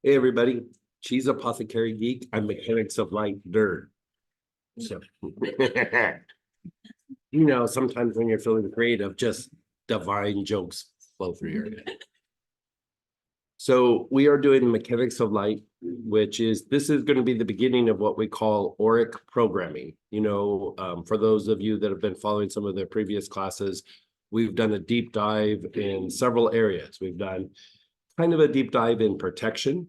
Hey everybody, Cheese Apothecary Geek. I'm Mechanics of Light Nerd. So, sometimes when you're feeling creative, just divine jokes flow through your head. So we are doing Mechanics of Light, this is going to be the beginning of what we call auric programming. For those of you that have been following some of the previous classes, we've done a deep dive in several areas. We've done kind of a deep dive in protection,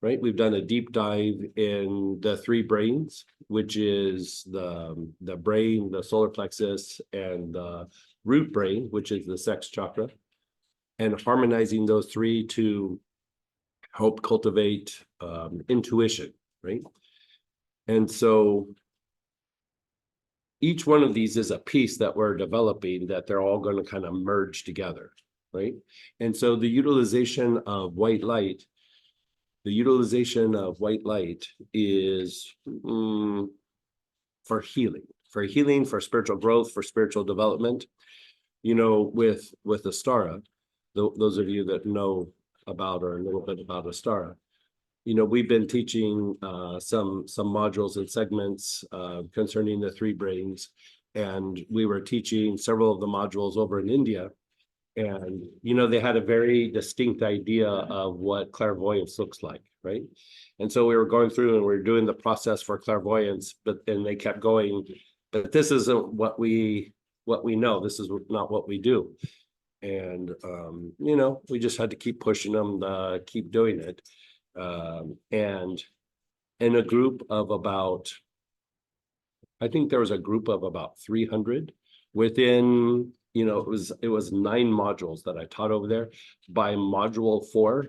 right? We've done a deep dive in the three brains, which is the brain, the solar plexus, and the root brain, which is the sex chakra, and harmonizing those three to help cultivate intuition, right? And so each one of these is a piece that we're developing that they're all going to kind of merge together, right? And so the utilization of white light is for healing, for spiritual growth, for spiritual development. With Astara, those of you that know about or a little bit about Astara, we've been teaching some modules and segments concerning the three brains, and we were teaching several of the modules over in India. And, they had a very distinct idea of what clairvoyance looks like, right? And so we were going through and we were doing the process for clairvoyance, but then they kept going, but this isn't what we know. This is not what we do. And, we just had to keep pushing them, keep doing it. And in a group of about, I think there was a group of about 300 within, it was 9 modules that I taught over there. By module 4,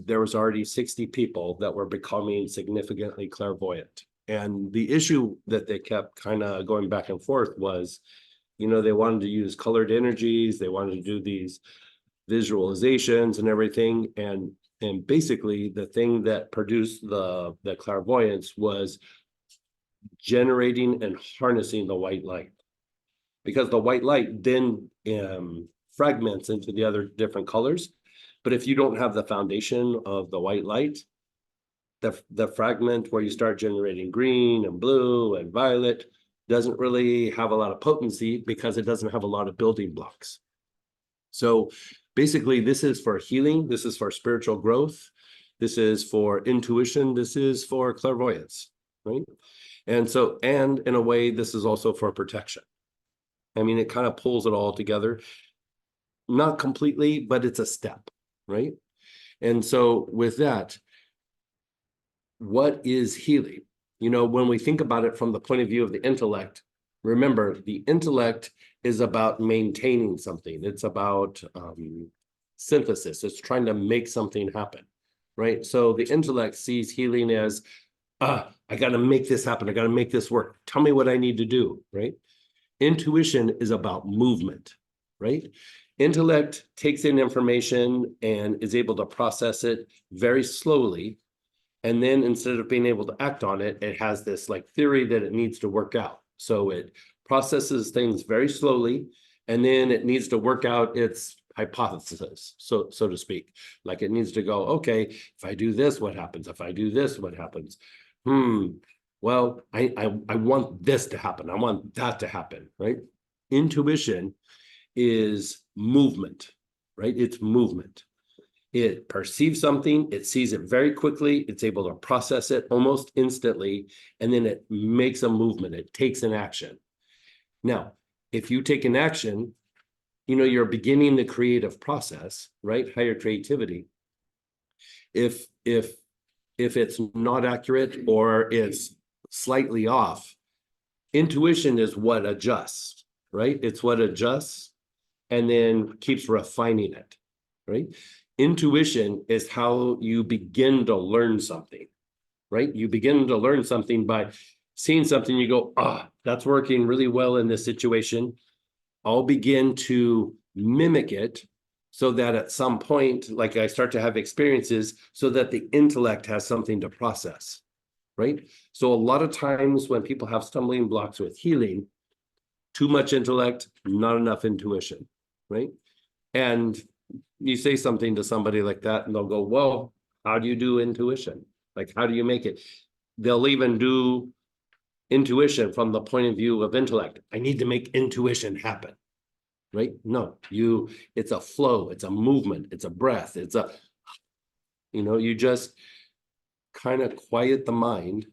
there was already 60 people that were becoming significantly clairvoyant. And the issue that they kept kind of going back and forth was, they wanted to use colored energies. They wanted to do these visualizations and everything. And basically the thing that produced the clairvoyance was generating and harnessing the white light. Because the white light then fragments into the other different colors. But if you don't have the foundation of the white light, the fragment where you start generating green and blue and violet doesn't really have a lot of potency because it doesn't have a lot of building blocks. So basically, this is for healing. This is for spiritual growth. This is for intuition. This is for clairvoyance, right? And in a way, this is also for protection. I mean, it kind of pulls it all together. Not completely, but it's a step, right? And so with that, what is healing? When we think about it from the point of view of the intellect, remember, the intellect is about maintaining something. It's about synthesis. It's trying to make something happen, right? So the intellect sees healing as, I got to make this happen. I got to make this work. Tell me what I need to do, right? Intuition is about movement, right? Intellect takes in information and is able to process it very slowly. And then instead of being able to act on it, it has this like theory that it needs to work out. So it processes things very slowly, and then it needs to work out its hypothesis, so to speak. Like it needs to go, okay, if I do this, what happens? If I do this, what happens? Well, I want this to happen. I want that to happen, right? Intuition is movement, right? It's movement. It perceives something, it sees it very quickly, it's able to process it almost instantly, and then it makes a movement, it takes an action. Now, if you take an action, you're beginning the creative process, right? Higher creativity. If it's not accurate or it's slightly off, intuition is what adjusts, right? It's what adjusts and then keeps refining it, right? Intuition is how you begin to learn something, right? You begin to learn something by seeing something, you go, that's working really well in this situation. I'll begin to mimic it so that at some point, like I start to have experiences so that the intellect has something to process, right? So a lot of times when people have stumbling blocks with healing, too much intellect, not enough intuition, right? And you say something to somebody like that and they'll go, well, How do you do intuition? Like, how do you make it? They'll even do intuition from the point of view of intellect. I need to make intuition happen, right? No, it's a flow, it's a movement, it's a breath, you just kind of quiet the mind,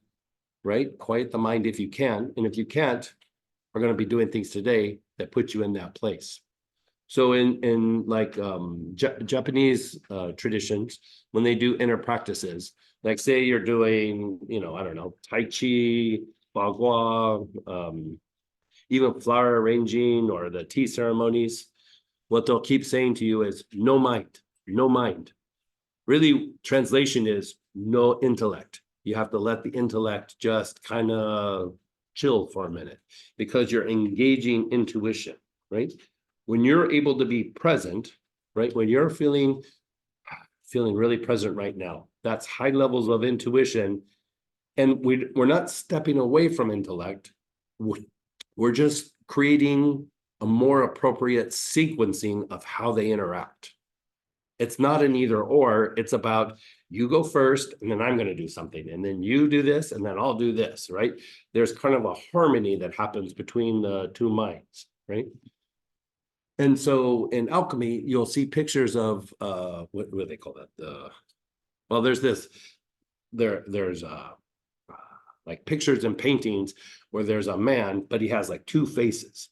right? Quiet the mind if you can. And if you can't, we're going to be doing things today that put you in that place. So in like Japanese traditions, when they do inner practices, like say you're doing, I don't know, Tai Chi, Bagua, even flower arranging or the tea ceremonies, what they'll keep saying to you is no mind, no mind. Really, translation is no intellect. You have to let the intellect just kind of chill for a minute because you're engaging intuition, right? When you're able to be present, right? When you're feeling really present right now, that's high levels of intuition. And we're not stepping away from intellect. We're just creating a more appropriate sequencing of how they interact. It's not an either or, it's about you go first and then I'm going to do something and then you do this and then I'll do this, right? There's kind of a harmony that happens between the two minds, right? And so in alchemy, you'll see pictures of what do they call that? Well, there's like pictures and paintings where there's a man, but he has like two faces.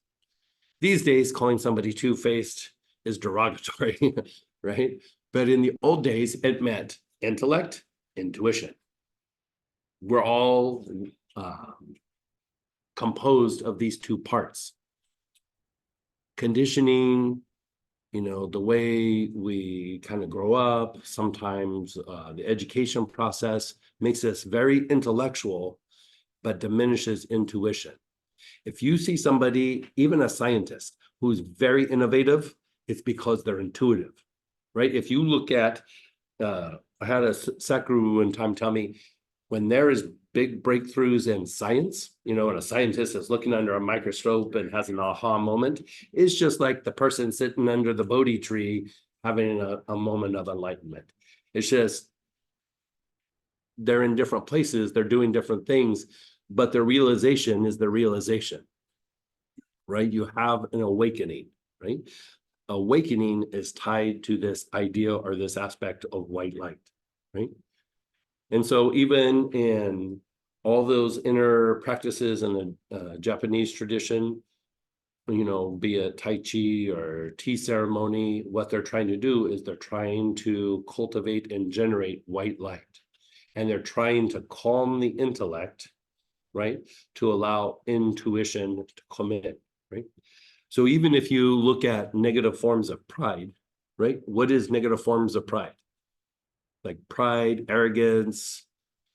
These days, calling somebody two-faced is derogatory, right? But in the old days, it meant intellect, intuition. We're all composed of these two parts. Conditioning, the way we kind of grow up, sometimes the education process makes us very intellectual, but diminishes intuition. If you see somebody, even a scientist, who's very innovative, it's because they're intuitive, right? If you look at, I had a Sakuru one time tell me, when there is big breakthroughs in science, and a scientist is looking under a microscope and has an aha moment, it's just like the person sitting under the Bodhi tree having a moment of enlightenment. It's just, they're in different places, they're doing different things, but their realization is the realization, right? You have an awakening, right? Awakening is tied to this idea or this aspect of white light, right? And so even in all those inner practices in the Japanese tradition, be it Tai Chi or tea ceremony, what they're trying to do is they're trying to cultivate and generate white light. And they're trying to calm the intellect, right? To allow intuition to come in, right? So even if you look at negative forms of pride, right? What is negative forms of pride? Like pride, arrogance,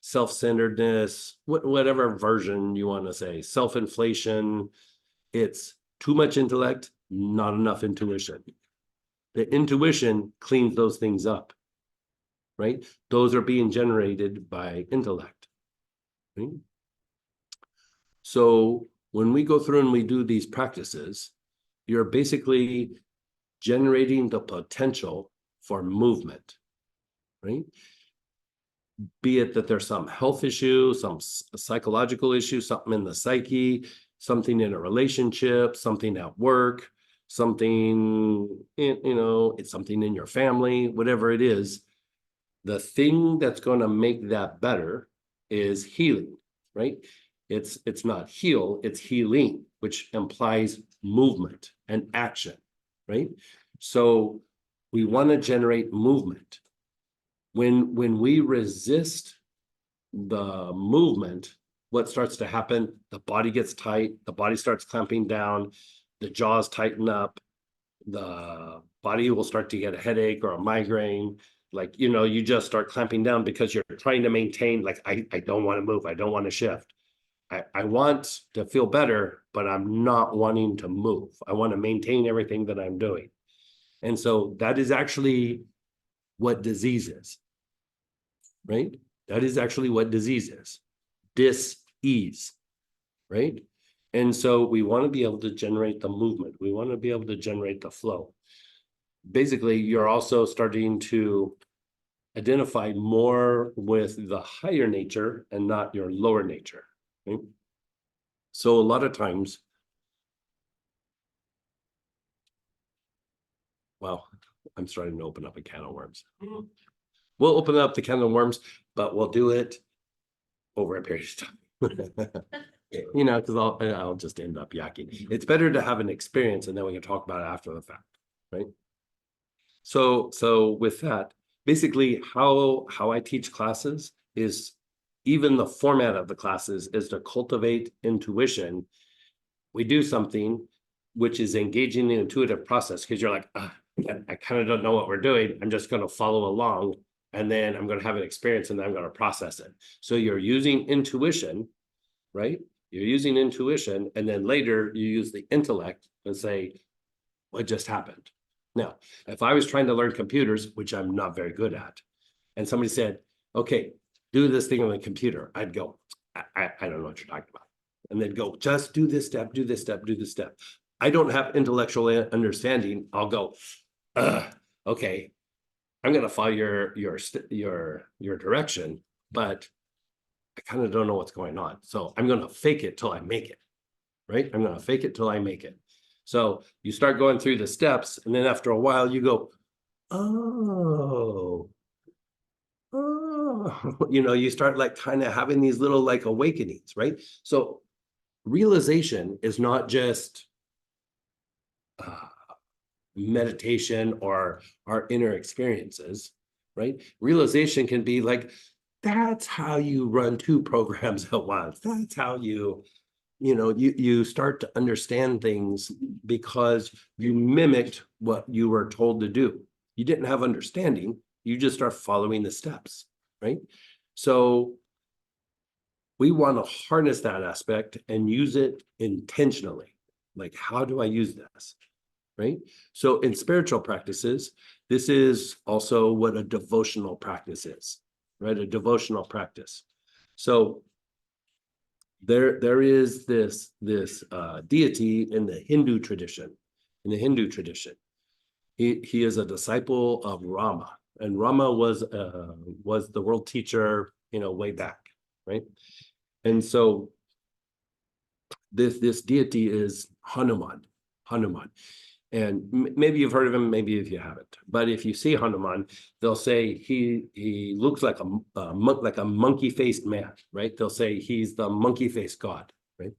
self-centeredness, whatever version you want to say, self-inflation. It's too much intellect, not enough intuition. The intuition cleans those things up, right? Those are being generated by intellect, right? So when we go through and we do these practices, you're basically generating the potential for movement, right? Be it that there's some health issue, some psychological issue, something in the psyche, something in a relationship, something at work, something, it's something in your family, whatever it is. The thing that's going to make that better is healing, right? It's not heal, it's healing, which implies movement and action, right? So we want to generate movement. When we resist the movement, what starts to happen? The body gets tight, the body starts clamping down, the jaws tighten up, the body will start to get a headache or a migraine. Like, you just start clamping down because you're trying to maintain, like, I don't want to move, I don't want to shift. I want to feel better, but I'm not wanting to move. I want to maintain everything that I'm doing. And so that is actually what disease is, right? That is actually what disease is. Dis-ease, right? And so we want to be able to generate the movement. We want to be able to generate the flow. Basically, you're also starting to identify more with the higher nature and not your lower nature. Right? So a lot of times, well, I'm starting to open up a can of worms. We'll open up the can of worms, but we'll do it over a period of time. You know, because I'll just end up yakking. It's better to have an experience and then we can talk about it after the fact, right? So with that, basically how I teach classes is, even the format of the classes is to cultivate intuition. We do something which is engaging the intuitive process, because you're like, I kind of don't know what we're doing. I'm just going to follow along, and then I'm going to have an experience, and then I'm going to process it. So you're using intuition, right? You're using intuition, and then later you use the intellect and say, what just happened? Now, if I was trying to learn computers, which I'm not very good at, and somebody said, okay, do this thing on the computer, I'd go, I don't know what you're talking about. And they'd go, just do this step, do this step, do this step. I don't have intellectual understanding. I'll go, okay, I'm going to follow your direction, but I kind of don't know what's going on. So I'm going to fake it till I make it, right? I'm going to fake it till I make it. So you start going through the steps, and then after a while you go, oh, you know, you start like kind of having these little like awakenings, right? So realization is not just meditation or our inner experiences, right? Realization can be like, that's how you run two programs at once. That's how you know, you start to understand things because you mimicked what you were told to do. You didn't have understanding, you just start following the steps, right? So we want to harness that aspect and use it intentionally. Like, how do I use this? Right? So in spiritual practices, this is also what a devotional practice is, right? A devotional practice. So there is this deity in the Hindu tradition. In the Hindu tradition, he is a disciple of Rama, and Rama was the world teacher, you know, way back, right? And so this deity is Hanuman. And maybe you've heard of him, maybe if you haven't. But if you see Hanuman, they'll say he looks like a monkey-faced man, right? They'll say he's the monkey-faced god, right?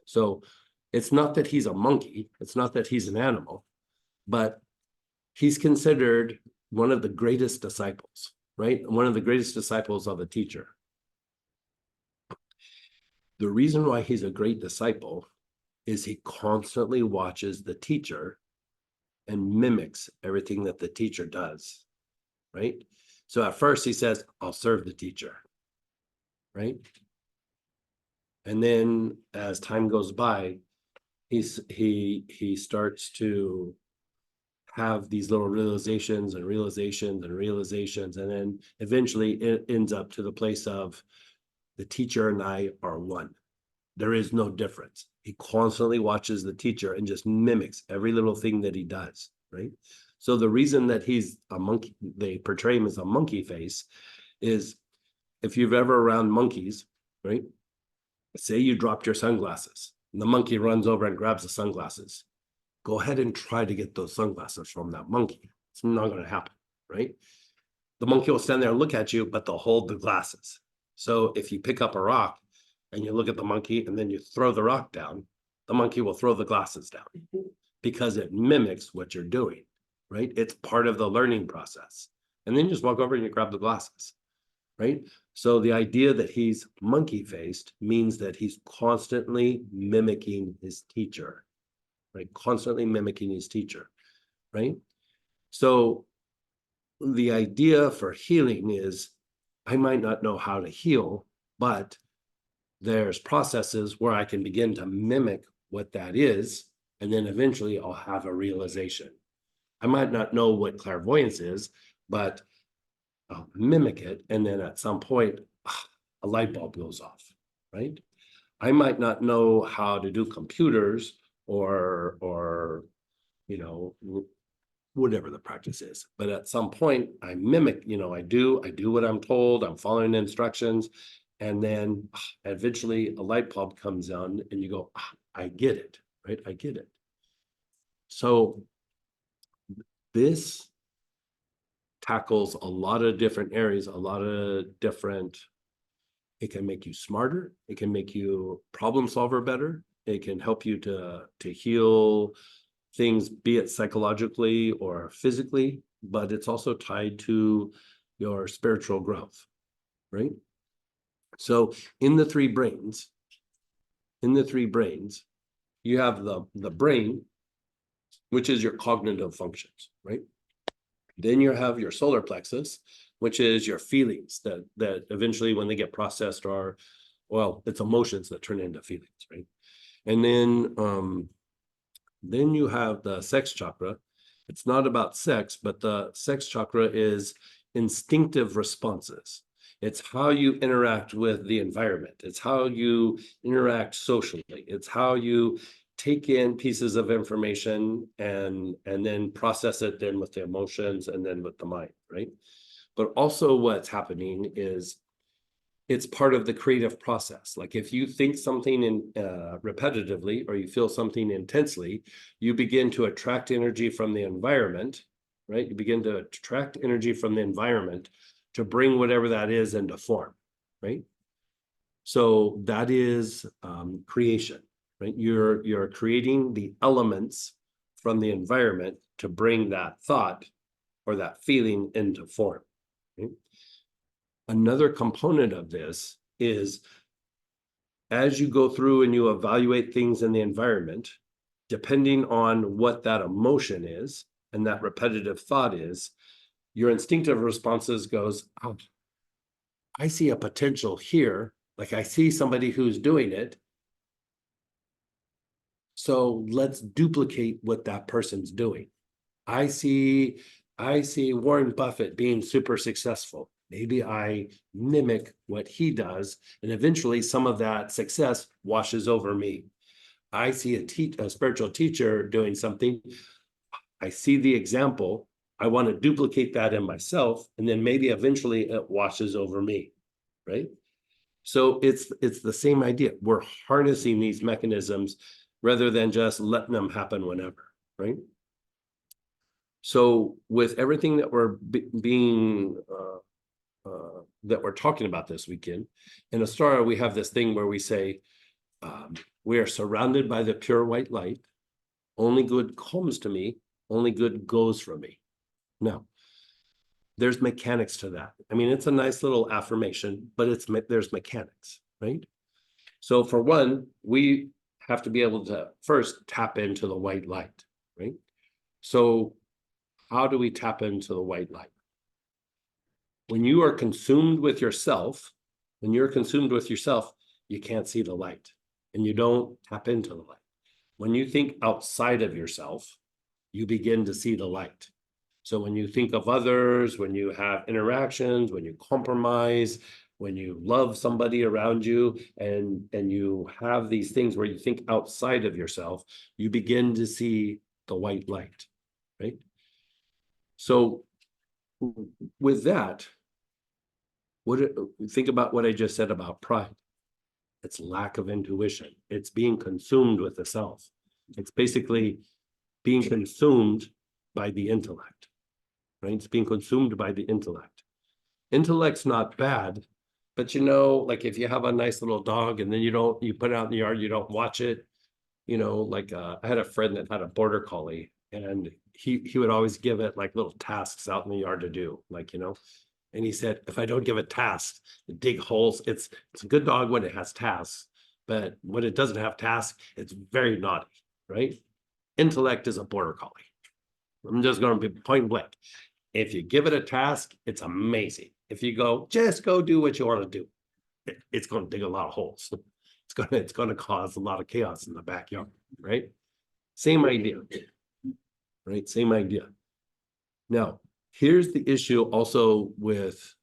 So it's not that he's a monkey, it's not that he's an animal, but he's considered one of the greatest disciples, right? One of the greatest disciples of a teacher. The reason why he's a great disciple is he constantly watches the teacher and mimics everything that the teacher does, right? So at first he says, I'll serve the teacher, right? And then as time goes by, he starts to have these little realizations, and then eventually it ends up to the place of the teacher and I are one. There is no difference. He constantly watches the teacher and just mimics every little thing that he does, right? So the reason that he's a monkey, they portray him as a monkey face, is if you've ever around monkeys, right? Say you dropped your sunglasses and the monkey runs over and grabs the sunglasses. Go ahead and try to get those sunglasses from that monkey. It's not going to happen, right? The monkey will stand there and look at you, but they'll hold the glasses. So if you pick up a rock and you look at the monkey and then you throw the rock down, the monkey will throw the glasses down because it mimics what you're doing, right? It's part of the learning process. And then you just walk over and you grab the glasses, right? So the idea that he's monkey-faced means that he's constantly mimicking his teacher, right? Constantly mimicking his teacher, right? So the idea for healing is, I might not know how to heal, but there's processes where I can begin to mimic what that is, and then eventually I'll have a realization. I might not know what clairvoyance is, but I'll mimic it, and then at some point, a light bulb goes off, right? I might not know how to do computers or you know, whatever the practice is. But at some point I mimic, I do what I'm told, I'm following the instructions. And then eventually a light bulb comes on and you go, I get it, right? I get it. So this tackles a lot of different areas, it can make you smarter. It can make you problem solver better. It can help you to heal things, be it psychologically or physically, but it's also tied to your spiritual growth, right? So in the three brains, you have the brain, which is your cognitive functions, right? Then you have your solar plexus, which is your feelings that eventually when they get processed are, well, it's emotions that turn into feelings, right? And then you have the sex chakra. It's not about sex, but the sex chakra is instinctive responses. It's how you interact with the environment. It's how you interact socially. It's how you take in pieces of information and then process it then with the emotions and then with the mind, right? But also what's happening is it's part of the creative process. Like if you think something repetitively or you feel something intensely, you begin to attract energy from the environment, right? You begin to attract energy from the environment to bring whatever that is into form, right? So that is creation, right? You're creating the elements from the environment to bring that thought or that feeling into form, right? Another component of this is as you go through and you evaluate things in the environment, depending on what that emotion is and that repetitive thought is, your instinctive responses goes, oh, I see a potential here. Like I see somebody who's doing it. So let's duplicate what that person's doing. I see Warren Buffett being super successful. Maybe I mimic what he does, and eventually some of that success washes over me. I see a spiritual teacher doing something. I see the example. I want to duplicate that in myself, and then maybe eventually it washes over me, right? So it's the same idea. We're harnessing these mechanisms rather than just letting them happen whenever, right? So with everything that we're that we're talking about this weekend, in Astara, we have this thing where we say, we are surrounded by the pure white light. Only good comes to me. Only good goes from me. Now, there's mechanics to that. I mean, it's a nice little affirmation, but there's mechanics, right? So for one, we have to be able to first tap into the white light, right? So how do we tap into the white light? When you are consumed with yourself, you can't see the light and you don't tap into the light. When you think outside of yourself, you begin to see the light. So when you think of others, when you have interactions, when you compromise, when you love somebody around you, and you have these things where you think outside of yourself, you begin to see the white light, right? So with that, think about what I just said about pride. It's lack of intuition. It's being consumed with the self. It's basically being consumed by the intellect, right? It's being consumed by the intellect. Intellect's not bad, but like if you have a nice little dog and then you put it out in the yard, you don't watch it, like I had a friend that had a border collie, and he would always give it like little tasks out in the yard to do, and he said, if I don't give it tasks, dig holes, it's a good dog when it has tasks, but when it doesn't have tasks, it's very naughty, right? Intellect is a border collie. I'm just going to be point blank. If you give it a task, it's amazing. If you just go do what you want to do, it's going to dig a lot of holes. It's going to cause a lot of chaos in the backyard, right? Same idea, right? Same idea. Now, here's the issue also with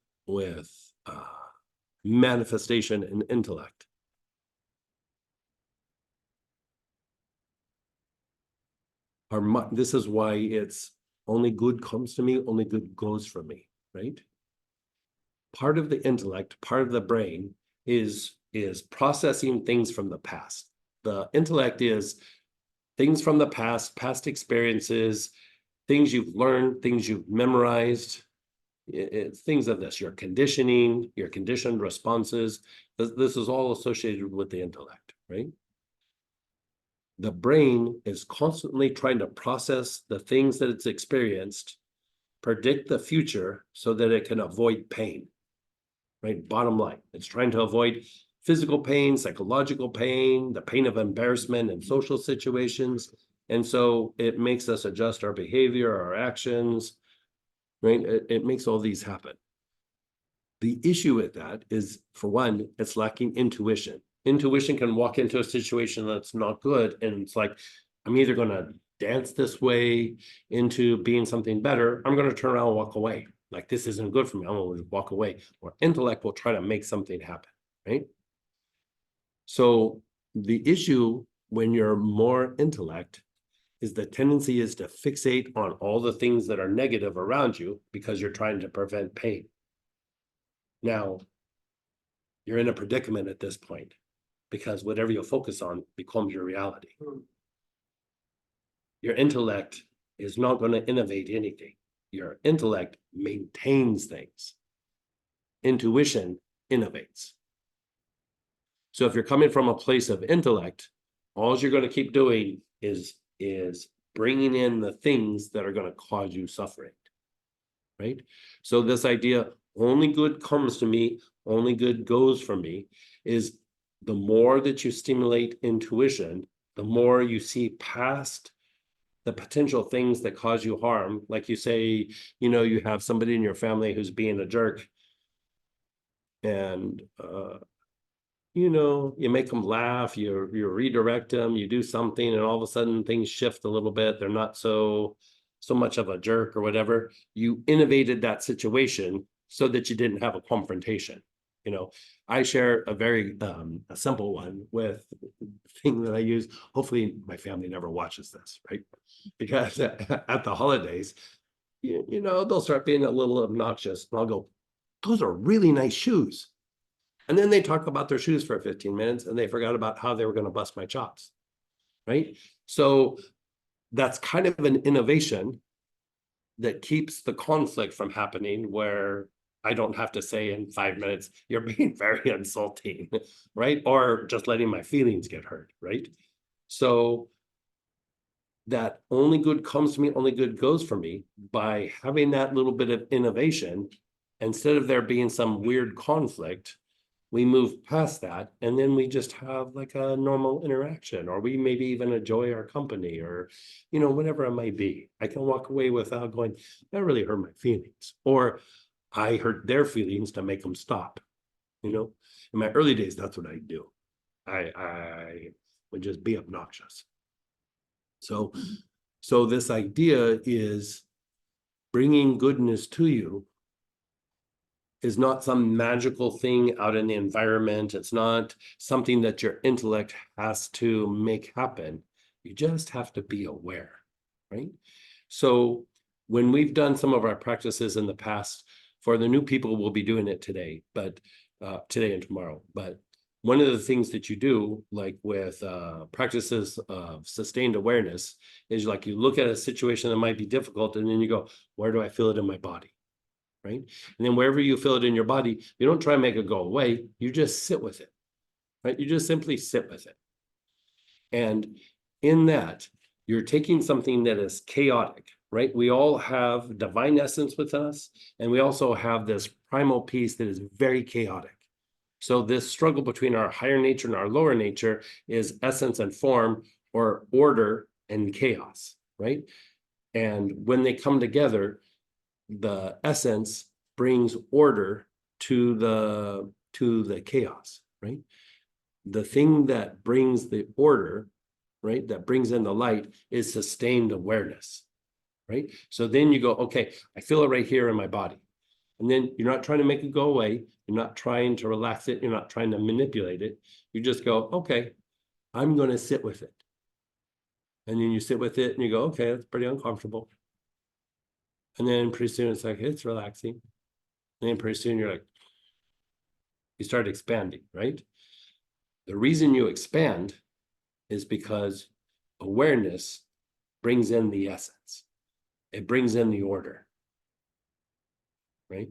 manifestation and intellect. This is why it's only good comes to me, only good goes from me, right? Part of the intellect, part of the brain is processing things from the past. The intellect is things from the past, past experiences, things you've learned, things you've memorized, things of this, your conditioning, your conditioned responses. This is all associated with the intellect, right? The brain is constantly trying to process the things that it's experienced, predict the future so that it can avoid pain, right? Bottom line, it's trying to avoid physical pain, psychological pain, the pain of embarrassment in social situations. And so it makes us adjust our behavior, our actions, right? It makes all these happen. The issue with that is, for one, it's lacking intuition. Intuition can walk into a situation that's not good, and it's like, I'm either going to dance this way into being something better, I'm going to turn around and walk away. Like, this isn't good for me, I'm going to walk away. Or intellect will try to make something happen, right? So the issue when you're more intellect is the tendency is to fixate on all the things that are negative around you because you're trying to prevent pain. Now, you're in a predicament at this point because whatever you focus on becomes your reality. Your intellect is not going to innovate anything. Your intellect maintains things. Intuition innovates. So if you're coming from a place of intellect, all you're going to keep doing is bringing in the things that are going to cause you suffering, right? So this idea, only good comes to me, only good goes from me, is the more that you stimulate intuition, the more you see past the potential things that cause you harm. Like you say, you have somebody in your family who's being a jerk, and you make them laugh, you redirect them, you do something, and all of a sudden things shift a little bit. They're not so much of a jerk or whatever. You innovated that situation so that you didn't have a confrontation. I share a very a simple one with the thing that I use. Hopefully my family never watches this, right? Because at the holidays, they'll start being a little obnoxious, and I'll go, those are really nice shoes. And then they talk about their shoes for 15 minutes and they forgot about how they were going to bust my chops, right? So that's kind of an innovation that keeps the conflict from happening, where I don't have to say in 5 minutes, you're being very insulting, right? Or just letting my feelings get hurt, right? So that only good comes to me, only good goes for me, by having that little bit of innovation, instead of there being some weird conflict, we move past that, and then we just have like a normal interaction, or we maybe even enjoy our company, or whatever it might be. I can walk away without going, that really hurt my feelings, or I hurt their feelings to make them stop. In my early days, that's what I do. I would just be obnoxious. So this idea is bringing goodness to you is not some magical thing out in the environment. It's not something that your intellect has to make happen. You just have to be aware, right? So when we've done some of our practices in the past, for the new people, we'll be doing it today, but today and tomorrow. But one of the things that you do, like with practices of sustained awareness, is like you look at a situation that might be difficult, and then you go, where do I feel it in my body? Right? And then wherever you feel it in your body, you don't try and make it go away. You just sit with it, right? You just simply sit with it. And in that, you're taking something that is chaotic, right? We all have divine essence within us, and we also have this primal piece that is very chaotic. So this struggle between our higher nature and our lower nature is essence and form, or order and chaos, right? And when they come together, the essence brings order to the chaos, right? The thing that brings the order, right, that brings in the light, is sustained awareness, right? So then you go, okay, I feel it right here in my body. And then you're not trying to make it go away. You're not trying to relax it. You're not trying to manipulate it. You just go, okay, I'm going to sit with it. And then you sit with it and you go, okay, that's pretty uncomfortable. And then pretty soon it's like, it's relaxing. And then pretty soon you're like, you start expanding, right? The reason you expand is because awareness brings in the essence. It brings in the order, right?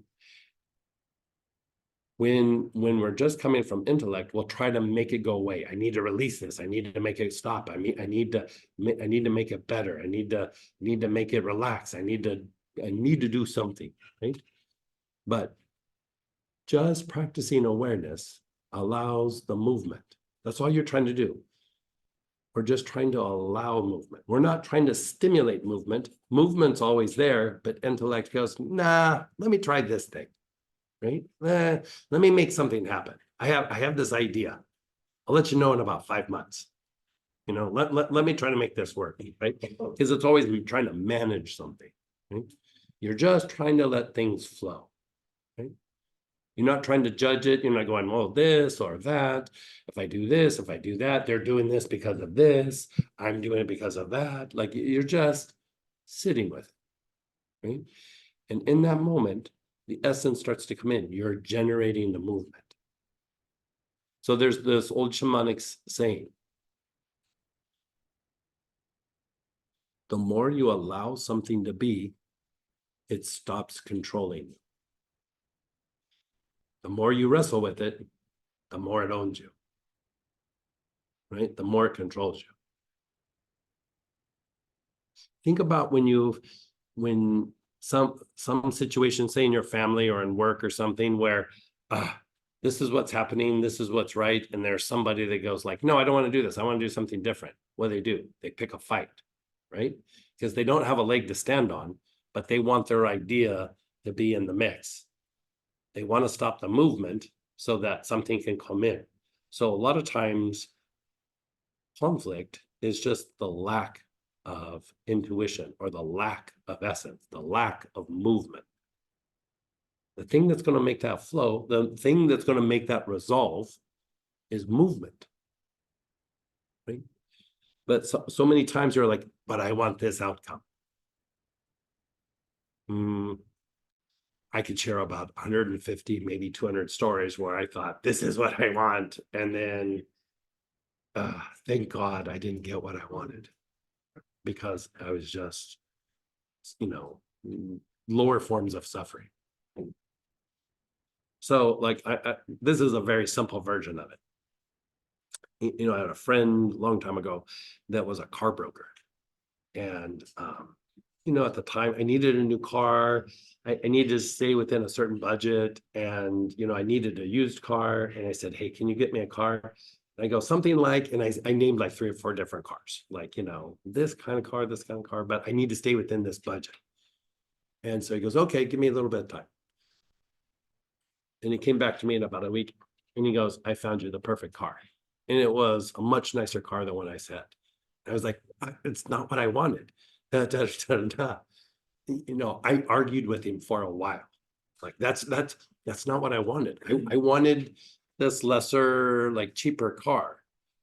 When we're just coming from intellect, we'll try to make it go away. I need to release this. I need to make it stop. I need to make it better. I need to make it relax. I need to do something, right? But just practicing awareness allows the movement. That's all you're trying to do. We're just trying to allow movement. We're not trying to stimulate movement. Movement's always there, but intellect goes, nah, let me try this thing, right? Let me make something happen. I have this idea. I'll let you know in about 5 months. You know, let me try to make this work, right? Because it's always trying to manage something, right? You're just trying to let things flow, right? You're not trying to judge it. You're not going, well, this or that. If I do this, if I do that, they're doing this because of this. I'm doing it because of that. Like you're just sitting with it, right? And in that moment, the essence starts to come in. You're generating the movement. So there's this old shamanic saying, the more you allow something to be, it stops controlling you. The more you wrestle with it, the more it owns you, right? The more it controls you. Think about when some situation, say in your family or in work or something, where this is what's happening, this is what's right, and there's somebody that goes like, no, I don't want to do this, I want to do something different. What do? They pick a fight, right? Because they don't have a leg to stand on, but they want their idea to be in the mix. They want to stop the movement so that something can come in. So a lot of times conflict is just the lack of intuition or the lack of essence, the lack of movement. The thing that's going to make that flow, the thing that's going to make that resolve is movement, right? But so many times you're like, but I want this outcome. I could share about 150, maybe 200 stories where I thought, this is what I want. And then, thank God I didn't get what I wanted because I was just, lower forms of suffering. So like, this is a very simple version of it. I had a friend a long time ago that was a car broker. And, at the time I needed a new car. I needed to stay within a certain budget. And, I needed a used car. And I said, hey, can you get me a car? And I go, something like, and I named like 3 or 4 different cars, like, this kind of car, but I need to stay within this budget. And so he goes, okay, give me a little bit of time. And he came back to me in about a week and he goes, I found you the perfect car. And it was a much nicer car than what I said. I was like, it's not what I wanted. I argued with him for a while. Like, that's not what I wanted. I wanted this lesser, like cheaper car.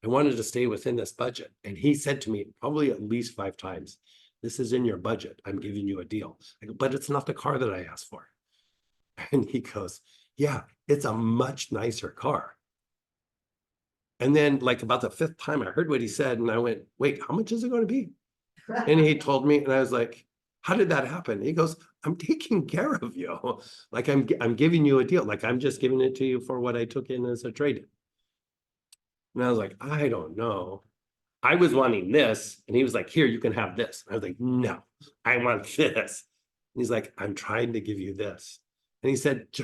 I wanted to stay within this budget. And he said to me probably at least 5 times, this is in your budget. I'm giving you a deal. I go, but it's not the car that I asked for. And he goes, yeah, it's a much nicer car. And then like about the 5th time I heard what he said and I went, wait, how much is it going to be? And he told me, and I was like, how did that happen? He goes, I'm taking care of you. Like I'm giving you a deal. Like I'm just giving it to you for what I took in as a trade-in. And I was like, I don't know. I was wanting this. And he was like, here, you can have this. And I was like, no, I want this. And he's like, I'm trying to give you this. And he said, he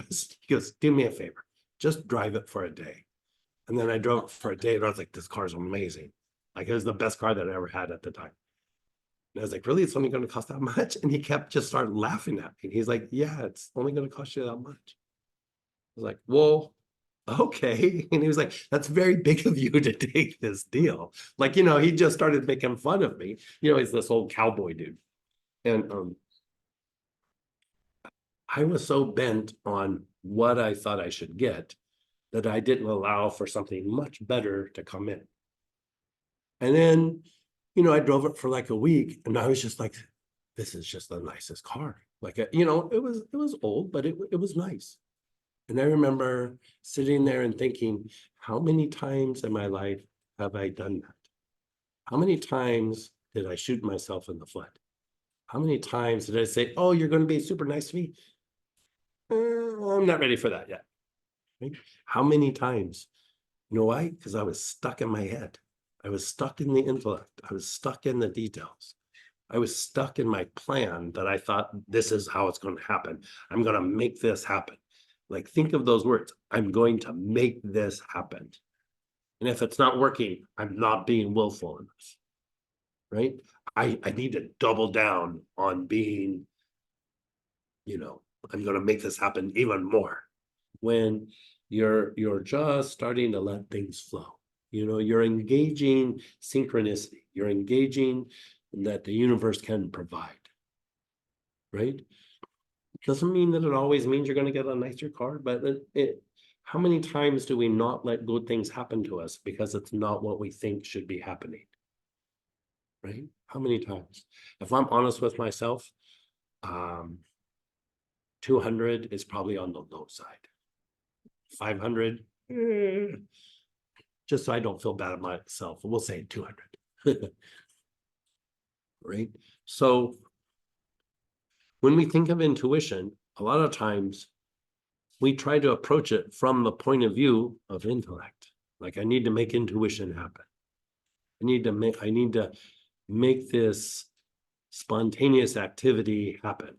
goes, do me a favor. Just drive it for a day. And then I drove it for a day and I was like, this car's amazing. Like it was the best car that I ever had at the time. And I was like, really? It's only going to cost that much? And he kept just started laughing at me. He's like, yeah, it's only going to cost you that much. I was like, well, okay. And he was like, that's very big of you to take this deal. Like, he just started making fun of me. He's this old cowboy dude. And I was so bent on what I thought I should get that I didn't allow for something much better to come in. And then, I drove it for like a week and I was just like, this is just the nicest car. Like, you know, it was old, but it was nice. And I remember sitting there and thinking, how many times in my life have I done that? How many times did I shoot myself in the foot? How many times did I say, oh, you're going to be super nice to me? I'm not ready for that yet. Right? How many times? You know why? Because I was stuck in my head. I was stuck in the intellect. I was stuck in the details. I was stuck in my plan that I thought this is how it's going to happen. I'm going to make this happen. Like, think of those words. I'm going to make this happen. And if it's not working, I'm not being willful enough. Right? I need to double down on being, you know, I'm going to make this happen even more. When you're just starting to let things flow. You know, you're engaging synchronicity. You're engaging that the universe can provide. Right? Doesn't mean that it always means you're going to get a nicer car, but how many times do we not let good things happen to us because it's not what we think should be happening? Right? How many times? If I'm honest with myself, 200 is probably on the low side. 500, just so I don't feel bad about myself, we'll say 200. Right? So when we think of intuition, a lot of times we try to approach it from the point of view of intellect. Like, I need to make intuition happen. I need to make this spontaneous activity happen.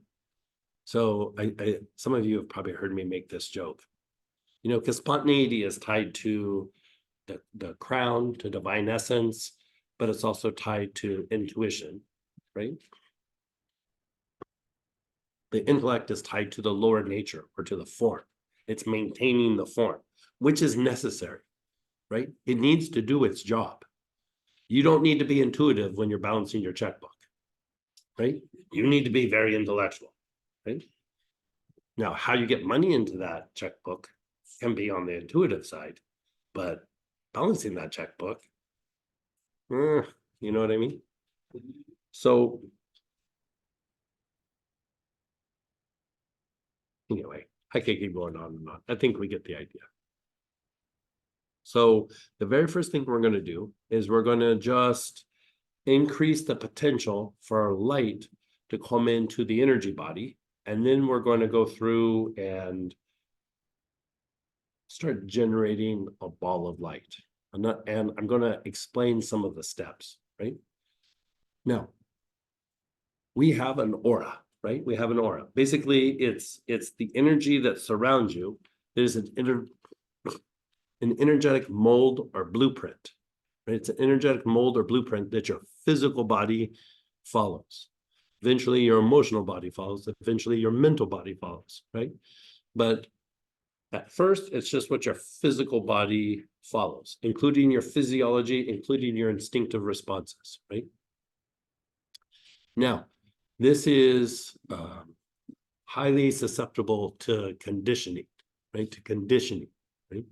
So some of you have probably heard me make this joke, you know, because spontaneity is tied to the crown, to divine essence, but it's also tied to intuition, right? The intellect is tied to the lower nature or to the form. It's maintaining the form, which is necessary, right? It needs to do its job. You don't need to be intuitive when you're balancing your checkbook, right? You need to be very intellectual, right? Now, how you get money into that checkbook can be on the intuitive side, but balancing that checkbook, you know what I mean? So anyway, I could keep going on and on. I think we get the idea. So the very first thing we're going to do is we're going to just increase the potential for light to come into the energy body. And then we're going to go through and start generating a ball of light. And I'm going to explain some of the steps, right? Now, we have an aura, right? We have an aura. Basically, it's the energy that surrounds you. There's an energetic mold or blueprint, right? It's an energetic mold or blueprint that your physical body follows. Eventually, your emotional body follows. Eventually, your mental body follows, right? But at first, it's just what your physical body follows, including your physiology, including your instinctive responses, right? Now, this is highly susceptible to conditioning, right? To conditioning, right?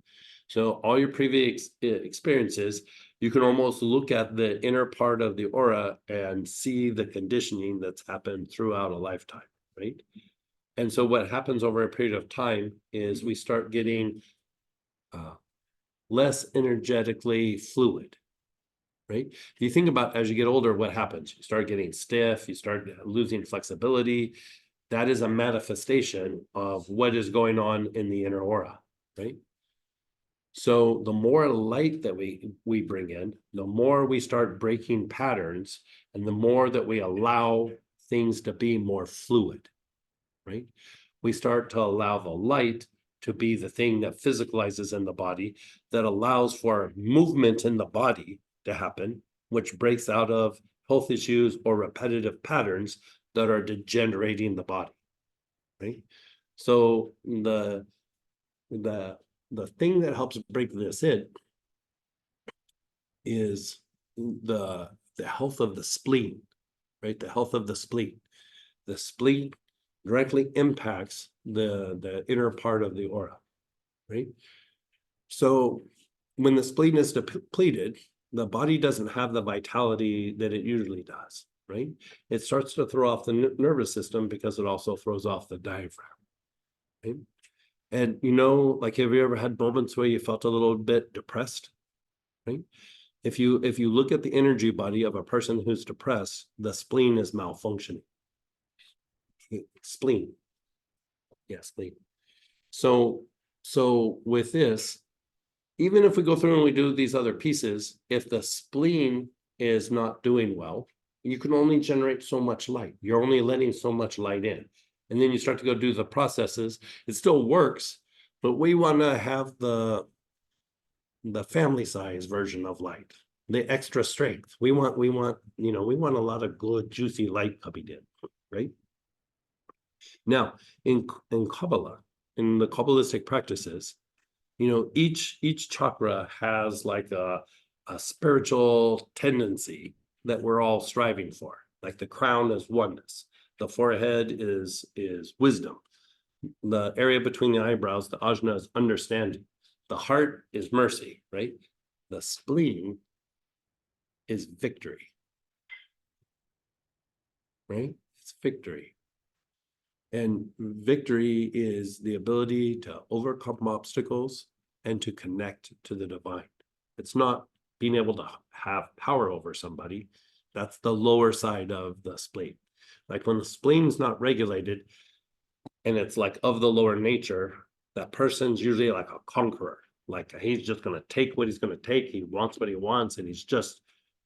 So all your previous experiences, you can almost look at the inner part of the aura and see the conditioning that's happened throughout a lifetime, right? And so what happens over a period of time is we start getting less energetically fluid, right? If you think about as you get older, what happens? You start getting stiff, you start losing flexibility. That is a manifestation of what is going on in the inner aura, right? So the more light that we bring in, the more we start breaking patterns, and the more that we allow things to be more fluid, right? We start to allow the light to be the thing that physicalizes in the body, that allows for movement in the body to happen, which breaks out of health issues or repetitive patterns that are degenerating the body, right? So the thing that helps break this in is the health of the spleen, right? The health of the spleen. The spleen directly impacts the inner part of the aura, right? So when the spleen is depleted, the body doesn't have the vitality that it usually does. right? It starts to throw off the nervous system because it also throws off the diaphragm, right? And like, have you ever had moments where you felt a little bit depressed, right? If you look at the energy body of a person who's depressed, the spleen is malfunctioning. Spleen. Yeah, spleen. So with this, even if we go through and we do these other pieces, if the spleen is not doing well, you can only generate so much light. You're only letting so much light in. And then you start to go do the processes. It still works, but we want to have the family size version of light, the extra strength. We want a lot of good, juicy light coming in, right? Now, in Kabbalah, in the Kabbalistic practices, each chakra has like a spiritual tendency that we're all striving for. Like the crown is oneness, the forehead is wisdom, the area between the eyebrows, the ajna, is understanding, the heart is mercy, right? The spleen is victory, right? It's victory. And victory is the ability to overcome obstacles and to connect to the divine. It's not being able to have power over somebody. That's the lower side of the spleen. Like when the spleen's not regulated and it's like of the lower nature, that person's usually like a conqueror. Like he's just going to take what he's going to take. He wants what he wants, and he's just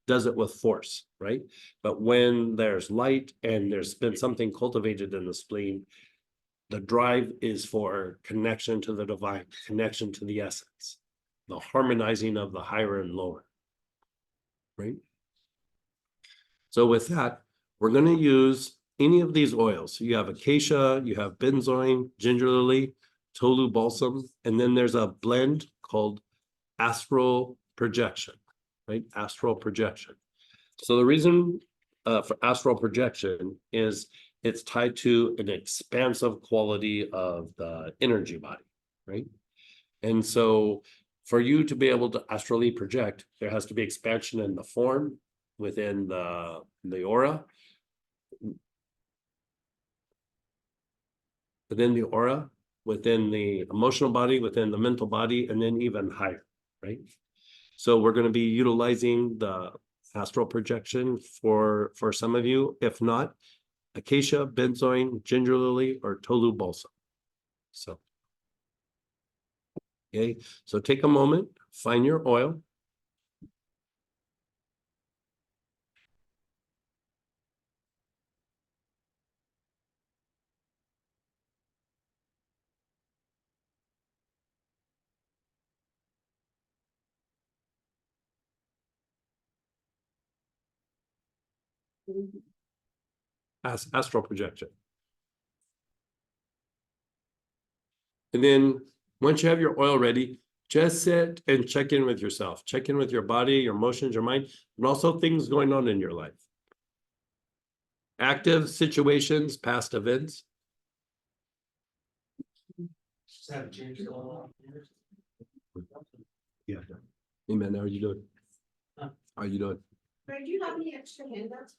does it with force, right? But when there's light and there's been something cultivated in the spleen, the drive is for connection to the divine, connection to the essence, the harmonizing of the higher and lower, right? So with that, we're going to use any of these oils. You have acacia, you have benzoin, ginger lily, tolu balsam, and then there's a blend called astral projection, right? Astral projection. So the reason for astral projection is it's tied to an expansive quality of the energy body, right? And so for you to be able to astrally project, there has to be expansion in the form within the aura, within the aura, within the emotional body, within the mental body, and then even higher, right? So we're going to be utilizing the astral projection for some of you. If not, acacia, benzoin, ginger lily, or tolu balsam. So, okay. So take a moment, find your oil. Astral projection. And then once you have your oil ready, just sit and check in with yourself. Check in with your body, your emotions, your mind, and also things going on in your life. Active situations, past events. Yeah. Amen. How are you doing? How are you doing? Greg, do you have any extra handouts?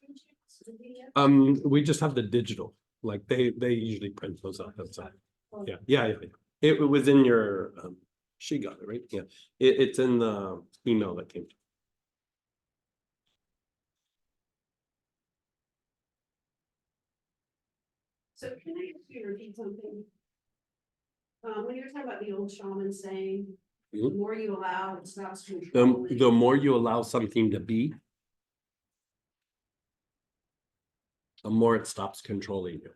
We just have the digital. Like they usually print those out outside. Yeah. It was in your she got it, right? Yeah. It's in the email that came. So can I ask you to repeat something? When you were talking about the old shaman saying, the more you allow, it stops controlling. The more you allow something to be, the more it stops controlling you.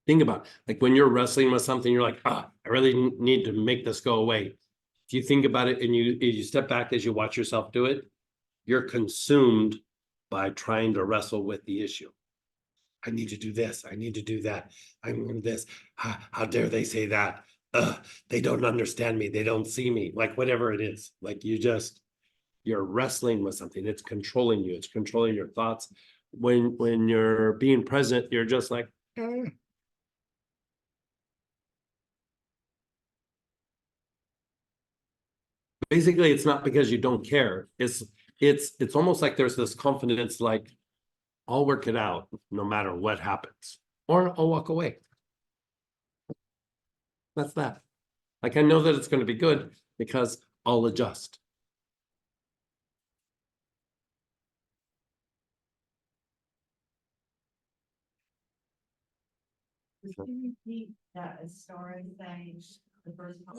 Think about it. Like when you're wrestling with something, you're like, I really need to make this go away. If you think about it and you step back as you watch yourself do it, you're consumed by trying to wrestle with the issue. I need to do this. I need to do that. I'm doing this. How dare they say that? They don't understand me. They don't see me. Like whatever it is, like you're wrestling with something. It's controlling you. It's controlling your thoughts. When you're being present, you're just like, Basically, it's not because you don't care. It's almost like there's this confidence, like, I'll work it out no matter what happens, or I'll walk away. That's that. Like, I know that it's going to be good because I'll adjust. Could you repeat that story thing, the first part?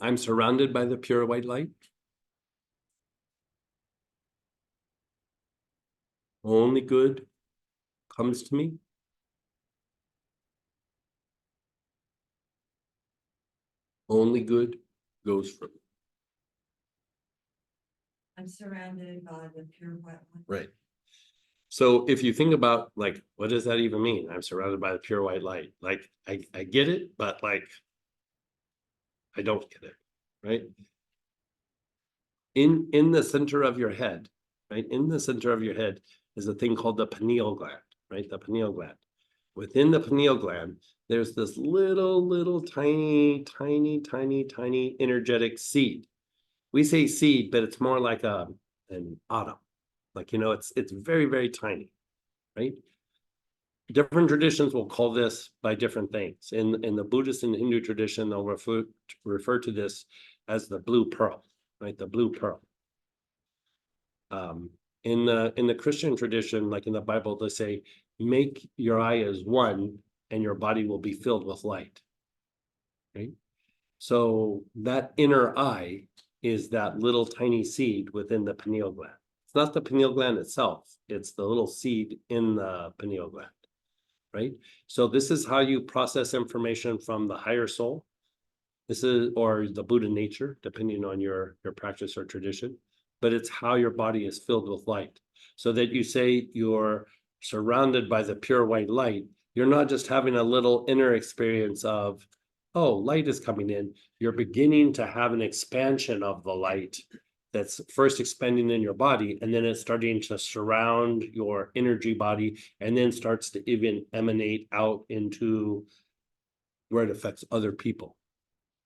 I'm surrounded by the pure white light. Only good comes to me. Only good goes from me. I'm surrounded by the pure white one. Right. So if you think about, like, what does that even mean? I'm surrounded by the pure white light. Like, I get it, but like, I don't get it, right? In the center of your head, right? In the center of your head is a thing called the pineal gland, right? The pineal gland. Within the pineal gland, there's this little tiny energetic seed. We say seed, but it's more like an atom. Like, it's very tiny, right? Different traditions will call this by different things. In the Buddhist and Hindu tradition, they'll refer to this as the blue pearl, right? The blue pearl. In the Christian tradition, like in the Bible, they say, make your eye as one and your body will be filled with light. Right? So that inner eye is that little tiny seed within the pineal gland. It's not the pineal gland itself, it's the little seed in the pineal gland. Right? So this is how you process information from the higher soul. This is, or the Buddha nature, depending on your practice or tradition, but it's how your body is filled with light. So that you say you're surrounded by the pure white light, you're not just having a little inner experience of, oh, light is coming in. You're beginning to have an expansion of the light that's first expanding in your body, and then it's starting to surround your energy body, and then starts to even emanate out into where it affects other people.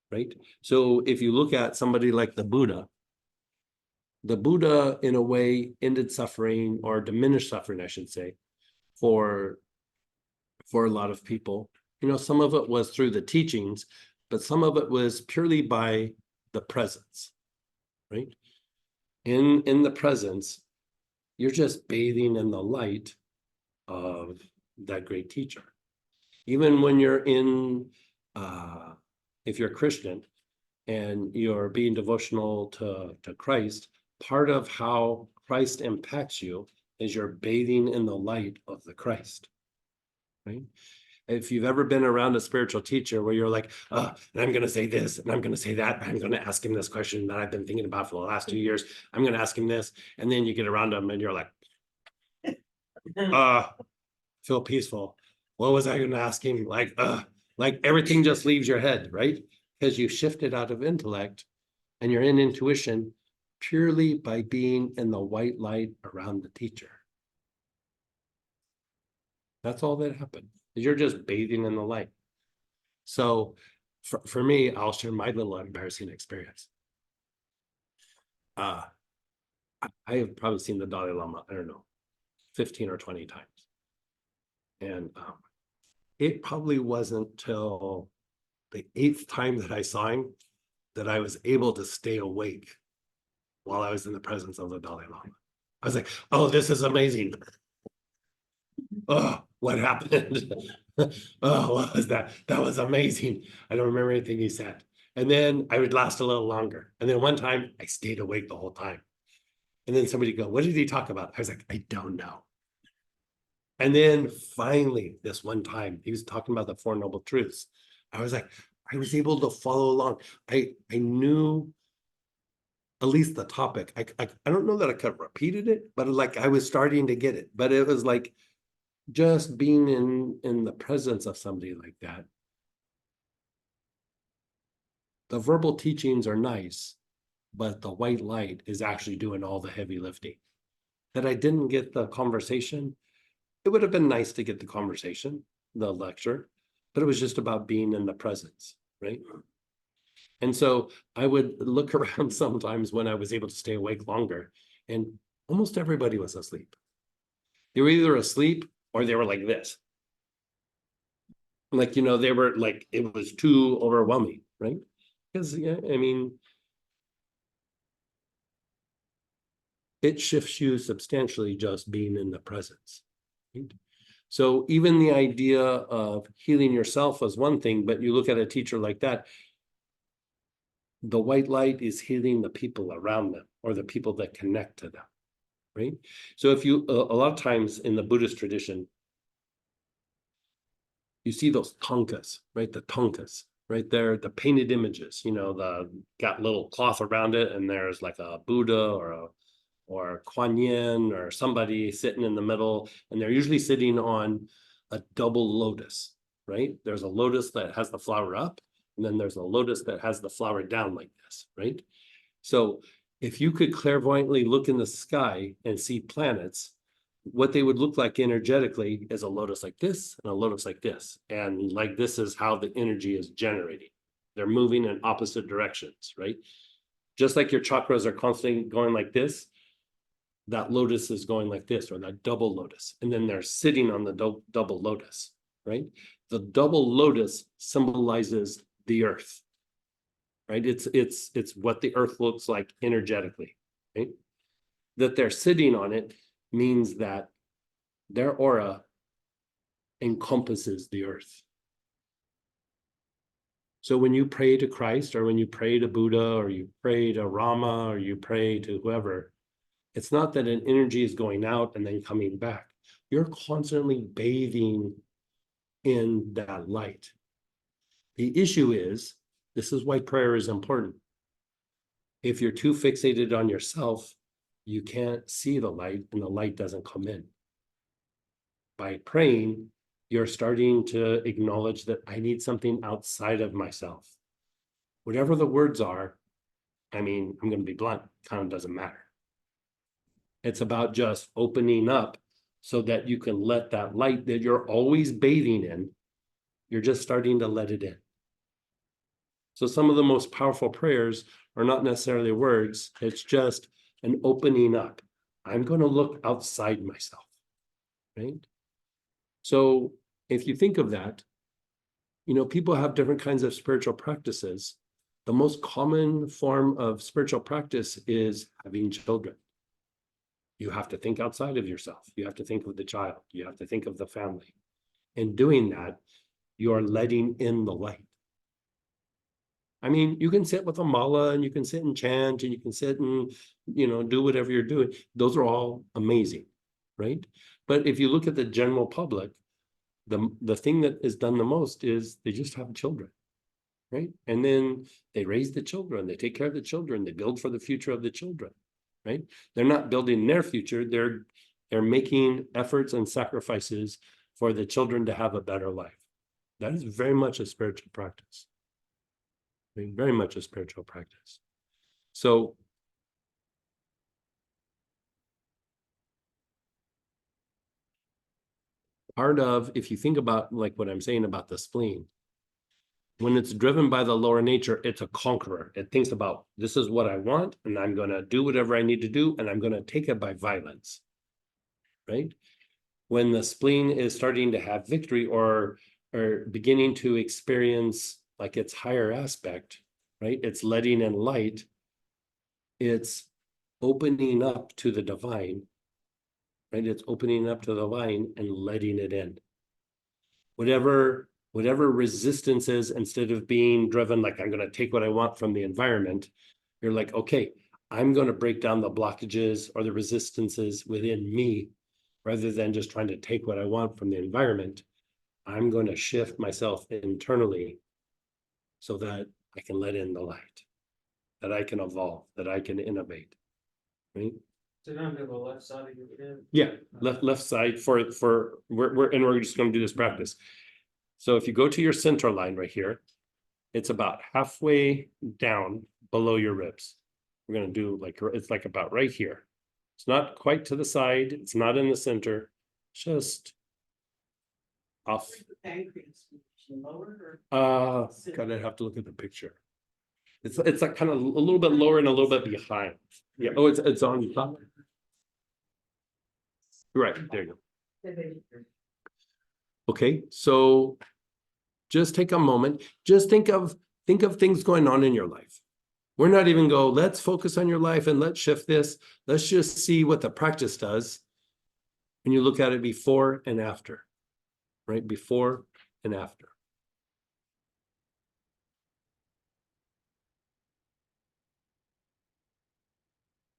Right? So if you look at somebody like the Buddha in a way ended suffering, or diminished suffering, I should say, for a lot of people. Some of it was through the teachings, but some of it was purely by the presence, right? In the presence, you're just bathing in the light of that great teacher. Even when you're if you're Christian and you're being devotional to Christ, part of how Christ impacts you is you're bathing in the light of the Christ, right? If you've ever been around a spiritual teacher where you're like, and I'm going to say this, and I'm going to say that, I'm going to ask him this question that I've been thinking about for the last 2 years, I'm going to ask him this, and then you get around him and you're like, feel peaceful. What was I going to ask him? Like everything just leaves your head, right? Because you shifted out of intellect and you're in intuition purely by being in the white light around the teacher. That's all that happened. You're just bathing in the light. So for me, I'll share my little embarrassing experience. I have probably seen the Dalai Lama, I don't know, 15 or 20 times. And it probably wasn't till the 8th time that I saw him that I was able to stay awake while I was in the presence of the Dalai Lama. I was like, oh, this is amazing. Oh, what happened? Oh, what was that? That was amazing. I don't remember anything he said. And then I would last a little longer. And then one time I stayed awake the whole time. And then somebody go, what did he talk about? I was like, I don't know. And then finally, this one time, he was talking about the Four Noble Truths. I was like, I was able to follow along. I knew at least the topic. I don't know that I could have repeated it, but like I was starting to get it. But it was like just being in the presence of somebody like that. The verbal teachings are nice, but the white light is actually doing all the heavy lifting. That I didn't get the conversation. It would have been nice to get the conversation, the lecture, but it was just about being in the presence, right? And so I would look around sometimes when I was able to stay awake longer, and almost everybody was asleep. They were either asleep or they were like this. Like, they were like, it was too overwhelming, right? Because, yeah, I mean, it shifts you substantially just being in the presence. Right? So even the idea of healing yourself was one thing, but you look at a teacher like that, the white light is healing the people around them or the people that connect to them, right? So if you, a lot of times in the Buddhist tradition, you see those thangkas, right? The thangkas, right there, the painted images, the got little cloth around it, and there's like a Buddha or Kuan Yin or somebody sitting in the middle, and they're usually sitting on a double lotus, right? There's a lotus that has the flower up, and then there's a lotus that has the flower down like this, right? So if you could clairvoyantly look in the sky and see planets, what they would look like energetically is a lotus like this and a lotus like this. And like this is how the energy is generating. They're moving in opposite directions, right? Just like your chakras are constantly going like this, that lotus is going like this, or that double lotus. And then they're sitting on the double lotus, right? The double lotus symbolizes the earth, right? It's what the earth looks like energetically, right? That they're sitting on it means that their aura encompasses the earth. So when you pray to Christ, or when you pray to Buddha, or you pray to Rama, or you pray to whoever, it's not that an energy is going out and then coming back. You're constantly bathing in that light. The issue is, this is why prayer is important. If you're too fixated on yourself, you can't see the light and the light doesn't come in. By praying, you're starting to acknowledge that I need something outside of myself. Whatever the words are, I mean, I'm going to be blunt, kind of doesn't matter. It's about just opening up so that you can let that light that you're always bathing in, you're just starting to let it in. So some of the most powerful prayers are not necessarily words, it's just an opening up. I'm going to look outside myself, right? So if you think of that, people have different kinds of spiritual practices. The most common form of spiritual practice is having children. You have to think outside of yourself. You have to think of the child. You have to think of the family. In doing that, you are letting in the light. I mean, you can sit with a mala and you can sit and chant and you can sit and, do whatever you're doing. Those are all amazing, right? But if you look at the general public, the thing that is done the most is they just have children, right? And then they raise the children, they take care of the children, they build for the future of the children, right? They're not building their future, they're making efforts and sacrifices for the children to have a better life. That is very much a spiritual practice. I mean, very much a spiritual practice. So part of, if you think about like what I'm saying about the spleen, when it's driven by the lower nature, it's a conqueror. It thinks about, this is what I want, and I'm going to do whatever I need to do, and I'm going to take it by violence, right? When the spleen is starting to have victory or beginning to experience like its higher aspect, right? It's letting in light. It's opening up to the divine, right? It's opening up to the divine and letting it in. Whatever resistance is, instead of being driven like I'm going to take what I want from the environment, you're like, okay, I'm going to break down the blockages or the resistances within me, rather than just trying to take what I want from the environment. I'm going to shift myself internally so that I can let in the light, that I can evolve, that I can innovate, right? So now I'm to the left side of your head. Yeah, left side for we're just going to do this practice. So if you go to your center line right here, it's about halfway down below your ribs. We're going to do like, it's like about right here. It's not quite to the side. It's not in the center, just off. Pancreas, lower or? God, I'd have to look at the picture. It's like kind of a little bit lower and a little bit behind. Yeah, oh, it's on top. Right, there you go. Okay, so just take a moment, just think of things going on in your life. We're not even go, let's focus on your life and let's shift this. Let's just see what the practice does when you look at it before and after, right? Before and after.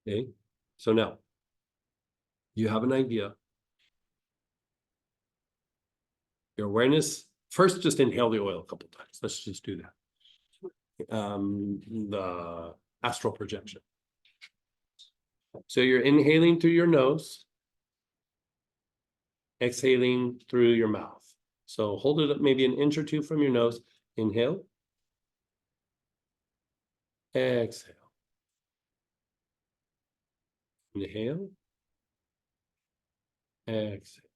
Okay, so now you have an idea. Your awareness, first just inhale the oil a couple times. Let's just do that. The astral projection. So you're inhaling through your nose, exhaling through your mouth. So hold it up maybe an inch or two from your nose. Inhale. Exhale. Inhale. Exhale.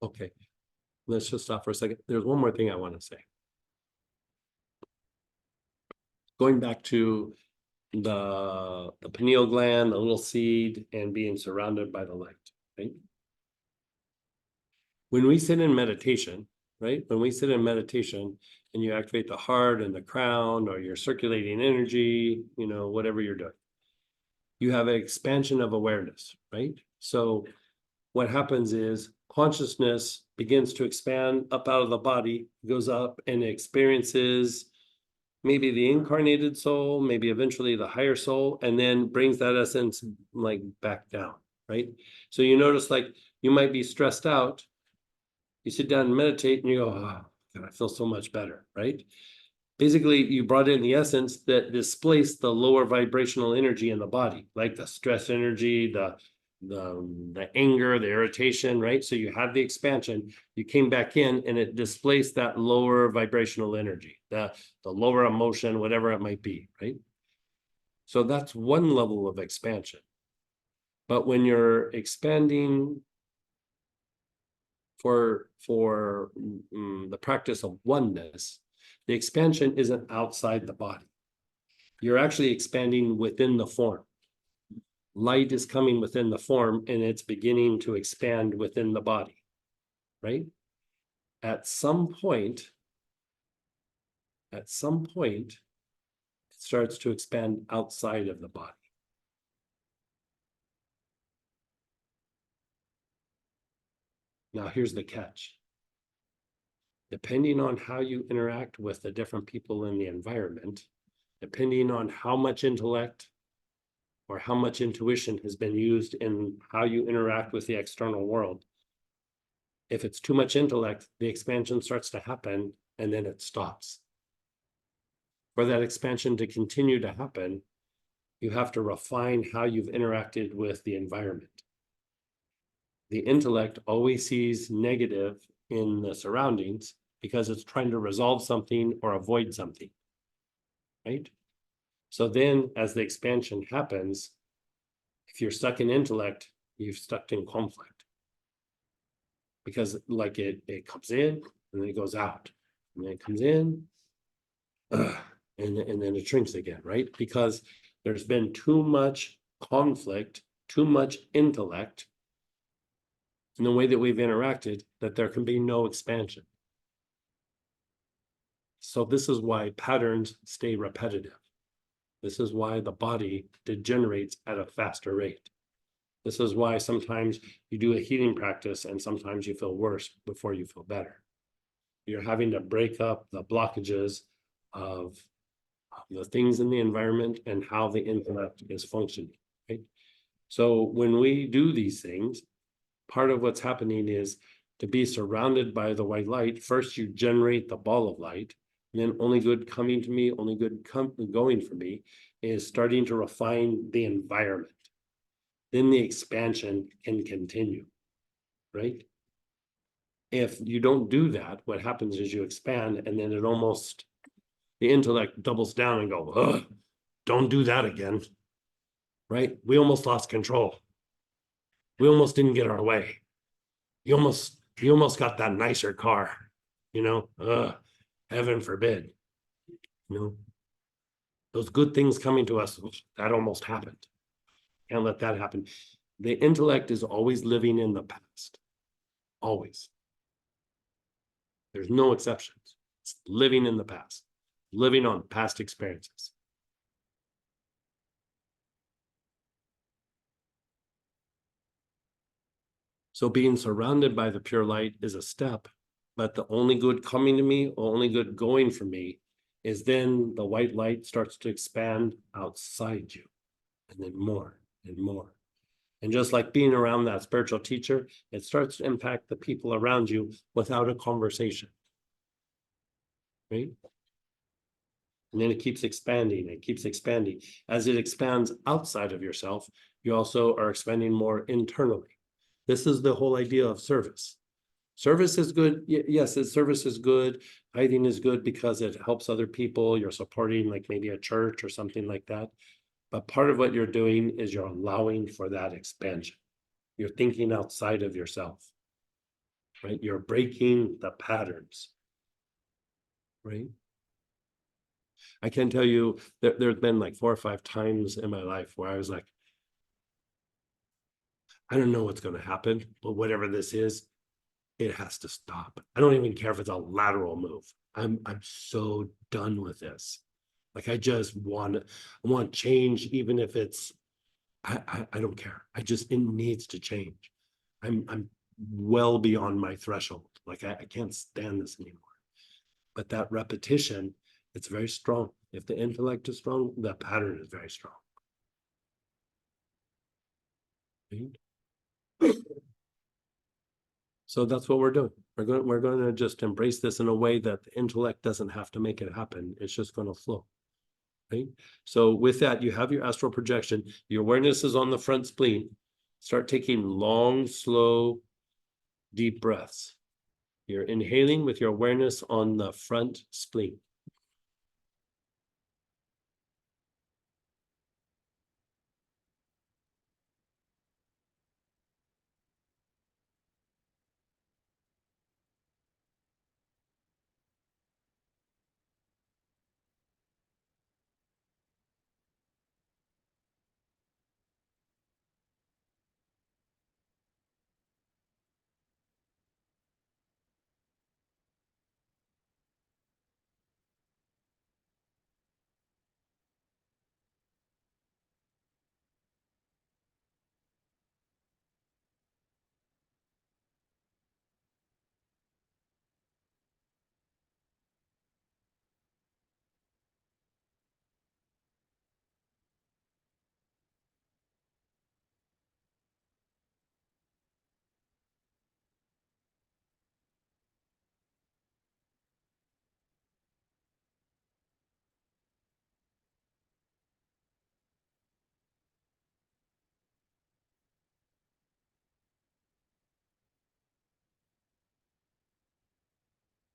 Okay, let's just stop for a second. There's one more thing I want to say. Going back to the pineal gland, the little seed, and being surrounded by the light, right? When we sit in meditation, right? When we sit in meditation and you activate the heart and the crown, or you're circulating energy, you know, whatever you're doing, you have an expansion of awareness, right? So what happens is consciousness begins to expand up out of the body, goes up and experiences maybe the incarnated soul, maybe eventually the higher soul, and then brings that essence like back down, right? So you notice like you might be stressed out, you sit down and meditate and you go, oh, God, I feel so much better, right? Basically, you brought in the essence that displaced the lower vibrational energy in the body, like the stress energy, the anger, the irritation, right? So you had the expansion, you came back in and it displaced that lower vibrational energy, the lower emotion, whatever it might be, right? So that's one level of expansion. But when you're expanding for the practice of oneness, the expansion isn't outside the body. You're actually expanding within the form. Light is coming within the form and it's beginning to expand within the body, right? At some point, it starts to expand outside of the body. Now, here's the catch. Depending on how you interact with the different people in the environment, depending on how much intellect or how much intuition has been used in how you interact with the external world, if it's too much intellect, the expansion starts to happen and then it stops. For that expansion to continue to happen, you have to refine how you've interacted with the environment. The intellect always sees negative in the surroundings because it's trying to resolve something or avoid something, right? So then as the expansion happens, if you're stuck in intellect, you're stuck in conflict. Because like it comes in and then it goes out, and then it comes in, and then it shrinks again, right? Because there's been too much conflict, too much intellect in the way that we've interacted, that there can be no expansion. So this is why patterns stay repetitive. This is why the body degenerates at a faster rate. This is why sometimes you do a healing practice and sometimes you feel worse before you feel better. You're having to break up the blockages of the things in the environment and how the intellect is functioning, right? So when we do these things, part of what's happening is to be surrounded by the white light. First, you generate the ball of light, and then only good coming to me, only good going for me is starting to refine the environment. then the expansion can continue, right? If you don't do that, what happens is you expand and then the intellect doubles down and go, ugh, don't do that again. Right? We almost lost control. We almost didn't get our way. You almost got that nicer car, heaven forbid. Those good things coming to us, that almost happened. Can't let that happen. The intellect is always living in the past. Always. There's no exceptions. It's living in the past, living on past experiences. So being surrounded by the pure light is a step, but the only good coming to me, only good going for me, is then the white light starts to expand outside you, and then more and more. And just like being around that spiritual teacher, it starts to impact the people around you without a conversation. Right? And then it keeps expanding, it keeps expanding. As it expands outside of yourself, you also are expanding more internally. This is the whole idea of service. Service is good. Yes, service is good. Tithing is good because it helps other people. You're supporting like maybe a church or something like that. But part of what you're doing is you're allowing for that expansion. You're thinking outside of yourself, right? You're breaking the patterns, right? I can tell you there's been like 4 or 5 times in my life where I was like, I don't know what's going to happen, but whatever this is, it has to stop. I don't even care if it's a lateral move. I'm so done with this. Like I want change, even if it's I don't care. It needs to change. I'm well beyond my threshold. Like I can't stand this anymore. But that repetition, it's very strong. If the intellect is strong, the pattern is very strong. Right? So that's what we're doing. We're going to just embrace this in a way that the intellect doesn't have to make it happen. It's just going to flow. Right? So with that, you have your astral projection. Your awareness is on the front spleen. Start taking long, slow, deep breaths. You're inhaling with your awareness on the front spleen.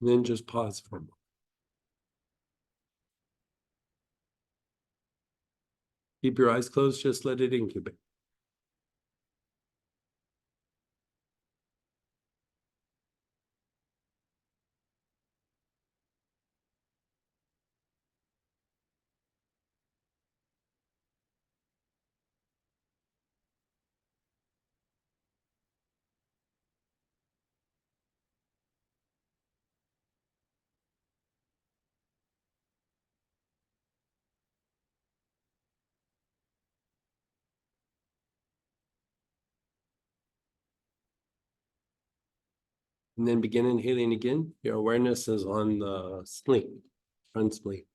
And then just pause for a moment. Keep your eyes closed, just let it incubate. And then begin inhaling again. Your awareness is on the spleen, front spleen.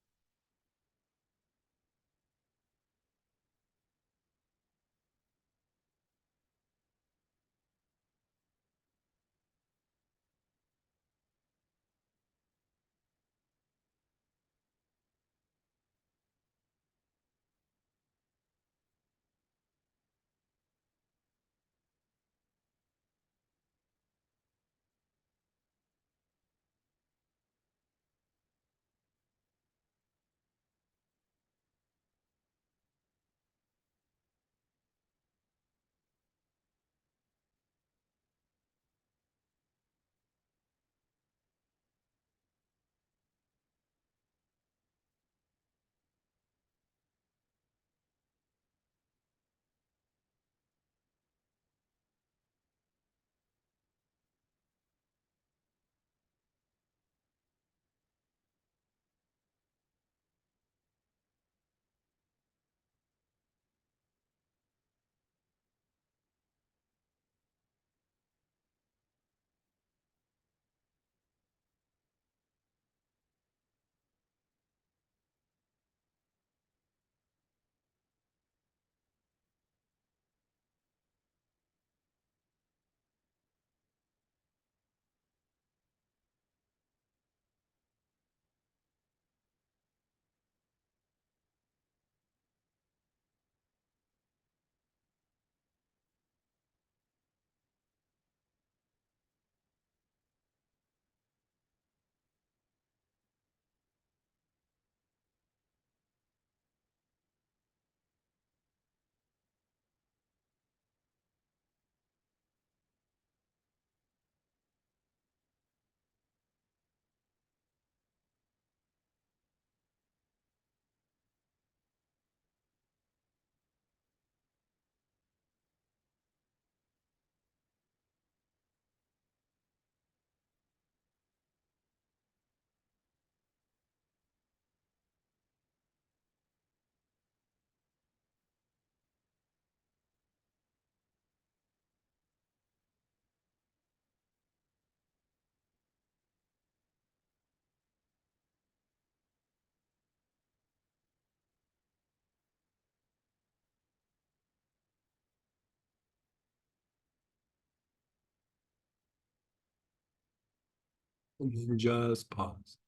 And then just pause.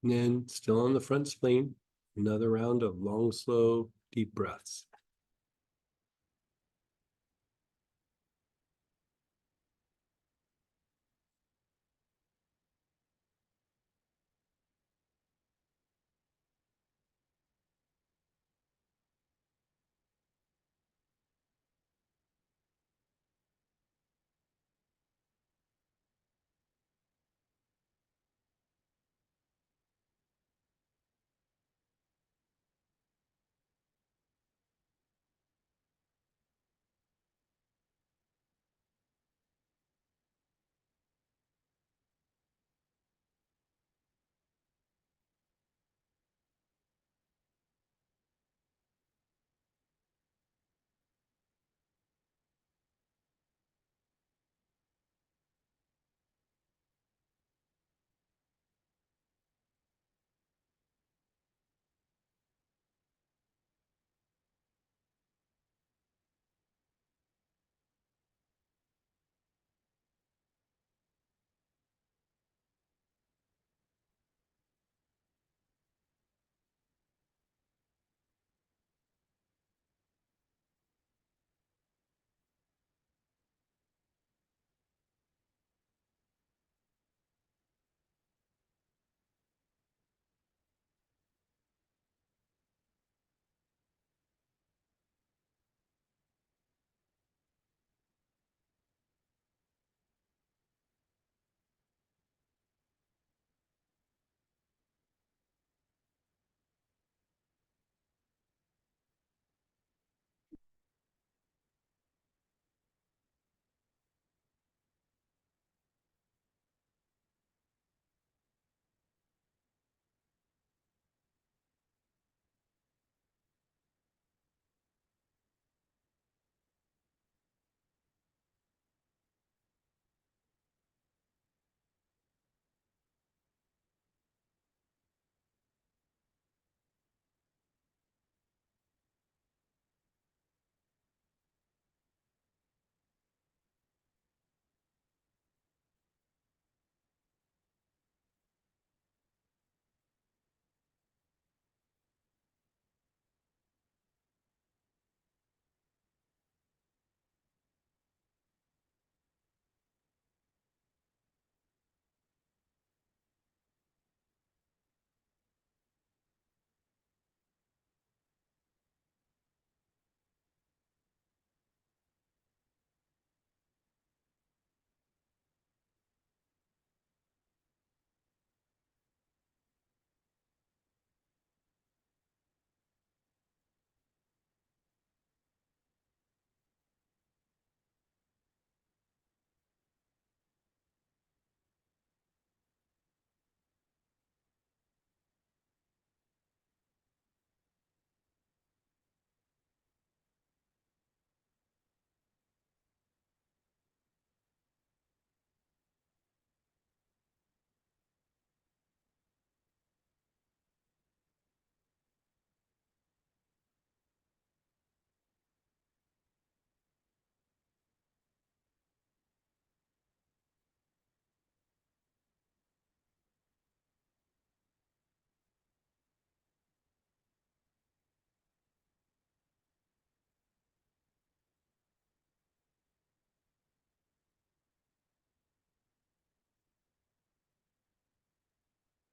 And then still on the front spleen, another round of long, slow, deep breaths.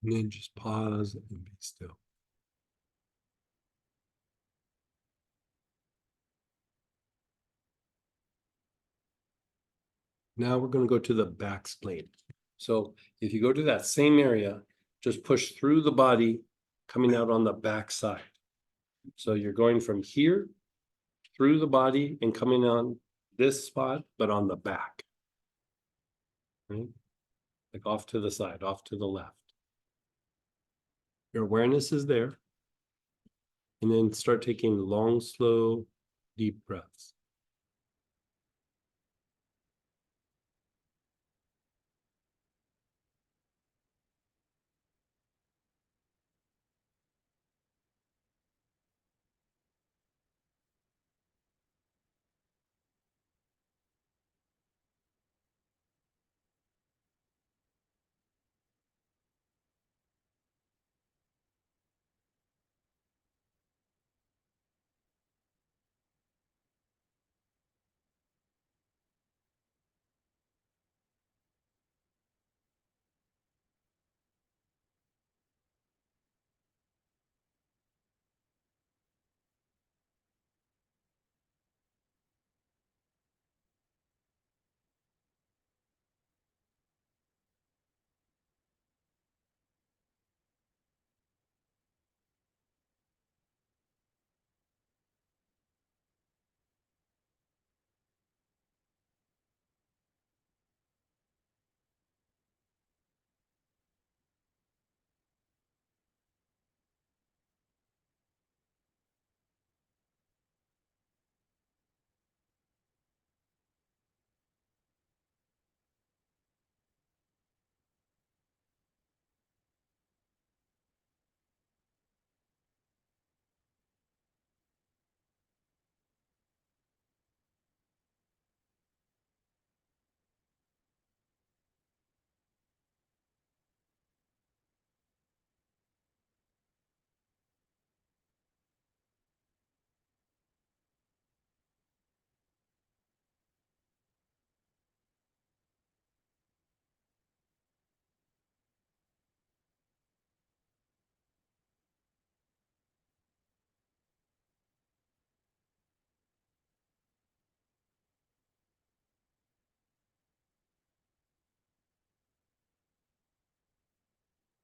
And then just pause and be still. Now we're gonna go to the back spleen. So if you go to that same area, just push through the body, coming out on the back side. So you're going from here through the body and coming on this spot, but on the back. Right? Like off to the side, off to the left. Your awareness is there. And then start taking long, slow, deep breaths.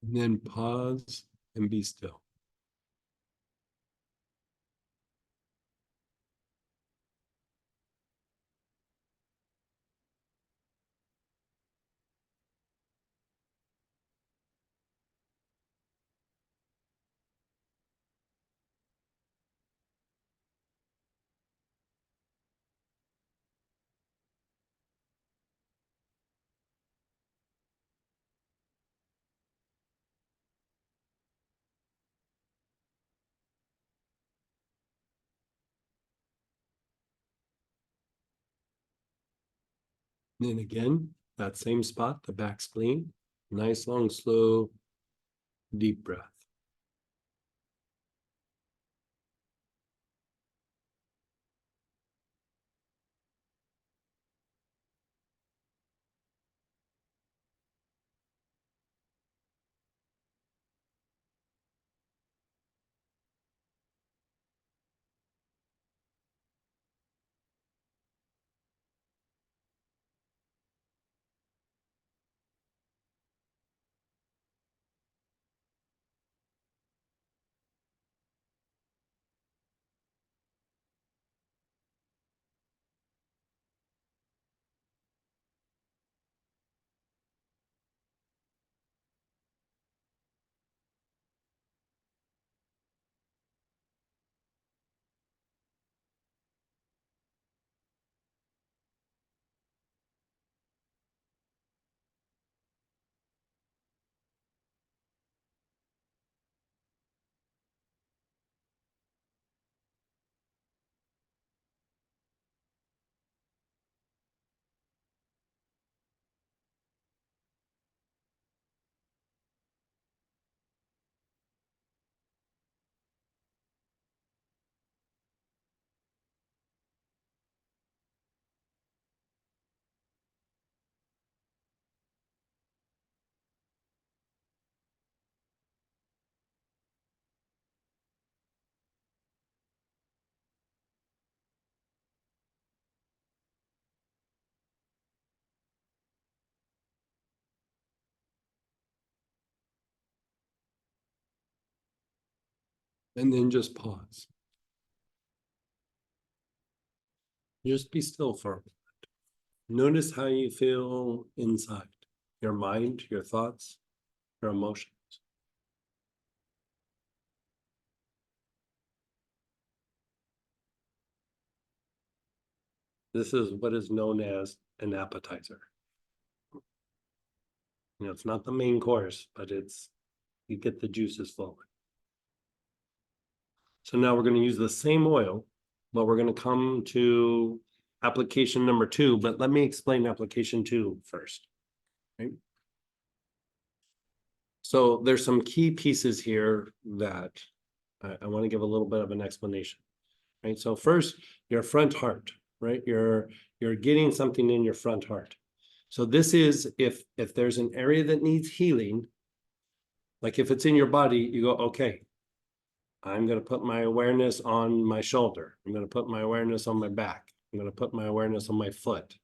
And then pause and be still. And then again, that same spot, the back spleen, nice, long, slow, deep breath. And then just pause. Just be still for a moment. Notice how you feel inside, your mind, your thoughts, your emotions. This is what is known as an appetizer. You know, it's not the main course, but you get the juices flowing. So now we're going to use the same oil, but we're going to come to application number 2, but let me explain application 2 first. Right? So there's some key pieces here that I want to give a little bit of an explanation. Right? So first, your front heart, right? You're getting something in your front heart. So this is if there's an area that needs healing, like if it's in your body, you go, okay, I'm going to put my awareness on my shoulder. I'm going to put my awareness on my back. I'm going to put my awareness on my foot.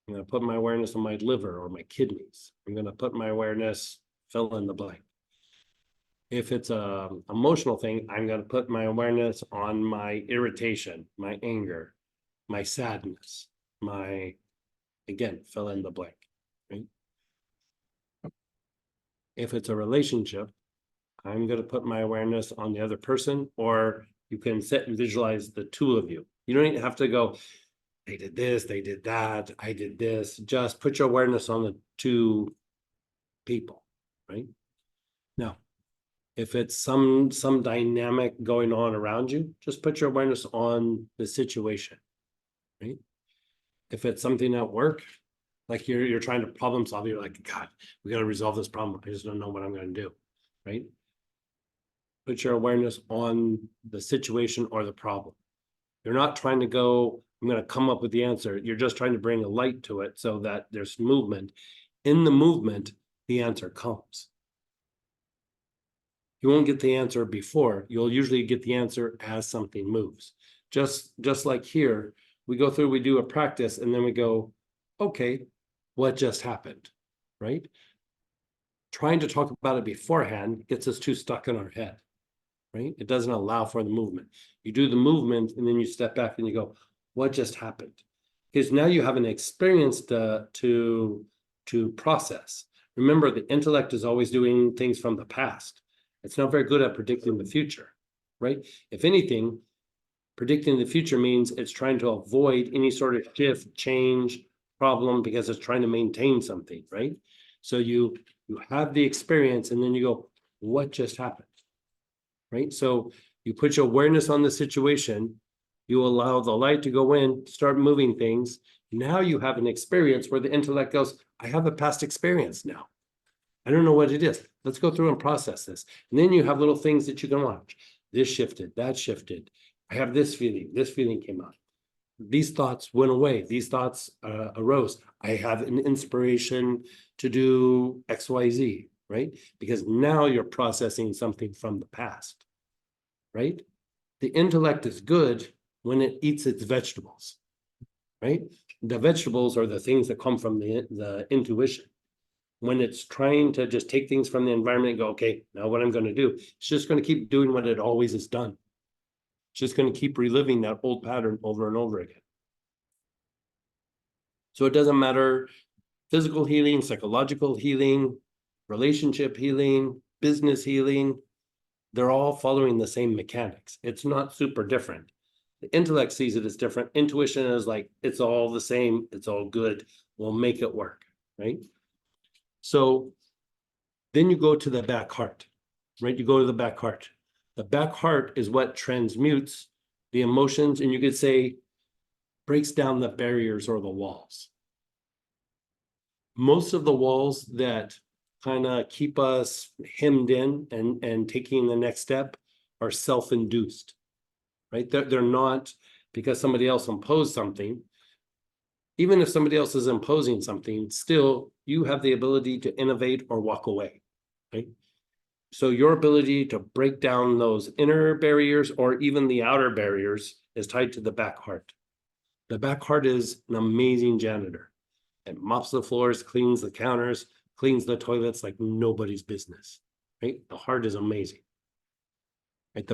I'm going to put my awareness on my liver or my kidneys. I'm going to put my awareness, fill in the blank. If it's a emotional thing, I'm going to put my awareness on my irritation, my anger, my sadness, again, fill in the blank. Right? If it's a relationship, I'm going to put my awareness on the other person, or you can sit and visualize the two of you. You don't even have to go, they did this, they did that, I did this. Just put your awareness on the two people, right? Now, if it's some dynamic going on around you, just put your awareness on the situation, right? If it's something at work, like you're trying to problem solve, you're like, God, we got to resolve this problem. I just don't know what I'm going to do, right? Put your awareness on the situation or the problem. You're not trying to go, I'm going to come up with the answer. You're just trying to bring a light to it so that there's movement. In the movement, the answer comes. You won't get the answer before. You'll usually get the answer as something moves. Just like here, we go through, we do a practice, and then we go, okay, what just happened, right? Trying to talk about it beforehand gets us too stuck in our head. Right? It doesn't allow for the movement. You do the movement and then you step back and you go, what just happened? Because now you have an experience to process. Remember, the intellect is always doing things from the past. It's not very good at predicting the future, right? If anything, predicting the future means it's trying to avoid any sort of shift, change, problem, because it's trying to maintain something, right? So you have the experience and then you go, what just happened? Right? So you put your awareness on the situation, you allow the light to go in, start moving things. Now you have an experience where the intellect goes, I have a past experience now. I don't know what it is. Let's go through and process this. And then you have little things that you can watch. This shifted, that shifted. I have this feeling came out. These thoughts went away. These thoughts arose. I have an inspiration to do X, Y, Z, right? Because now you're processing something from the past. Right? The intellect is good when it eats its vegetables, right? The vegetables are the things that come from the intuition. When it's trying to just take things from the environment and go, okay, now what I'm going to do, it's just going to keep doing what it always has done. It's just going to keep reliving that old pattern over and over again. So it doesn't matter physical healing, psychological healing, relationship healing, business healing. They're all following the same mechanics. It's not super different. The intellect sees it as different. Intuition is like, it's all the same. It's all good. We'll make it work, right? So then you go to the back heart, right? You go to the back heart. The back heart is what transmutes the emotions, and you could say breaks down the barriers or the walls. Most of the walls that kind of keep us hemmed in and taking the next step are self-induced, right? They're not because somebody else imposed something. Even if somebody else is imposing something, still you have the ability to innovate or walk away, right? So your ability to break down those inner barriers or even the outer barriers is tied to the back heart. The back heart is an amazing janitor. It mops the floors, cleans the counters, cleans the toilets like nobody's business, right? The heart is amazing. Right?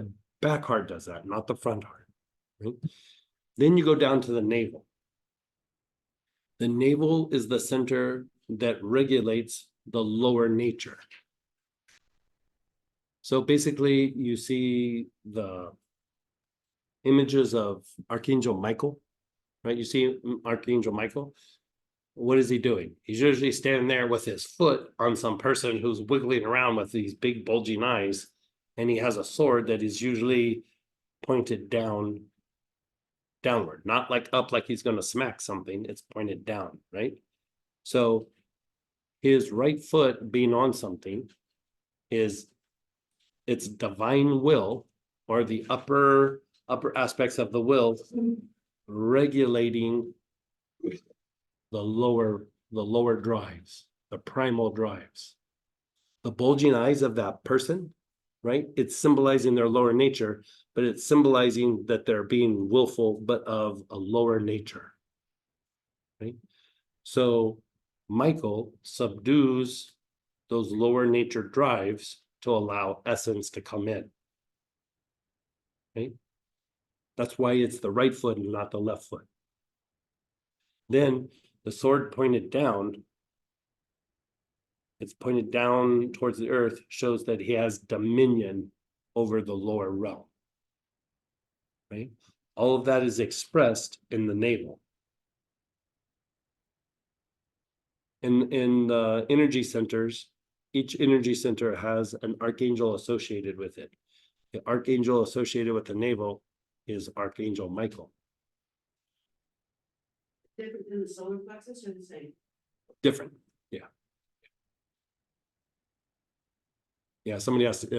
back heart does that, not the front heart. Right? Then you go down to the navel. The navel is the center that regulates the lower nature. So basically, you see the images of Archangel Michael, right? You see Archangel Michael. What is he doing? He's usually standing there with his foot on some person who's wiggling around with these big bulging eyes, and he has a sword that is usually pointed downward, not like up like he's going to smack something. It's pointed down, right? So his right foot being on something is its divine will, or the upper aspects of the will regulating the lower drives, the primal drives. The bulging eyes of that person, right? It's symbolizing their lower nature, but it's symbolizing that they're being willful, but of a lower nature, right? So Michael subdues those lower nature drives to allow essence to come in, right? That's why it's the right foot and not the left foot. Then the sword pointed down, it's pointed down towards the earth, shows that he has dominion over the lower realm, right? All of that is expressed in the navel. In the energy centers, each energy center has an archangel associated with it. The archangel associated with the navel is Archangel Michael. Different than the solar plexus or the same? Different, yeah. Yeah, somebody asked,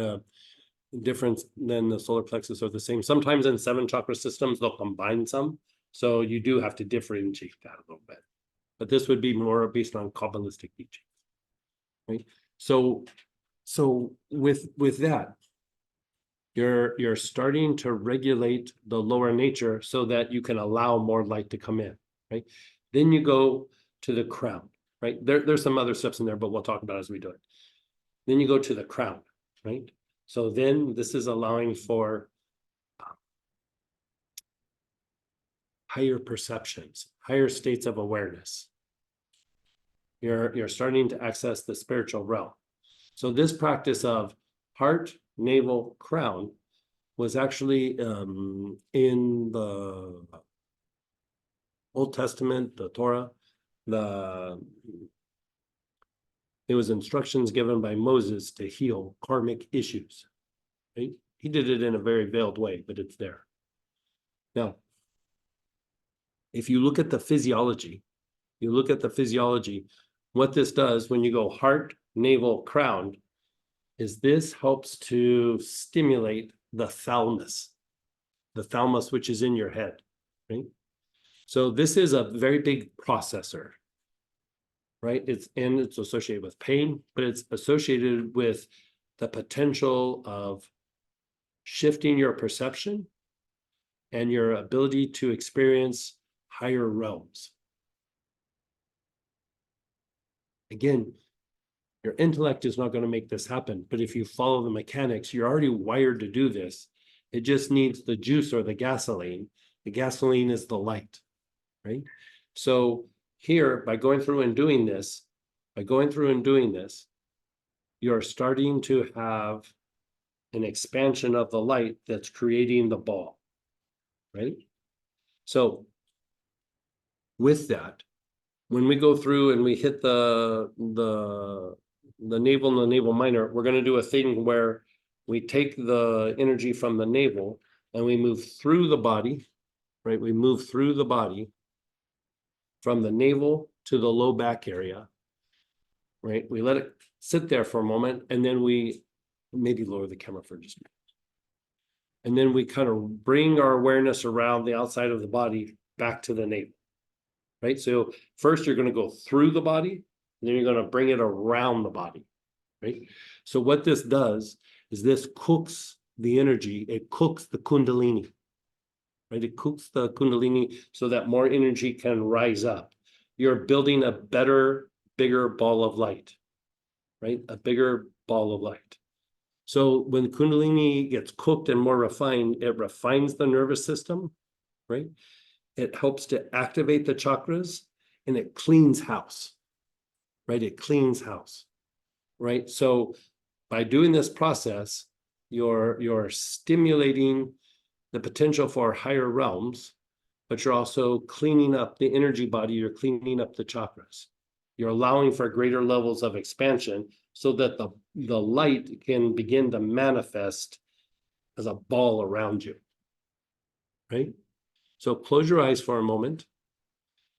difference than the solar plexus are the same. Sometimes in 7 chakra systems, they'll combine some. So you do have to differentiate that a little bit. But this would be more based on Kabbalistic teaching, right? So with that, you're starting to regulate the lower nature so that you can allow more light to come in, right? Then you go to the crown, right? There's some other steps in there, but we'll talk about as we do it. Then you go to the crown, right? So then this is allowing for higher perceptions, higher states of awareness. You're starting to access the spiritual realm. So this practice of heart, navel, crown was actually in the Old Testament, the Torah. It was instructions given by Moses to heal karmic issues, right? He did it in a very veiled way, but it's there. Now, if you look at the physiology, what this does when you go heart, navel, crown, is this helps to stimulate the thalamus which is in your head, right? So this is a very big processor, right? It's associated with pain, but it's associated with the potential of shifting your perception and your ability to experience higher realms. Again, your intellect is not going to make this happen, but if you follow the mechanics, you're already wired to do this. It just needs the juice or the gasoline. The gasoline is the light, right? So here, by going through and doing this, you're starting to have an expansion of the light that's creating the ball, right? So with that, when we go through and we hit the navel and the navel minor, we're going to do a thing where we take the energy from the navel and we move through the body, right? We move through the body from the navel to the low back area, right? We let it sit there for a moment, and then we maybe lower the camera for just a minute. And then we kind of bring our awareness around the outside of the body back to the navel, right? So first you're going to go through the body, and then you're going to bring it around the body, right? So what this does is this cooks the energy, it cooks the kundalini, right? It cooks the kundalini so that more energy can rise up. You're building a better, bigger ball of light, right? A bigger ball of light. So when Kundalini gets cooked and more refined, it refines the nervous system, right? It helps to activate the chakras and it cleans house, right? It cleans house, right? So by doing this process, you're stimulating the potential for higher realms, but you're also cleaning up the energy body, you're cleaning up the chakras. You're allowing for greater levels of expansion so that the light can begin to manifest as a ball around you, right? So close your eyes for a moment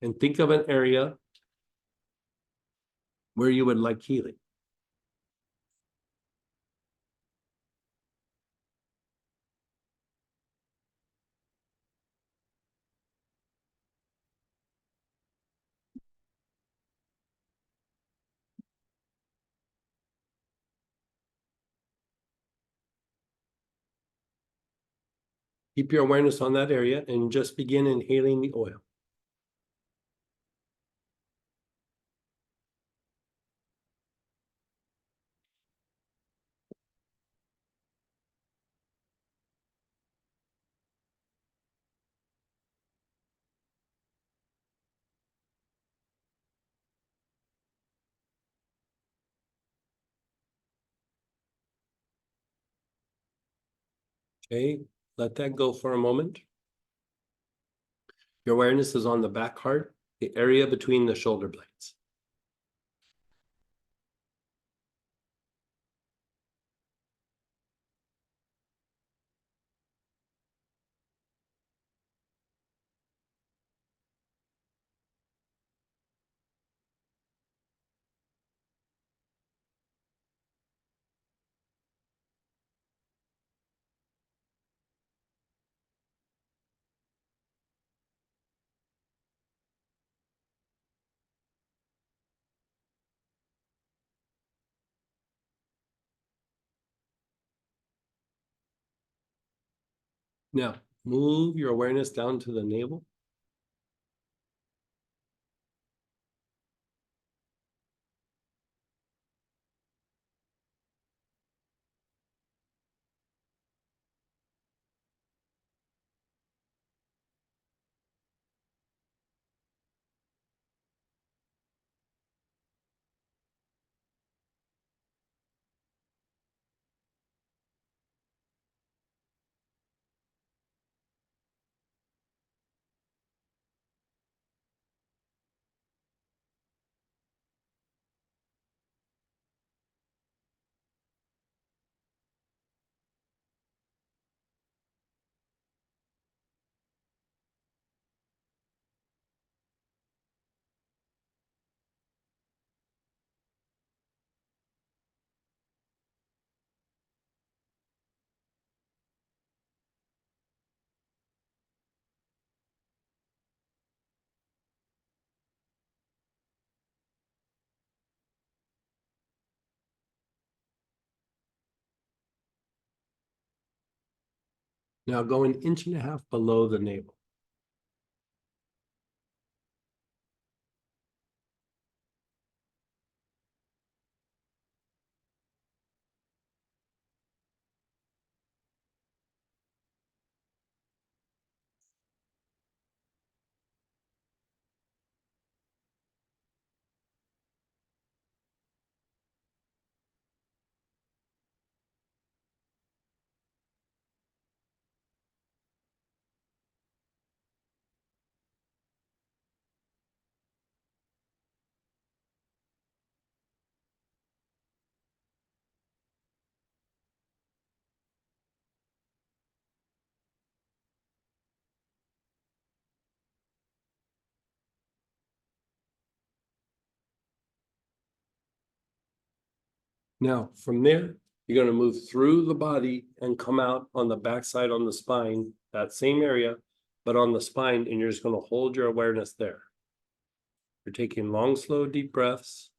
and think of an area where you would like healing. Keep your awareness on that area and just begin inhaling the oil. Okay, let that go for a moment. Your awareness is on the back heart, the area between the shoulder blades. Now, move your awareness down to the navel. Now go an inch and a half below the navel. Now, from there, you're going to move through the body and come out on the backside on the spine, that same area, but on the spine, and you're just going to hold your awareness there. You're taking long, slow, deep breaths.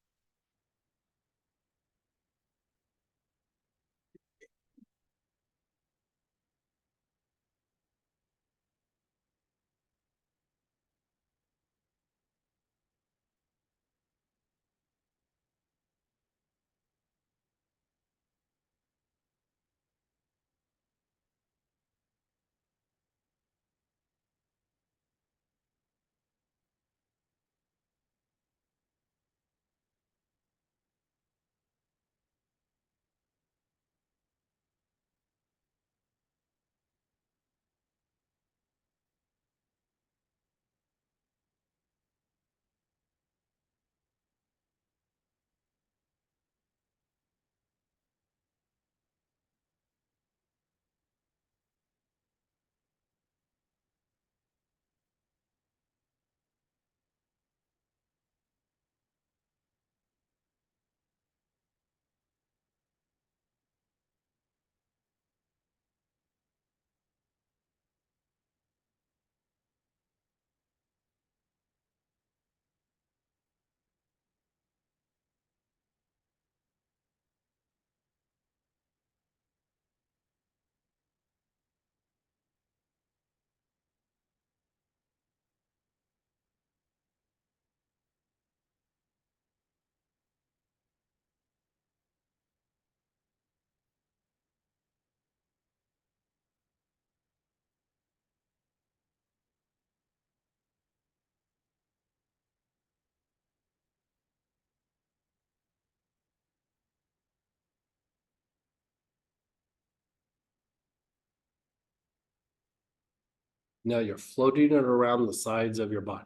Now you're floating it around the sides of your body.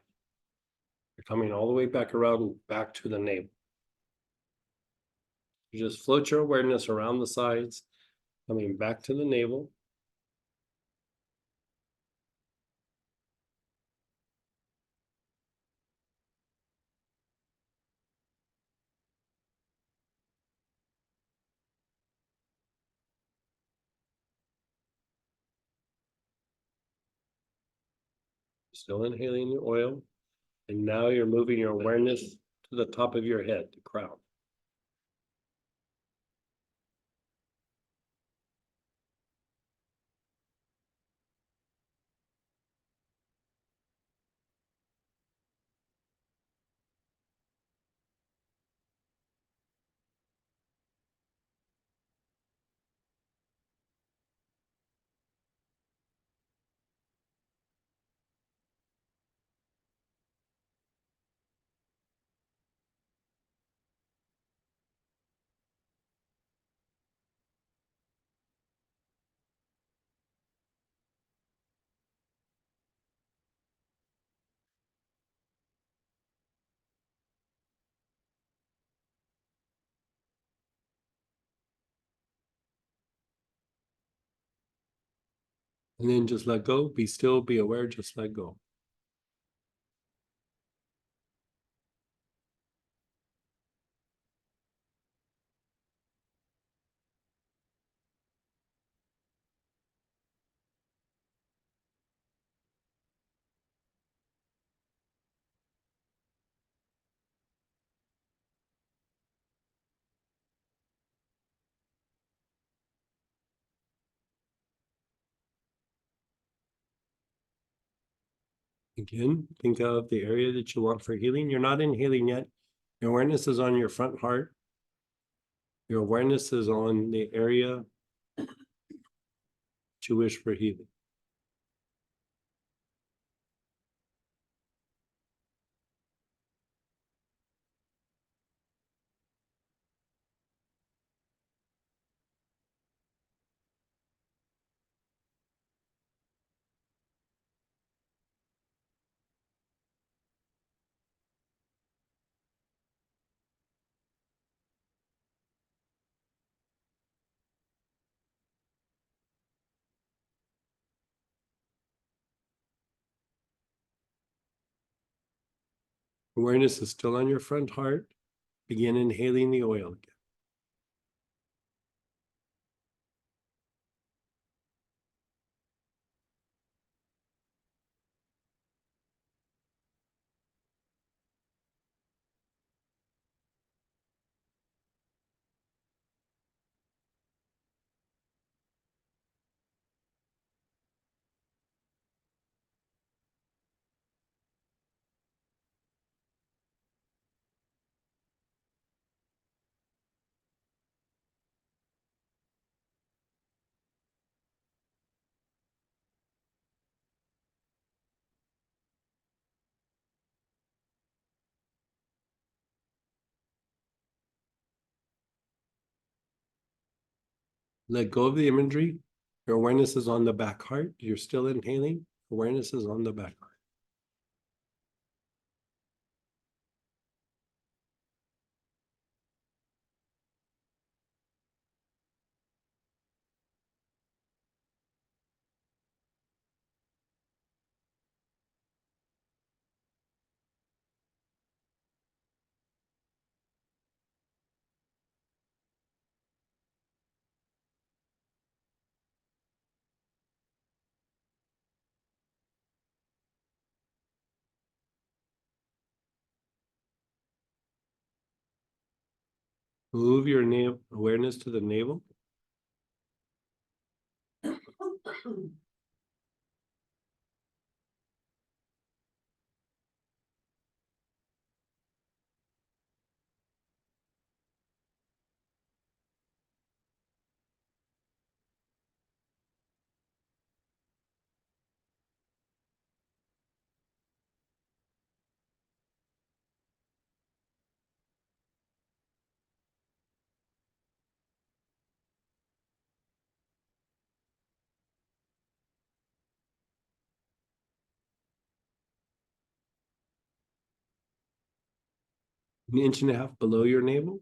You're coming all the way back around, back to the navel. You just float your awareness around the sides, coming back to the navel. Still inhaling the oil. And now you're moving your awareness to the top of your head, the crown. And then just let go, be still, be aware, just let go. Again, think of the area that you want for healing. You're not inhaling yet. Your awareness is on your front heart. Your awareness is on the area that you wish for healing. Awareness is still on your front heart. Begin inhaling the oil again. Let go of the imagery. Your awareness is on the back heart. You're still inhaling. Awareness is on the back heart. Move your awareness to the navel. An inch and a half below your navel.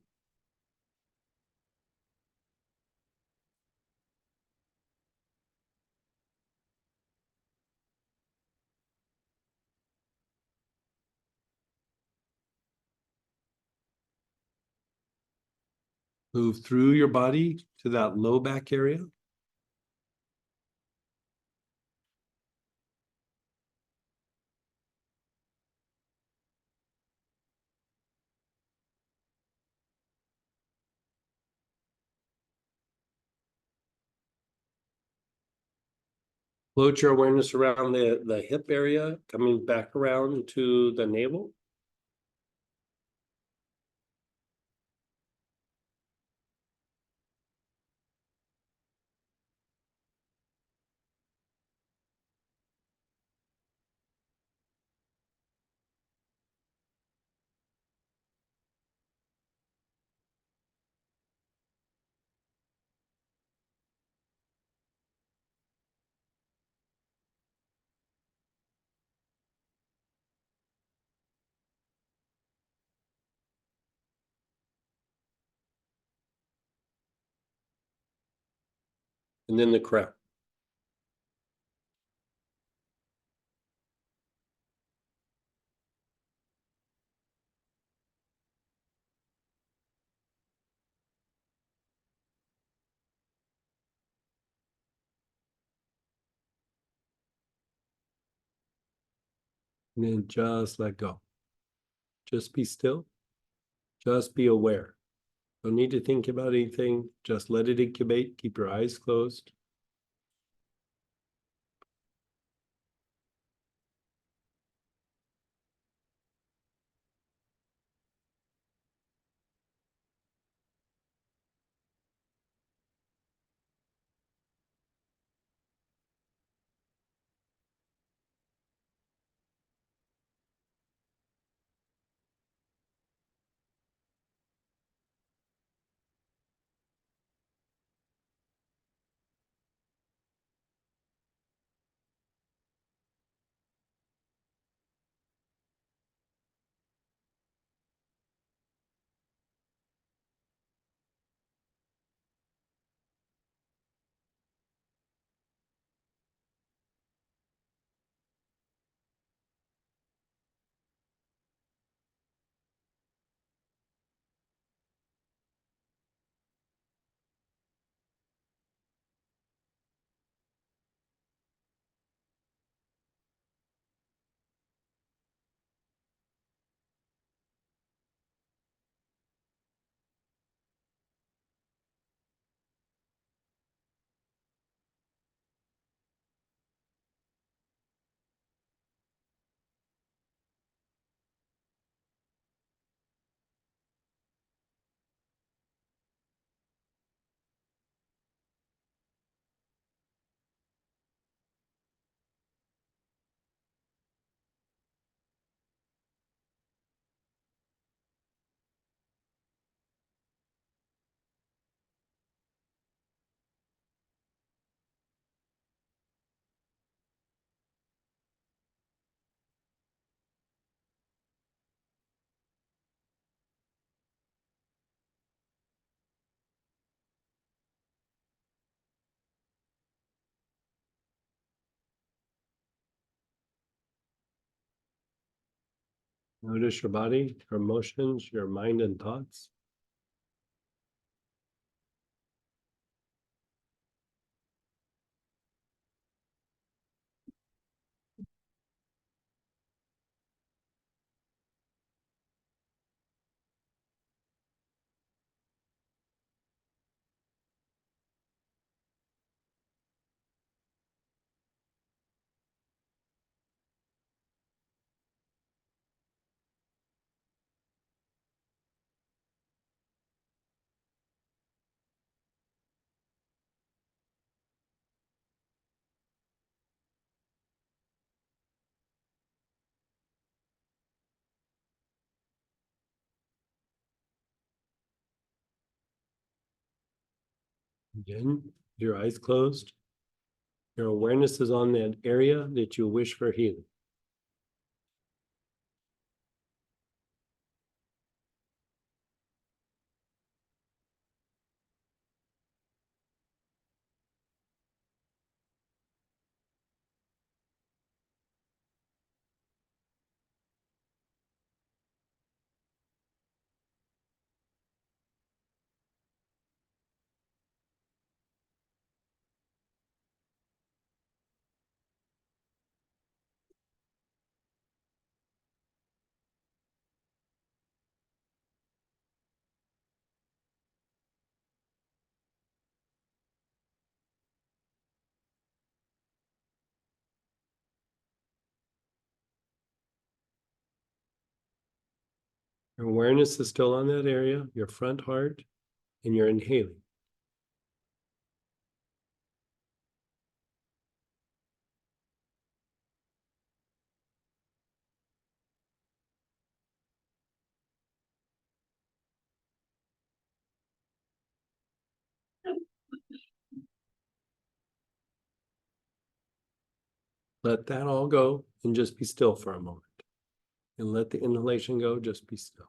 Move through your body to that low back area. Float your awareness around the hip area, coming back around to the navel. And then the crown. And then just let go. Just be still. Just be aware. Don't need to think about anything. Just let it incubate. Keep your eyes closed. Notice your body, your emotions, your mind and thoughts. Again, your eyes closed. Your awareness is on that area that you wish for healing. Your awareness is still on that area, your front heart, and you're inhaling. Let that all go and just be still for a moment. And let the inhalation go, just be still.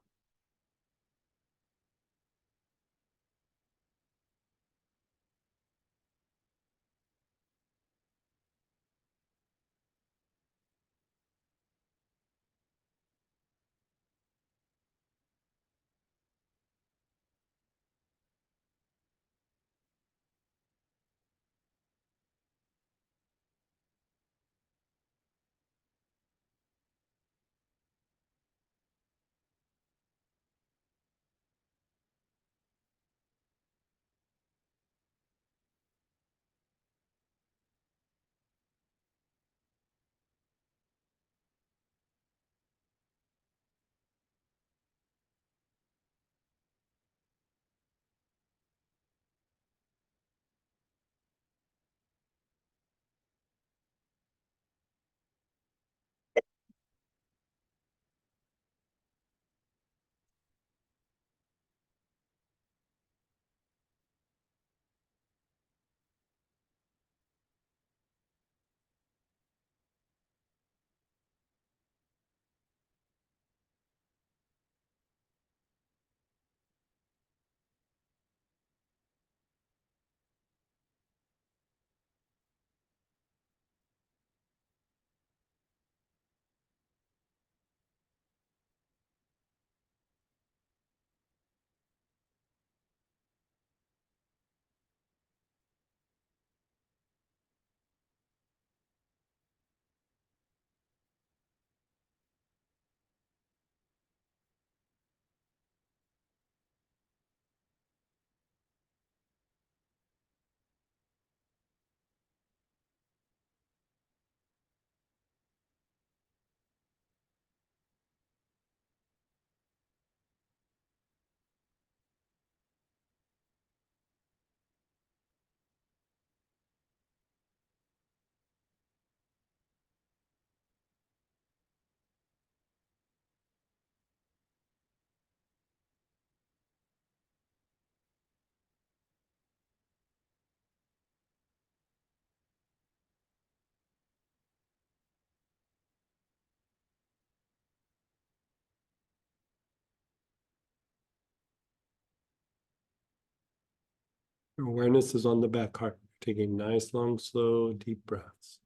Your awareness is on the back heart. Taking nice, long, slow, deep breaths.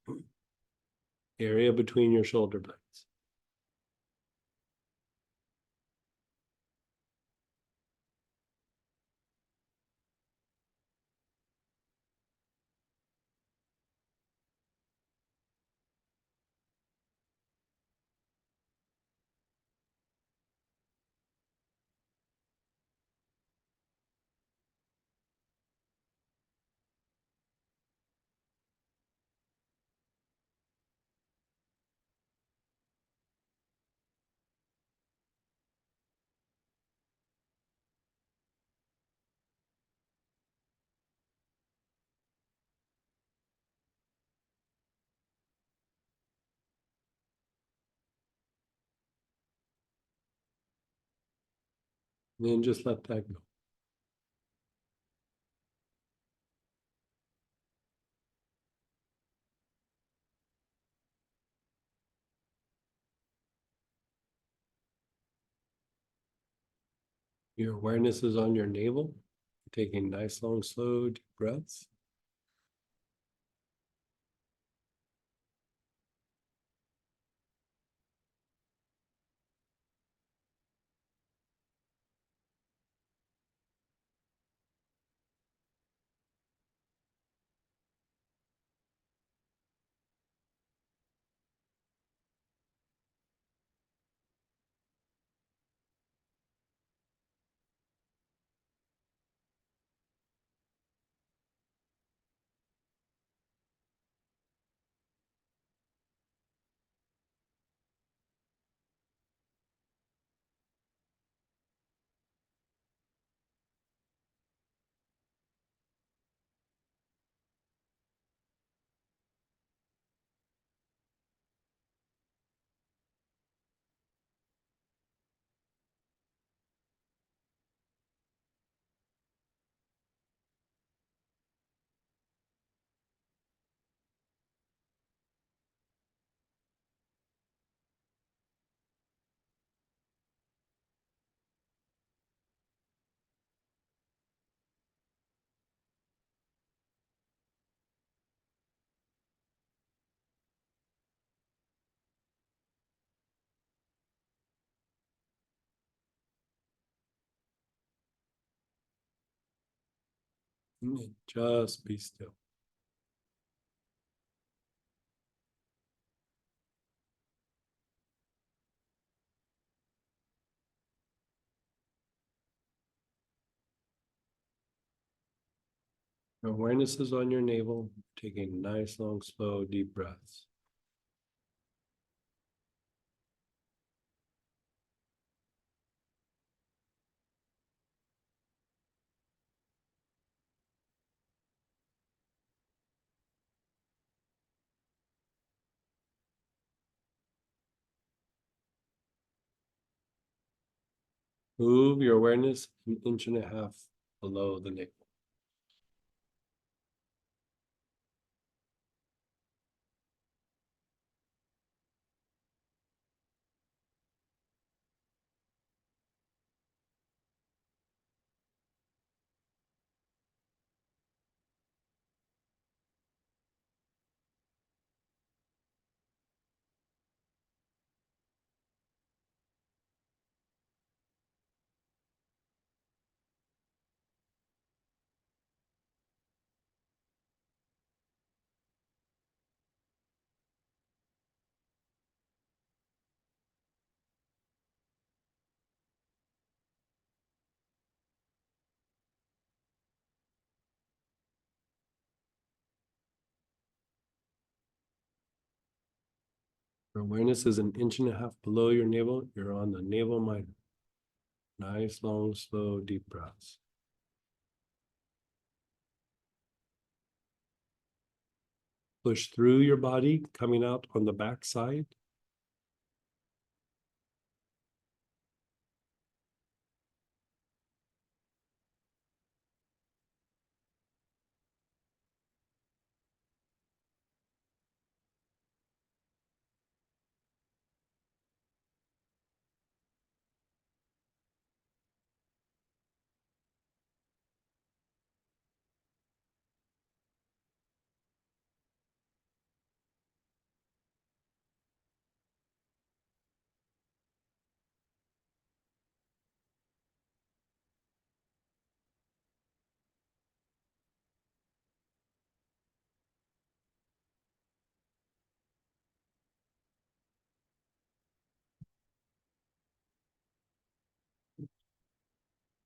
Area between your shoulder blades. And then just let that go. Your awareness is on your navel. Taking nice, long, slow, deep breaths. And then just be still. Your awareness is on your navel, taking nice, long, slow, deep breaths. Move your awareness an inch and a half below the navel. Your awareness is an inch and a half below your navel. You're on the navel minor. Nice, long, slow, deep breaths. Push through your body, coming out on the back side.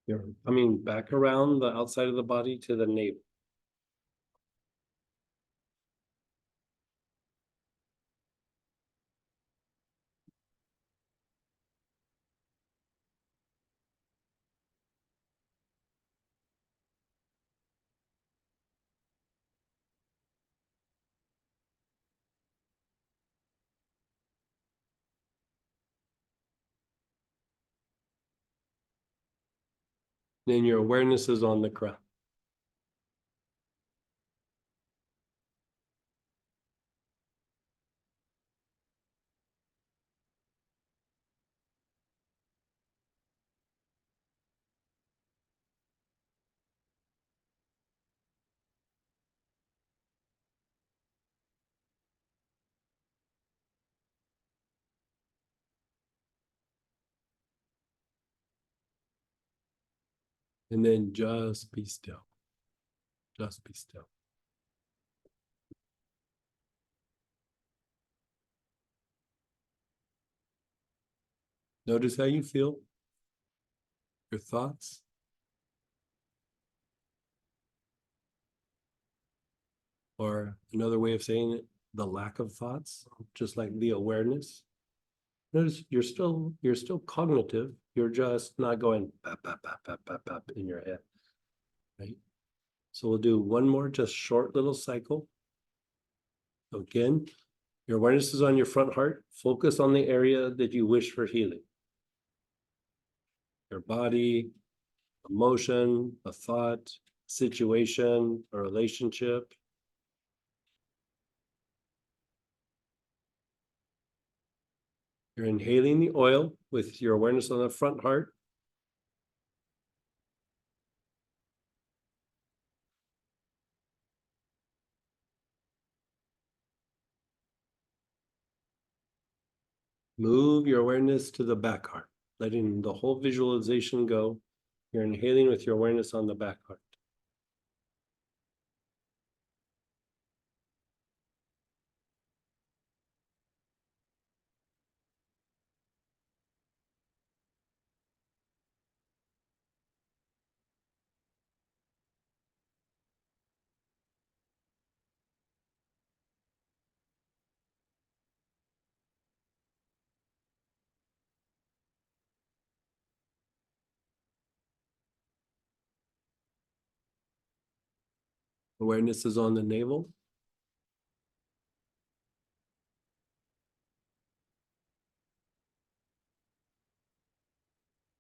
You're coming back around the outside of the body to the navel. Then your awareness is on the crown. And then just be still. Just be still. Notice how you feel. Your thoughts. Or another way of saying it, the lack of thoughts, just like the awareness. Notice you're still cognitive. You're just not going bap, bap, bap, bap, bap, bap in your head. Right? So we'll do one more just short little cycle. So again, your awareness is on your front heart. Focus on the area that you wish for healing. Your body, emotion, a thought, situation, a relationship. You're inhaling the oil with your awareness on the front heart. Move your awareness to the back heart, letting the whole visualization go. You're inhaling with your awareness on the back heart. Awareness is on the navel.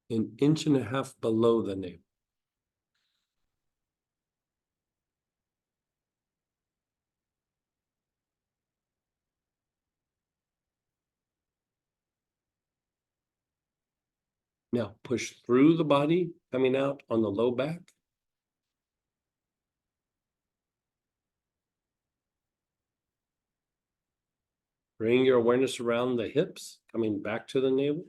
An inch and a half below the navel. Now push through the body, coming out on the low back. Bring your awareness around the hips, coming back to the navel.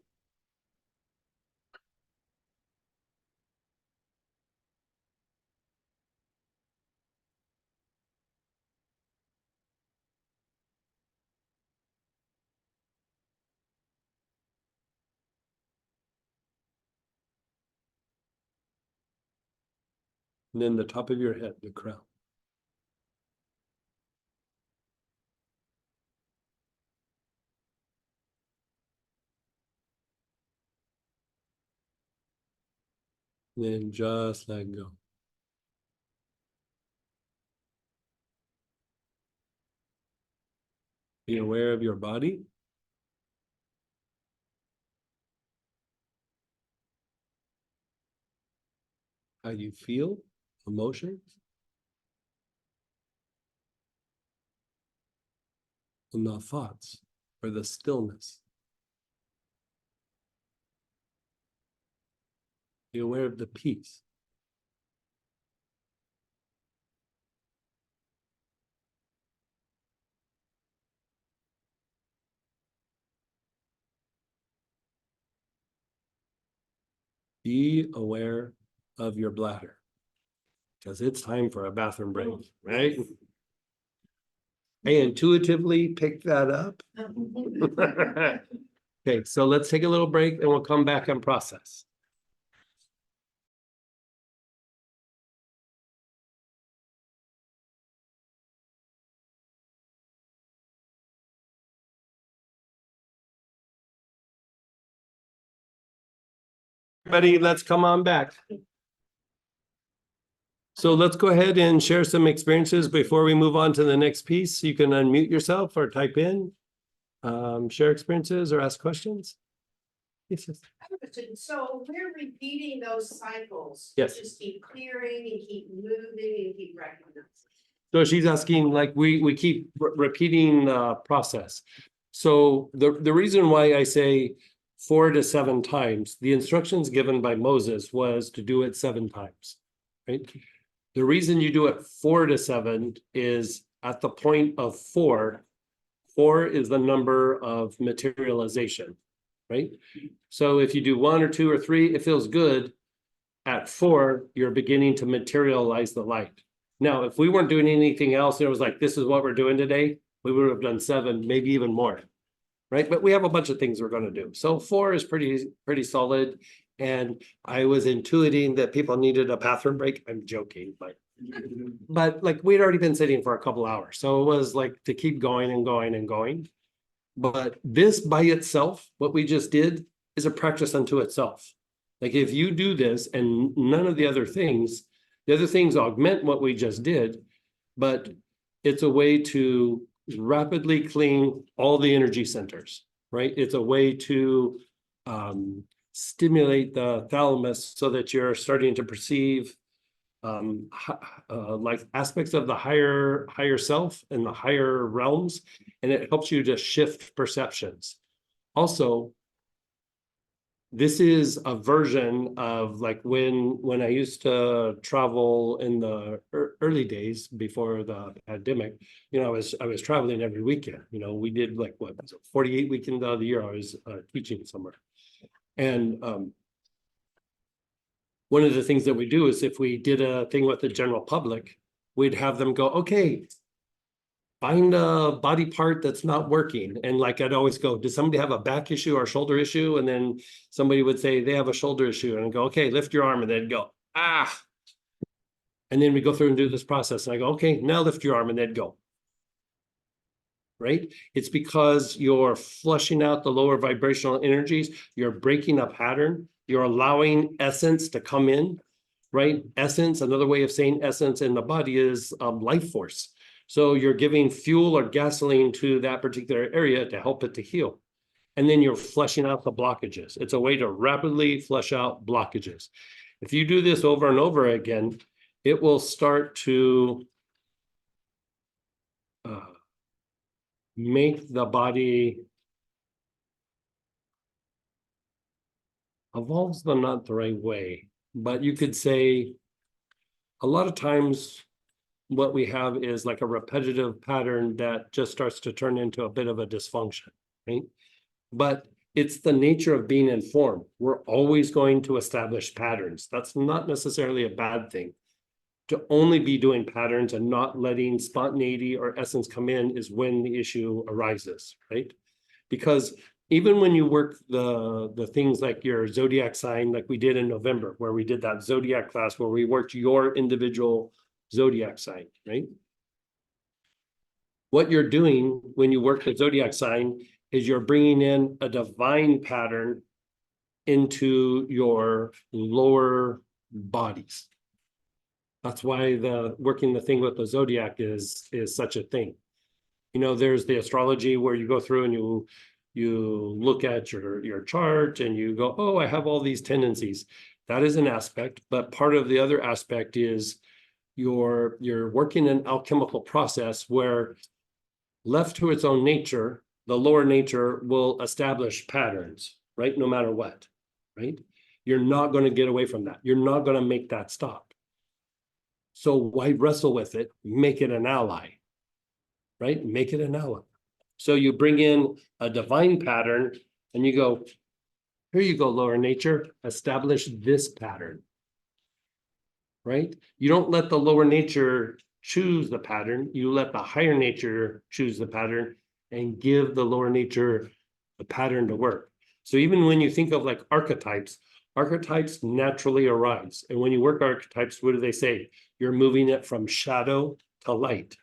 And then the top of your head, the crown. Then just let go. Be aware of your body. How you feel, emotions. And the thoughts or the stillness. Be aware of the peace. Be aware of your bladder. Because it's time for a bathroom break, right? I intuitively picked that up. Okay, so let's take a little break and we'll come back and process. Everybody, let's come on back. So let's go ahead and share some experiences before we move on to the next piece. You can unmute yourself or type in, share experiences or ask questions. Yes, yes. I have a question. So we're repeating those cycles. Yes. Just keep clearing and keep moving and keep recognizing. So she's asking, like, we keep repeating the process. So the reason why I say 4 to 7 times, the instructions given by Moses was to do it 7 times, right? The reason you do it 4 to 7 is at the point of 4 is the number of materialization, right? So if you do 1 or 2 or 3, it feels good. At 4, you're beginning to materialize the light. Now, if we weren't doing anything else, it was like, this is what we're doing today, we would have done 7, maybe even more, right? But we have a bunch of things we're going to do. So 4 is pretty solid. And I was intuiting that people needed a bathroom break. I'm joking, but like we'd already been sitting for a couple hours. So it was like to keep going and going and going. But this by itself, what we just did, is a practice unto itself. Like if you do this and none of the other things augment what we just did, but it's a way to rapidly clean all the energy centers, right? It's a way to stimulate the thalamus so that you're starting to perceive like aspects of the higher self and the higher realms, and it helps you to shift perceptions. Also, this is a version of like when I used to travel in the early days before the pandemic, you know, I was traveling every weekend. You know, we did like what 48 weekends out of the year I was teaching somewhere. And one of the things that we do is if we did a thing with the general public, we'd have them go, okay, find a body part that's not working. And like, I'd always go, does somebody have a back issue or shoulder issue? And then somebody would say they have a shoulder issue, and I'd go, okay, lift your arm. And they'd go, ah. And then we go through and do this process. And I go, okay, now lift your arm. And they'd go. Right? It's because you're flushing out the lower vibrational energies. You're breaking a pattern. You're allowing essence to come in, right? Essence, another way of saying essence in the body is life force. So you're giving fuel or gasoline to that particular area to help it to heal. And then you're flushing out the blockages. It's a way to rapidly flush out blockages. If you do this over and over again, it will start to make the body evolves them not the right way, but you could say a lot of times what we have is like a repetitive pattern that just starts to turn into a bit of a dysfunction, right? But it's the nature of being informed. We're always going to establish patterns. That's not necessarily a bad thing. To only be doing patterns and not letting spontaneity or essence come in is when the issue arises, right? Because even when you work the things like your zodiac sign, like we did in November, where we did that zodiac class where we worked your individual zodiac sign, right? What you're doing when you work the zodiac sign is you're bringing in a divine pattern into your lower bodies. That's why working the thing with the zodiac is such a thing. You know, there's the astrology where you go through and you look at your chart and you go, oh, I have all these tendencies. That is an aspect, but part of the other aspect is you're working an alchemical process where left to its own nature, the lower nature will establish patterns, right? No matter what, right? You're not going to get away from that. You're not going to make that stop. So why wrestle with it? Make it an ally, right? Make it an ally. So you bring in a divine pattern and you go, here you go, lower nature, establish this pattern, right? You don't let the lower nature choose the pattern. You let the higher nature choose the pattern and give the lower nature the pattern to work. So even when you think of like archetypes naturally arise. And when you work archetypes, what do they say? You're moving it from shadow to light.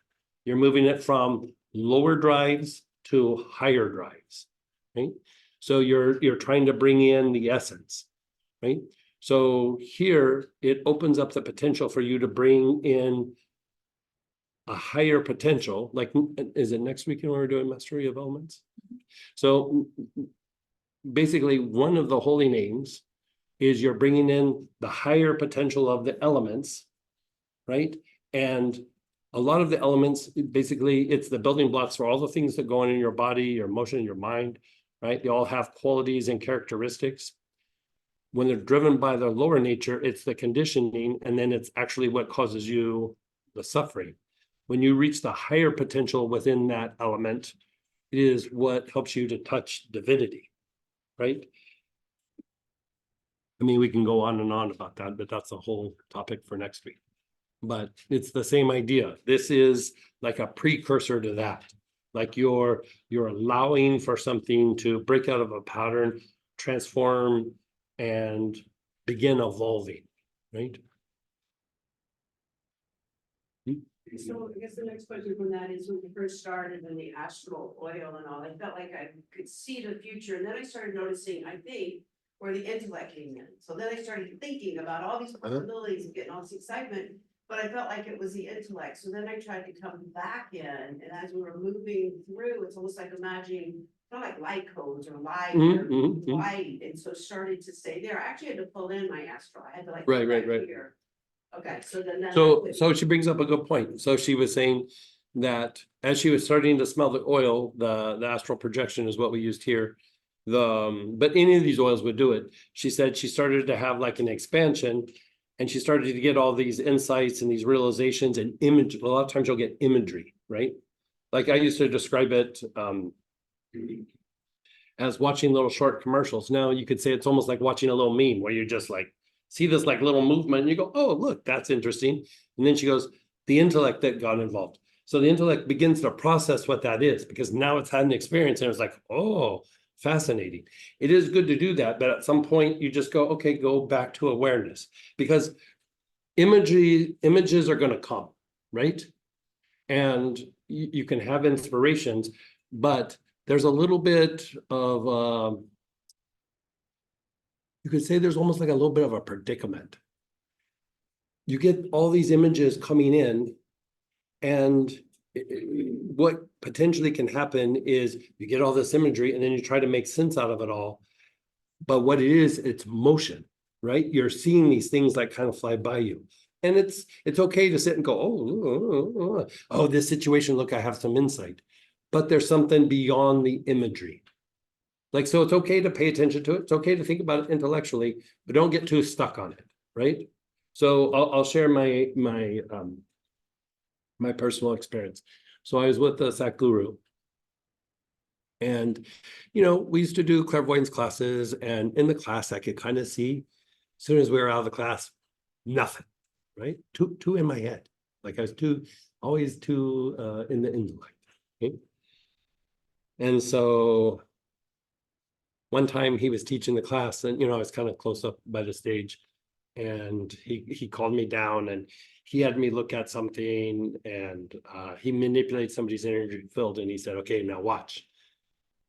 You're moving it from lower drives to higher drives, right? So you're trying to bring in the essence, right? So here it opens up the potential for you to bring in a higher potential. Like, is it next weekend when we're doing mastery of elements? So basically one of the holy names is you're bringing in the higher potential of the elements, right? And a lot of the elements, basically, it's the building blocks for all the things that go on in your body, your emotion, your mind, right? They all have qualities and characteristics. When they're driven by their lower nature, it's the conditioning, and then it's actually what causes you the suffering. When you reach the higher potential within that element, it is what helps you to touch divinity, right? I mean, we can go on and on about that, but that's a whole topic for next week. But it's the same idea. This is like a precursor to that. Like you're allowing for something to break out of a pattern, transform, and begin evolving, right? So I guess the next question from that is when we first started in the astral oil and all, I felt like I could see the future. And then I started noticing, I think, where the intellect came in. So then I started thinking about all these possibilities and getting all this excitement, but I felt like it was the intellect. So then I tried to come back in, and as we were moving through, it's almost like imagining kind of like light codes or light or light. And so started to say there, I actually had to pull in my astral. I had to like Right. here. Okay, so then So she brings up a good point. So she was saying that as she was starting to smell the oil, the astral projection is what we used here. But any of these oils would do it. She said she started to have like an expansion, and she started to get all these insights and these realizations and image. A lot of times you'll get imagery, right? Like I used to describe it as watching little short commercials. Now you could say it's almost like watching a little meme where you just like see this like little movement and you go, oh, look, that's interesting. And then she goes, the intellect that got involved. So the intellect begins to process what that is, because now it's had an experience and it's like, oh, fascinating. It is good to do that, but at some point you just go, okay, go back to awareness, because images are going to come, right? And you can have inspirations, but there's a little bit of you could say there's almost like a little bit of a predicament. you get all these images coming in. And what potentially can happen is you get all this imagery and then you try to make sense out of it all. But what it is, it's motion, right? You're seeing these things that kind of fly by you. And it's okay to sit and go, oh, this situation, look, I have some insight. But there's something beyond the imagery. Like, so it's okay to pay attention to it. It's okay to think about it intellectually, but don't get too stuck on it, right? So I'll share my personal experience. So I was with the Sadhguru. And, we used to do clairvoyance classes, and in the class, I could kind of see, as soon as we were out of the class, nothing, right? Too in my head. Like I was always too in the intellect. Okay? And so one time he was teaching the class, and, I was kind of close up by the stage, and he called me down and he had me look at something, and he manipulated somebody's energy field, and he said, okay, now watch.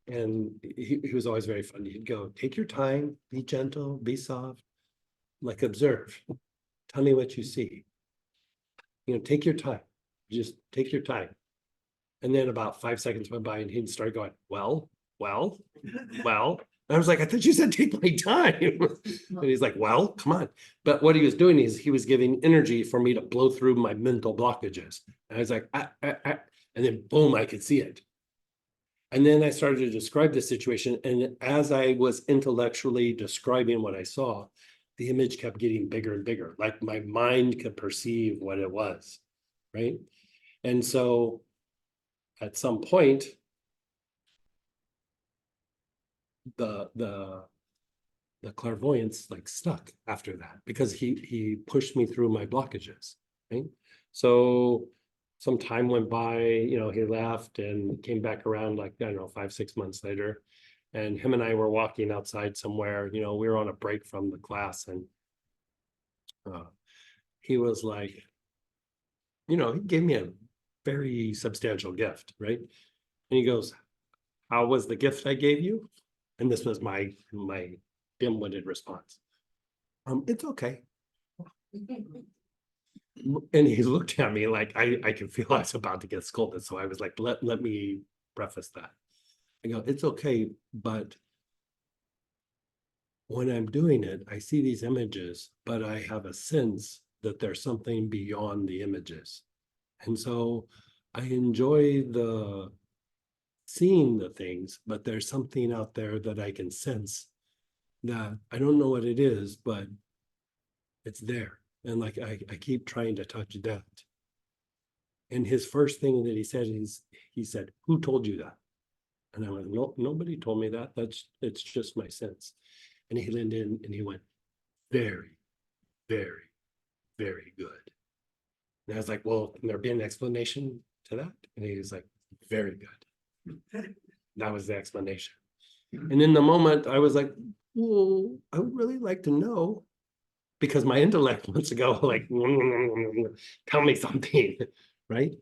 And he was always very funny. He'd go, take your time, be gentle, be soft, like observe. Tell me what you see. Take your time. Just take your time. And then about 5 seconds went by and he'd start going, well. And I was like, I thought you said take my time. And he's like, well, come on. But what he was doing is he was giving energy for me to blow through my mental blockages. And I was like, and then boom, I could see it. And then I started to describe the situation. And as I was intellectually describing what I saw, the image kept getting bigger and bigger, like my mind could perceive what it was, right? And so at some point, the clairvoyance like stuck after that, because he pushed me through my blockages, right? So some time went by, he left and came back around, like, I don't know, 5-6 months later. And him and I were walking outside somewhere, we were on a break from the class, and he was like, he gave me a very substantial gift, right? And he goes, how was the gift I gave you? And this was my dim-witted response. It's okay. And he looked at me like I could feel I was about to get scolded. So I was like, let me preface that. I go, it's okay, but when I'm doing it, I see these images, but I have a sense that there's something beyond the images. And so I enjoy seeing the things, but there's something out there that I can sense that I don't know what it is, but it's there. And like, I keep trying to touch that. And his first thing that he said is, he said, who told you that? And I went, no, nobody told me that. It's just my sense. And he leaned in and he went, very, very, very good. And I was like, well, can there be an explanation to that? And he was like, very good. That was the explanation. And in the moment, I was like, well, I would really like to know, because my intellect wants to go like, tell me something, right?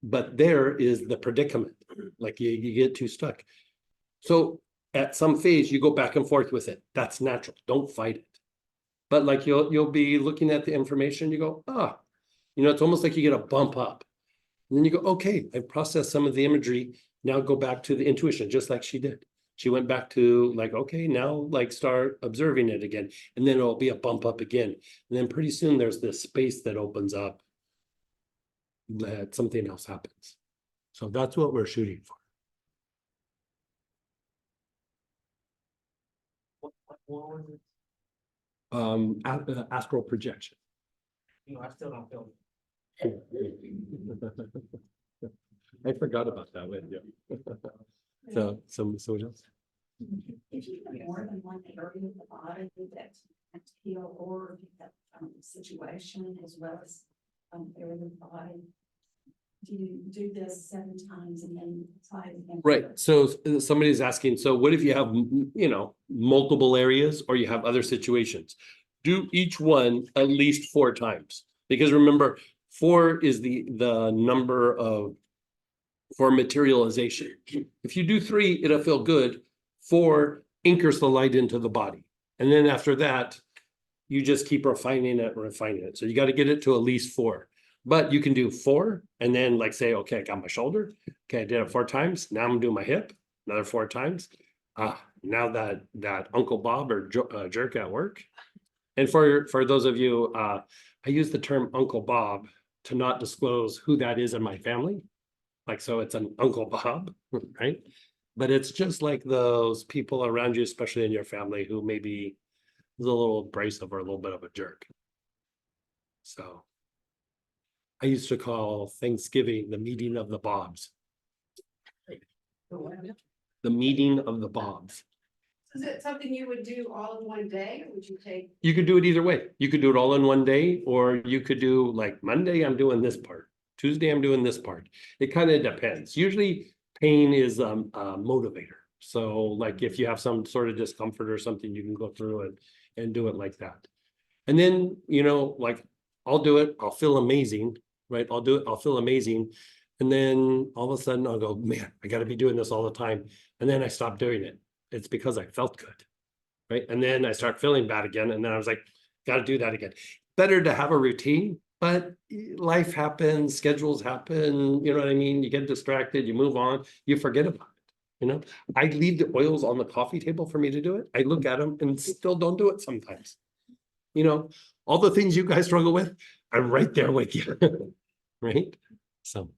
But there is the predicament, like you get too stuck. So at some phase, you go back and forth with it. That's natural. Don't fight it. But like you'll be looking at the information, you go, it's almost like you get a bump up. And then you go, okay, I've processed some of the imagery. Now go back to the intuition, just like she did. She went back to like, okay, now like start observing it again. And then it'll be a bump up again. And then pretty soon there's this space that opens up that something else happens. So that's what we're shooting for. What was it? Astral projection. I still don't feel I forgot about that one. Yeah. So what else? If you have more than one area of the body that's heal, or that situation as well as area of the body, do you do this 7 times and then try it again? Right. So somebody's asking, so what if you have, multiple areas, or you have other situations? Do each one at least 4 times, because remember, 4 is the number for materialization. If you do 3, it'll feel good. 4 anchors the light into the body. And then after that, you just keep refining it, refining it. So you got to get it to at least 4. But you can do 4 and then like say, okay, I got my shoulder. Okay, I did it 4 times. Now I'm doing my hip, another 4 times. Now that Uncle Bob or jerk at work. And for those of you, I use the term Uncle Bob to not disclose who that is in my family. Like, so it's an Uncle Bob, right? But it's just like those people around you, especially in your family, who maybe is a little abrasive or a little bit of a jerk. So I used to call Thanksgiving the meeting of the Bobs. The meeting of the Bobs. Is it something you would do all in one day, or would you take? You could do it either way. You could do it all in one day, or you could do like Monday, I'm doing this part. Tuesday, I'm doing this part. It kind of depends. Usually pain is a motivator. So like if you have some sort of discomfort or something, you can go through it and do it like that. And then, you know, like I'll do it, I'll feel amazing, right? I'll do it, I'll feel amazing. And then all of a sudden I'll go, man, I got to be doing this all the time. And then I stop doing it. It's because I felt good, right? And then I start feeling bad again. And then I was like, got to do that again. Better to have a routine, but life happens, schedules happen, you know what I mean? You get distracted, you move on, you forget about it, you know? I leave the oils on the coffee table for me to do it. I look at them and still don't do it sometimes. You know, all the things you guys struggle with, I'm right there with you, right? So.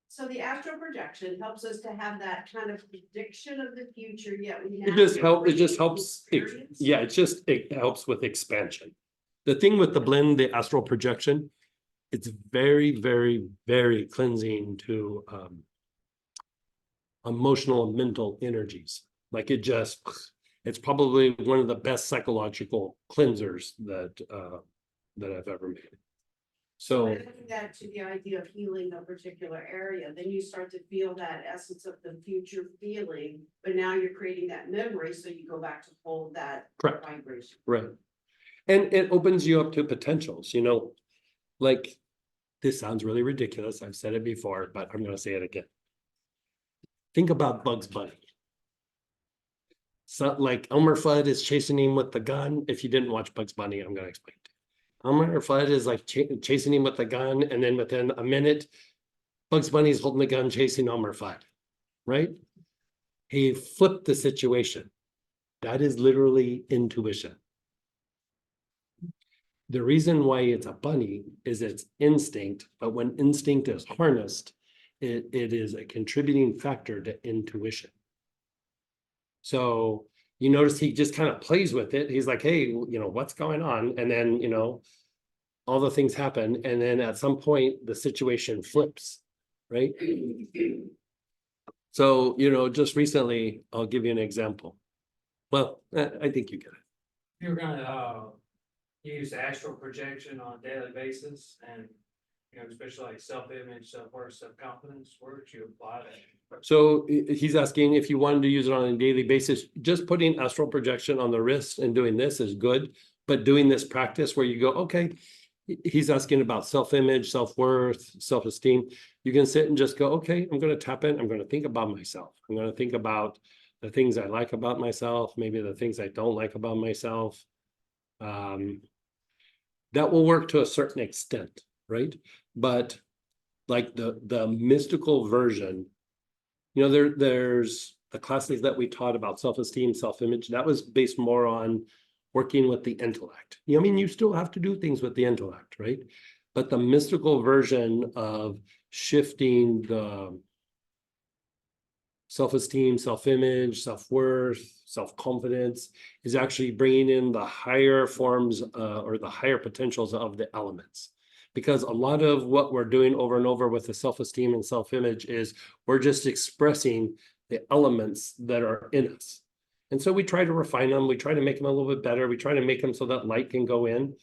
So the astral projection helps us to have that kind of prediction of the future, yet we It have. just helps, experience. yeah, it helps with expansion. The thing with the blend, the astral projection, it's very, very, very cleansing to emotional and mental energies. Like it's probably one of the best psychological cleansers that I've ever made. So Adding that to the idea of healing a particular area, then you start to feel that essence of the future feeling, but now you're creating that memory, so you go back to hold that correct. vibration. Right. And it opens you up to potentials, you know, like this sounds really ridiculous. I've said it before, but I'm going to say it again. Think about Bugs Bunny. So like Elmer Fudd is chasing him with the gun. If you didn't watch Bugs Bunny, I'm going to explain it. Elmer Fudd is like chasing him with the gun. And then within a minute, Bugs Bunny is holding the gun, chasing Elmer Fudd, right? He flipped the situation. That is literally intuition. The reason why it's a bunny is it's instinct, but when instinct is harnessed, it is a contributing factor to intuition. So you notice he just kind of plays with it. He's like, hey, you know, what's going on? And then, you know, all the things happen. And then at some point, the situation flips, right? So, you know, just recently, I'll give you an example. Well, I think you get it. You're gonna, use astral projection on a daily basis and, you know, especially like self-image, self-worth, self-confidence, where would you apply that? So he's asking if you wanted to use it on a daily basis, just putting astral projection on the wrist and doing this is good. But doing this practice where you go, okay, he's asking about self-image, self-worth, self-esteem. You can sit and just go, okay, I'm going to tap in. I'm going to think about myself. I'm going to think about the things I like about myself, maybe the things I don't like about myself. That will work to a certain extent, right? But like the mystical version, you know, there's the classes that we taught about self-esteem, self-image, that was based more on working with the intellect. I mean, you still have to do things with the intellect, right? But the mystical version of shifting the self-esteem, self-image, self-worth, self-confidence is actually bringing in the higher forms or the higher potentials of the elements. Because a lot of what we're doing over and over with the self-esteem and self-image is we're just expressing the elements that are in us. And so we try to refine them. We try to make them a little bit better. We try to make them so that light can go in.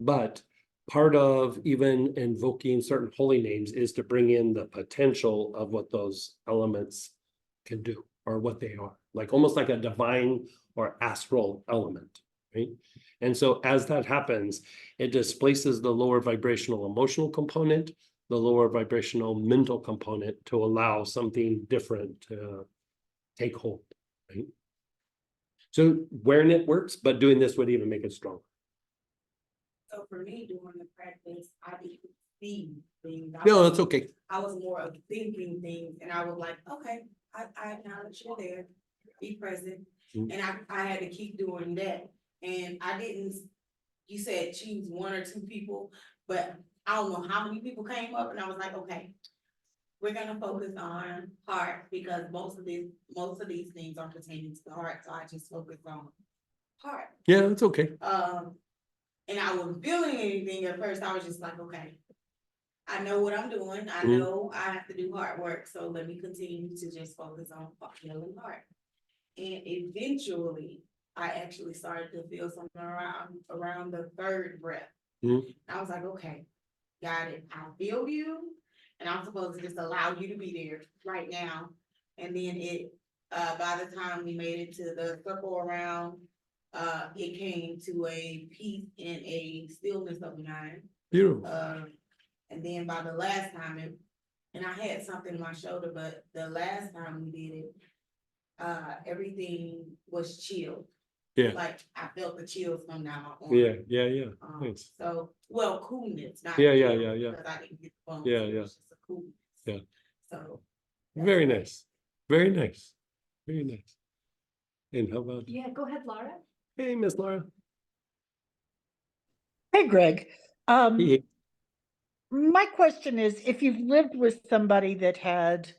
But part of even invoking certain holy names is to bring in the potential of what those elements can do or what they are, like almost like a divine or astral element, right? And so as that happens, it displaces the lower vibrational emotional component, the lower vibrational mental component to allow something different to take hold, right? So wearing it works, but doing this would even make it stronger. So for me, during the practice, I didn't see things. No, that's okay. I was more of thinking things and I was like, okay, I acknowledge you're there, be present. Mhm. And I had to keep doing that. And I didn't, you said choose one or two people, but I don't know how many people came up and I was like, okay. We're gonna focus on heart because most of these things are pertaining to the heart, so I just focused on heart. Yeah, that's okay. And I wasn't feeling anything at first, I was just like, okay. I know what I'm doing, I Mhm. know I have to do hard work, so let me continue to just focus on healing heart. And eventually, I actually started to feel something around the third breath. Mhm. I was like, okay, got it, I feel you, and I'm supposed to just allow you to be there right now. And then by the time we made it to the circle around, it came to a peace and a stillness of mind. Beautiful. And then by the last time and I had something in my shoulder, but the last time we did it, everything was chilled. Yeah. Like I felt the chills come down my arm. Yeah. Thanks. So, well, coolness, not. Yeah. Because I didn't get bumps, Yeah, it yeah. was just a coolness. Yeah. So. Very nice. Very nice. Very nice. And how about, Yeah, go ahead, Laura. hey, Miss Laura? Hey, Greg. Hey. My question is, if you've lived with somebody that had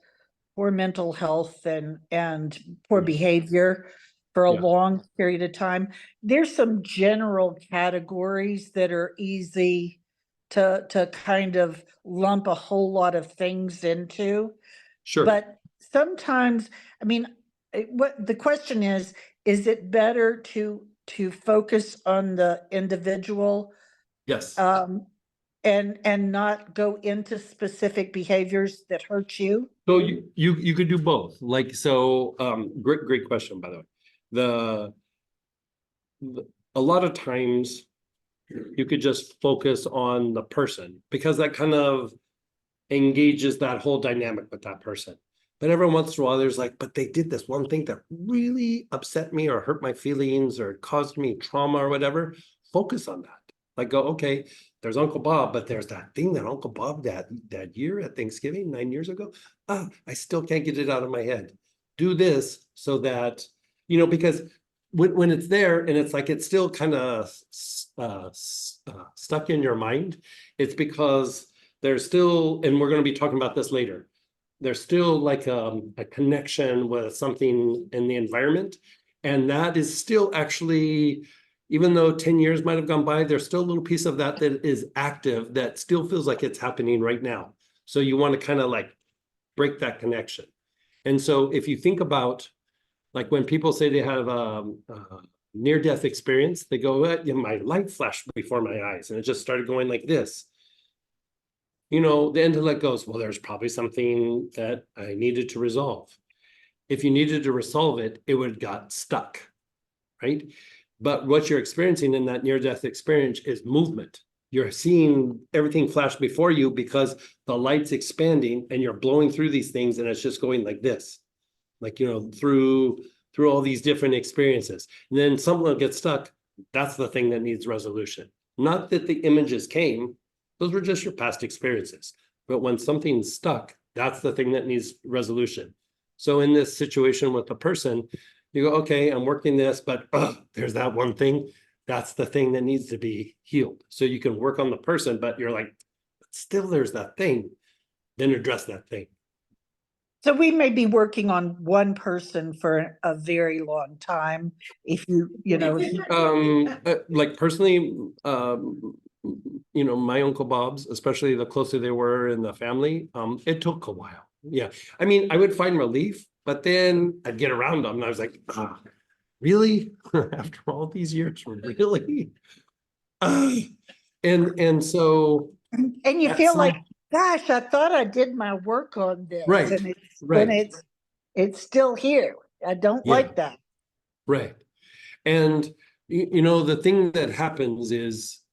poor mental health and poor behavior for a Yeah. long period of time, there's some general categories that are easy to kind of lump a whole lot of things into. Sure. But sometimes, I mean, what the question is it better to focus on the individual Yes. and not go into specific behaviors that hurt you? So you could do both. Like, so, great question, by the way. A lot of times you could just focus on the person because that kind of engages that whole dynamic with that person. But every once in a while, there's like, but they did this one thing that really upset me or hurt my feelings or caused me trauma or whatever. Focus on that. Like, go, okay, there's Uncle Bob, but there's that thing that Uncle Bob that year at Thanksgiving 9 years ago. I still can't get it out of my head. Do this so that, because when it's there and it's like it's still kind of stuck in your mind, it's because there's still, and we're going to be talking about this later, there's still like a connection with something in the environment. And that is still actually, even though 10 years might have gone by, there's still a little piece of that is active that still feels like it's happening right now. So you want to kind of like break that connection. And so if you think about, like when people say they have a near-death experience, they go, my light flashed before my eyes and it just started going like this. The intellect goes, well, there's probably something that I needed to resolve. If you needed to resolve it, it would have got stuck, right? But what you're experiencing in that near-death experience is movement. You're seeing everything flash before you because the light's expanding and you're blowing through these things and it's just going like this, like, through all these different experiences. And then someone gets stuck. That's the thing that needs resolution. Not that the images came. Those were just your past experiences. But when something's stuck, that's the thing that needs resolution. So in this situation with the person, you go, okay, I'm working this, but there's that one thing. That's the thing that needs to be healed. So you can work on the person, but you're like, still there's that thing. Then address that thing. So we may be working on one person for a very long time. If like personally, my Uncle Bob's, especially the closer they were in the family, it took a while. Yeah. I mean, I would find relief, but then I'd get around them and I was like, really? After all these years, really? And so. and you feel like, gosh, I thought I did my work on this. Right. And it's still here. I don't like that. Right. And the thing that happens is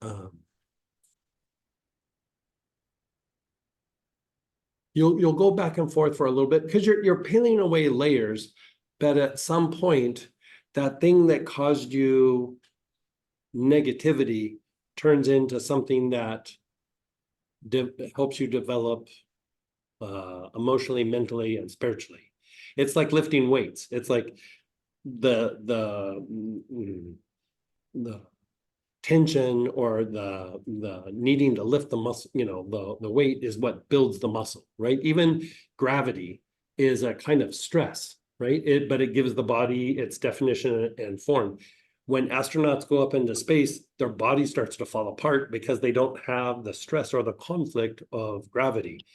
you'll go back and forth for a little bit because you're peeling away layers, but at some point that thing that caused you negativity turns into something that helps you develop emotionally, mentally, and spiritually. It's like lifting weights. It's like the tension or the needing to lift the muscle, you know, the weight is what builds the muscle, right? Even gravity is a kind of stress, right? But it gives the body its definition and form. When astronauts go up into space, their body starts to fall apart because they don't have the stress or the conflict of gravity.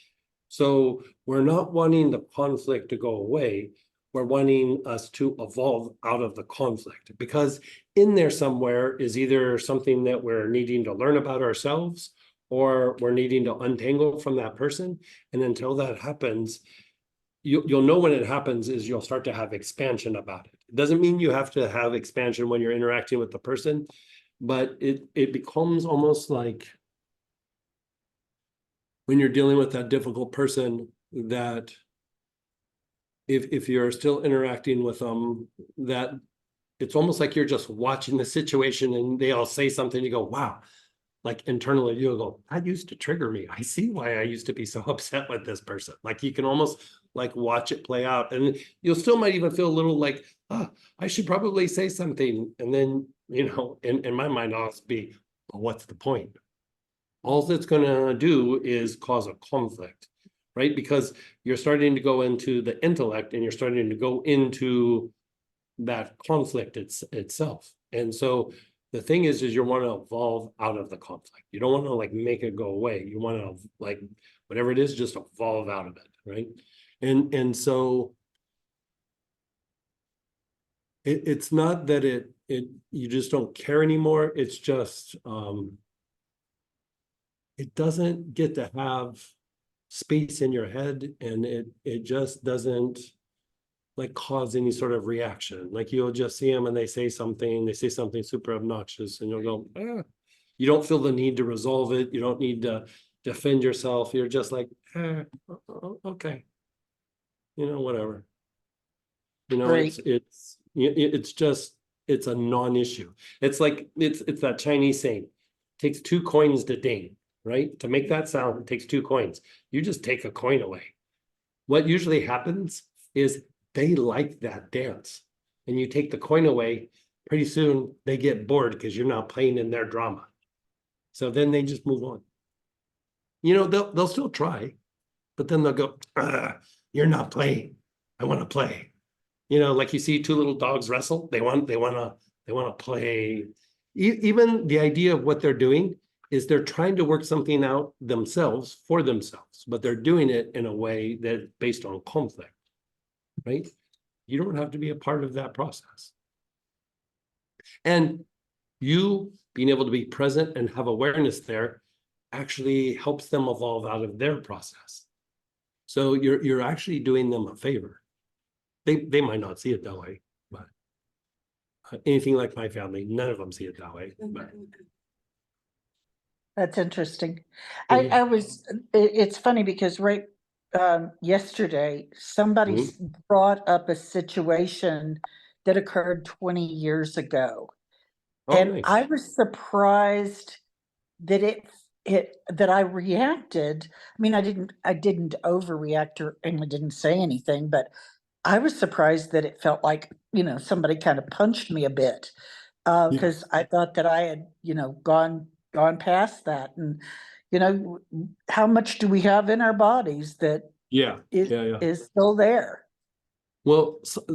So we're not wanting the conflict to go away. We're wanting us to evolve out of the conflict, because in there somewhere is either something that we're needing to learn about ourselves, or we're needing to untangle from that person. And until that happens, you'll know when it happens is you'll start to have expansion about it. It doesn't mean you have to have expansion when you're interacting with the person, but it becomes almost like when you're dealing with that difficult person, that if you're still interacting with them, that it's almost like you're just watching the situation and they all say something, you go, wow. Like internally, you'll go, that used to trigger me. I see why I used to be so upset with this person. Like you can almost like watch it play out, and you'll still might even feel a little like, I should probably say something. And then, you know, in my mind, I'll be, well, what's the point? All it's gonna do is cause a conflict, right? Because you're starting to go into the intellect and you're starting to go into that conflict itself. And so the thing is you want to evolve out of the conflict. You don't want to like make it go away. You want to like, whatever it is, just evolve out of it, right? And so it's not that you just don't care anymore. It's just it doesn't get to have space in your head, and it just doesn't like cause any sort of reaction. Like you'll just see them and they say something super obnoxious, and you'll go, you don't feel the need to resolve it. You don't need to defend yourself. You're just like, okay, you know, whatever. You know, Great. it's just, it's a non-issue. It's like, it's that Chinese saying, takes 2 coins to ding, right? To make that sound, it takes 2 coins. You just take a coin away. What usually happens is they like that dance, and you take the coin away, pretty soon they get bored because you're not playing in their drama. So then they just move on. You know, they'll still try, but then they'll go, you're not playing. I want to play. You know, like you see 2 little dogs wrestle. They want to play. Even the idea of what they're doing is they're trying to work something out themselves for themselves, but they're doing it in a way that based on conflict, right? You don't have to be a part of that process. And you being able to be present and have awareness there actually helps them evolve out of their process. So you're actually doing them a favor. They might not see it that way, but anything like my family, none of them see it that way. But That's interesting. Mhm. I was, it's funny because yesterday, somebody brought up a situation that occurred 20 years ago. Oh, And nice. I was surprised that that I reacted. I mean, I didn't overreact and I didn't say anything, but I was surprised that it felt like, you know, somebody kind of punched me a bit. Because I thought that I had, you know, gone past that. And, you know, how much do we have in our bodies that Yeah. is still there? Well, so,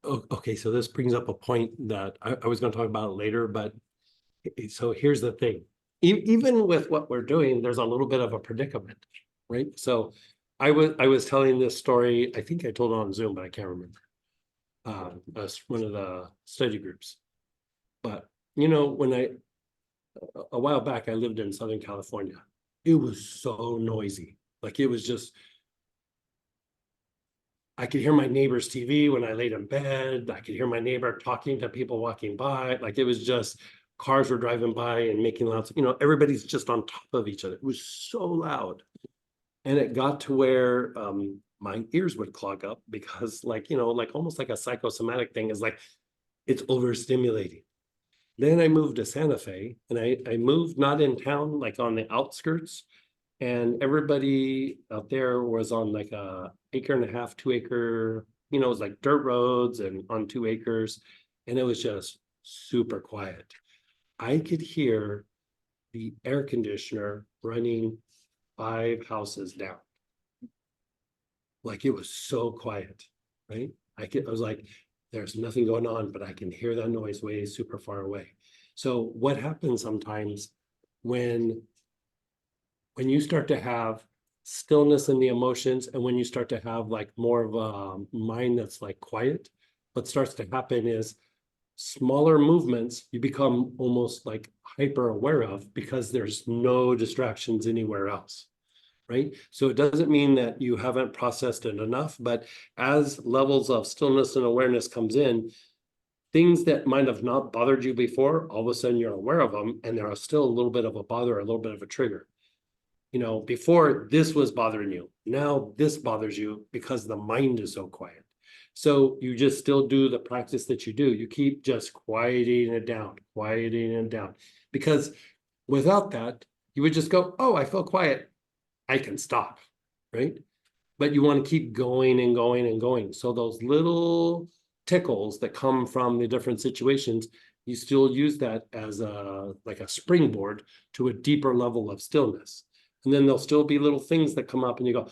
okay, so this brings up a point that I was going to talk about later, but so here's the thing. Even with what we're doing, there's a little bit of a predicament, right? So I was telling this story, I think I told it on Zoom, but I can't remember. One of the study groups. But, you know, when a while back, I lived in Southern California. It was so noisy. Like it was just, I could hear my neighbor's TV when I laid in bed. I could hear my neighbor talking to people walking by. Like it was just, cars were driving by and making lots, you know, everybody's just on top of each other. It was so loud. And it got to where my ears would clog up because like, you know, like almost like a psychosomatic thing is like, it's overstimulating. Then I moved to Santa Fe and I moved not in town, like on the outskirts. And everybody out there was on like a 1.5 acre, 2 acre, you know, it was like dirt roads and on 2 acres. And it was just super quiet. I could hear the air conditioner running 5 houses down. Like it was so quiet, right? I was like, there's nothing going on, but I can hear that noise way super far away. So what happens sometimes when you start to have stillness in the emotions and when you start to have like more of a mind that's like quiet, what starts to happen is smaller movements you become almost like hyper aware of because there's no distractions anywhere else. Right? So it doesn't mean that you haven't processed it enough, but as levels of stillness and awareness comes in, things that might have not bothered you before, all of a sudden you're aware of them and there are still a little bit of a bother, a little bit of a trigger. You know, before this was bothering you, now this bothers you because the mind is so quiet. So you just still do the practice that you do. You keep just quieting it down, because without that, you would just go, oh, I feel quiet. I can stop, right? But you want to keep going and going and going. So those little tickles that come from the different situations, you still use that as like a springboard to a deeper level of stillness. And then there'll still be little things that come up and you go,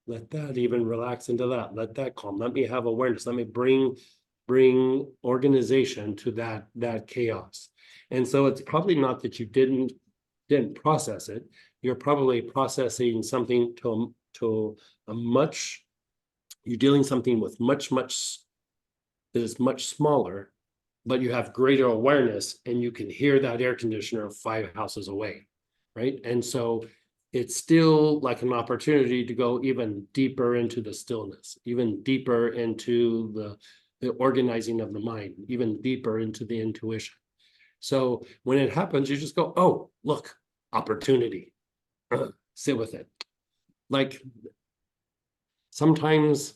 let that even relax into that. Let that calm. Let me have awareness. Let me bring organization to that chaos. And so it's probably not that you didn't process it. You're probably processing something to a much, you're dealing something with much that is much smaller, but you have greater awareness and you can hear that air conditioner 5 houses away, right? And so it's still like an opportunity to go even deeper into the stillness, even deeper into the organizing of the mind, even deeper into the intuition. So when it happens, you just go, oh, look, opportunity. Sit with it. Like sometimes,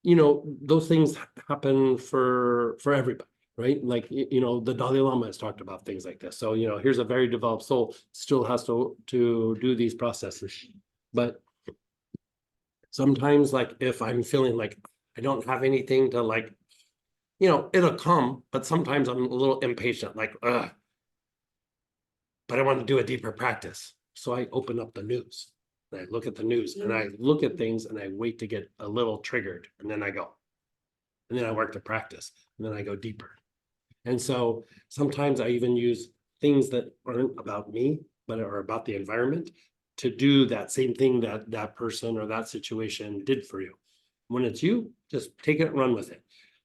you know, those things happen for everybody, right? Like, you know, the Dalai Lama has talked about things like this. So, you know, here's a very developed soul, still has to do these processes. But sometimes, like if I'm feeling like I don't have anything to like, you know, it'll come, but sometimes I'm a little impatient, like, but I want to do a deeper practice. So I open up the news. And I look at the news and I look at things and I wait to get a little triggered and then I go. And then I work to practice and then I go deeper. And so sometimes I even use things that aren't about me, but are about the environment to do that same thing that that person or that situation did for you. When it's you, just take it and run with it.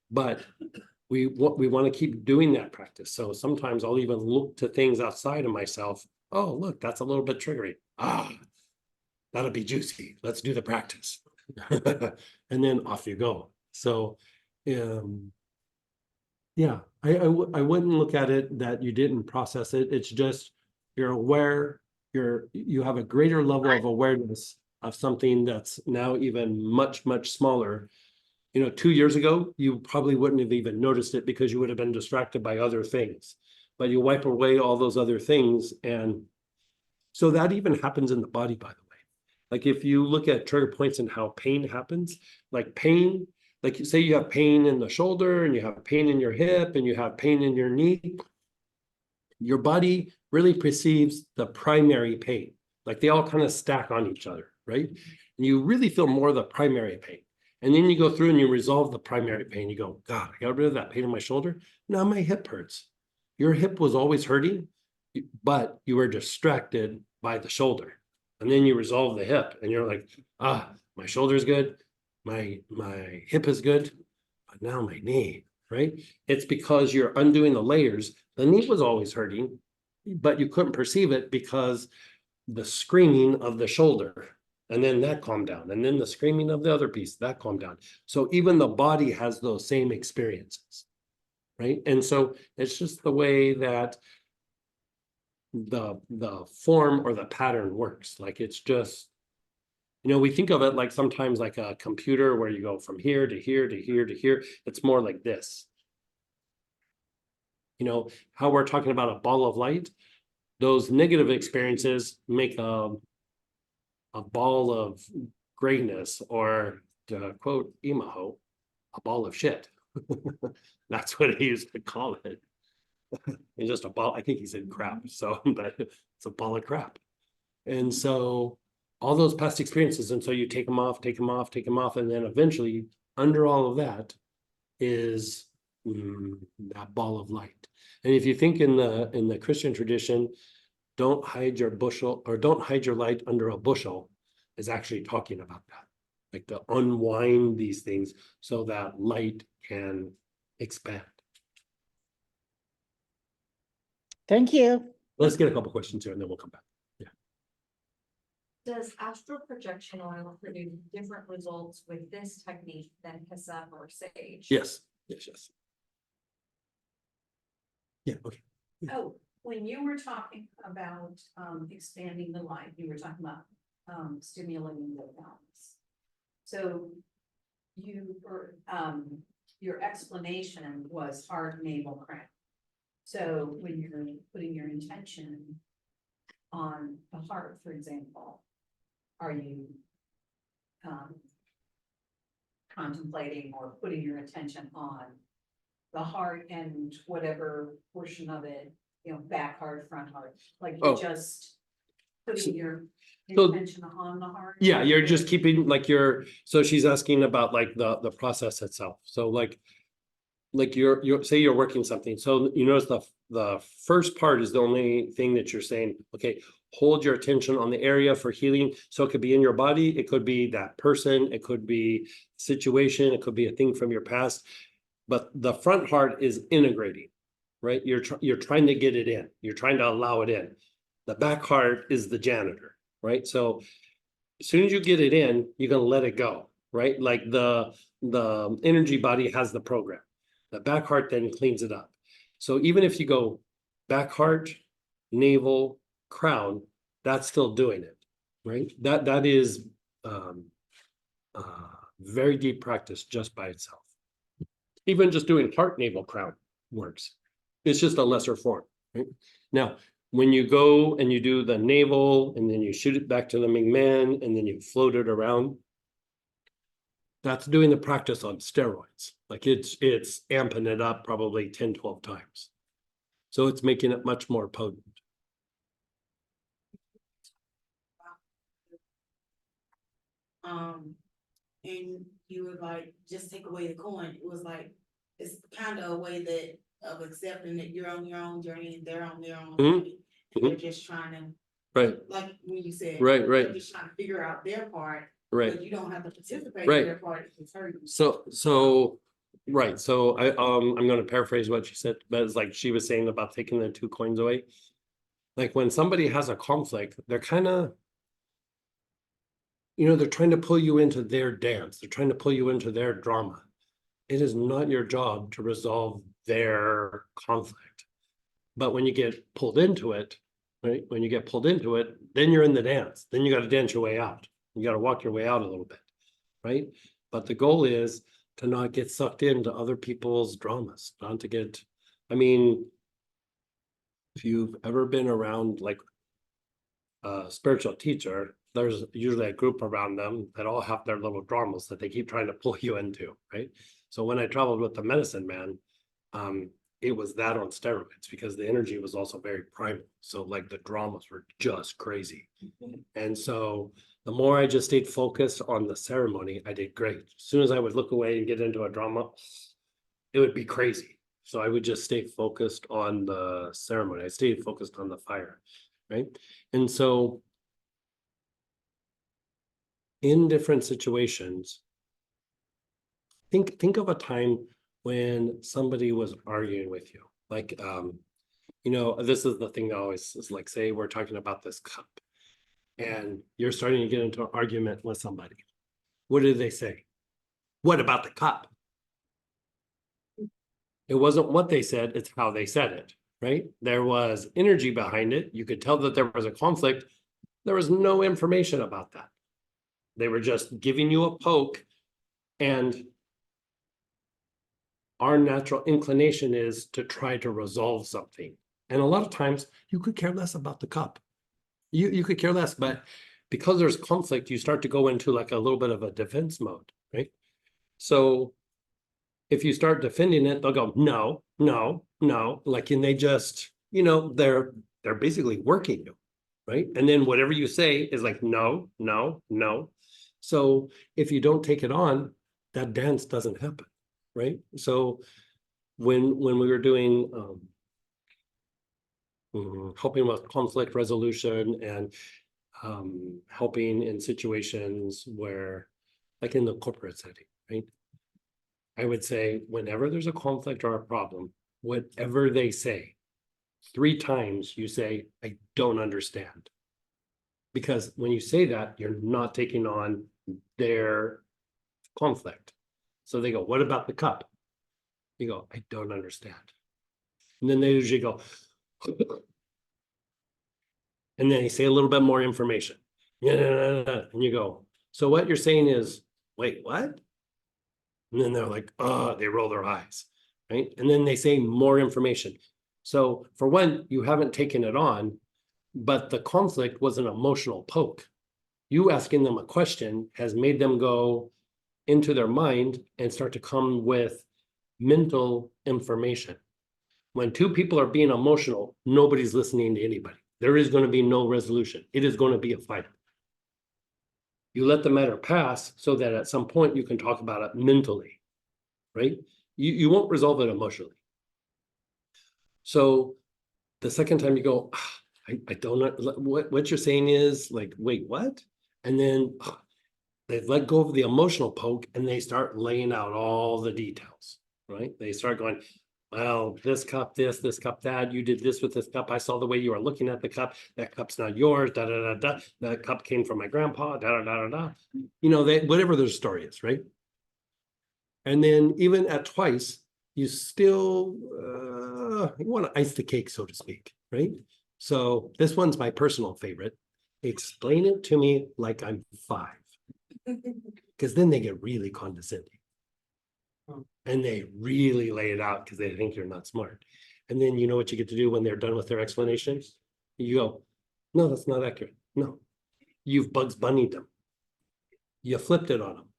But we want to keep doing that practice. So sometimes I'll even look to things outside of myself. Oh, look, that's a little bit triggering. That'll be juicy. Let's do the practice. And then off you go. So, yeah, I wouldn't look at it that you didn't process it. It's just you're aware, you have a greater level of awareness of something that's now even much smaller. You know, 2 years ago, you probably wouldn't have even noticed it because you would have been distracted by other things. But you wipe away all those other things. And so that even happens in the body, by the way. Like if you look at trigger points and how pain happens, like pain, like you say you have pain in the shoulder and you have pain in your hip and you have pain in your knee, your body really perceives the primary pain. Like they all kind of stack on each other, right? And you really feel more of the primary pain. And then you go through and you resolve the primary pain. You go, God, I got rid of that pain in my shoulder. Now my hip hurts. Your hip was always hurting, but you were distracted by the shoulder. And then you resolve the hip and you're like, my shoulder's good. My hip is good, but now my knee, right? It's because you're undoing the layers. The knee was always hurting, but you couldn't perceive it because the screaming of the shoulder. And then that calmed down. And then the screaming of the other piece, that calmed down. So even the body has those same experiences, right? And so it's just the way that the form or the pattern works. Like it's just, you know, we think of it like sometimes like a computer where you go from here to here to here to here. It's more like this. you know, how we're talking about a ball of light, those negative experiences make a ball of greatness, or to quote Imaho, a ball of shit. That's what he used to call it. It's just a ball, I think he said crap, so, but it's a ball of crap. And so all those past experiences, and so you take them off, take them off, take them off, and then eventually under all of that is that ball of light. And if you think in the Christian tradition, don't hide your bushel, or don't hide your light under a bushel, is actually talking about that. Like to unwind these things so that light can expand. Thank you. Let's get a couple questions here and then we'll come back. Does astral projection oil produce different results with this technique than Kasef or Sage? Yes, yes, yes. Yeah, okay. Oh, when you were talking about expanding the light, you were talking about stimulating the balance. So you were your explanation was heart, navel, crown. So when you're putting your intention on the heart, for example, are you contemplating or putting your attention on the heart and whatever portion of it, you know, back heart, front heart, like Oh. you're just putting your so- intention on the heart? Yeah, you're just keeping like so she's asking about like the process itself. So like you're say you're working something. So you notice the first part is the only thing that you're saying, okay, hold your attention on the area for healing. So it could be in your body, it could be that person, it could be situation, it could be a thing from your past. But the front heart is integrating, right? You're trying to get it in. You're trying to allow it in. The back heart is the janitor, right? So as soon as you get it in, you're gonna let it go, right? Like the energy body has the program. The back heart then cleans it up. So even if you go back heart, navel, crown, that's still doing it, right? That is very deep practice just by itself. Even just doing heart, navel, crown works. It's just a lesser form, right? Now, when you go and you do the navel and then you shoot it back to the Mingmen and then you float it around, that's doing the practice on steroids. Like it's amping it up probably 10, 12 times. So it's making it much more potent. And you would like, just take away the coin, it was like, it's kind of a way that of accepting that you're on your own journey and they're on their own Mhm, journey. And they're just trying to, Right, like when you said. right, right, They're just trying to figure out their part, right. but you don't have to participate Right. in their part, it's hurting. So, right, so I'm gonna paraphrase what she said, but it's like she was saying about taking the 2 coins away. Like when somebody has a conflict, they're kind of, you know, they're trying to pull you into their dance. They're trying to pull you into their drama. It is not your job to resolve their conflict. But when you get pulled into it, right? When you get pulled into it, then you're in the dance. Then you got to dance your way out. You got to walk your way out a little bit, right? But the goal is to not get sucked into other people's dramas, not to get, I mean, if you've ever been around like a spiritual teacher, there's usually a group around them that all have their little dramas that they keep trying to pull you into, right? So when I traveled with the medicine man, it was that on steroids because the energy was also very primal. So like the dramas were just crazy. And so the more I just stayed focused on the ceremony, I did great. As soon as I would look away and get into a drama, it would be crazy. So I would just stay focused on the ceremony. I stayed focused on the fire, right? And so in different situations, think of a time when somebody was arguing with you. Like, you know, this is the thing that always is like, say we're talking about this cup and you're starting to get into an argument with somebody. What do they say? What about the cup? It wasn't what they said, it's how they said it, right? There was energy behind it. You could tell that there was a conflict. There was no information about that. They were just giving you a poke and our natural inclination is to try to resolve something. And a lot of times you could care less about the cup. You could care less, but because there's conflict, you start to go into like a little bit of a defense mode, right? So if you start defending it, they'll go, no, no, no, like, and they just, they're basically working you, right? And then whatever you say is like, no, no, no. So if you don't take it on, that dance doesn't happen, right? So when we were doing helping with conflict resolution and helping in situations where, like in the corporate setting, right? I would say whenever there's a conflict or a problem, whatever they say, 3 times you say, I don't understand. Because when you say that, you're not taking on their conflict. So they go, what about the cup? You go, I don't understand. And then they usually go, and then you say a little bit more information. And you go, so what you're saying is, wait, what? And then they're like, oh, they roll their eyes, right? And then they say more information. So for one, you haven't taken it on, but the conflict was an emotional poke. You asking them a question has made them go into their mind and start to come with mental information. When 2 people are being emotional, nobody's listening to anybody. There is going to be no resolution. It is going to be a fight. You let the matter pass so that at some point you can talk about it mentally, right? You won't resolve it emotionally. So the second time you go, I don't know what you're saying is like, wait, what? And then they let go of the emotional poke and they start laying out all the details, right? They start going, well, this cup, this cup, that, you did this with this cup. I saw the way you were looking at the cup. That cup's not yours, da, da, da, da. That cup came from my grandpa, da, da, da, da, da. Whatever their story is, right? And then even at twice, you still, you want to ice the cake, so to speak, right? So this one's my personal favorite. Explain it to me like I'm 5. Because then they get really condescending. And they really lay it out because they think you're not smart. And then you know what you get to do when they're done with their explanation? You go, no, that's not accurate. No, you've Bugs Bunnied them. You flipped it on them.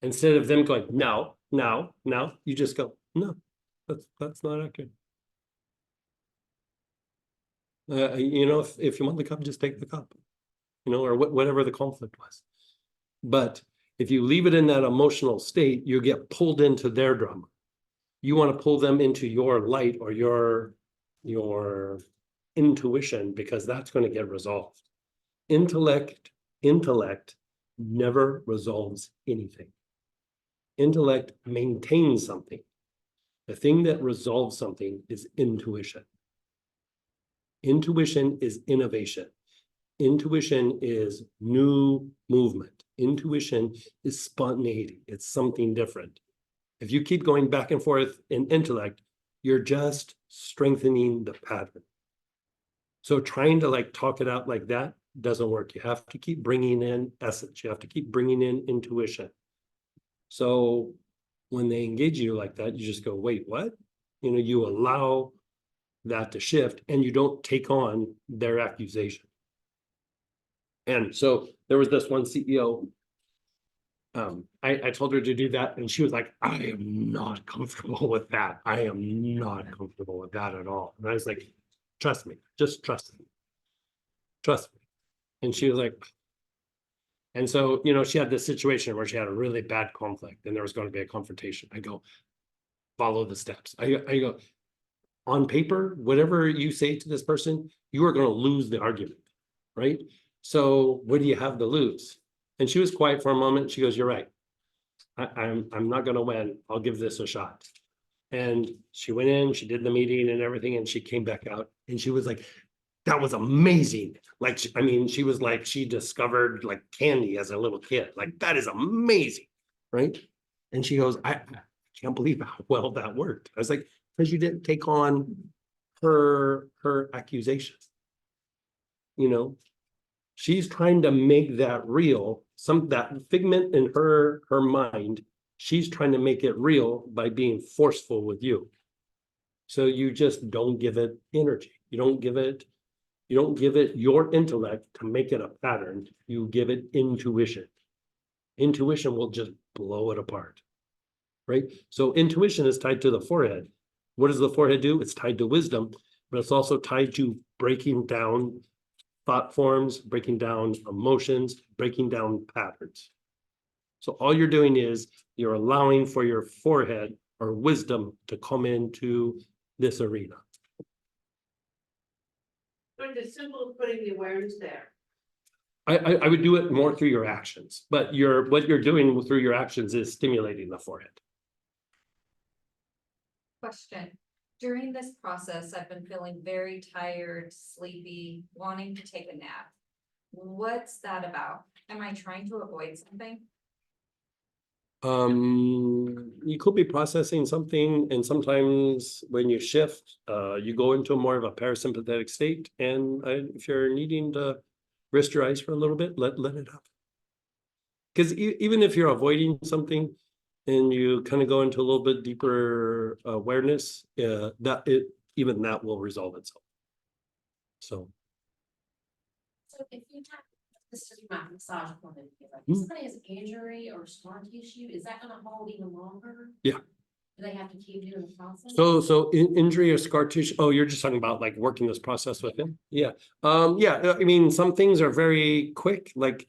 Instead of them going, no, no, no, you just go, no, that's not accurate. If you want the cup, just take the cup, or whatever the conflict was. But if you leave it in that emotional state, you get pulled into their drama. You want to pull them into your light or your intuition, because that's going to get resolved. Intellect never resolves anything. Intellect maintains something. The thing that resolves something is intuition. Intuition is innovation. Intuition is new movement. Intuition is spontaneity. It's something different. If you keep going back and forth in intellect, you're just strengthening the pattern. So trying to talk it out like that doesn't work. You have to keep bringing in essence. You have to keep bringing in intuition. So when they engage you like that, you just go, wait, what? You allow that to shift and you don't take on their accusation. And so there was this one CEO, I told her to do that and she was like, I am not comfortable with that. I am not comfortable with that at all. And I was like, trust me, just trust me. Trust me. And she was like, and so, she had this situation where she had a really bad conflict and there was going to be a confrontation. I go, follow the steps. I go, on paper, whatever you say to this person, you are going to lose the argument, right? So what do you have to lose? And she was quiet for a moment. She goes, you're right. I'm not going to win. I'll give this a shot. And she went in, she did the meeting and everything, and she came back out and she was like, that was amazing. She was like, she discovered candy as a little kid. That is amazing, right? And she goes, I can't believe how well that worked. I was like, because you didn't take on her accusations. She's trying to make that real, that figment in her mind She's trying to make it real by being forceful with you. So you just don't give it energy. You don't give it your intellect to make it a pattern. You give it intuition. Intuition will just blow it apart. Right? So intuition is tied to the forehead. What does the forehead do? It's tied to wisdom, but it's also tied to breaking down thought forms, breaking down emotions, breaking down patterns. So all you're doing is you're allowing for your forehead or wisdom to come into this arena. But it's simple as putting the awareness there. I would do it more through your actions, but what you're doing through your actions is stimulating the forehead. Question. During this process, I've been feeling very tired, sleepy, wanting to take a nap. What's that about? Am I trying to avoid something? You could be processing something, and sometimes when you shift, you go into more of a parasympathetic state, and if you're needing to rest your eyes for a little bit, let it happen. Because even if you're avoiding something and you kind of go into a little bit deeper awareness, even that will resolve itself. So So if you have, this is my massage point of view, like, Hmm. if somebody has an injury or scar tissue, is that gonna hold even longer? Yeah. Do they have to keep doing the process? So injury or scar tissue, oh, you're just talking about like working this process with him? Yeah. Yeah, I mean, some things are very quick, like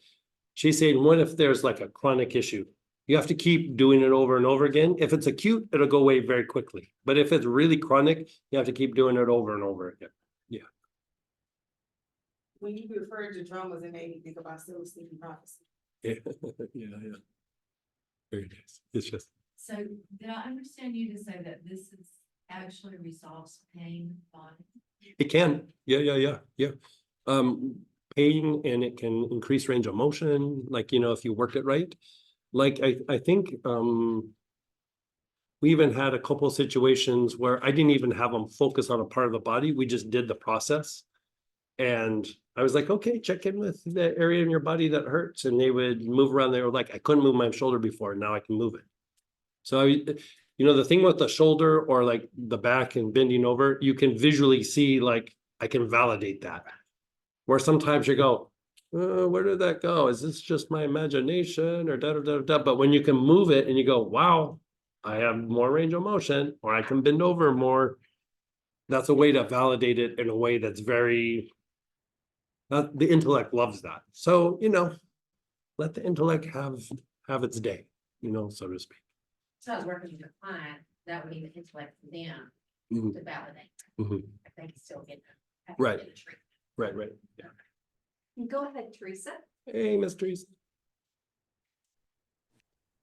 she's saying, what if there's like a chronic issue? You have to keep doing it over and over again. If it's acute, it'll go away very quickly. But if it's really chronic, you have to keep doing it over and over again. When you referred to drummers, it made me think about Silver Sleeping Prophecy. Yeah. Very nice. It's just, So did I understand you to say that this is actually resolves pain body? it can, yeah. Pain, and it can increase range of motion, like, if you work it right. Like, I think, we even had a couple of situations where I didn't even have them focus on a part of the body. We just did the process. And I was like, okay, check in with the area in your body that hurts. And they would move around. They were like, I couldn't move my shoulder before. Now I can move it. So, the thing with the shoulder or like the back and bending over, you can visually see, like, I can validate that. Where sometimes you go, where did that go? Is this just my imagination or da da da da? But when you can move it and you go, wow, I have more range of motion, or I can bend over more. That's a way to validate it in a way that's very, the intellect loves that. So, let the intellect have its day, so to speak. So I was working with a client, that would be the intellect for them Mhm. to validate. Mhm. I think it's still getting. Right. Right. Yeah. Go ahead, Teresa. Hey, mysteries.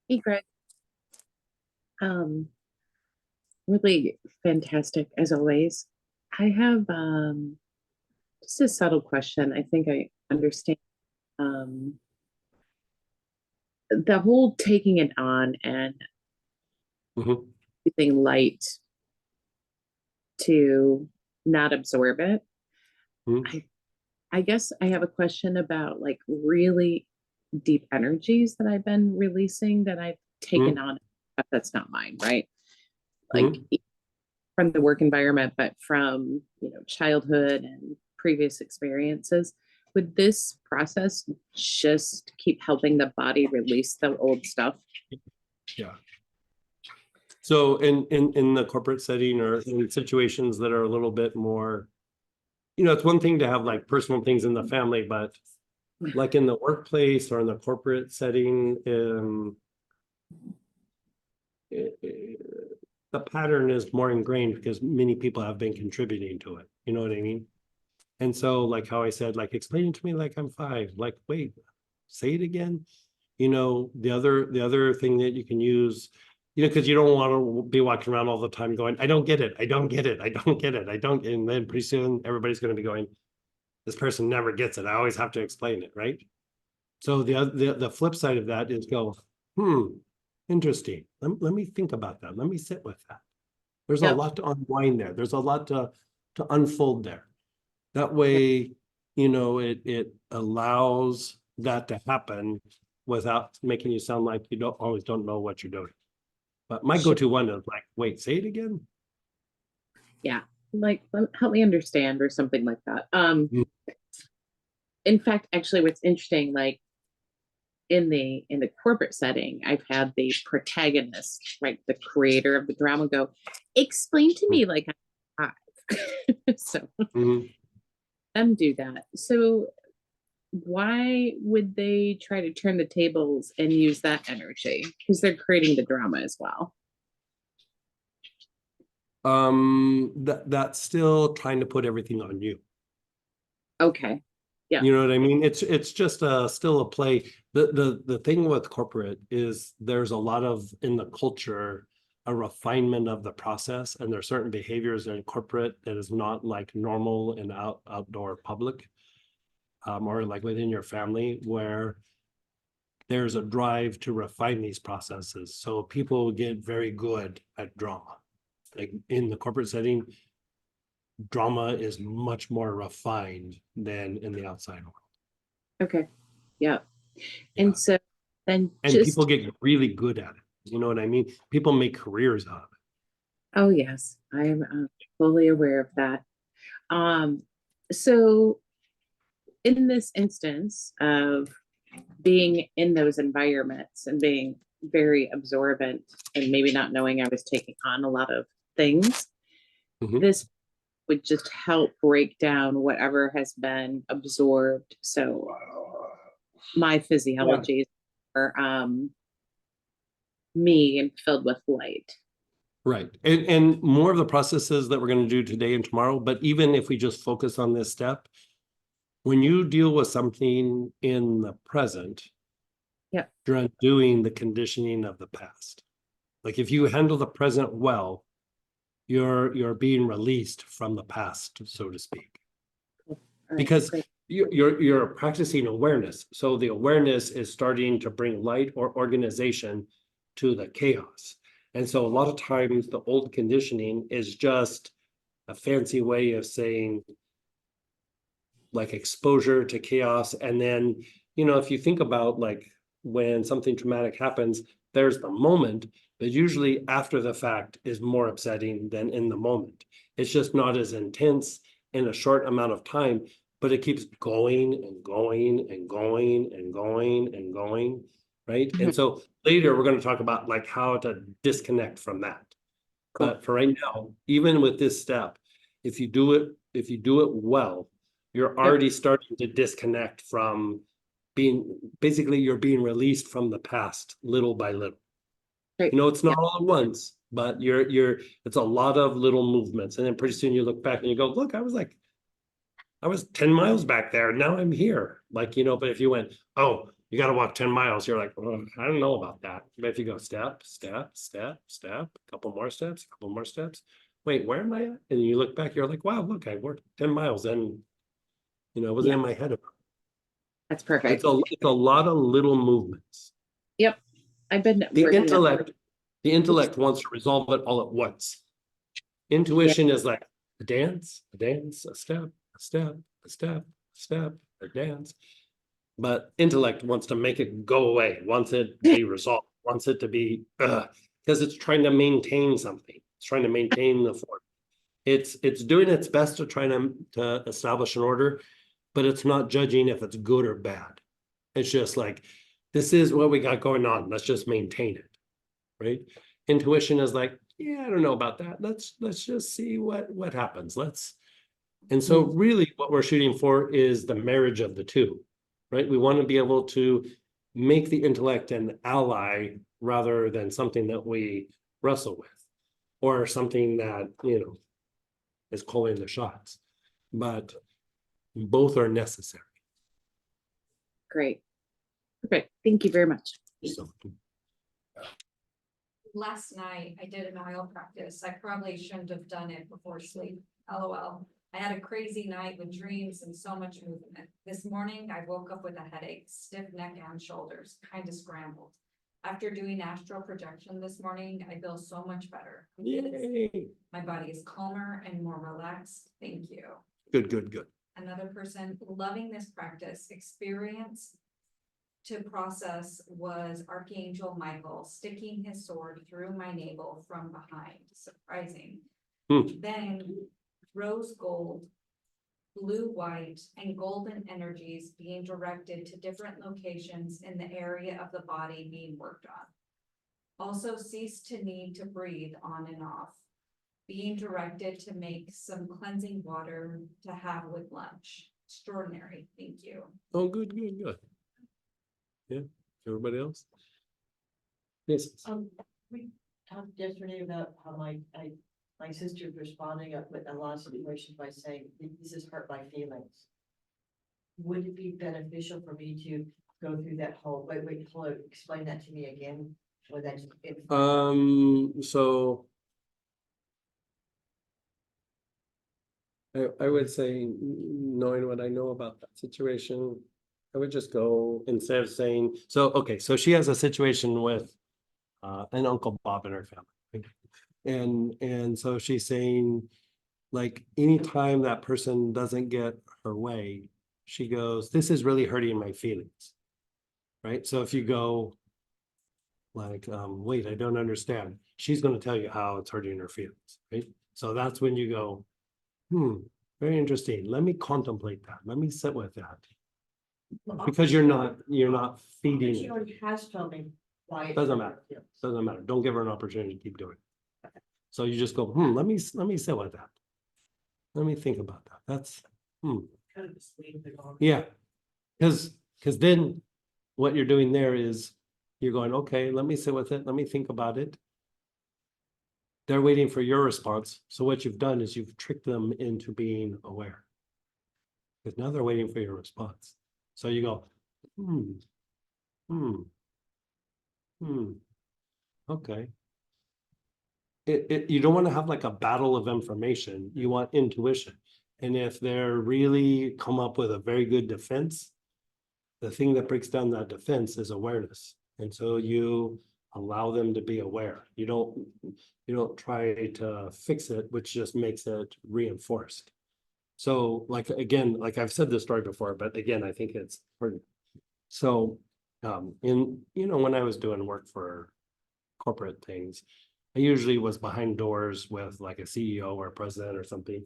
Hey, Greg. Really fantastic as always. I have just a subtle question. I think I understand the whole taking it on and Mhm. using light to not absorb it. Mhm. I guess I have a question about like really deep energies that I've been releasing that I've taken on. That's not mine, right? Like from the work environment, but from, childhood and previous experiences. Would this process just keep helping the body release the old stuff? Yeah. So in the corporate setting or in situations that are a little bit more, it's one thing to have like personal things in the family, but like in the workplace or in the corporate setting, the pattern is more ingrained because many people have been contributing to it. You know what I mean? And so, like how I said, like, explain it to me like I'm 5. Like, wait, say it again. The other thing that you can use, because you don't want to be walking around all the time going, I don't get it, I don't get it, I don't get it, I don't. And then pretty soon everybody's going to be going, this person never gets it. I always have to explain it, right? So the flip side of that is go, interesting. Let me think about that. Let me sit with that. There's a lot to unwind there. There's a lot to unfold there. That way, it allows that to happen without making you sound like you don't know what you're doing. But my Sure. go-to one is like, wait, say it again? Like, help me understand or something like that. Mm. In fact, actually, what's interesting, like in the corporate setting, I've had the protagonist, right, the creator of the drama, go, explain to me like I'm five. So Mhm. them do that. So why would they try to turn the tables and use that energy? Because they're creating the drama as well. That's still trying to put everything on you. Okay. Yeah. You know what I mean? It's just still a play. The thing with corporate is there's a lot of in the culture a refinement of the process, and there are certain behaviors in corporate that is not like normal in outdoor public, or like within your family, where there's a drive to refine these processes. So people get very good at drama. Like in the corporate setting, drama is much more refined than in the outside world. Okay. Yeah. Yeah. And so then And just, people get really good at it. You know what I mean? People make careers out of it. oh yes, I am fully aware of that. So in this instance of being in those environments and being very absorbent and maybe not knowing I was taking on a lot of things, Mhm. this would just help break down whatever has been absorbed. So my physiology are me and filled with light. Right. And more of the processes that we're going to do today and tomorrow, but even if we just focus on this step, when you deal with something in the present, Yep. you're undoing the conditioning of the past. Like if you handle the present well, you're being released from the past, so to speak. All right, Because great. you're practicing awareness. So the awareness is starting to bring light or organization to the chaos. And so a lot of times the old conditioning is just a fancy way of saying like exposure to chaos. And then, if you think about like when something traumatic happens, there's the moment, but usually after the fact is more upsetting than in the moment. It's just not as intense in a short amount of time, but it keeps going and going and going and going and going, right? Mhm. And so later we're going to talk about like how to disconnect from that. Cool. But for right now, even with this step, if you do it well, you're already starting to disconnect from you're being released from the past little by little. Great. It's not all at once, but it's a lot of little movements. And then pretty soon you look back and you go, look, I was 10 miles back there. Now I'm here. Like, but if you went, oh, you got to walk 10 miles, you're like, oh, I don't know about that. But if you go step, step, step, step, a couple more steps, wait, where am I at? And you look back, you're like, wow, look, I worked 10 miles and, it wasn't in my head. That's perfect. It's a lot of little movements. Yep. I've been The working intellect wants to resolve it all at once. Intuition is like a dance, a step, a step, a step, a step, a dance. But intellect wants to make it go away, wants it to be resolved, wants it to be, because it's trying to maintain something. It's trying to maintain the form. It's doing its best to try to establish an order, but it's not judging if it's good or bad. It's just like, this is what we got going on. Let's just maintain it, right? Intuition is like, yeah, I don't know about that. Let's just see what happens. And so really what we're shooting for is the marriage of the two, right? We want to be able to make the intellect an ally rather than something that we wrestle with, or something that, is calling the shots. But both are necessary. Great. Perfect. Thank you very much. So, Last night I did an oil practice. I probably shouldn't have done it before sleep. LOL. I had a crazy night with dreams and so much movement. This morning I woke up with a headache, stiff neck and shoulders, kind of scrambled. After doing astral projection this morning, I feel so much better. yay. My body is calmer and more relaxed. Thank you. Good. Another person loving this practice, experience to process was Archangel Michael sticking his sword through my navel from behind, surprising. Hmm. Then rose gold, blue, white, and golden energies being directed to different locations in the area of the body being worked on. Also cease to need to breathe on and off, being directed to make some cleansing water to have with lunch. Extraordinary, thank you. Oh, good, good, good. Yeah, everybody else? Yes. We talked yesterday about how my sister's responding up with a lot of situations by saying, this is hurt my feelings. Would it be beneficial for me to go through that whole, hold on, explain that to me again? Or that's. So. I would say, knowing what I know about that situation, I would just go instead of saying, so, okay, so she has a situation with an Uncle Bob in her family. Right? And so she's saying, like, anytime that person doesn't get her way, she goes, this is really hurting my feelings. Right? So if you go like, wait, I don't understand, she's going to tell you how it's hurting her feelings, right? So that's when you go, very interesting. Let me contemplate that. Let me sit with that. Because you're not feeding She it. already has told me why. Doesn't matter. Doesn't matter. Don't give her an opportunity to keep doing it. So you just go, let me sit with that. Let me think about that. That's Kind of just leave it on. yeah. Because then what you're doing there is you're going, okay, let me sit with it. Let me think about it. They're waiting for your response. So what you've done is you've tricked them into being aware. Because now they're waiting for your response. So you go, okay. You don't want to have like a battle of information. You want intuition. And if they're really come up with a very good defense, the thing that breaks down that defense is awareness. And so you allow them to be aware. You don't try to fix it, which just makes it reinforced. So like, again, like I've said this story before, but again, I think it's important. So when I was doing work for corporate things, I usually was behind doors with like a CEO or a president or something,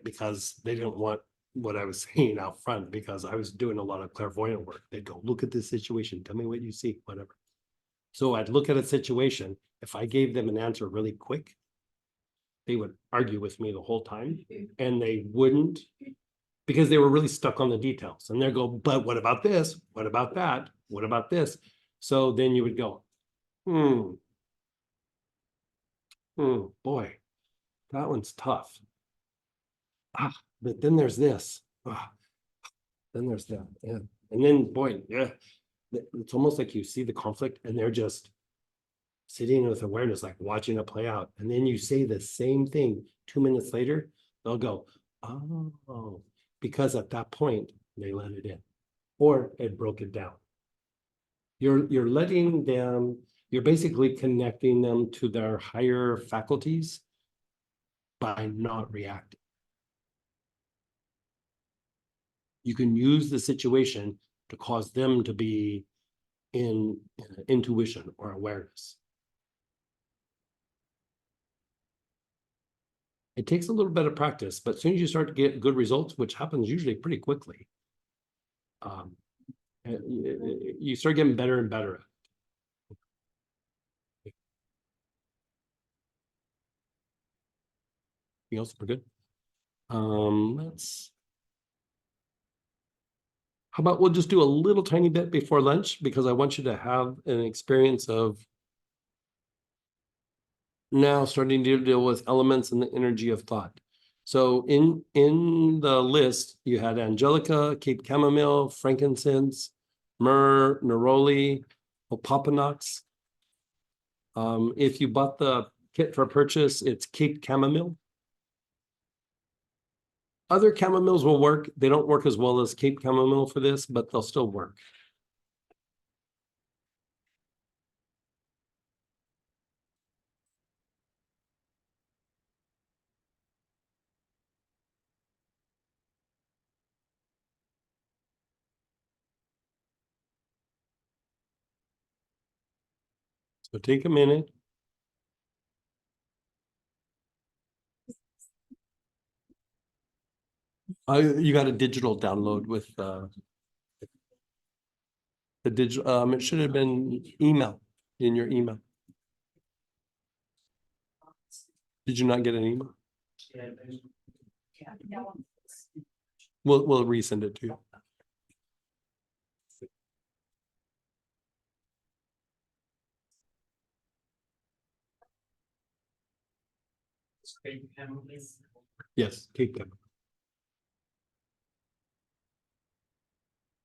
because they didn't want what I was saying out front, because I was doing a lot of clairvoyant work. They'd go, look at this situation, tell me what you see, whatever. So I'd look at a situation. If I gave them an answer really quick, they would argue with me the whole time, and they wouldn't, because they were really stuck on the details. And they'd go, but what about this? What about that? What about this? So then you would go, boy, that one's tough. But then there's this. Then there's that. Yeah. And then, boy, yeah, it's almost like you see the conflict and they're just sitting with awareness, like watching it play out. And then you say the same thing 2 minutes later, they'll go, oh, because at that point they let it in, or it broke it down. You're letting them, you're basically connecting them to their higher faculties by not reacting. You can use the situation to cause them to be in intuition or awareness. It takes a little bit of practice, but as soon as you start to get good results, which happens usually pretty quickly, you start getting better and better at it. Anything else? We're good. How about we'll just do a little tiny bit before lunch, because I want you to have an experience of now starting to deal with elements and the energy of thought. So in the list, you had angelica, Cape chamomile, frankincense, myrrh, neroli, opopanax. If you bought the kit for purchase, it's Cape chamomile. Other chamomiles will work. They don't work as well as Cape chamomile for this, but they'll still work. So take a minute. You got a digital download with the digital, it should have been email in your email. Did you not get an email? We'll resend it to you. Yes, take them.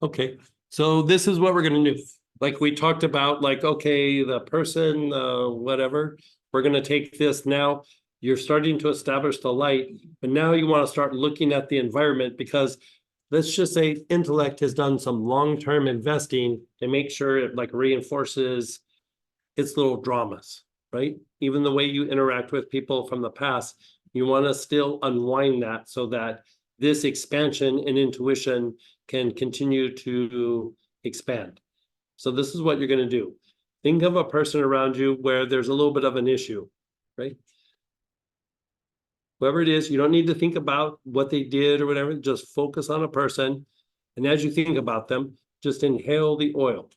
Okay, so this is what we're gonna do. Like we talked about, like, okay, the person, whatever, we're gonna take this now. You're starting to establish the light, but now you want to start looking at the environment because let's just say Intellect has done some long-term investing to make sure it like reinforces its little dramas, right? Even the way you interact with people from the past, you want to still unwind that so that this expansion and intuition can continue to expand. So this is what you're going to do. Think of a person around you where there's a little bit of an issue, right? Whoever it is, you don't need to think about what they did or whatever, just focus on a person. And as you think about them, just inhale the oil.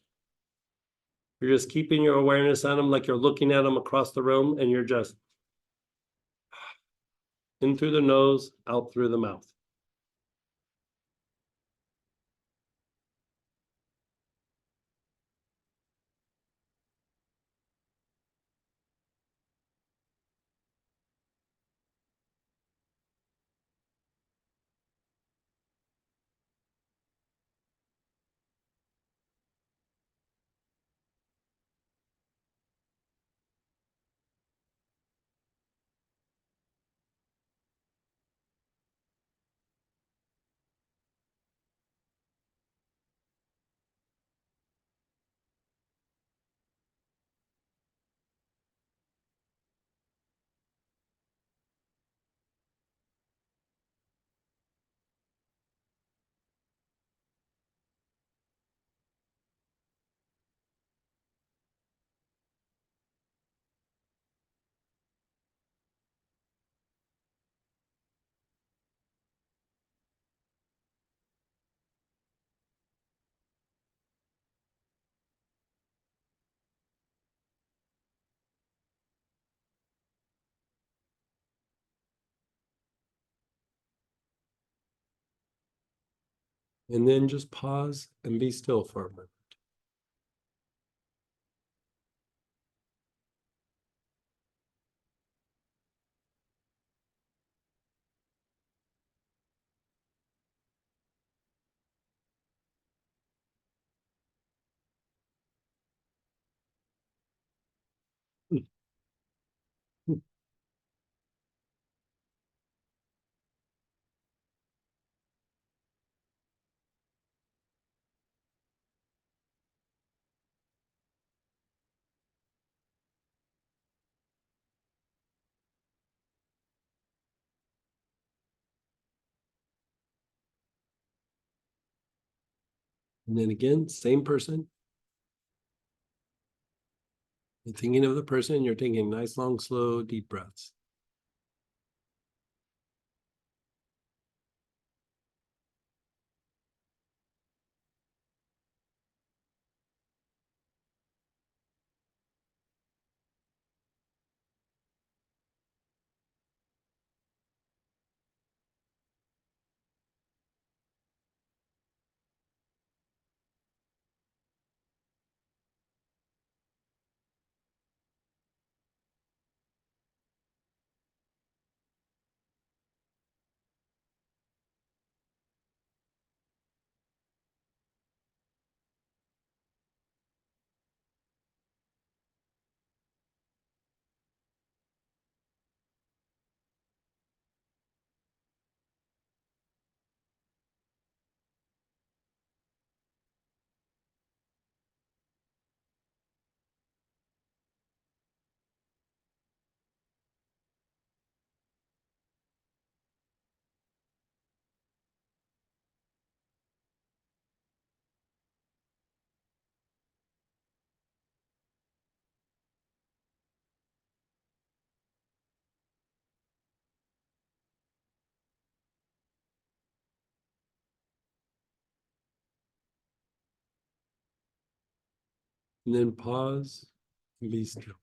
You're just keeping your awareness on them like you're looking at them across the room and you're just in through the nose, out through the mouth. And then just pause and be still for a minute. And then again, same person. You're thinking of the person, you're taking nice, long, slow, deep breaths. And then pause, and be still.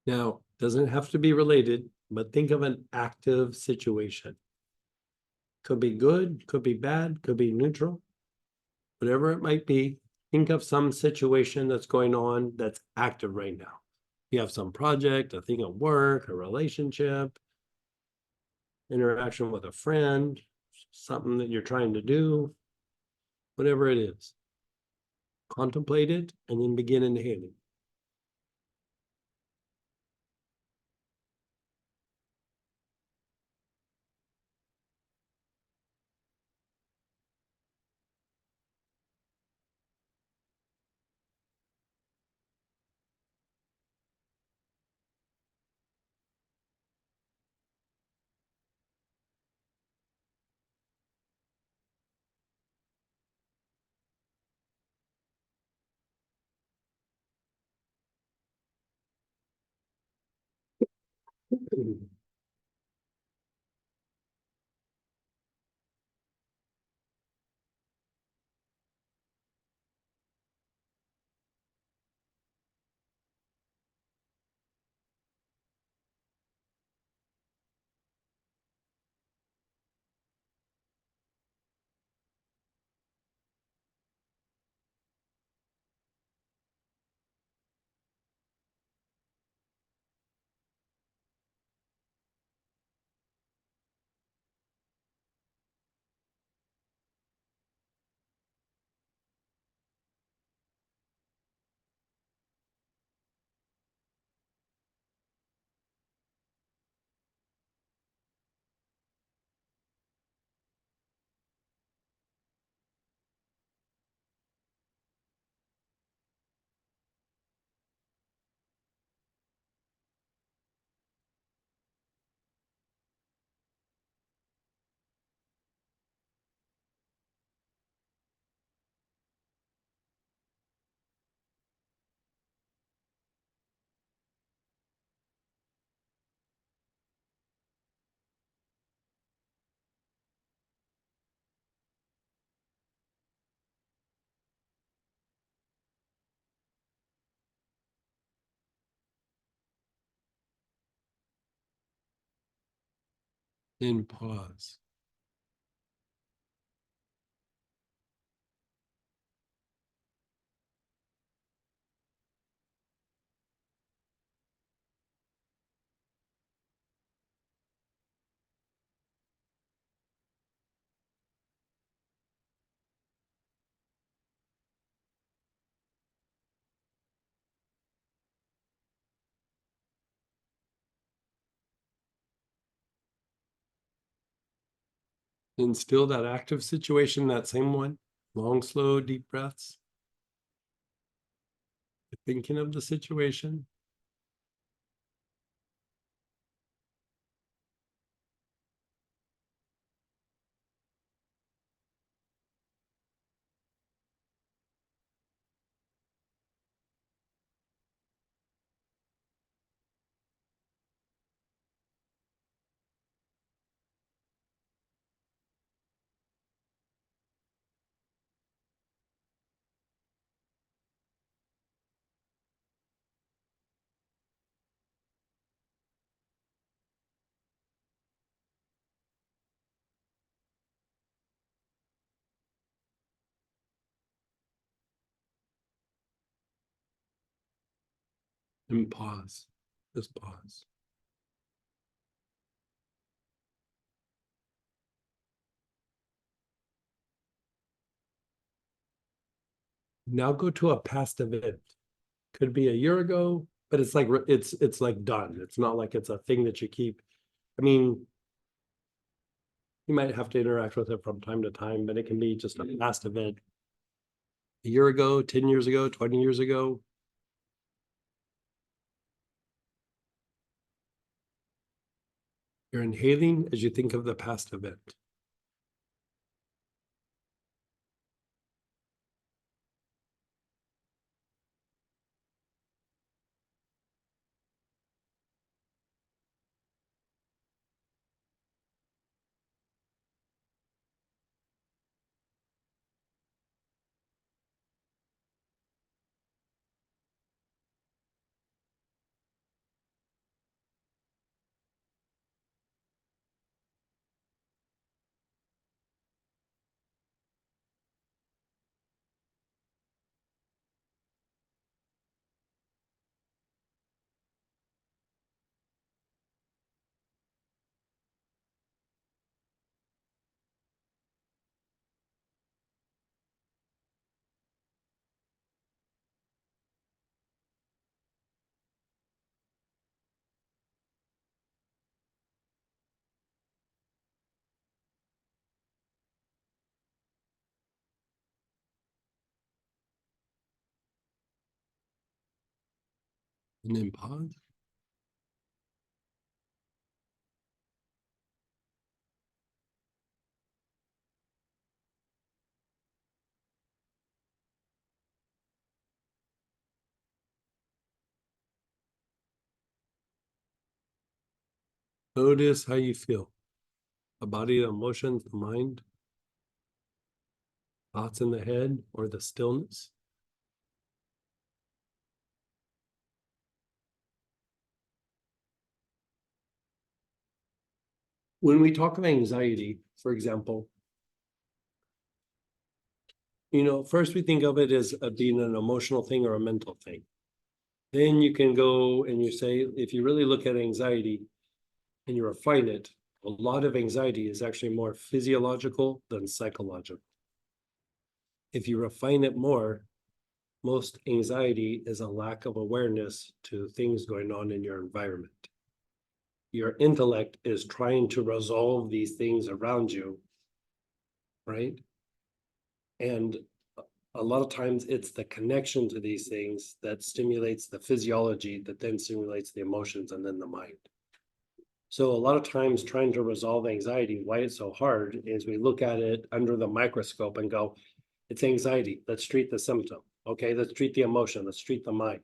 Now, doesn't have to be related, but think of an active situation. Could be good, could be bad, could be neutral. Whatever it might be, think of some situation that's going on that's active right now. You have some project, a thing at work, a relationship, interaction with a friend, something that you're trying to do, whatever it is. Contemplate it and then begin inhaling. Then pause. Then still that active situation, that same one, long, slow, deep breaths. Thinking of the situation. And pause. Just pause. Now go to a past event. Could be a year ago, but it's like it's like done. It's not like it's a thing that you keep. I mean, you might have to interact with it from time to time, but it can be just a past event. A year ago, 10 years ago, 20 years ago. You're inhaling as you think of the past event. And then pause. Notice how you feel. The body, the emotions, the mind, thoughts in the head, or the stillness. When we talk of anxiety, for example, first we think of it as being an emotional thing or a mental thing. Then you can go and you say, if you really look at anxiety and you refine it, a lot of anxiety is actually more physiological than psychological. If you refine it more, most anxiety is a lack of awareness to things going on in your environment. Your intellect is trying to resolve these things around you, right? And a lot of times it's the connection to these things that stimulates the physiology that then stimulates the emotions and then the mind. So a lot of times trying to resolve anxiety, why it's so hard is we look at it under the microscope and go, it's anxiety, let's treat the symptom. Okay, let's treat the emotion, let's treat the mind.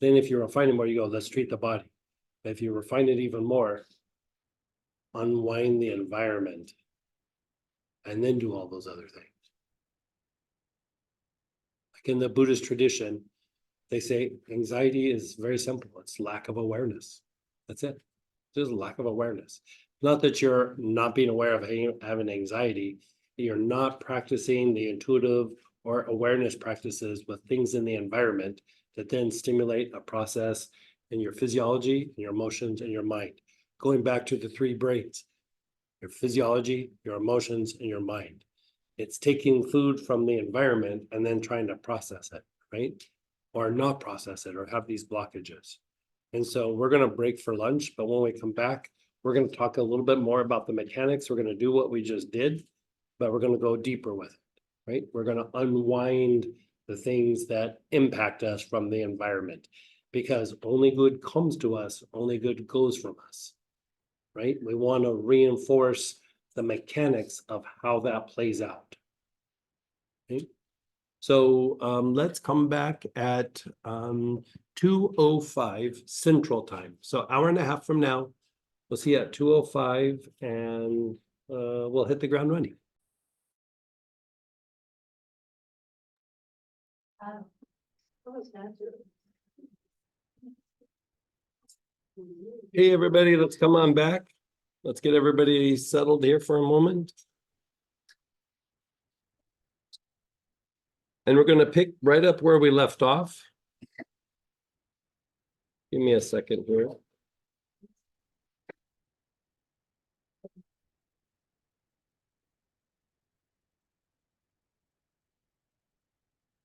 Then if you refine it more, you go, let's treat the body. If you refine it even more, unwind the environment and then do all those other things. Like in the Buddhist tradition, they say anxiety is very simple. It's lack of awareness. That's it. Just lack of awareness. Not that you're not being aware of having anxiety. You're not practicing the intuitive or awareness practices with things in the environment that then stimulate a process in your physiology, your emotions, and your mind. Going back to the three brains, your physiology, your emotions, and your mind. It's taking food from the environment and then trying to process it, right? Or not process it or have these blockages. And so we're going to break for lunch, but when we come back, we're going to talk a little bit more about the mechanics. We're going to do what we just did, but we're going to go deeper with it, right? We're going to unwind the things that impact us from the environment, because only good comes to us, only good goes from us, right? We want to reinforce the mechanics of how that plays out. Okay? So let's come back at 2:05 Central Time. So hour and a half from now, we'll see you at 2:05 and we'll hit the ground running. Hey, everybody, let's come on back. Let's get everybody settled here for a moment. And we're going to pick right up where we left off. Give me a second here.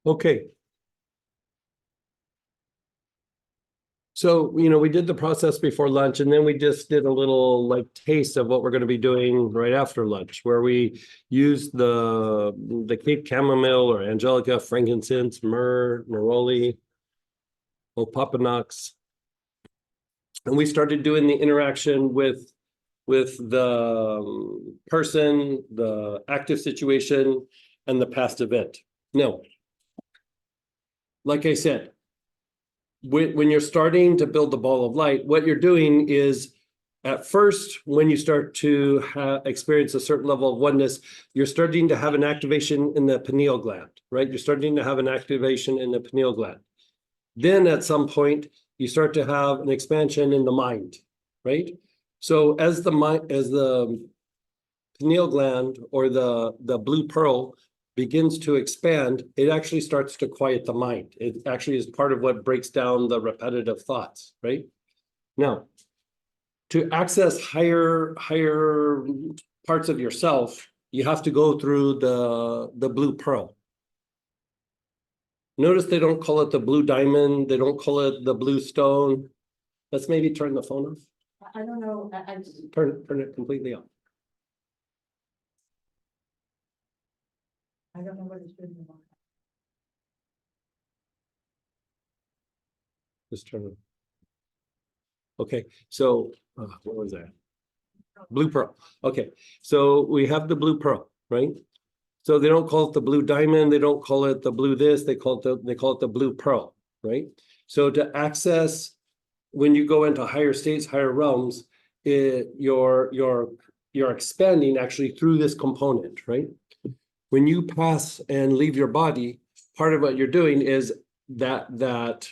Okay. So, we did the process before lunch, and then we just did a little like taste of what we're going to be doing right after lunch, where we used the Cape chamomile or angelica, frankincense, myrrh, neroli, opopanax. And we started doing the interaction with with the person, the active situation, and the past event. No. Like I said, when you're starting to build the ball of light, what you're doing is at first, when you start to experience a certain level of oneness, you're starting to have an activation in the pineal gland, right? You're starting to have an activation in the pineal gland. Then at some point, you start to have an expansion in the mind, right? So as the pineal gland or the blue pearl begins to expand, it actually starts to quiet the mind. It actually is part of what breaks down the repetitive thoughts, right? Now, to access higher parts of yourself, you have to go through the blue pearl. Notice they don't call it the blue diamond. They don't call it the blue stone. Let's maybe turn the phone off. I don't know, Turn it completely off. I don't know what it's been. Just turn it. Okay, so what was that? Blue pearl. Okay, so we have the blue pearl, right? So they don't call it the blue diamond. They don't call it the blue this. They call it the blue pearl, right? So to access, when you go into higher states, higher realms, you're expanding actually through this component, right? When you pass and leave your body, part of what you're doing is that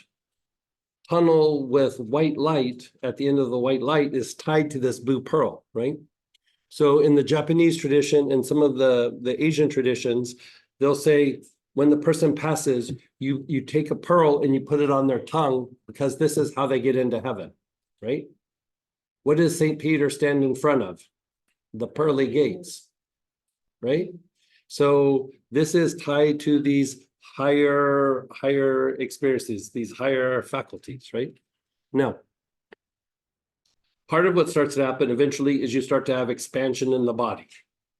tunnel with white light at the end of the white light is tied to this blue pearl, right? So in the Japanese tradition and some of the Asian traditions, they'll say when the person passes, you take a pearl and you put it on their tongue because this is how they get into heaven, right? What does St. Peter stand in front of? The pearly gates, right? So this is tied to these higher experiences, these higher faculties, right? Now, part of what starts to happen eventually is you start to have expansion in the body,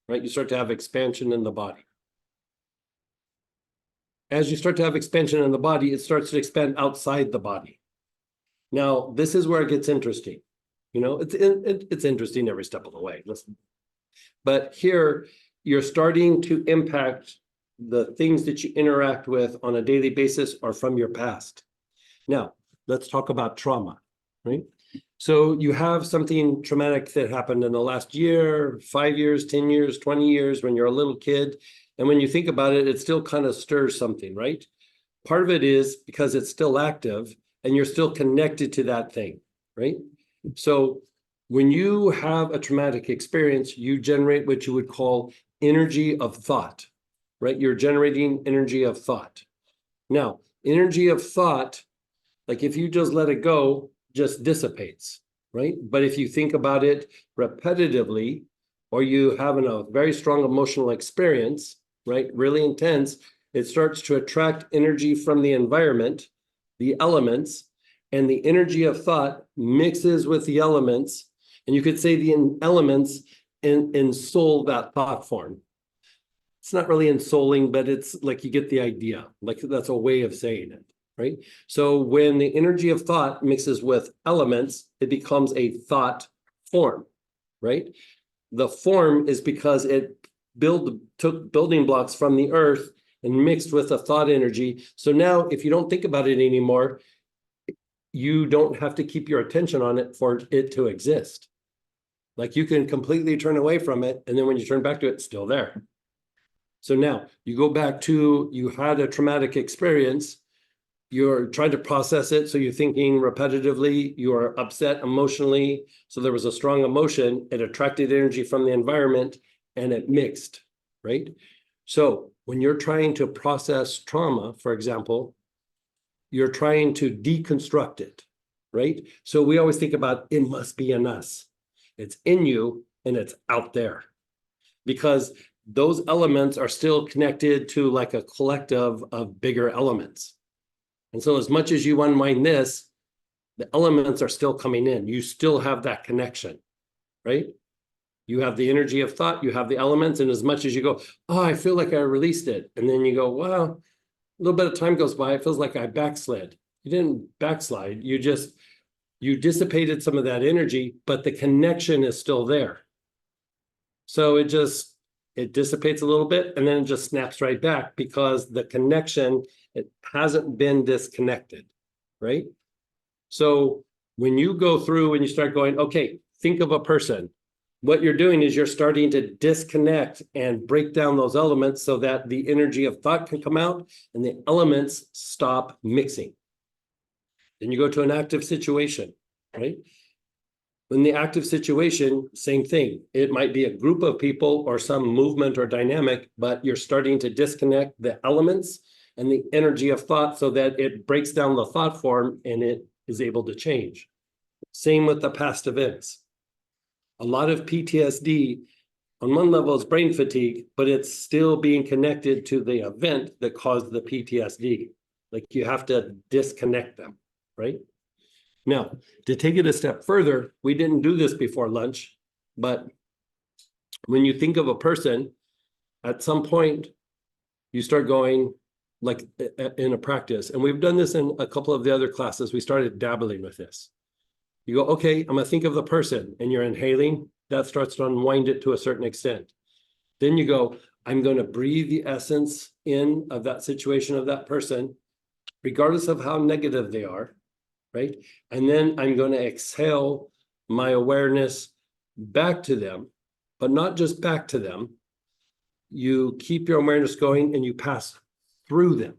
right? You start to have expansion in the body. As you start to have expansion in the body, it starts to expand outside the body. Now, this is where it gets interesting. You know, it's interesting every step of the way. Listen. But here, you're starting to impact the things that you interact with on a daily basis or from your past. Now, let's talk about trauma, right? So you have something traumatic that happened in the last year, 5 years, 10 years, 20 years, when you're a little kid. And when you think about it, it still kind of stirs something, right? Part of it is because it's still active and you're still connected to that thing, right? So when you have a traumatic experience, you generate what you would call energy of thought, right? You're generating energy of thought. Now, energy of thought, like if you just let it go, just dissipates, right? But if you think about it repetitively, or you have a very strong emotional experience, right? Really intense, it starts to attract energy from the environment, the elements, and the energy of thought mixes with the elements. And you could say the elements ensoul that thought form. It's not really ensouling, but it's like you get the idea. Like that's a way of saying it, right? So when the energy of thought mixes with elements, it becomes a thought form, right? The form is because it took building blocks from the earth and mixed with a thought energy. So now if you don't think about it anymore, you don't have to keep your attention on it for it to exist. Like you can completely turn away from it. And then when you turn back to it, it's still there. So now you go back to, you had a traumatic experience, you're trying to process it. So you're thinking repetitively, you are upset emotionally. So there was a strong emotion, it attracted energy from the environment and it mixed, right? So when you're trying to process trauma, for example, you're trying to deconstruct it, right? So we always think about it must be in us. It's in you and it's out there because those elements are still connected to like a collective of bigger elements. And so as much as you unwind this, the elements are still coming in. You still have that connection, right? You have the energy of thought, you have the elements, and as much as you go, oh, I feel like I released it. And then you go, well, a little bit of time goes by, it feels like I backslid. You didn't backslide, you you dissipated some of that energy, but the connection is still there. So it dissipates a little bit and then it just snaps right back because the connection, it hasn't been disconnected, right? So when you go through and you start going, okay, think of a person, what you're doing is you're starting to disconnect and break down those elements so that the energy of thought can come out and the elements stop mixing. Then you go to an active situation, right? In the active situation, same thing. It might be a group of people or some movement or dynamic, but you're starting to disconnect the elements and the energy of thought so that it breaks down the thought form and it is able to change. Same with the past events. A lot of PTSD, on one level, is brain fatigue, but it's still being connected to the event that caused the PTSD. Like you have to disconnect them, right? Now, to take it a step further, we didn't do this before lunch, but when you think of a person, at some point, you start going like in a practice, and we've done this in a couple of the other classes, we started dabbling with this. You go, okay, I'm gonna think of the person, and you're inhaling, that starts to unwind it to a certain extent. Then you go, I'm gonna breathe the essence in of that situation of that person, regardless of how negative they are, right? And then I'm going to exhale my awareness back to them, but not just back to them. You keep your awareness going and you pass through them,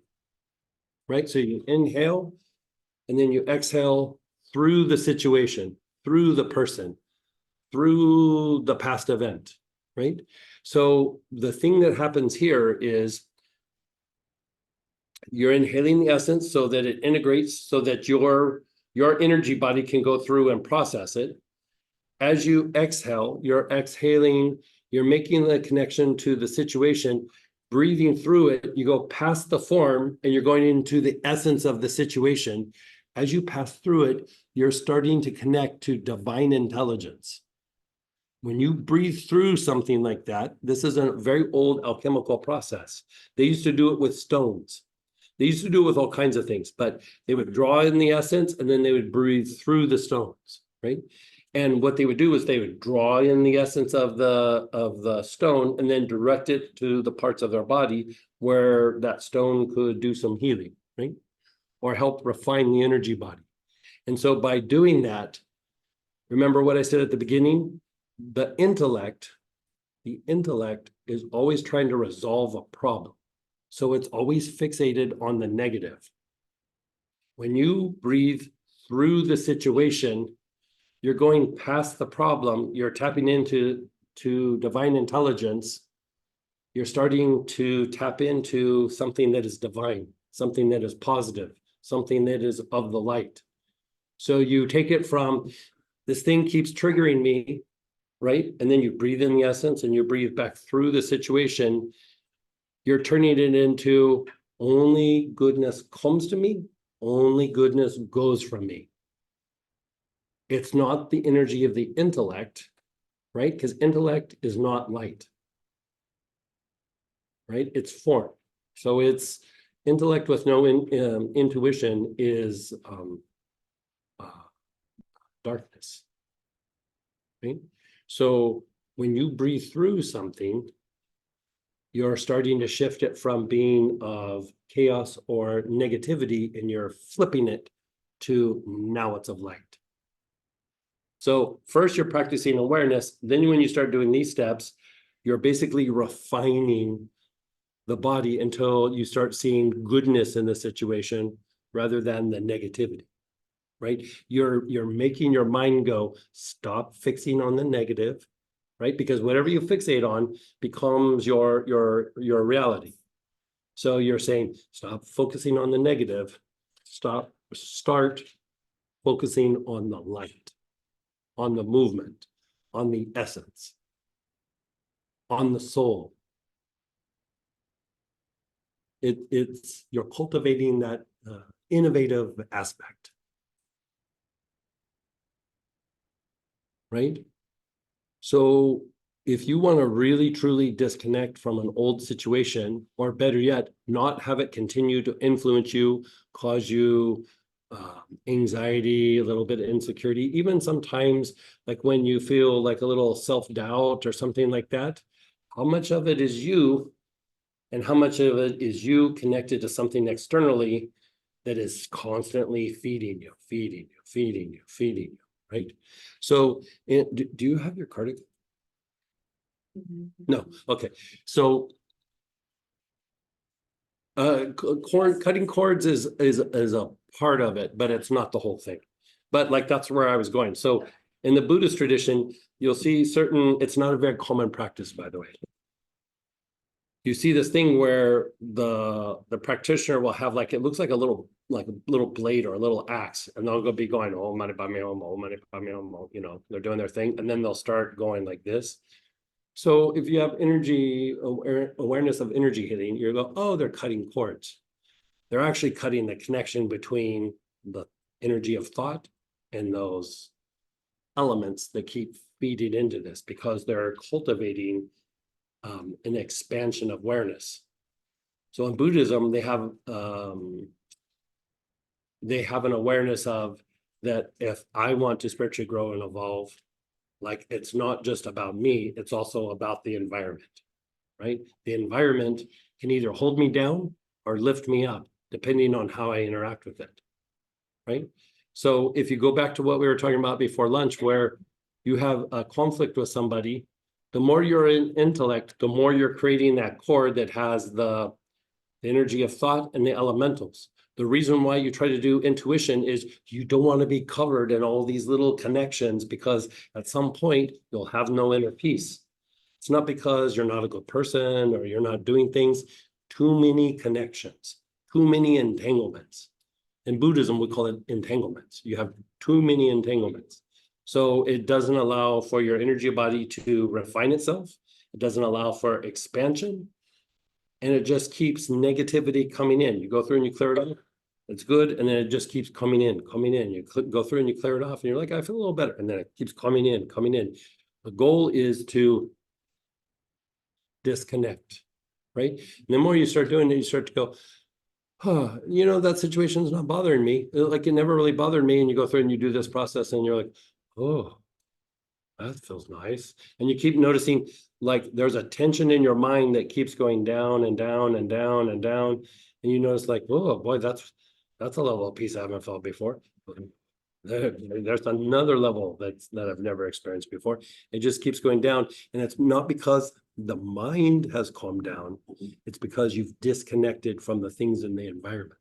right? So you inhale and then you exhale through the situation, through the person, through the past event, right? So the thing that happens here is you're inhaling the essence so that it integrates so that your energy body can go through and process it. As you exhale, you're exhaling, you're making the connection to the situation, breathing through it, you go past the form and you're going into the essence of the situation. As you pass through it, you're starting to connect to divine intelligence. When you breathe through something like that, this is a very old alchemical process. They used to do it with stones. They used to do it with all kinds of things, but they would draw in the essence and then they would breathe through the stones, right? And what they would do is they would draw in the essence of the stone and then direct it to the parts of their body where that stone could do some healing, right? Or help refine the energy body. And so by doing that, remember what I said at the beginning? The intellect is always trying to resolve a problem. So it's always fixated on the negative. When you breathe through the situation, you're going past the problem, you're tapping into divine intelligence, you're starting to tap into something that is divine, something that is positive, something that is of the light. So you take it from, this thing keeps triggering me, right? And then you breathe in the essence and you breathe back through the situation. You're turning it into only goodness comes to me, only goodness goes from me. It's not the energy of the intellect, right? Because intellect is not light, right? It's form. So it's intellect with no intuition is darkness, right? So when you breathe through something, you're starting to shift it from being of chaos or negativity and you're flipping it to now it's of light. So first you're practicing awareness. Then when you start doing these steps, you're basically refining the body until you start seeing goodness in the situation rather than the negativity, right? You're making your mind go, stop fixing on the negative, right? Because whatever you fixate on becomes your reality. So you're saying, stop focusing on the negative, start focusing on the light, on the movement, on the essence, on the soul. It's you're cultivating that innovative aspect, right? So if you want to really truly disconnect from an old situation, or better yet, not have it continue to influence you, cause you anxiety, a little bit of insecurity, even sometimes like when you feel like a little self-doubt or something like that, how much of it is you and how much of it is you connected to something externally that is constantly feeding you, right? So do you have your cardigan? No, okay, so cutting cords is a part of it, but it's not the whole thing. But like that's where I was going. So in the Buddhist tradition, you'll see certain, it's not a very common practice, by the way. You see this thing where the practitioner will have like, it looks like a little blade or a little axe, and they'll be going, oh, mani padme hum, oh, mani padme hum, you know, they're doing their thing, and then they'll start going like this. So if you have energy awareness of energy hitting, you go, oh, they're cutting cords. They're actually cutting the connection between the energy of thought and those elements that keep feeding into this, because they're cultivating an expansion of awareness. So in Buddhism, they have an awareness of that if I want to spiritually grow and evolve, like it's not just about me, it's also about the environment, right? The environment can either hold me down or lift me up, depending on how I interact with it, right? So if you go back to what we were talking about before lunch, where you have a conflict with somebody, the more you're in intellect, the more you're creating that cord that has the energy of thought and the elementals. The reason why you try to do intuition is you don't want to be covered in all these little connections, because at some point you'll have no inner peace. It's not because you're not a good person or you're not doing things. Too many connections, too many entanglements. In Buddhism, we call it entanglements. You have too many entanglements. So it doesn't allow for your energy body to refine itself. It doesn't allow for expansion. And it just keeps negativity coming in. You go through and you clear it off. It's good. And then it just keeps coming in. You go through and you clear it off and you're like, I feel a little better. And then it keeps coming in. The goal is to disconnect, right? And the more you start doing it, you start to go, huh, you know, that situation's not bothering me. Like it never really bothered me. And you go through and you do this process and you're like, oh, that feels nice. And you keep noticing like there's a tension in your mind that keeps going down and down and down and down. And you notice like, oh boy, that's a level of peace I haven't felt before. There's another level that I've never experienced before. It just keeps going down. And it's not because the mind has calmed down. It's because you've disconnected from the things in the environment.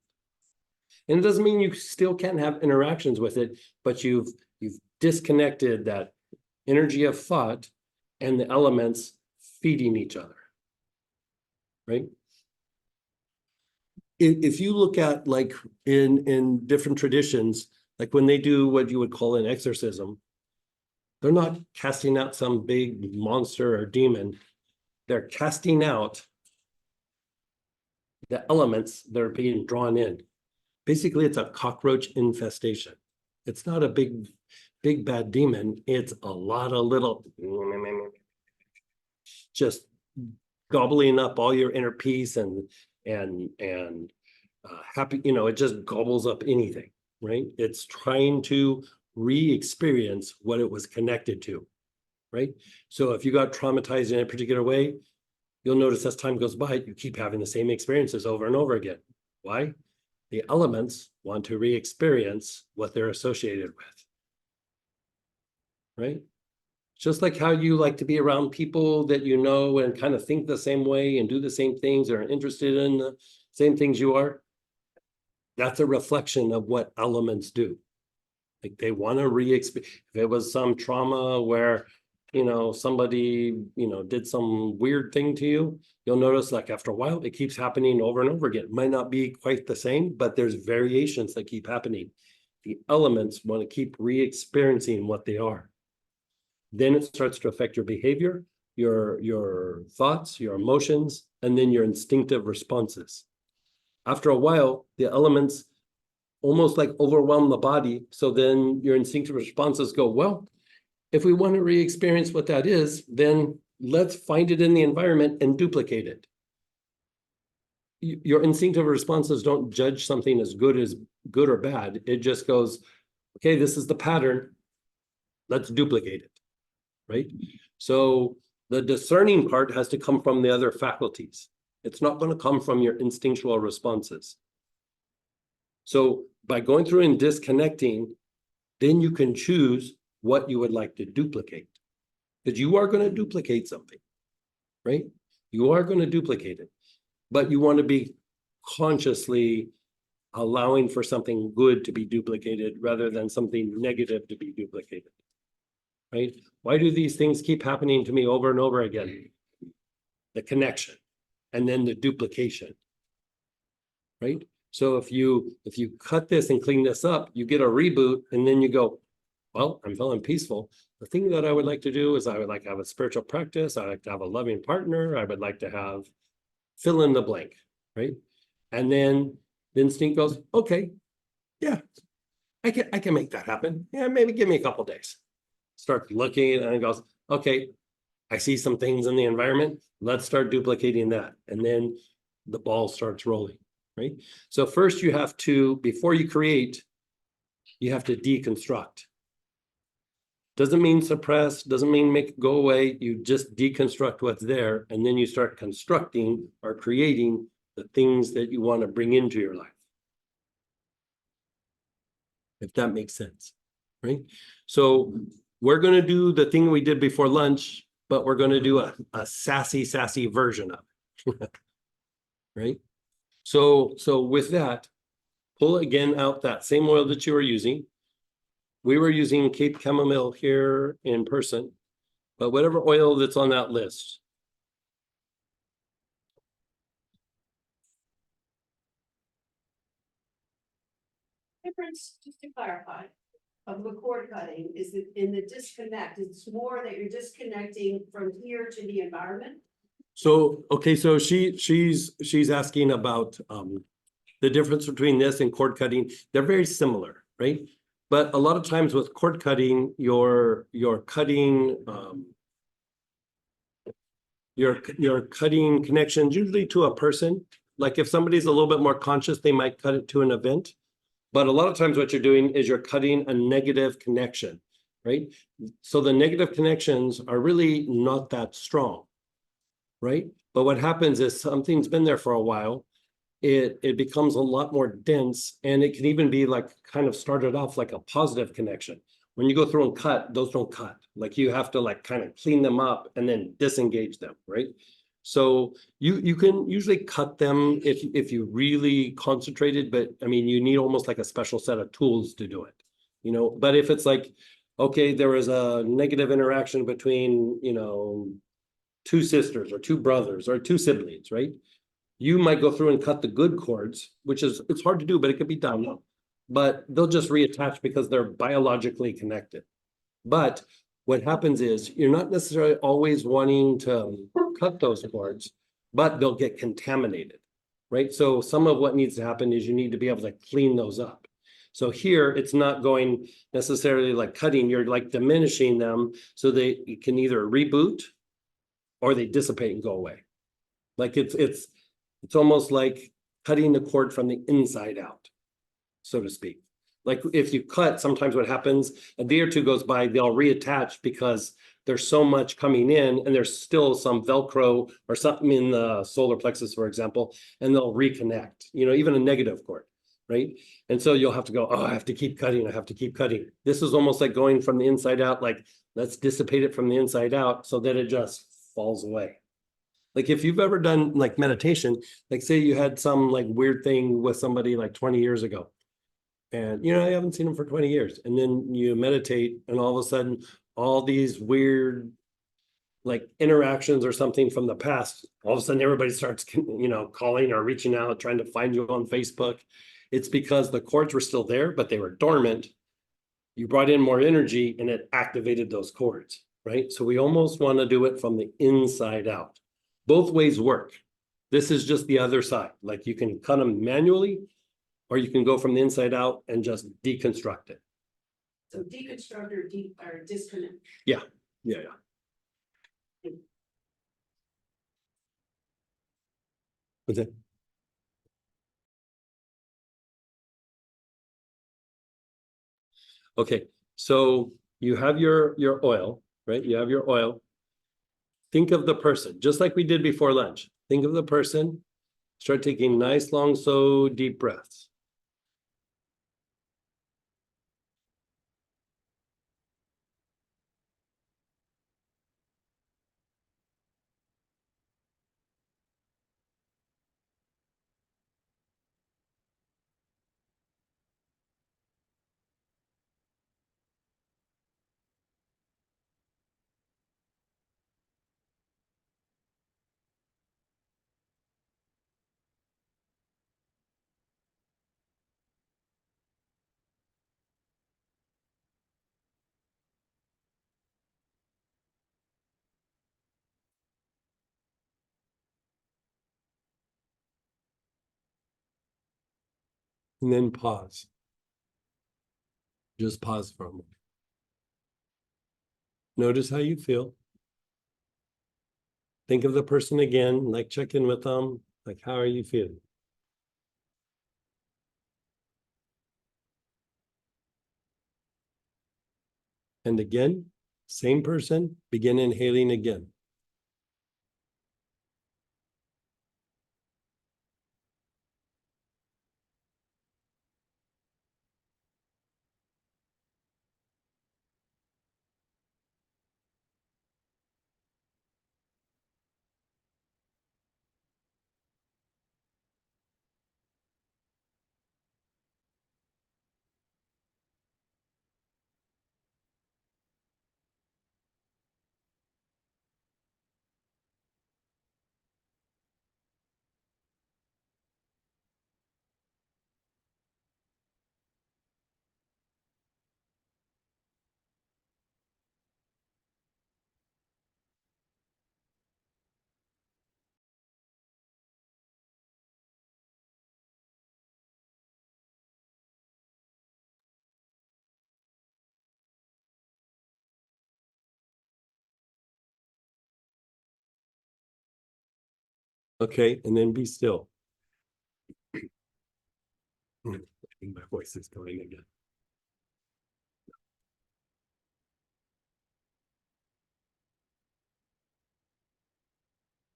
And it doesn't mean you still can't have interactions with it, but you've disconnected that energy of thought and the elements feeding each other, right? If you look at like in different traditions, like when they do what you would call an exorcism, they're not casting out some big monster or demon. They're casting out the elements that are being drawn in. Basically, it's a cockroach infestation. It's not a big bad demon. It's a lot of little just gobbling up all your inner peace and happy, you know, it just gobbles up anything, right? It's trying to re-experience what it was connected to, right? So if you got traumatized in a particular way, you'll notice as time goes by, you keep having the same experiences over and over again. Why? The elements want to re-experience what they're associated with, right? Just like how you like to be around people that you know and kind of think the same way and do the same things or are interested in the same things you are. That's a reflection of what elements do. Like they want to re-experience. If it was some trauma where, you know, somebody, you know, did some weird thing to you, you'll notice like after a while, it keeps happening over and over again. It might not be quite the same, but there's variations that keep happening. The elements want to keep re-experiencing what they are. Then it starts to affect your behavior, your thoughts, your emotions, and then your instinctive responses. After a while, the elements almost like overwhelm the body. So then your instinctive responses go, well, if we want to re-experience what that is, then let's find it in the environment and duplicate it. your instinctive responses don't judge something as good or bad. It just goes, okay, this is the pattern. Let's duplicate it, right? So the discerning part has to come from the other faculties. It's not going to come from your instinctual responses. So by going through and disconnecting, then you can choose what you would like to duplicate. Because you are going to duplicate something, right? You are going to duplicate it, but you want to be consciously allowing for something good to be duplicated rather than something negative to be duplicated, right? Why do these things keep happening to me over and over again? The connection and then the duplication, right? So if you cut this and clean this up, you get a reboot and then you go, well, I'm feeling peaceful. The thing that I would like to do is I would like to have a spiritual practice. I like to have a loving partner. I would like to have fill in the blank, right? And then the instinct goes, okay, yeah, I can make that happen. Yeah, maybe give me a couple days. Start looking and it goes, okay, I see some things in the environment. Let's start duplicating that. And then the ball starts rolling, right? So first you have to, before you create, you have to deconstruct. Doesn't mean suppress, doesn't mean make it go away. You just deconstruct what's there, and then you start constructing or creating the things that you want to bring into your life. If that makes sense, right? So we're going to do the thing we did before lunch, but we're going to do a sassy version of it, right? So with that, pull again out that same oil that you were using. We were using Cape Chamomile here in person, but whatever oil that's on that list. Difference, just to clarify, of the cord cutting is that in the disconnect, it's more that you're disconnecting from here to the environment. So, okay, so she's asking about the difference between this and cord cutting. They're very similar, right? But a lot of times with cord cutting, you're cutting you're cutting connections usually to a person. Like if somebody's a little bit more conscious, they might cut it to an event. But a lot of times what you're doing is you're cutting a negative connection, right? So the negative connections are really not that strong, right? But what happens is something's been there for a while. It becomes a lot more dense, and it can even be like kind of started off like a positive connection. When you go through and cut, those don't cut. Like you have to like kind of clean them up and then disengage them, right? So you can usually cut them if you really concentrated, but I mean, you need almost like a special set of tools to do it, you know? But if it's like, okay, there was a negative interaction between, you know, two sisters or two brothers or two siblings, right? You might go through and cut the good cords, which is, it's hard to do, but it could be done. But they'll just reattach because they're biologically connected. But what happens is you're not necessarily always wanting to cut those cords, but they'll get contaminated, right? So some of what needs to happen is you need to be able to clean those up. So here it's not going necessarily like cutting, you're like diminishing them so they can either reboot or they dissipate and go away. Like it's almost like cutting the cord from the inside out, so to speak. Like if you cut, sometimes what happens, a day or two goes by, they'll reattach because there's so much coming in and there's still some Velcro or something in the solar plexus, for example, and they'll reconnect, you know, even a negative cord, right? And so you'll have to go, oh, I have to keep cutting, I have to keep cutting. This is almost like going from the inside out, like let's dissipate it from the inside out so that it just falls away. Like if you've ever done like meditation, like say you had some like weird thing with somebody like 20 years ago. And, you know, I haven't seen them for 20 years. And then you meditate and all of a sudden, all these weird like interactions or something from the past, all of a sudden everybody starts, you know, calling or reaching out, trying to find you on Facebook. It's because the cords were still there, but they were dormant. You brought in more energy and it activated those cords, right? So we almost want to do it from the inside out. Both ways work. This is just the other side. Like you can cut them manually, or you can go from the inside out and just deconstruct it. So deconstruct or disconnect. Yeah. What's that? Okay, so you have your oil, right? You have your oil. Think of the person, just like we did before lunch. Think of the person. Start taking nice, long, slow, deep breaths. And then pause. Just pause for a moment. Notice how you feel. Think of the person again, like check in with them, like how are you feeling? And again, same person, begin inhaling again. Okay, and then be still. I think my voice is going again.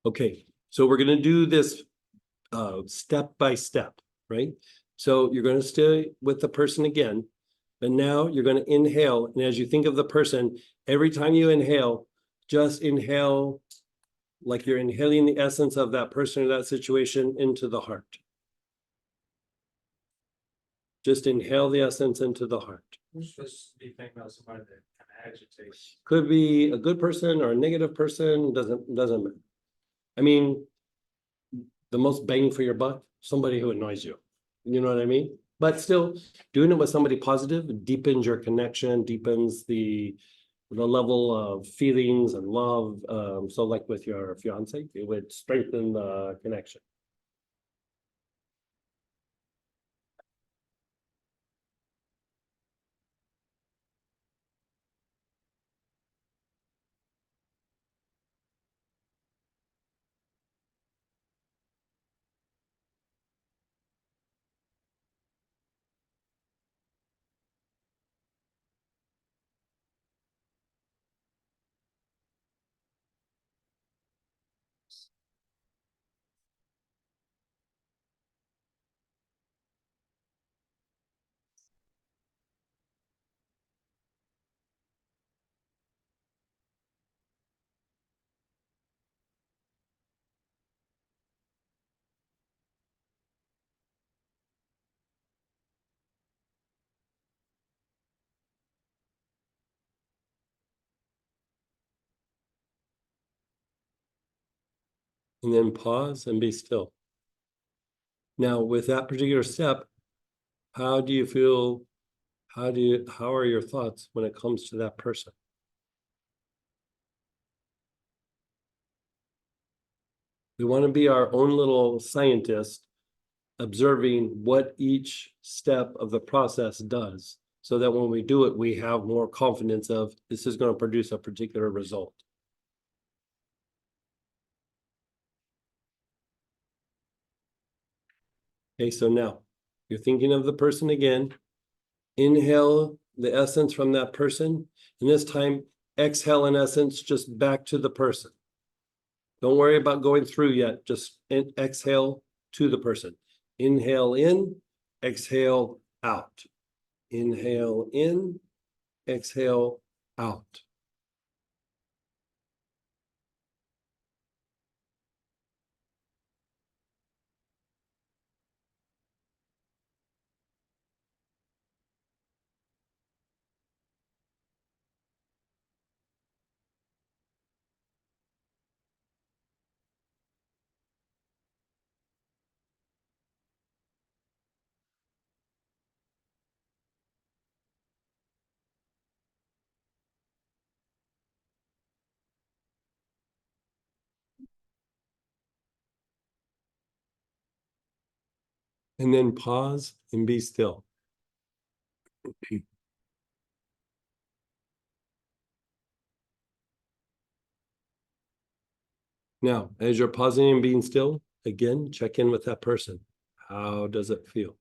Okay, so we're gonna do this step by step, right? So you're gonna stay with the person again, but now you're gonna inhale, and as you think of the person, every time you inhale, just inhale like you're inhaling the essence of that person or that situation into the heart. Just inhale the essence into the heart. We're supposed to be thinking about somebody that kind of agitates. Could be a good person or a negative person, doesn't matter. I mean, the most bang for your buck, somebody who annoys you. You know what I mean? But still, doing it with somebody positive deepens your connection, deepens the level of feelings and love. So like with your fiance, it would strengthen the connection. And then pause and be still. Now, with that particular step, how do you feel? How are your thoughts when it comes to that person? We want to be our own little scientist, observing what each step of the process does, so that when we do it, we have more confidence of this is going to produce a particular result. Okay, so now you're thinking of the person again. Inhale the essence from that person. And this time, exhale in essence, just back to the person. Don't worry about going through yet, just exhale to the person. Inhale in, exhale out. Inhale in, exhale out. And then pause and be still. Now, as you're pausing and being still, again, check in with that person. How does it feel?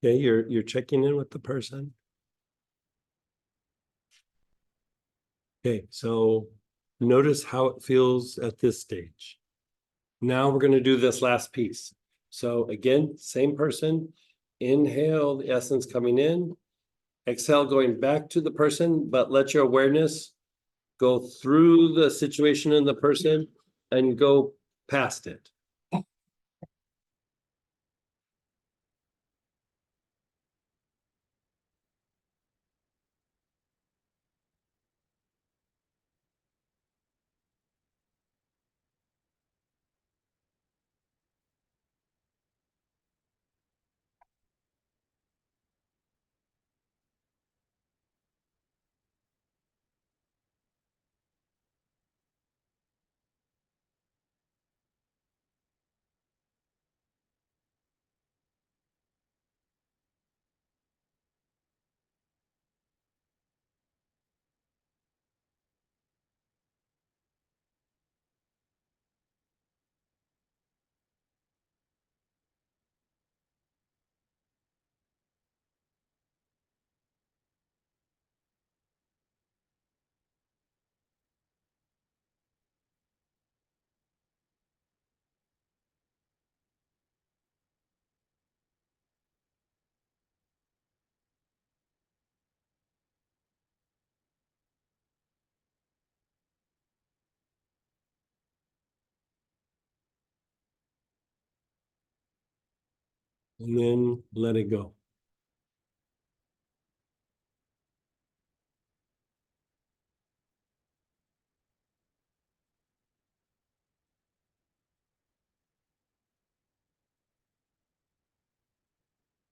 Okay, you're checking in with the person. Okay, so notice how it feels at this stage. Now we're going to do this last piece. So again, same person. Inhale, the essence coming in. Exhale, going back to the person, but let your awareness go through the situation in the person and go past it. And then let it go.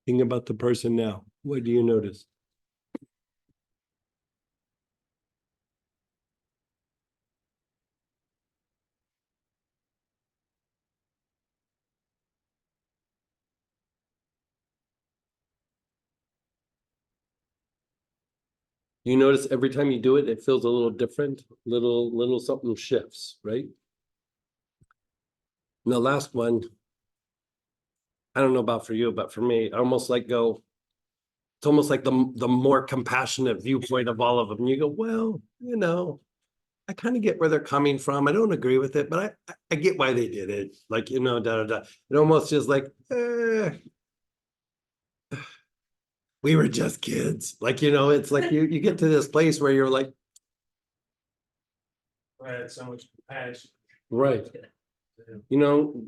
Think about the person now. What do you notice? You notice every time you do it, it feels a little different, little something shifts, right? And the last one, I don't know about for you, but for me, I almost like go, it's almost like the more compassionate viewpoint of all of them. You go, well, you know, I kind of get where they're coming from. I don't agree with it, but I get why they did it. Like, you know, da da da. It almost just like, we were just kids. Like, you know, it's like you get to this place where you're like, I had so much compassion. right. You know,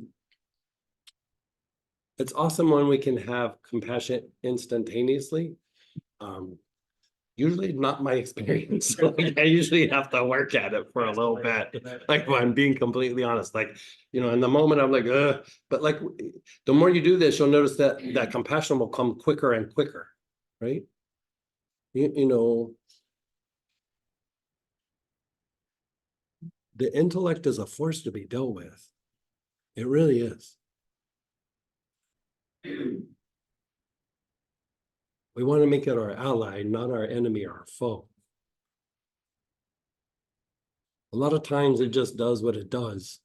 It's awesome when we can have compassion instantaneously. Usually not my experience. Like, I usually have to work at it for a little bit. Like, when I'm being completely honest, like, in the moment I'm like, but like, the more you do this, you'll notice that that compassion will come quicker and quicker, right? You know. The intellect is a force to be dealt with. It really is. We want to make it our ally, not our enemy or our foe. A lot of times it just does what it does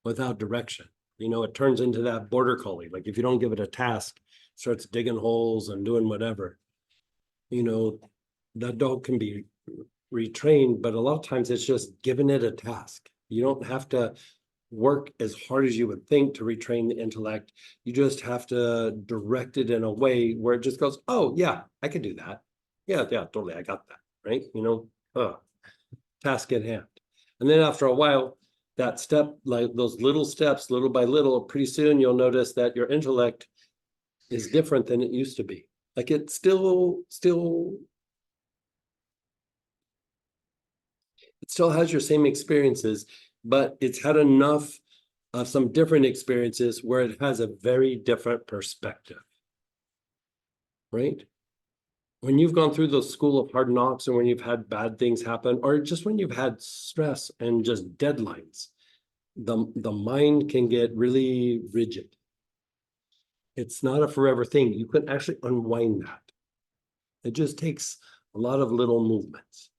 without direction. It turns into that border collie. Like, if you don't give it a task, it starts digging holes and doing whatever. That dog can be retrained, but a lot of times it's just giving it a task. You don't have to work as hard as you would think to retrain the intellect. You just have to direct it in a way where it just goes, oh yeah, I can do that. Yeah, totally, I got that, right? Task at hand. And then after a while, that step, like those little steps, little by little, pretty soon you'll notice that your intellect is different than it used to be. Like, it still has your same experiences, but it's had enough of some different experiences where it has a very different perspective, right? When you've gone through the school of hard knocks, and when you've had bad things happen, or just when you've had stress and just deadlines, the mind can get really rigid. It's not a forever thing. You can actually unwind that. It just takes a lot of little movements.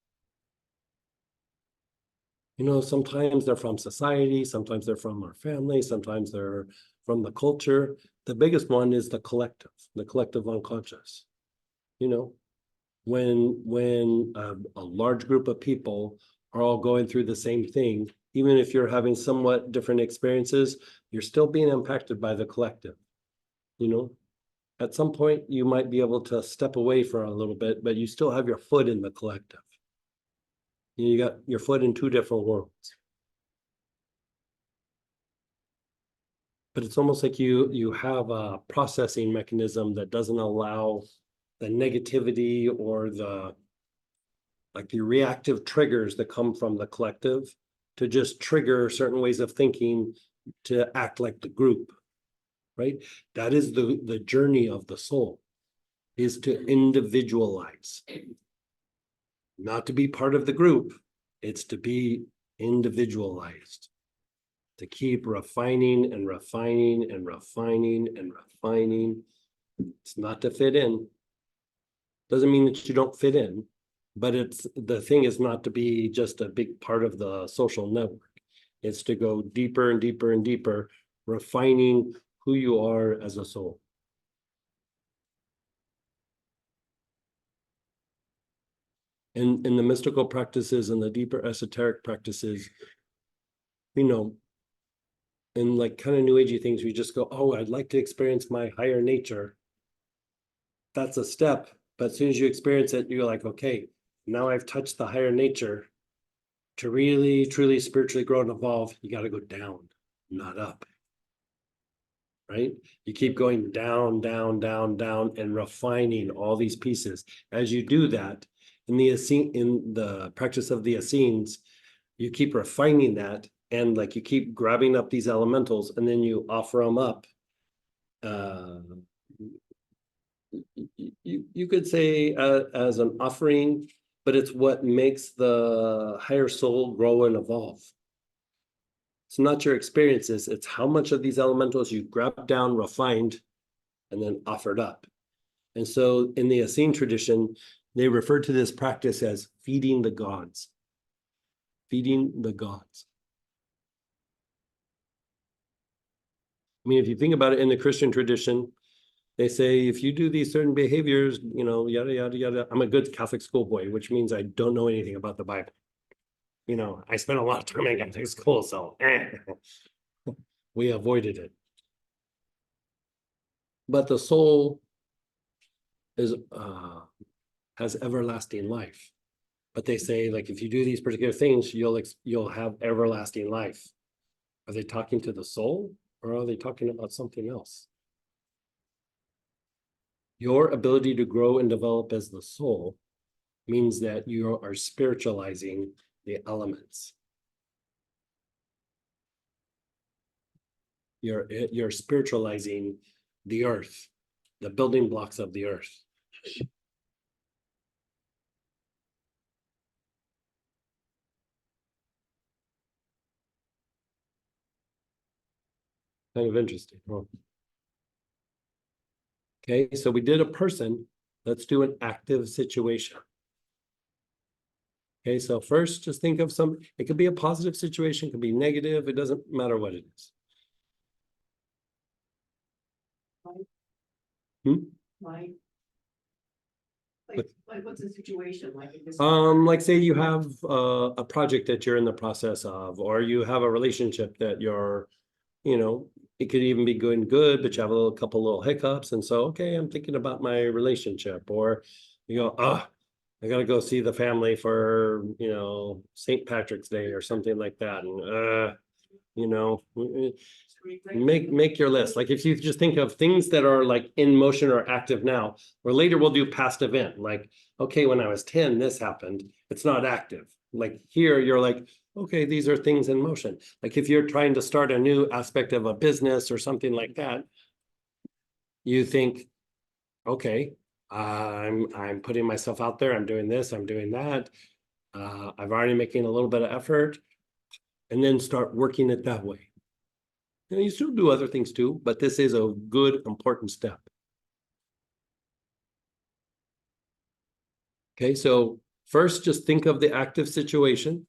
Sometimes they're from society, sometimes they're from our family, sometimes they're from the culture. The biggest one is the collective unconscious. When a large group of people are all going through the same thing, even if you're having somewhat different experiences, you're still being impacted by the collective. At some point you might be able to step away for a little bit, but you still have your foot in the collective. You got your foot in two different worlds. But it's almost like you have a processing mechanism that doesn't allow the negativity or the reactive triggers that come from the collective to just trigger certain ways of thinking to act like the group, right? That is the journey of the soul, is to individualize. Not to be part of the group, it's to be individualized, to keep refining and refining and refining and refining. It's not to fit in. Doesn't mean that you don't fit in, but the thing is not to be just a big part of the social network. It's to go deeper and deeper and deeper, refining who you are as a soul. In the mystical practices and the deeper esoteric practices, in like kind of new agey things, we just go, oh, I'd like to experience my higher nature. That's a step, but as soon as you experience it, you're like, okay, now I've touched the higher nature. To really, truly spiritually grow and evolve, you got to go down, not up. Right? You keep going down, down, down, down, and refining all these pieces. As you do that, in the practice of the Essenes, you keep refining that, and like you keep grabbing up these elementals, and then you offer them up. You could say as an offering, but it's what makes the higher soul grow and evolve. It's not your experiences, it's how much of these elementals you grabbed down, refined, and then offered up. And so in the Essene tradition, they refer to this practice as feeding the gods. Feeding the gods. I mean, if you think about it in the Christian tradition, they say, if you do these certain behaviors, yada, yada, yada. I'm a good Catholic schoolboy, which means I don't know anything about the Bible. I spent a lot of time in Catholic school, so we avoided it. But the soul has everlasting life. But they say, like, if you do these particular things, you'll have everlasting life. Are they talking to the soul, or are they talking about something else? Your ability to grow and develop as the soul means that you are spiritualizing the elements. You're spiritualizing the earth, the building blocks of the earth. Kind of interesting, huh? Okay, so we did a person. Let's do an active situation. Okay, so first, just think of some, it could be a positive situation, it could be negative, it doesn't matter what it is. Hmm? Like. Like what's the situation like? If this- Like say you have a project that you're in the process of, or you have a relationship that you're, you know, it could even be going good, but you have a couple little hiccups. And so, okay, I'm thinking about my relationship, or you go, oh, I gotta go see the family for, you know, St. Patrick's Day or something like that. And, you know, make your list. Like if you just think of things that are like in motion or active now, or later we'll do past event, like, okay, when I was 10, this happened. It's not active. Like here, you're like, okay, these are things in motion. Like if you're trying to start a new aspect of a business or something like that, you think, okay, I'm putting myself out there, I'm doing this, I'm doing that. I've already making a little bit of effort, and then start working it that way. You know, you still do other things too, but this is a good, important step. Okay, so first, just think of the active situation.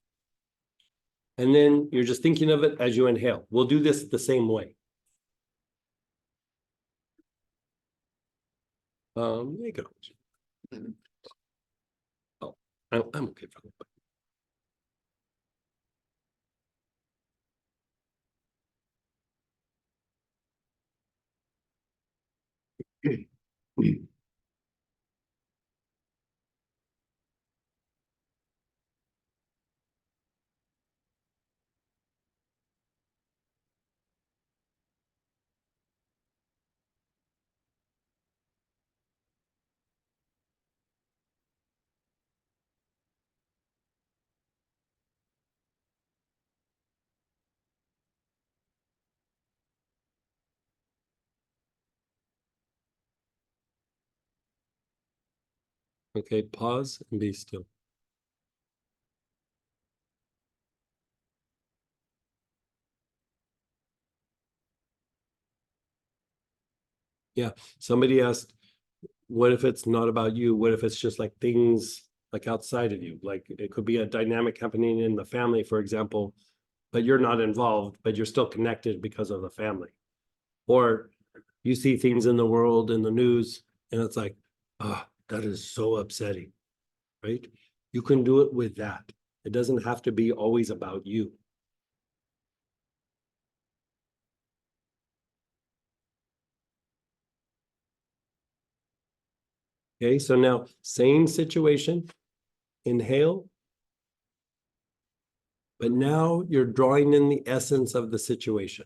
And then you're just thinking of it as you inhale. We'll do this the same way. There you go. Oh, I'm okay for that. Okay, pause and be still. Yeah, somebody asked, what if it's not about you? What if it's just like things like outside of you? Like it could be a dynamic happening in the family, for example, but you're not involved, but you're still connected because of the family. Or you see things in the world, in the news, and it's like, ah, that is so upsetting, right? You can do it with that. It doesn't have to be always about you. Okay, so now same situation, inhale. But now you're drawing in the essence of the situation.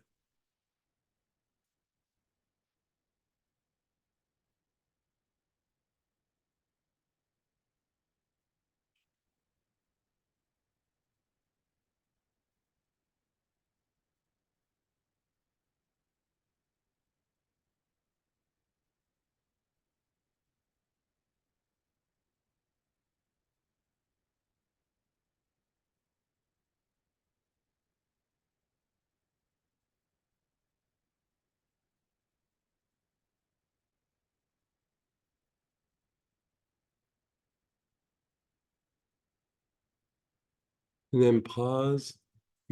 And then pause,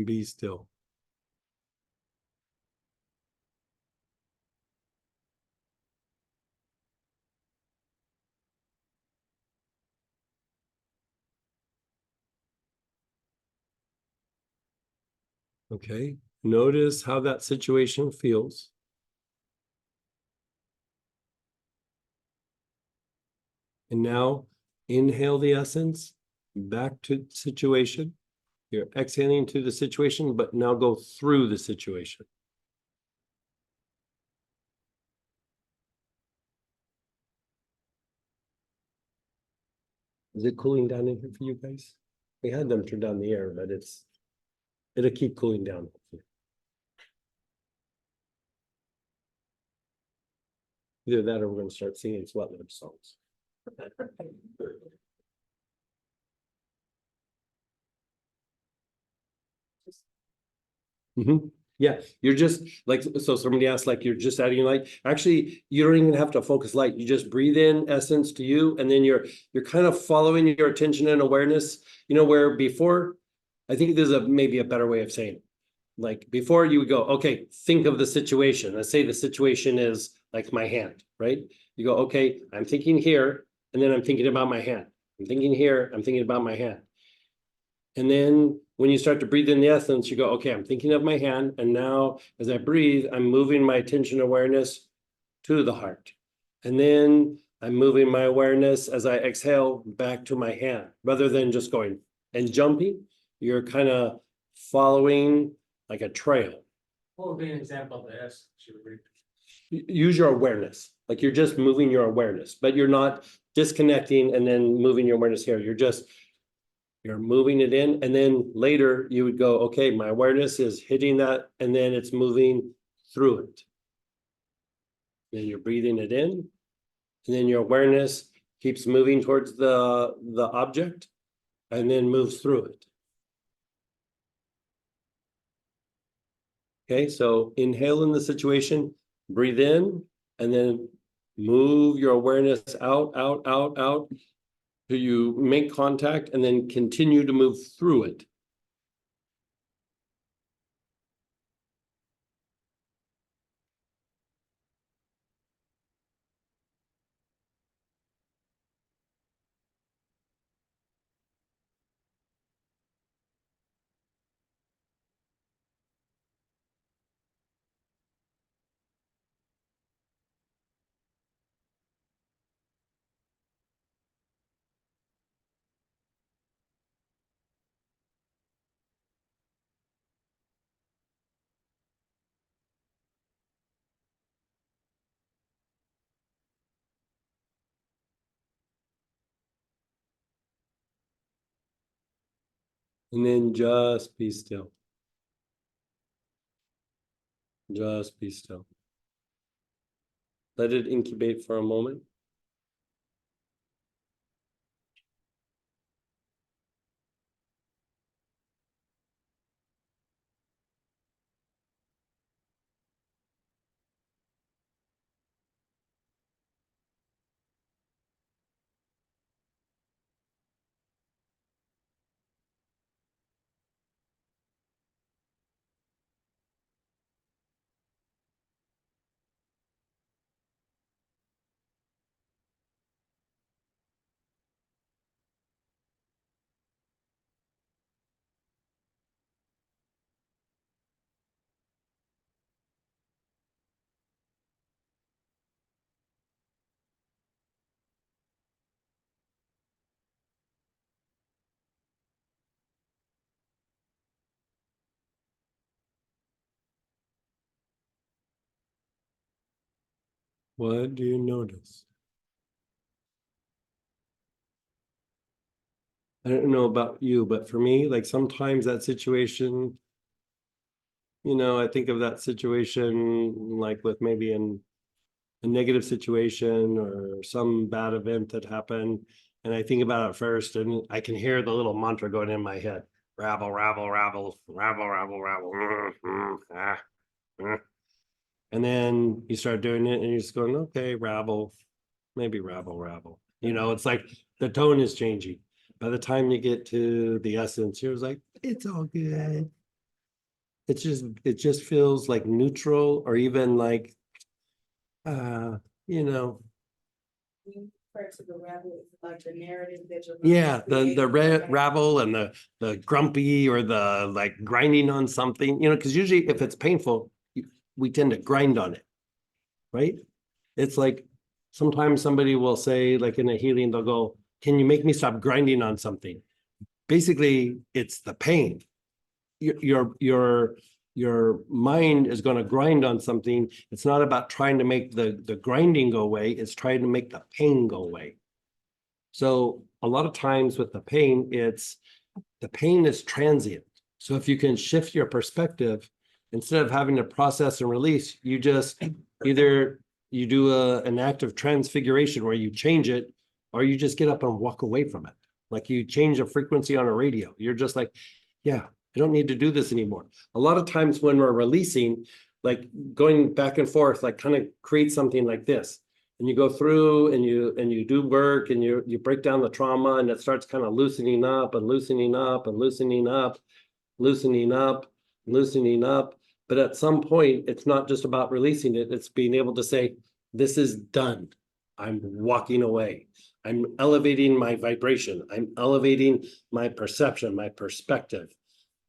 be still. Okay, notice how that situation feels. And now inhale the essence back to situation. You're exhaling to the situation, but now go through the situation. Is it cooling down in here for you guys? We had them turn down the air, but it'll keep cooling down. Either that or we're gonna start singing sweat lodge songs. Yeah, you're just like, so somebody asked, like, you're just adding light. Actually, you don't even have to focus light. You just breathe in essence to you, and then you're kind of following your attention and awareness, where before, I think there's maybe a better way of saying it. Like before you would go, okay, think of the situation. Let's say the situation is like my hand, right? You go, okay, I'm thinking here, and then I'm thinking about my hand. I'm thinking here, I'm thinking about my hand. And then when you start to breathe in the essence, you go, okay, I'm thinking of my hand. And now as I breathe, I'm moving my attention awareness to the heart. And then I'm moving my awareness as I exhale back to my hand, rather than just going and jumping. You're kind of following like a trail. What would be an example of the essence you would read? Use your awareness. Like you're just moving your awareness, but you're not disconnecting and then moving your awareness here. You're moving it in, and then later you would go, okay, my awareness is hitting that, and then it's moving through it. Then you're breathing it in, and then your awareness keeps moving towards the object, and then moves through it. Okay, so inhale in the situation, breathe in, and then move your awareness out, out, out, out. till you make contact and then continue to move through it. And then just be still. Just be still. Let it incubate for a moment. What do you notice? I don't know about you, but for me, like sometimes that situation, I think of that situation like with maybe a negative situation or some bad event that happened. And I think about it first and I can hear the little mantra going in my head. Rabble, rabble, rabble, rabble, rabble, rabble. And then you start doing it and you're just going, okay, rabble, maybe rabble, rabble. It's like the tone is changing. By the time you get to the essence, you're like, it's all good. It just feels like neutral or even like, Refer to the rabble as like the narrative that you're. yeah, the rabble and the grumpy or the like grinding on something, because usually if it's painful, we tend to grind on it, right? It's like sometimes somebody will say, like in a healing, they'll go, can you make me stop grinding on something? Basically, it's the pain. Your mind is going to grind on something. It's not about trying to make the grinding go away. It's trying to make the pain go away. So a lot of times with the pain is transient. So if you can shift your perspective, instead of having to process and release, you just either you do an act of transfiguration where you change it, or you just get up and walk away from it. Like you change a frequency on a radio. You're just like, yeah, I don't need to do this anymore. A lot of times when we're releasing, like going back and forth, like kind of create something like this. And you go through and you do work and you break down the trauma, and it starts kind of loosening up and loosening up and loosening up, loosening up, loosening up. But at some point, it's not just about releasing it, it's being able to say, this is done. I'm walking away. I'm elevating my vibration. I'm elevating my perception, my perspective.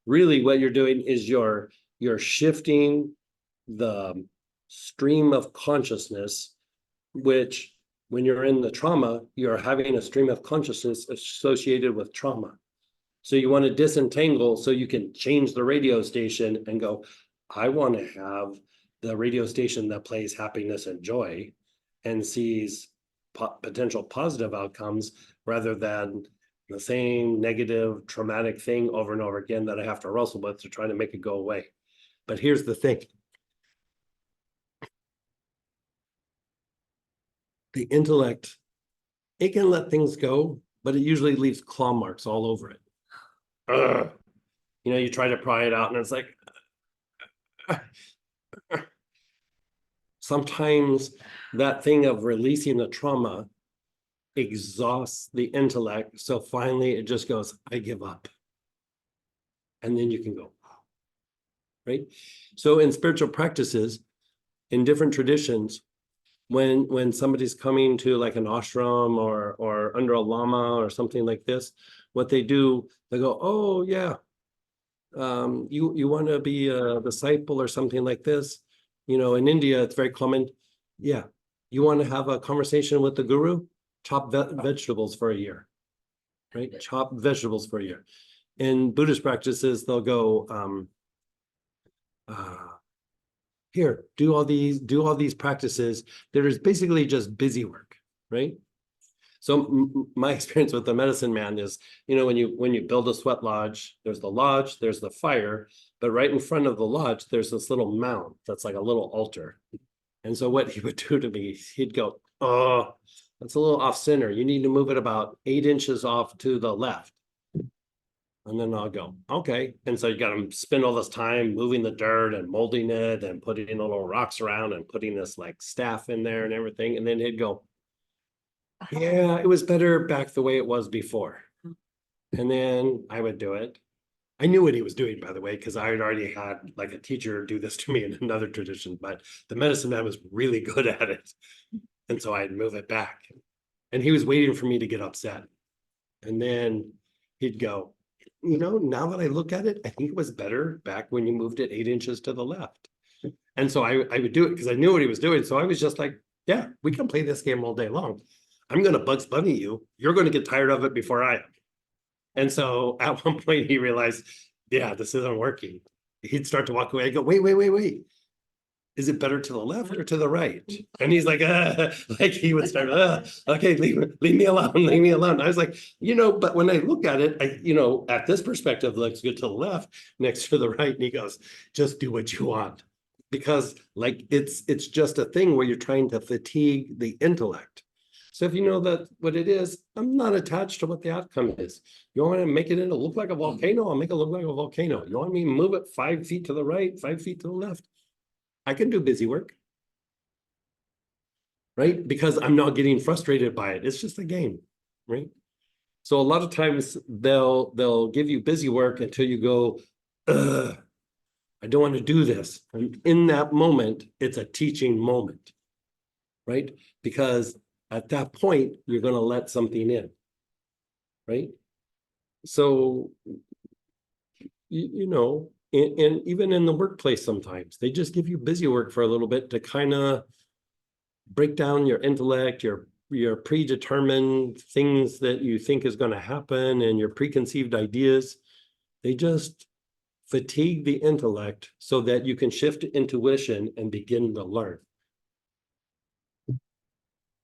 Really, what you're doing is you're shifting the stream of consciousness, which when you're in the trauma, you're having a stream of consciousness associated with trauma. So you want to disentangle so you can change the radio station and go, I want to have the radio station that plays happiness and joy and sees potential positive outcomes rather than the same negative traumatic thing over and over again that I have to wrestle with to try to make it go away. But here's the thing. The intellect, it can let things go, but it usually leaves claw marks all over it. Ugh. You know, you try to pry it out and it's like, sometimes that thing of releasing the trauma exhausts the intellect. So finally it just goes, I give up. And then you can go, right? So in spiritual practices, in different traditions, when somebody's coming to like an ashram or under a lama or something like this, what they do, they go, oh yeah, you want to be a disciple or something like this. You know, in India, it's very common. Yeah, you want to have a conversation with the guru, chop vegetables for a year, right? Chop vegetables for a year. In Buddhist practices, they'll go, here, do all these practices. There is basically just busy work, right? So my experience with the medicine man is, you know, when you build a sweat lodge, there's the lodge, there's the fire, but right in front of the lodge, there's this little mound that's like a little altar. And so what he would do to me, he'd go, oh, that's a little off center. You need to move it about 8 inches off to the left. And then I'll go, okay. And so you got to spend all this time moving the dirt and molding it and putting the little rocks around and putting this like staff in there and everything. And then he'd go, yeah, it was better back the way it was before. And then I would do it. I knew what he was doing, by the way, because I had already had like a teacher do this to me in another tradition, but the medicine man was really good at it. And so I'd move it back. And he was waiting for me to get upset. And then he'd go, you know, now that I look at it, I think it was better back when you moved it 8 inches to the left. And so I would do it because I knew what he was doing. So I was just like, yeah, we can play this game all day long. I'm going to Bugs Bunny you. You're going to get tired of it before I am. And so at one point he realized, yeah, this isn't working. He'd start to walk away. I go, wait. Is it better to the left or to the right? And he's like, like he would start, okay, leave me alone. I was like, you know, but when I look at it, you know, at this perspective, it looks good to the left next to the right. And he goes, just do what you want. Because like, it's just a thing where you're trying to fatigue the intellect. So if you know that what it is, I'm not attached to what the outcome is. You want to make it look like a volcano? I'll make it look like a volcano. You want me to move it 5 feet to the right, 5 feet to the left? I can do busy work, right? Because I'm not getting frustrated by it. It's just a game, right? So a lot of times they'll give you busy work until you go, I don't want to do this. And in that moment, it's a teaching moment, right? Because at that point, you're going to let something in, right? So, you know, and even in the workplace, sometimes they just give you busy work for a little bit to kind of break down your intellect, your predetermined things that you think is going to happen and your preconceived ideas. They just fatigue the intellect so that you can shift to intuition and begin to learn.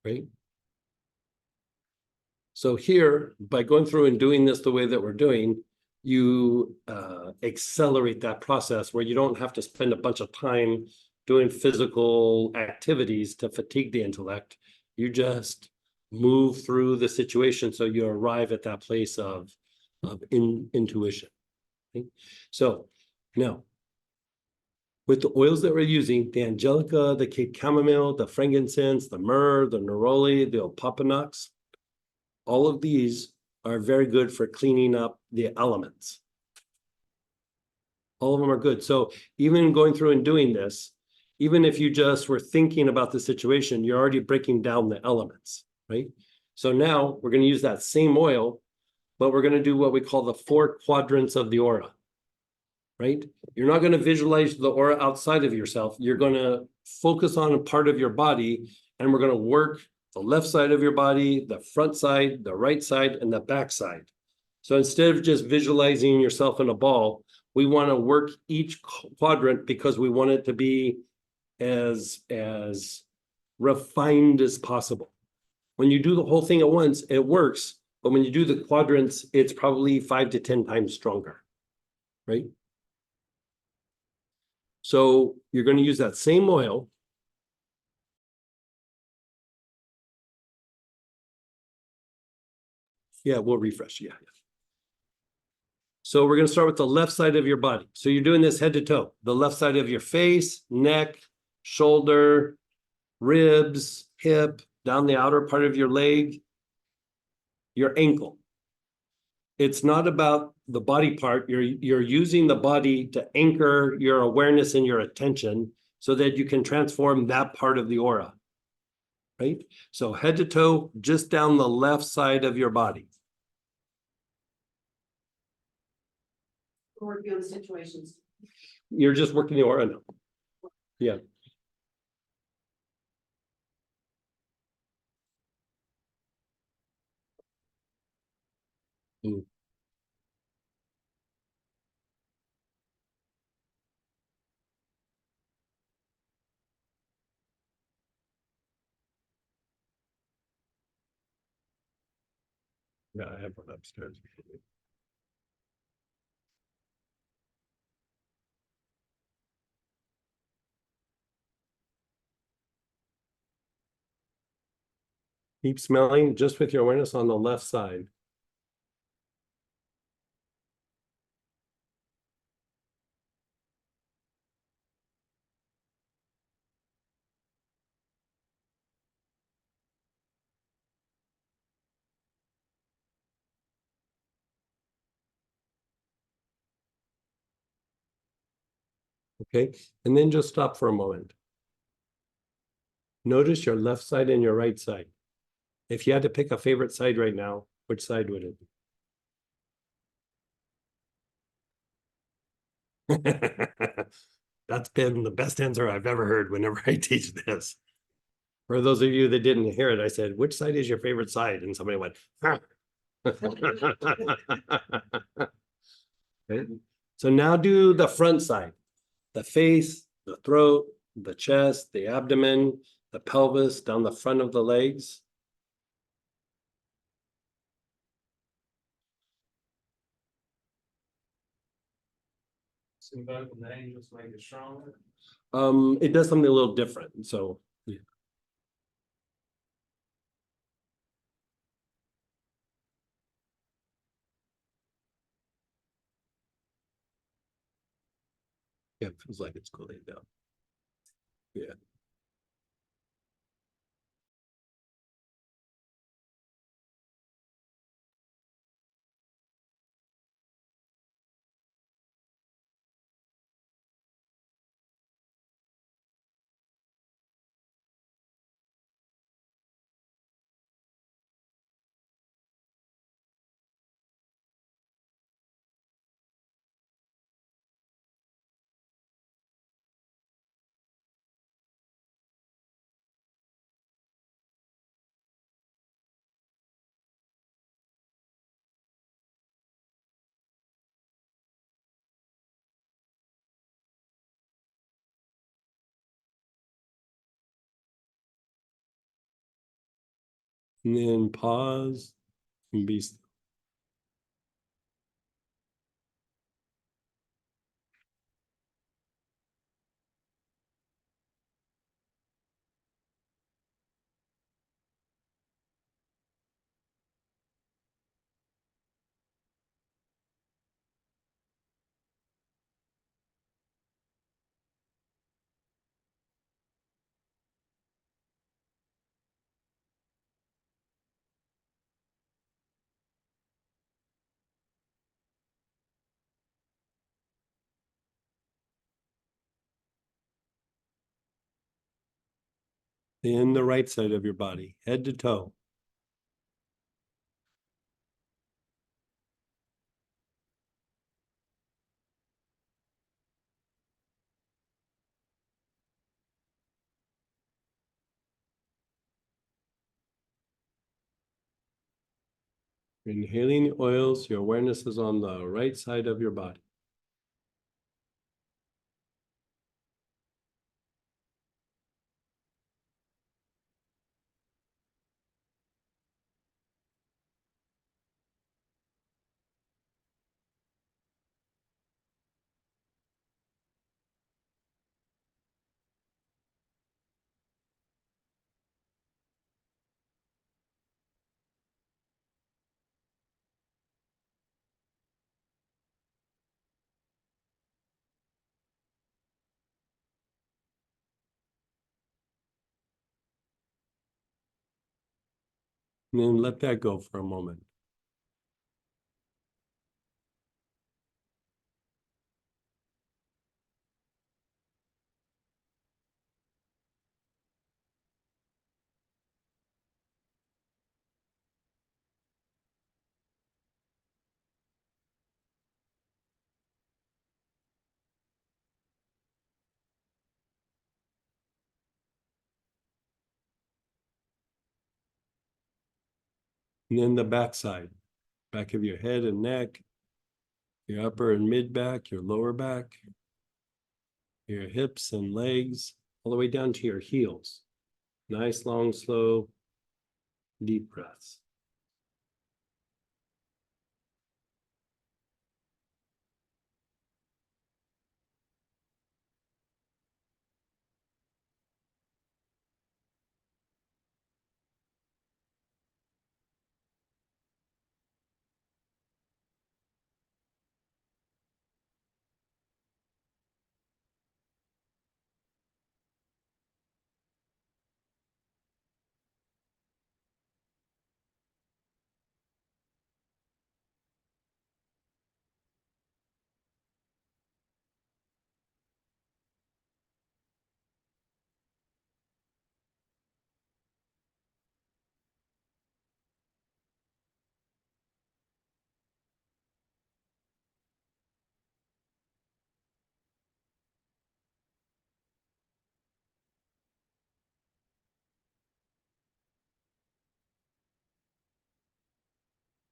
Right? So here, by going through and doing this the way that we're doing, you accelerate that process where you don't have to spend a bunch of time doing physical activities to fatigue the intellect. You just move through the situation so you arrive at that place of intuition. Okay? So now, with the oils that we're using, the angelica, the Cape chamomile, the frankincense, the myrrh, the neroli, the opopanax, all of these are very good for cleaning up the elements. All of them are good. So even going through and doing this, even if you just were thinking about the situation, you're already breaking down the elements, right? So now we're going to use that same oil, but we're going to do what we call the 4 quadrants of the aura, right? You're not going to visualize the aura outside of yourself. You're going to focus on a part of your body, and we're going to work the left side of your body, the front side, the right side, and the back side. So instead of just visualizing yourself in a ball, we want to work each quadrant because we want it to be as refined as possible. When you do the whole thing at once, it works, but when you do the quadrants, it's probably 5 to 10 times stronger, right? So you're going to use that same oil. Yeah, we'll refresh. Yeah. So we're going to start with the left side of your body. So you're doing this head to toe. The left side of your face, neck, shoulder, ribs, hip, down the outer part of your leg, your ankle. It's not about the body part. You're using the body to anchor your awareness and your attention so that you can transform that part of the aura, right? So head to toe, just down the left side of your body. Working on situations. You're just working the aura now. Yeah. Mm. Yeah, I have one upstairs. Keep smelling just with your awareness on the left side. Okay, and then just stop for a moment. Notice your left side and your right side. If you had to pick a favorite side right now, which side would it be? That's been the best answer I've ever heard whenever I teach this. For those of you that didn't hear it, I said, which side is your favorite side? And somebody went, huh. Okay. So now do the front side, the face, the throat, the chest, the abdomen, the pelvis, down the front of the legs. Invoking the angels make it stronger. It does something a little different. So yeah. Yeah, it feels like it's cooling down. Yeah. And then pause And be still. In the right side of your body, head to toe. Inhaling the oils, your awareness is on the right side of your body. And then let that go for a moment. And then the backside, back of your head and neck, your upper and mid back, your lower back, your hips and legs, all the way down to your heels. Nice, long, slow, deep breaths.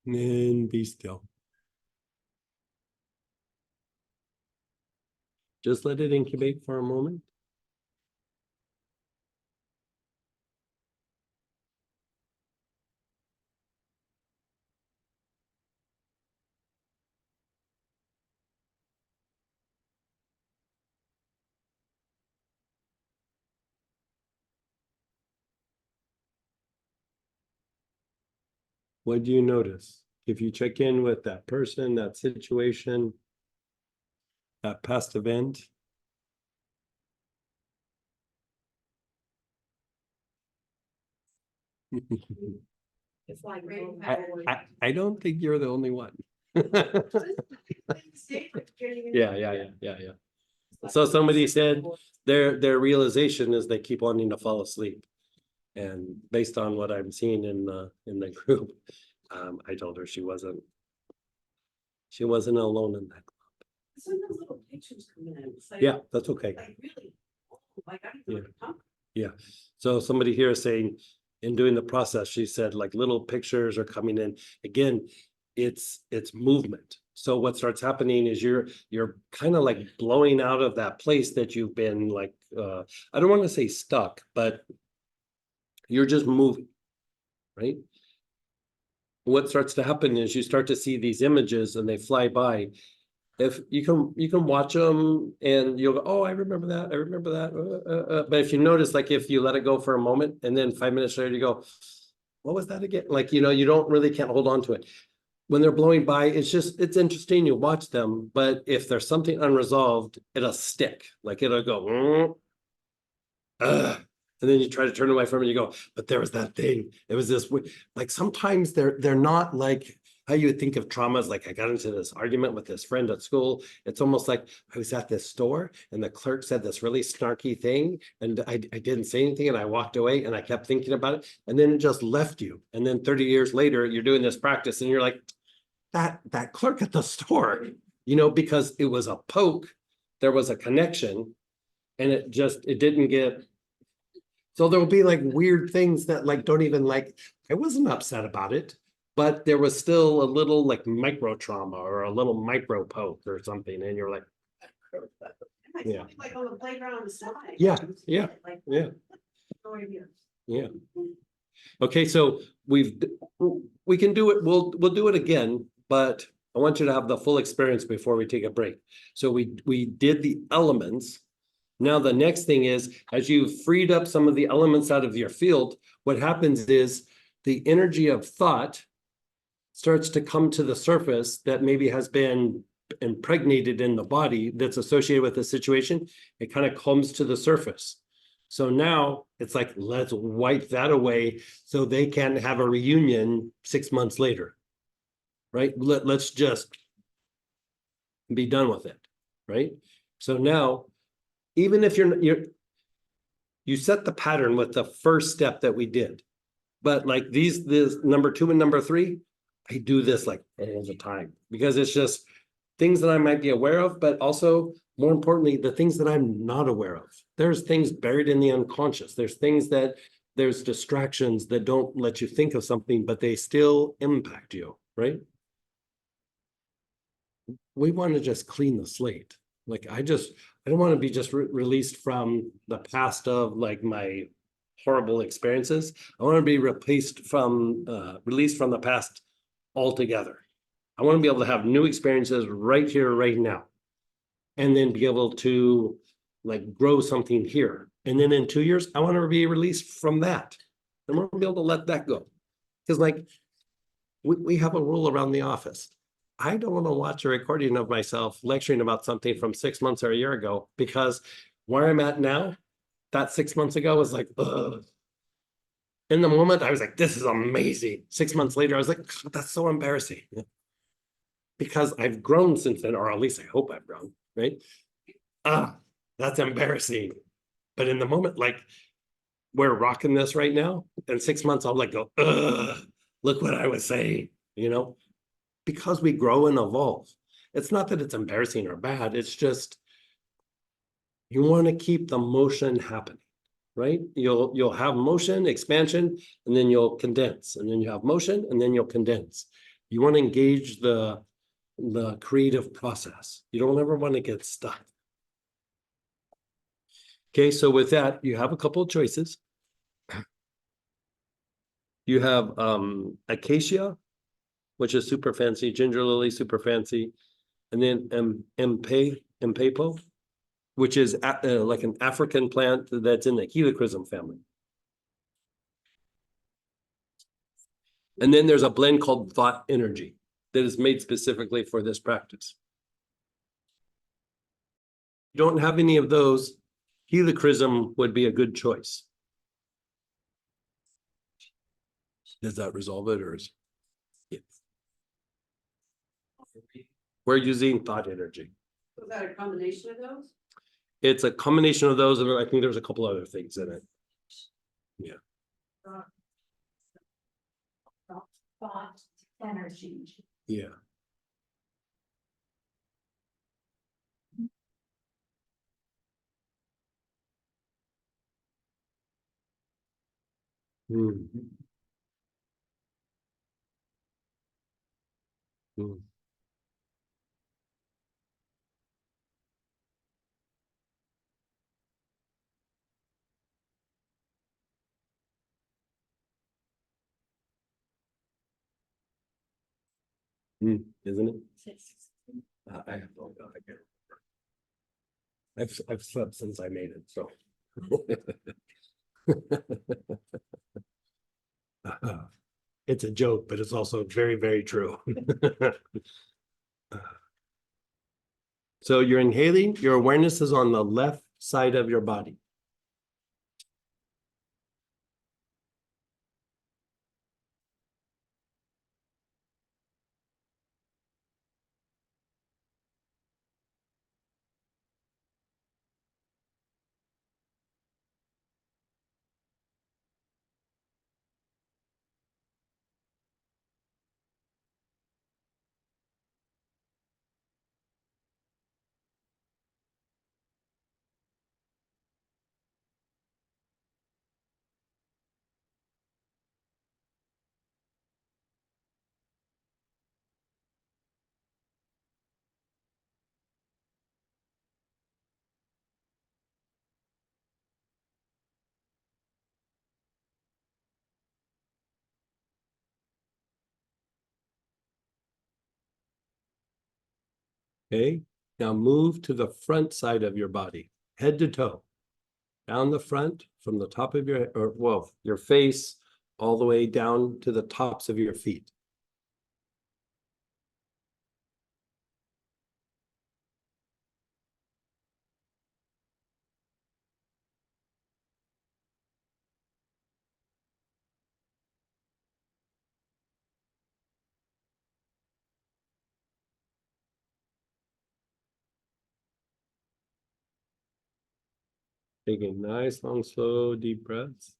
And then be still. Just let it incubate for a moment. What do you notice? If you check in with that person, that situation, that past event, It's like. I don't think you're the only one. Yeah. So somebody said their realization is they keep wanting to fall asleep. And based on what I'm seeing in the group, I told her she wasn't alone in that. Sometimes little pictures come in. It's like- Yeah, that's okay. Like really, like I don't know what to talk. Yeah. So somebody here is saying in doing the process, she said like little pictures are coming in. Again, it's movement. So what starts happening is you're kind of like blowing out of that place that you've been like, I don't want to say stuck, but you're just moving, right? what starts to happen is you start to see these images and they fly by. If you can watch them and you'll go, oh, I remember that, I remember that. But if you notice, like if you let it go for a moment and then 5 minutes later you go, what was that again? Like, you don't really can't hold on to it. When they're blowing by, it's interesting, you watch them, but if there's something unresolved, it'll stick, like it'll go, and then you try to turn away from it, and you go, but there was that thing, it was this, like sometimes they're not like how you would think of traumas, like I got into this argument with this friend at school. It's almost like I was at this store and the clerk said this really snarky thing and I didn't say anything and I walked away and I kept thinking about it and then it just left you. And then 30 years later, you're doing this practice and you're like, that clerk at the store, because it was a poke, there was a connection and it didn't get. So there will be like weird things that like don't even like, I wasn't upset about it, but there was still a little like micro trauma or a little micro poke or something. And you're like, Yeah. Like on the playground slide. Yeah, yeah, Like, yeah, no idea. yeah. Okay, so we can do it, we'll do it again, but I want you to have the full experience before we take a break. So we did the elements. Now, the next thing is, as you've freed up some of the elements out of your field, what happens is the energy of thought starts to come to the surface that maybe has been impregnated in the body that's associated with the situation. It kind of comes to the surface. So now it's like, let's wipe that away so they can have a reunion 6 months later, right? Let's just be done with it, right? So now, even if you set the pattern with the first step that we did, but like this number 2 and number 3, I do this like all the time because it's just things that I might be aware of, but also more importantly, the things that I'm not aware of. There's things buried in the unconscious. There's distractions that don't let you think of something, but they still impact you, right? We want to just clean the slate. Like I don't want to be just released from the past of like my horrible experiences. I want to be released from the past altogether. I want to be able to have new experiences right here, right now. And then be able to like grow something here. And then in 2 years, I want to be released from that. And we're gonna be able to let that go. Because like we have a rule around the office. I don't want to watch a recording of myself lecturing about something from 6 months or a year ago, because where I'm at now, that 6 months ago was like, ugh. In the moment, I was like, this is amazing. 6 months later, I was like, that's so embarrassing. Because I've grown since then, or at least I hope I've grown, right? That's embarrassing. But in the moment, like we're rocking this right now, in 6 months, I'll like go, ugh, look what I was saying, because we grow and evolve. It's not that it's embarrassing or bad, it's just you want to keep the motion happening, right? You'll have motion, expansion, and then you'll condense, and then you have motion, and then you'll condense. You want to engage the creative process. You don't ever want to get stuck. Okay, so with that, you have a couple of choices. You have acacia, which is super fancy, ginger lily, super fancy, and then mpepo, which is like an African plant that's in the helichrysum family. And then there's a blend called thought energy that is made specifically for this practice. If you don't have any of those, helichrysum would be a good choice. Does that resolve it, or is it? We're using thought energy. Was that a combination of those? It's a combination of those, and I think there's a couple other things in it. Thought, energy. Yeah. Mm. Mm. Isn't it? I have no idea. I can't remember. I've slept since I made it, so. It's a joke, but it's also very, very true. So you're inhaling, your awareness is on the left side of your body. Okay, now move to the front side of your body, head to toe. Down the front, from the top of your, or well, your face, all the way down to the tops of your feet. Taking nice, long, slow, deep breaths.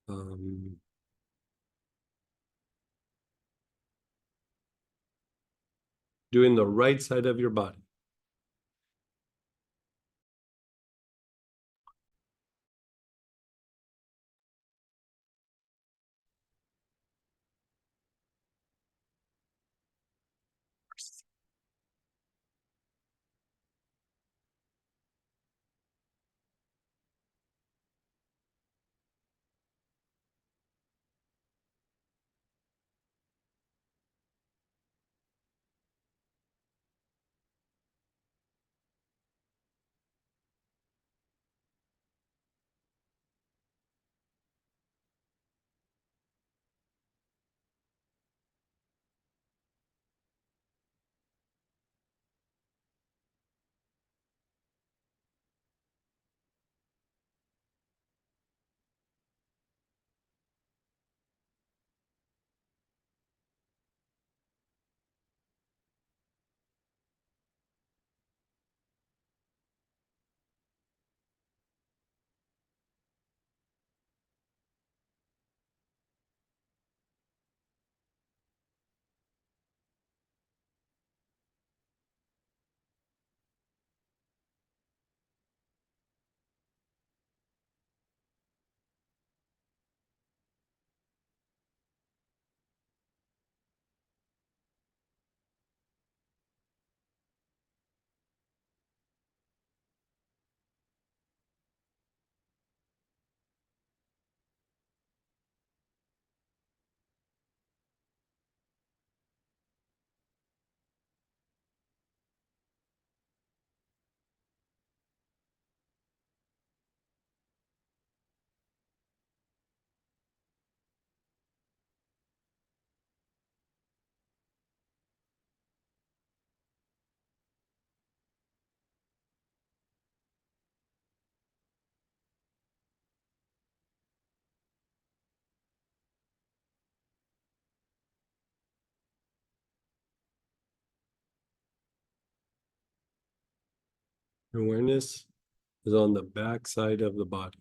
Um, Doing the right side of your body. Awareness is on the back side of the body.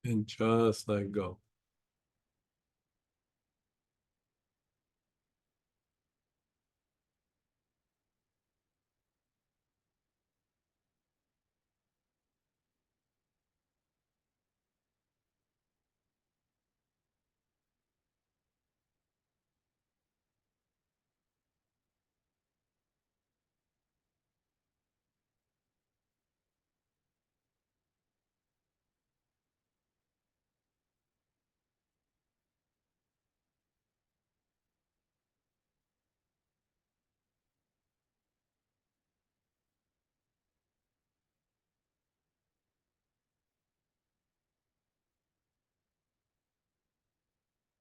And just let go.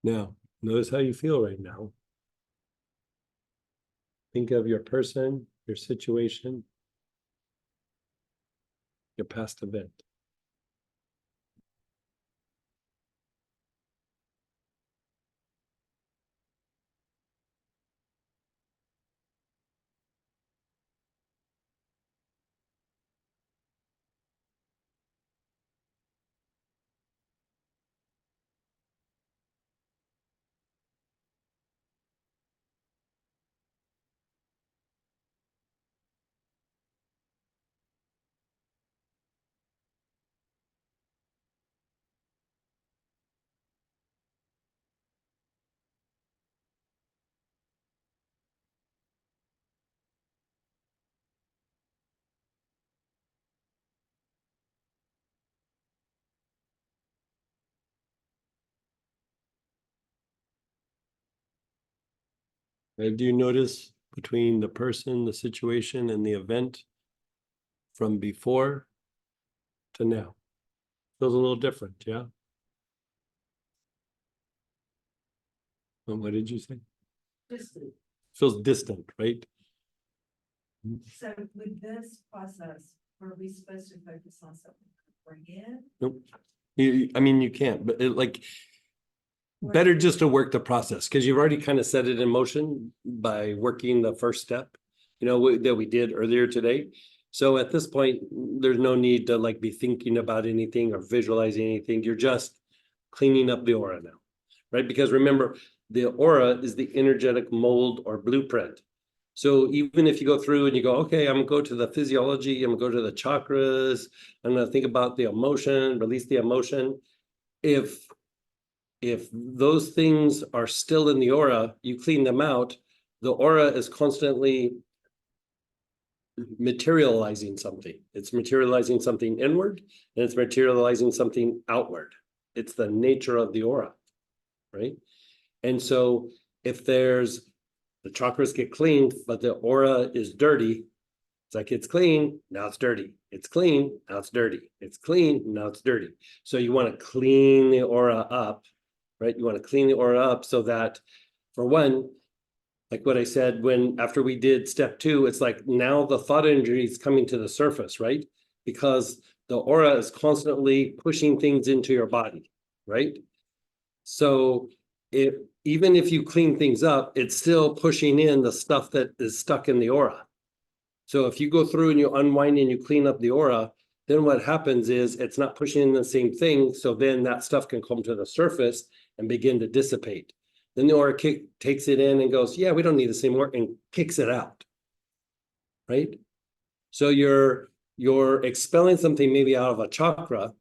Now, notice how you feel right now. Think of your person, your situation, your past event. And do you notice between the person, the situation, and the event from before to now? Feels a little different, yeah? And what did you say? Distant. Feels distant, right? So with this process, are we supposed to focus on something to bring in? Nope. I mean, you can't, but it like, better just to work the process, because you've already kind of set it in motion by working the first step, that we did earlier today. So at this point, there's no need to like be thinking about anything or visualizing anything. You're just cleaning up the aura now, right? Because remember, the aura is the energetic mold or blueprint. So even if you go through and you go, okay, I'm gonna go to the physiology, I'm gonna go to the chakras, I'm gonna think about the emotion, release the emotion. If those things are still in the aura, you clean them out, the aura is constantly materializing something. It's materializing something inward and it's materializing something outward. It's the nature of the aura, right? And so if the chakras get cleaned, but the aura is dirty, it's like it's clean, now it's dirty. It's clean, now it's dirty. It's clean, now it's dirty. So you want to clean the aura up, right? You want to clean the aura up so that, for one, like what I said, after we did step 2, it's like now the thought energy is coming to the surface, right? Because the aura is constantly pushing things into your body, right? So even if you clean things up, it's still pushing in the stuff that is stuck in the aura. So if you go through and you unwind and you clean up the aura, then what happens is it's not pushing in the same thing. So then that stuff can come to the surface and begin to dissipate. Then the aura takes it in and goes, yeah, we don't need this anymore, and kicks it out, right? So you're expelling something maybe out of a chakra,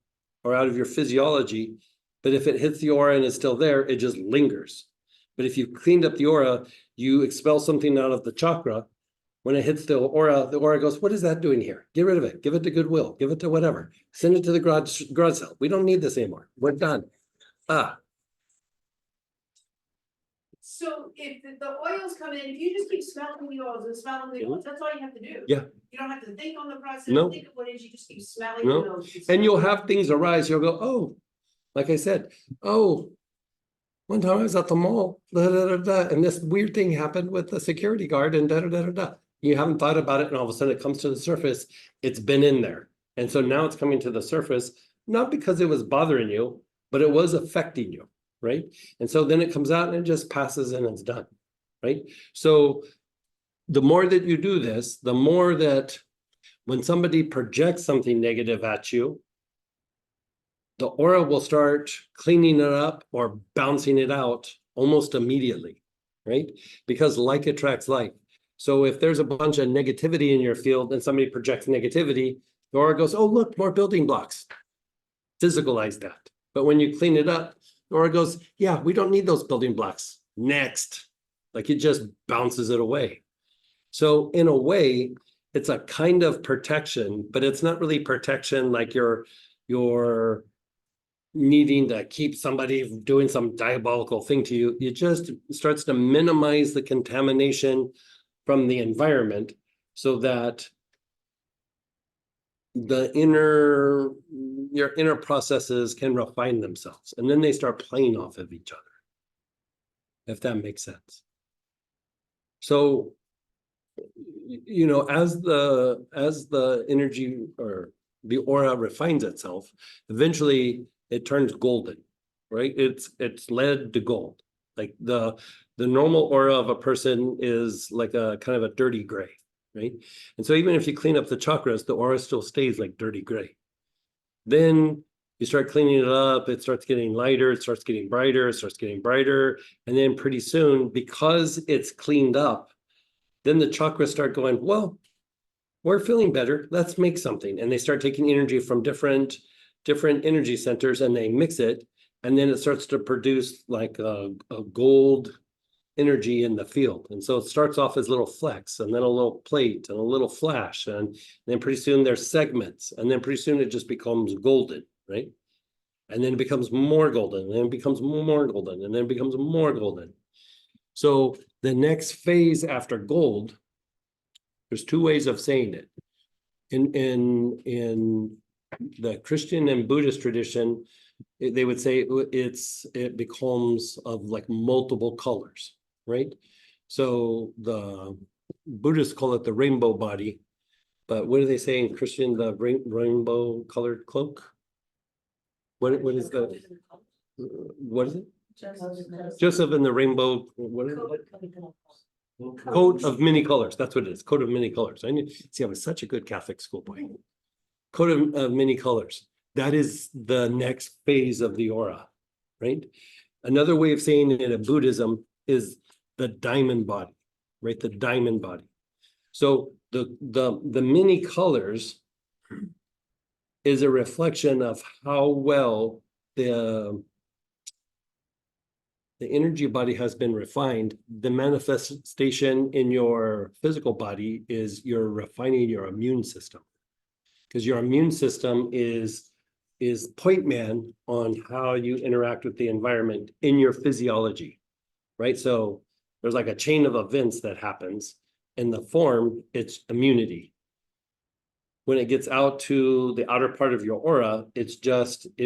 or out of your physiology. But if it hits the aura and it's still there, it just lingers. But if you've cleaned up the aura, you expel something out of the chakra. When it hits the aura goes, what is that doing here? Get rid of it. Give it to Goodwill. Give it to whatever. Send it to the garage sale. We don't need this anymore. We're done. So if the oils come in, if you just keep smelling the oils and smelling the oils, that's all you have to do. Yeah. You don't have to think on the process, No. think of what it is, you just keep smelling No. the oils. And you'll have things arise. You'll go, oh, like I said, oh, one time I was at the mall, and this weird thing happened with the security guard and You haven't thought about it, and all of a sudden it comes to the surface. It's been in there. And so now it's coming to the surface, not because it was bothering you, but it was affecting you, right? And so then it comes out and it just passes and it's done, right? So the more that you do this, the more that when somebody projects something negative at you, the aura will start cleaning it up or bouncing it out almost immediately, right? Because like attracts like. So if there's a bunch of negativity in your field and somebody projects negativity, the aura goes, oh, look, more building blocks. Physicalize that. But when you clean it up, the aura goes, yeah, we don't need those building blocks. Next. Like it just bounces it away. So in a way, it's a kind of protection, but it's not really protection like you're needing to keep somebody doing some diabolical thing to you. It just starts to minimize the contamination from the environment so that your inner processes can refine themselves, and then they start playing off of each other, if that makes sense. So, you know, as the energy or the aura refines itself, eventually it turns golden, right? It's lead to gold. Like the normal aura of a person is like a kind of a dirty gray, right? And so even if you clean up the chakras, the aura still stays like dirty gray. Then you start cleaning it up, it starts getting lighter, it starts getting brighter, it starts getting brighter. And then pretty soon, because it's cleaned up, then the chakras start going, well, we're feeling better, let's make something. And they start taking energy from different energy centers and they mix it. And then it starts to produce like a gold energy in the field. And so it starts off as little flecks and then a little plate and a little flash. And then pretty soon there's segments. And then pretty soon it just becomes golden, right? And then it becomes more golden, and then it becomes more golden, and then it becomes more golden. So the next phase after gold, there's two ways of saying it. In the Christian and Buddhist tradition, they would say it becomes of like multiple colors, right? So the Buddhists call it the rainbow body, but what do they say in Christian? The rainbow colored cloak. What is the? What is it? Joseph in the rainbow. What is it? Coat of many colors. That's what it is. Coat of many colors. I was such a good Catholic schoolboy. Coat of many colors. That is the next phase of the aura, right? Another way of saying it in Buddhism is the diamond body, right? The diamond body. So the many colors is a reflection of how well the energy body has been refined. The manifestation in your physical body is you're refining your immune system, because your immune system is point man on how you interact with the environment in your physiology, right? So there's like a chain of events that happens. In the form, it's immunity. When it gets out to the outer part of your aura, it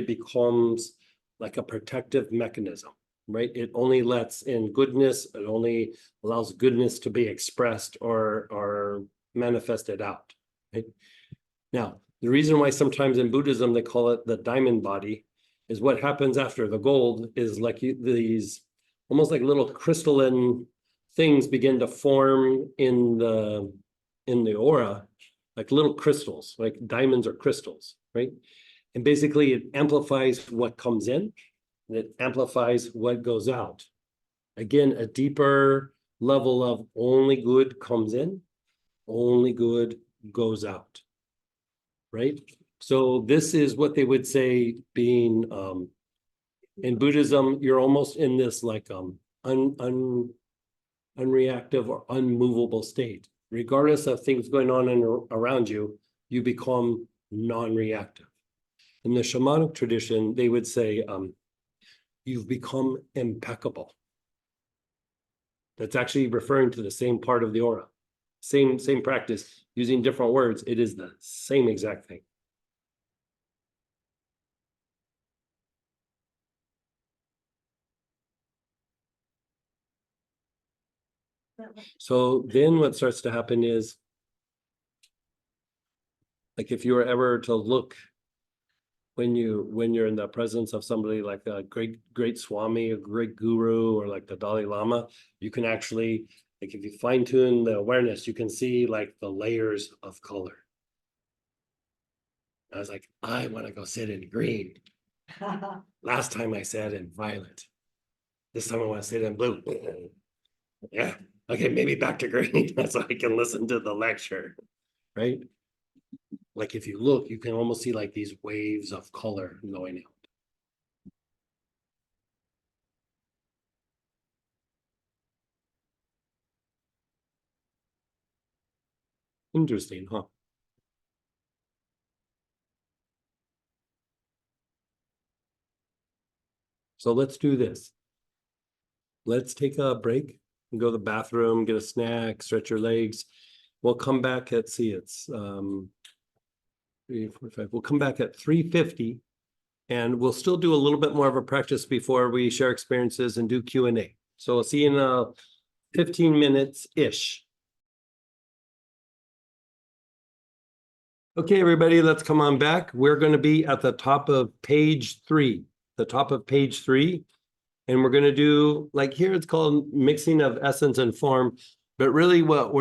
becomes like a protective mechanism, right? It only lets in goodness. It only allows goodness to be expressed or manifested out, right? Now, the reason why sometimes in Buddhism they call it the diamond body is what happens after the gold is like these almost like little crystalline things begin to form in the aura, like little crystals, like diamonds or crystals, right? And basically it amplifies what comes in and it amplifies what goes out. Again, a deeper level of only good comes in, only good goes out, right? So this is what they would say being, in Buddhism, you're almost in this like, unreactive or unmovable state. Regardless of things going on around you, you become non-reactive. In the shamanic tradition, they would say, you've become impeccable. That's actually referring to the same part of the aura. Same practice, using different words. It is the same exact thing. So then what starts to happen is, like if you were ever to look when you're in the presence of somebody like a great Swami, a great guru, or like the Dalai Lama, you can actually, like if you fine tune the awareness, you can see like the layers of color. I was like, I want to go sit in green. Last time I sat in violet. This time I want to sit in blue. Yeah. Okay, maybe back to green so I can listen to the lecture, right? Like if you look, you can almost see like these waves of color going out. Interesting, huh? So let's do this. Let's take a break and go to the bathroom, get a snack, stretch your legs. We'll come back at, see, it's 3:45. We'll come back at 3:50 and we'll still do a little bit more of a practice before we share experiences and do Q&A. So we'll see you in 15 minutes-ish. Okay, everybody, let's come on back. We're going to be at the top of page 3, and we're going to do, like here it's called mixing of essence and form, but really what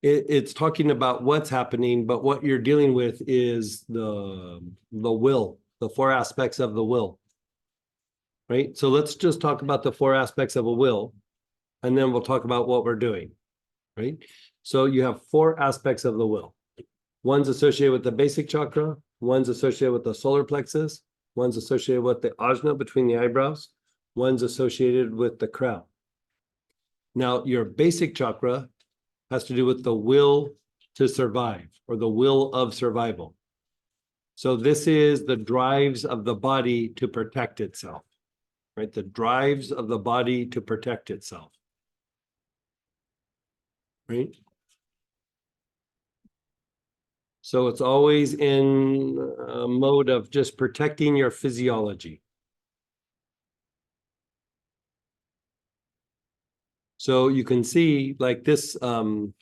it's talking about what's happening, but what you're dealing with is the will, the 4 aspects of the will, right? So let's just talk about the 4 aspects of a will, and then we'll talk about what we're doing, right? So you have 4 aspects of the will. One's associated with the basic chakra, one's associated with the solar plexus, one's associated with the ajna between the eyebrows, one's associated with the crown. Now, your basic chakra has to do with the will to survive, or the will of survival. So this is the drives of the body to protect itself, right? The drives of the body to protect itself, right? So it's always in a mode of just protecting your physiology. So you can see like this, you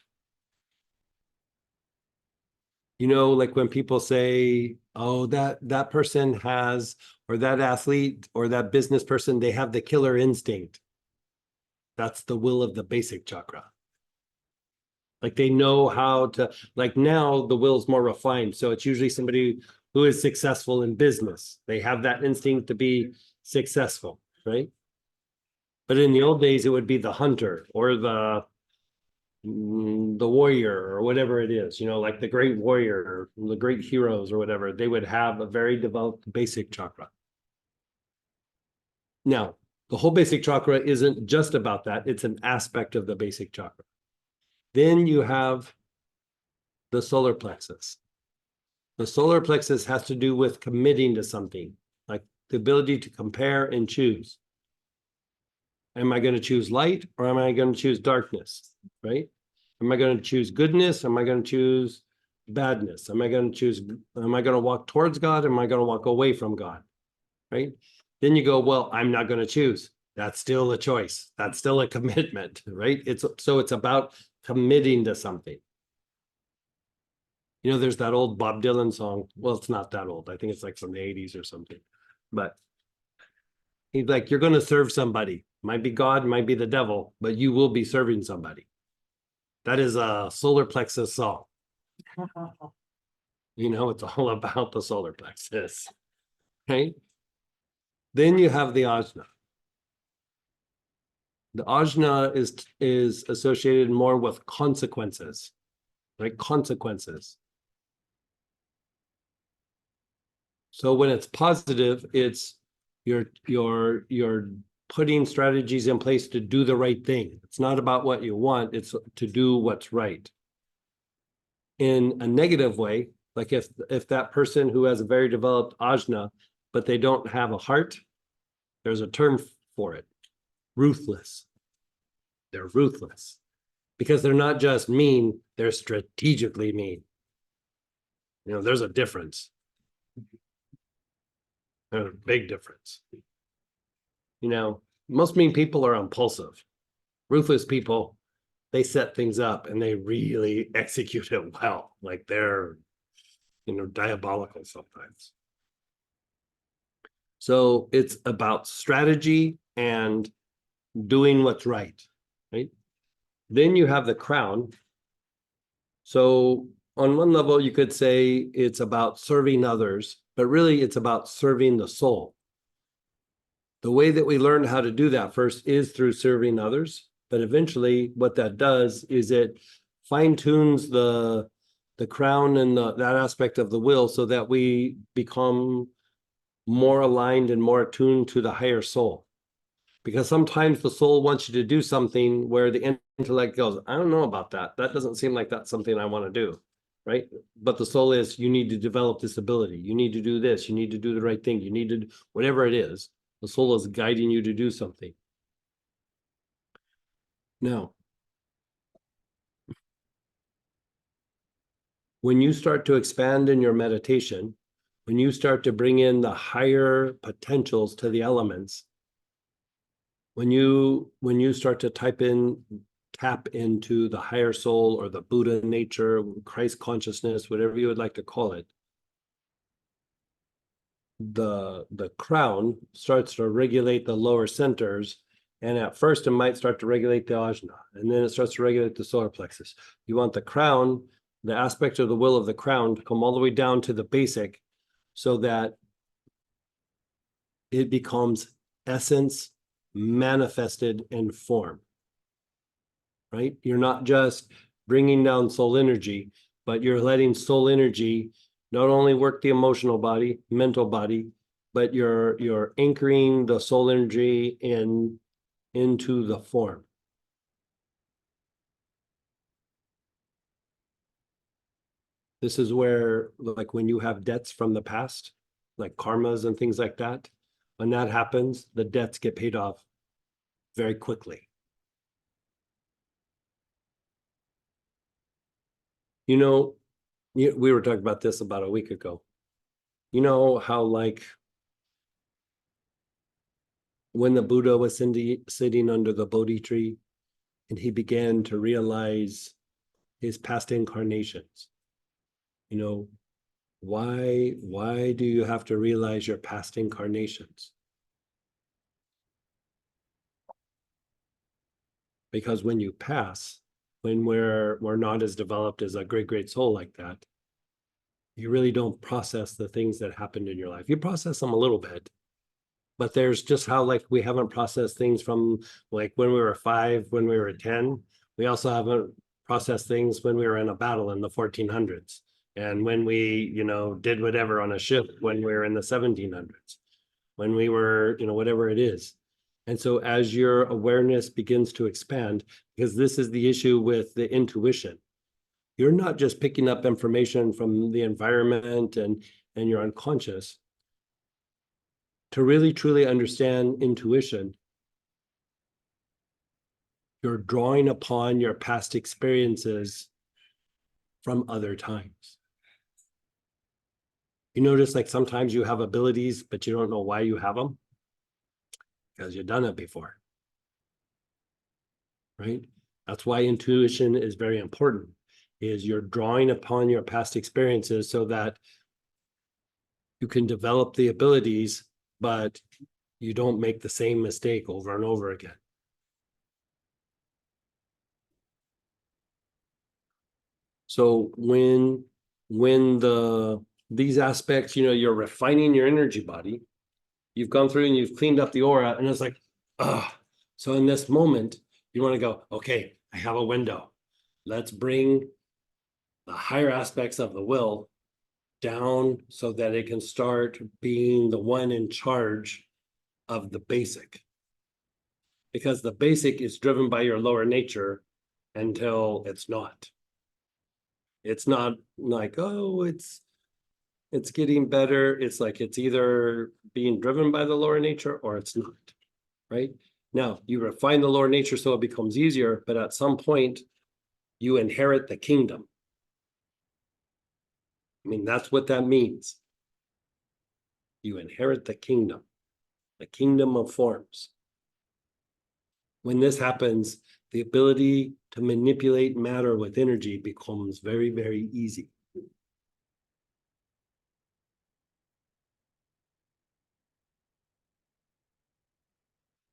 know, like when people say, oh, that person has, or that athlete or that business person, they have the killer instinct. That's the will of the basic chakra. Like they know how to, like now the will is more refined. So it's usually somebody who is successful in business. They have that instinct to be successful, right? But in the old days, it would be the hunter or the warrior or whatever it is, you know, like the great warrior, or the great heroes or whatever. They would have a very developed basic chakra. Now, the whole basic chakra isn't just about that. It's an aspect of the basic chakra. Then you have the solar plexus. The solar plexus has to do with committing to something, like the ability to compare and choose. Am I going to choose light or am I going to choose darkness, right? Am I going to choose goodness? Am I going to choose badness? Am I going to walk towards God? Am I going to walk away from God, right? Then you go, well, I'm not going to choose. That's still a choice. That's still a commitment, right? It's about committing to something. You know, there's that old Bob Dylan song. Well, it's not that old. I think it's like from the 80s or something. But he's like, you're going to serve somebody. Might be God, might be the devil, but you will be serving somebody. That is a solar plexus song. You know, it's all about the solar plexus, right? Then you have the ajna. The ajna is associated more with consequences, right? Consequences. So when it's positive, it's you're putting strategies in place to do the right thing. It's not about what you want, it's to do what's right. In a negative way, like if that person who has a very developed ajna, but they don't have a heart, there's a term for it. Ruthless. They're ruthless. Because they're not just mean, they're strategically mean. You know, there's a difference. There's a big difference. You know, most mean people are impulsive. Ruthless people, they set things up and they really execute it well. Like they're, you know, diabolical sometimes. So it's about strategy and doing what's right, right? Then you have the crown. So on one level, you could say it's about serving others, but really it's about serving the soul. The way that we learn how to do that first is through serving others, but eventually what that does is it fine-tunes the crown and that aspect of the will so that we become more aligned and more attuned to the higher soul. Because sometimes the soul wants you to do something where the intellect goes, I don't know about that. That doesn't seem like that's something I want to do, right? But the soul is, you need to develop this ability. You need to do this. You need to do the right thing. You need to, whatever it is, the soul is guiding you to do something. Now, when you start to expand in your meditation, when you start to bring in the higher potentials to the elements, when you start to tap into the higher soul or the Buddha nature, Christ consciousness, whatever you would like to call it, the crown starts to regulate the lower centers. And at first it might start to regulate the ajna, and then it starts to regulate the solar plexus. You want the crown, the aspect of the will of the crown, to come all the way down to the basic so that it becomes essence manifested in form, right? You're not just bringing down soul energy, but you're letting soul energy not only work the emotional body, mental body, but you're anchoring the soul energy into the form. This is where, like when you have debts from the past, like karmas and things like that, when that happens, the debts get paid off very quickly. You know, we were talking about this about a week ago. You know how, like, when the Buddha was sitting under the Bodhi tree and he began to realize his past incarnations, you know, why do you have to realize your past incarnations? Because when you pass, when we're not as developed as a great soul like that, you really don't process the things that happened in your life. You process them a little bit, but there's just how, like, we haven't processed things from like when we were 5, when we were 10. We also haven't processed things when we were in a battle in the 1400s. And when we, you know, did whatever on a ship when we were in the 1700s, when we were, you know, whatever it is. And so as your awareness begins to expand, because this is the issue with the intuition, you're not just picking up information from the environment and your unconscious. To really truly understand intuition, you're drawing upon your past experiences from other times. You notice, like, sometimes you have abilities, but you don't know why you have them, because you've done it before, right? That's why intuition is very important, is you're drawing upon your past experiences so that you can develop the abilities, but you don't make the same mistake over and over again. So when these aspects, you know, you're refining your energy body, you've gone through and you've cleaned up the aura, and it's like, So in this moment, you want to go, okay, I have a window. Let's bring the higher aspects of the will down so that it can start being the one in charge of the basic. Because the basic is driven by your lower nature until it's not. It's not like, oh, it's getting better. It's like it's either being driven by the lower nature or it's not, right? Now, you refine the lower nature so it becomes easier, but at some point, you inherit the kingdom. I mean, that's what that means. You inherit the kingdom of forms. When this happens, the ability to manipulate matter with energy becomes very, very easy.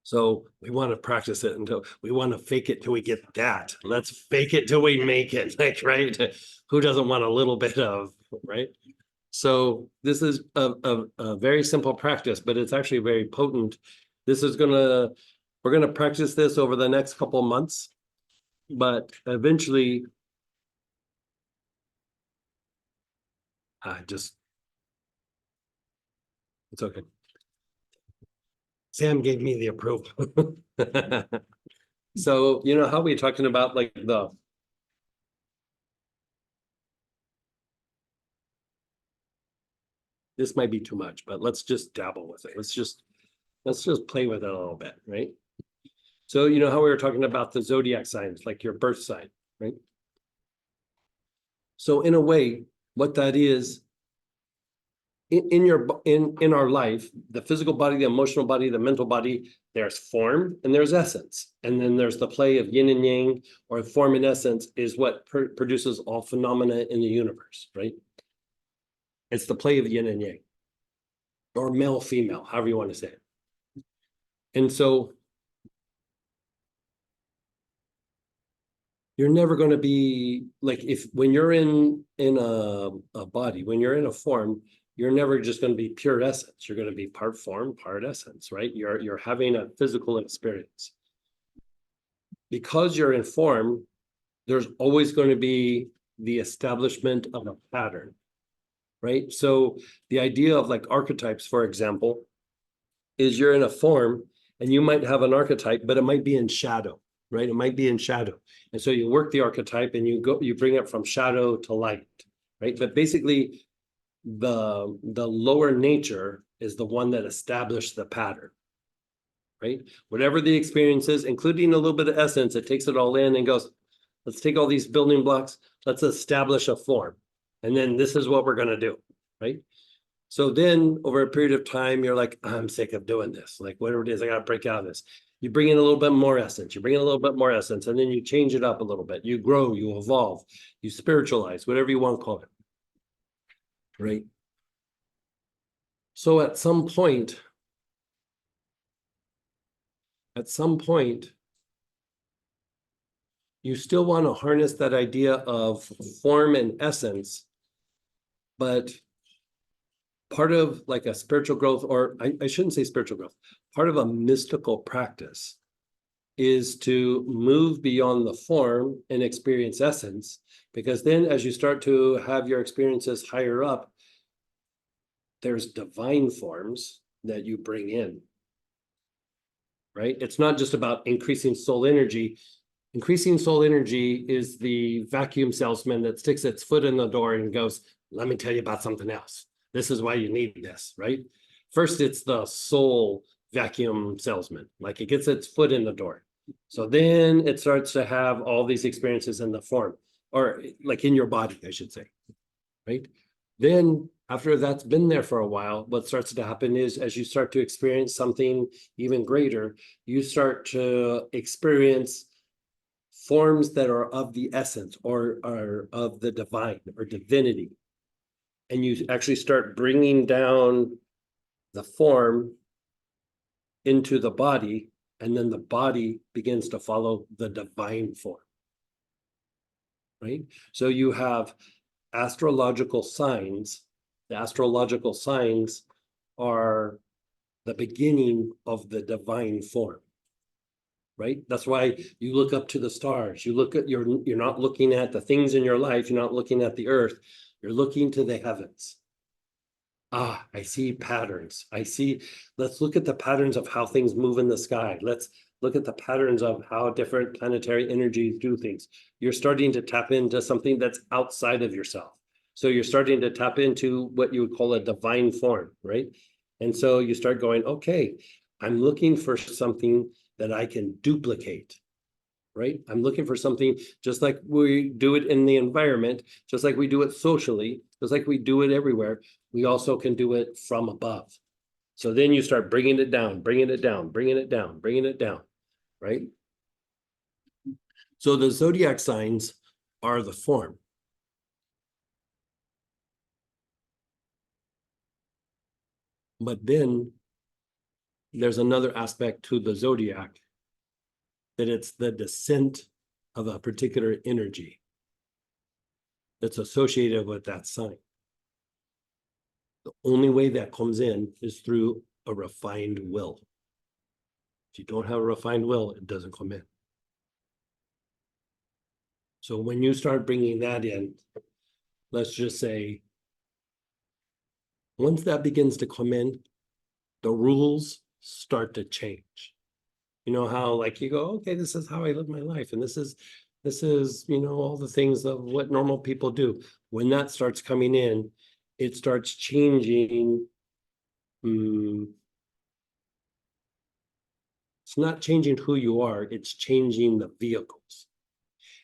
So we want to practice it until we want to fake it till we get that. Let's fake it till we make it, like, right? Who doesn't want a little bit of, right? So this is a very simple practice, but it's actually very potent. We're gonna practice this over the next couple of months, but eventually it's okay. Sam gave me the approval. So, you know how we're talking about like this might be too much, but let's just dabble with it. Let's just play with it a little bit, right? So, you know how we were talking about the zodiac signs, like your birth sign, right? So in a way, what that is, in our life, the physical body, the emotional body, the mental body, there's form and there's essence. And then there's the play of yin and yang, or form and essence is what produces all phenomena in the universe, right? It's the play of yin and yang, or male, female, however you want to say it. And so you're never going to be like, when you're in a body, when you're in a form, you're never just going to be pure essence. You're going to be part form, part essence, right? You're having a physical experience. Because you're in form, there's always going to be the establishment of a pattern, right? So the idea of like archetypes, for example, is you're in a form and you might have an archetype, but it might be in shadow, right? It might be in shadow. And so you work the archetype and you bring it from shadow to light, right? But basically the lower nature is the one that established the pattern, right? Whatever the experience is, including a little bit of essence, it takes it all in and goes, let's take all these building blocks, let's establish a form. And then this is what we're going to do, right? So then over a period of time, you're like, I'm sick of doing this. Like whatever it is, I got to break out of this. You bring in a little bit more essence, you bring in a little bit more essence, and then you change it up a little bit. You grow, you evolve, you spiritualize, whatever you want to call it, right? So at some point, you still want to harness that idea of form and essence, but part of like a spiritual growth, or I shouldn't say spiritual growth, part of a mystical practice is to move beyond the form and experience essence, because then as you start to have your experiences higher up, there's divine forms that you bring in, right? It's not just about increasing soul energy. Increasing soul energy is the vacuum salesman that sticks its foot in the door and goes, let me tell you about something else. This is why you need this, right? First, it's the soul vacuum salesman, like it gets its foot in the door. So then it starts to have all these experiences in the form, or like in your body, I should say, right? Then after that's been there for a while, what starts to happen is as you start to experience something even greater, you start to experience forms that are of the essence or are of the divine or divinity. And you actually start bringing down the form into the body, and then the body begins to follow the divine form, right? So you have astrological signs. The astrological signs are the beginning of the divine form. right? That's why you look up to the stars. You look at, you're not looking at the things in your life. You're not looking at the earth. You're looking to the heavens. Ah, I see patterns. Let's look at the patterns of how things move in the sky. Let's look at the patterns of how different planetary energies do things. You're starting to tap into something that's outside of yourself. So you're starting to tap into what you would call a divine form, right? And so you start going, okay, I'm looking for something that I can duplicate, right? I'm looking for something just like we do it in the environment, just like we do it socially, just like we do it everywhere. We also can do it from above. So then you start bringing it down, bringing it down, bringing it down, bringing it down, right? So the zodiac signs are the form. But then there's another aspect to the zodiac, that it's the descent of a particular energy that's associated with that sign. The only way that comes in is through a refined will. If you don't have a refined will, it doesn't come in. So when you start bringing that in, let's just say, once that begins to come in, the rules start to change. You know how like you go, okay, this is how I live my life. And this is, you know, all the things of what normal people do. When that starts coming in, it starts changing. It's not changing who you are, it's changing the vehicles.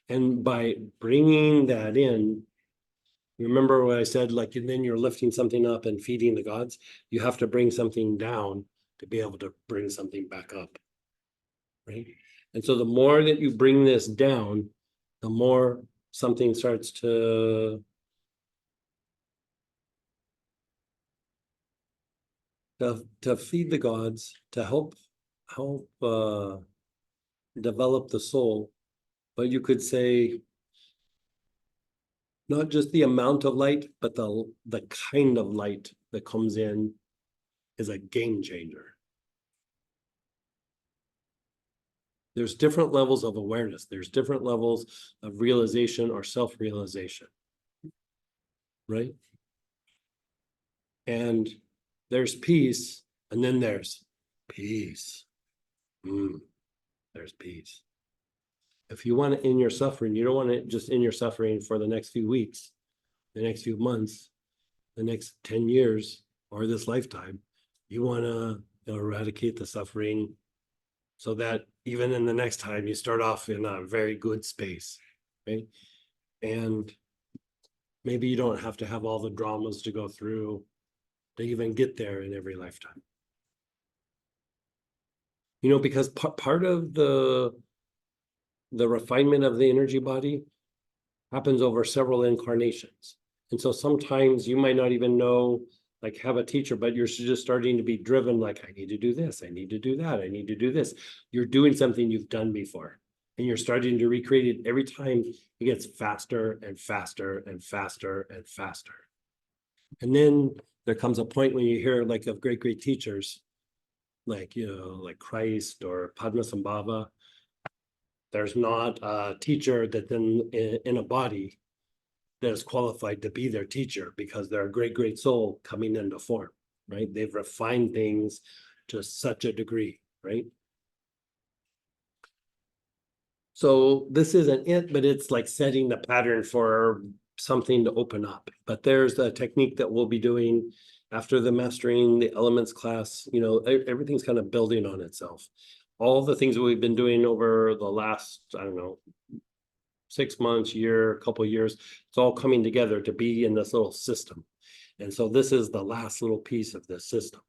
And by bringing that in, remember what I said, like, and then you're lifting something up and feeding the gods. You have to bring something down to be able to bring something back up. Right? And so the more that you bring this down, the more something starts to feed the gods, to help develop the soul. But you could say not just the amount of light, but the kind of light that comes in is a game changer. There's different levels of awareness. There's different levels of realization or self-realization, right? And there's peace, and then there's peace. There's peace. If you want to end your suffering, you don't want to just end your suffering for the next few weeks, the next few months, the next 10 years, or this lifetime. You want to eradicate the suffering so that even in the next time you start off in a very good space, right? And maybe you don't have to have all the dramas to go through to even get there in every lifetime. You know, because part of the refinement of the energy body happens over several incarnations. And so sometimes you might not even know, like have a teacher, but you're just starting to be driven like, I need to do this, I need to do that, I need to do this. You're doing something you've done before, and you're starting to recreate it. Every time it gets faster and faster and faster and faster. And then there comes a point when you hear like of great teachers, like, you know, like Christ or Padmasambhava. There's not a teacher that then in a body that is qualified to be their teacher, because they're a great soul coming into form, right? They've refined things to such a degree, right? So this isn't it, but it's like setting the pattern for something to open up. But there's a technique that we'll be doing after the Mastering the Elements class. You know, everything's kind of building on itself. All the things that we've been doing over the last, I don't know, 6 months, year, couple of years, it's all coming together to be in this little system. And so this is the last little piece of this system.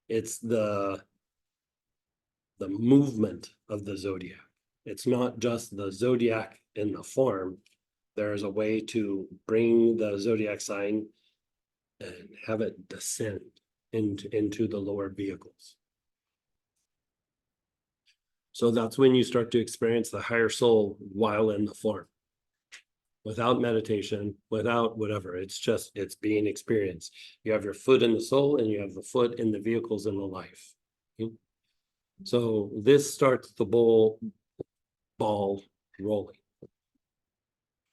It's the movement of the zodiac. It's not just the zodiac in the form. There's a way to bring the zodiac sign and have it descend into the lower vehicles. So that's when you start to experience the higher soul while in the form. Without meditation, without whatever, it's being experienced. You have your foot in the soul and you have the foot in the vehicles in the life. So this starts the ball rolling.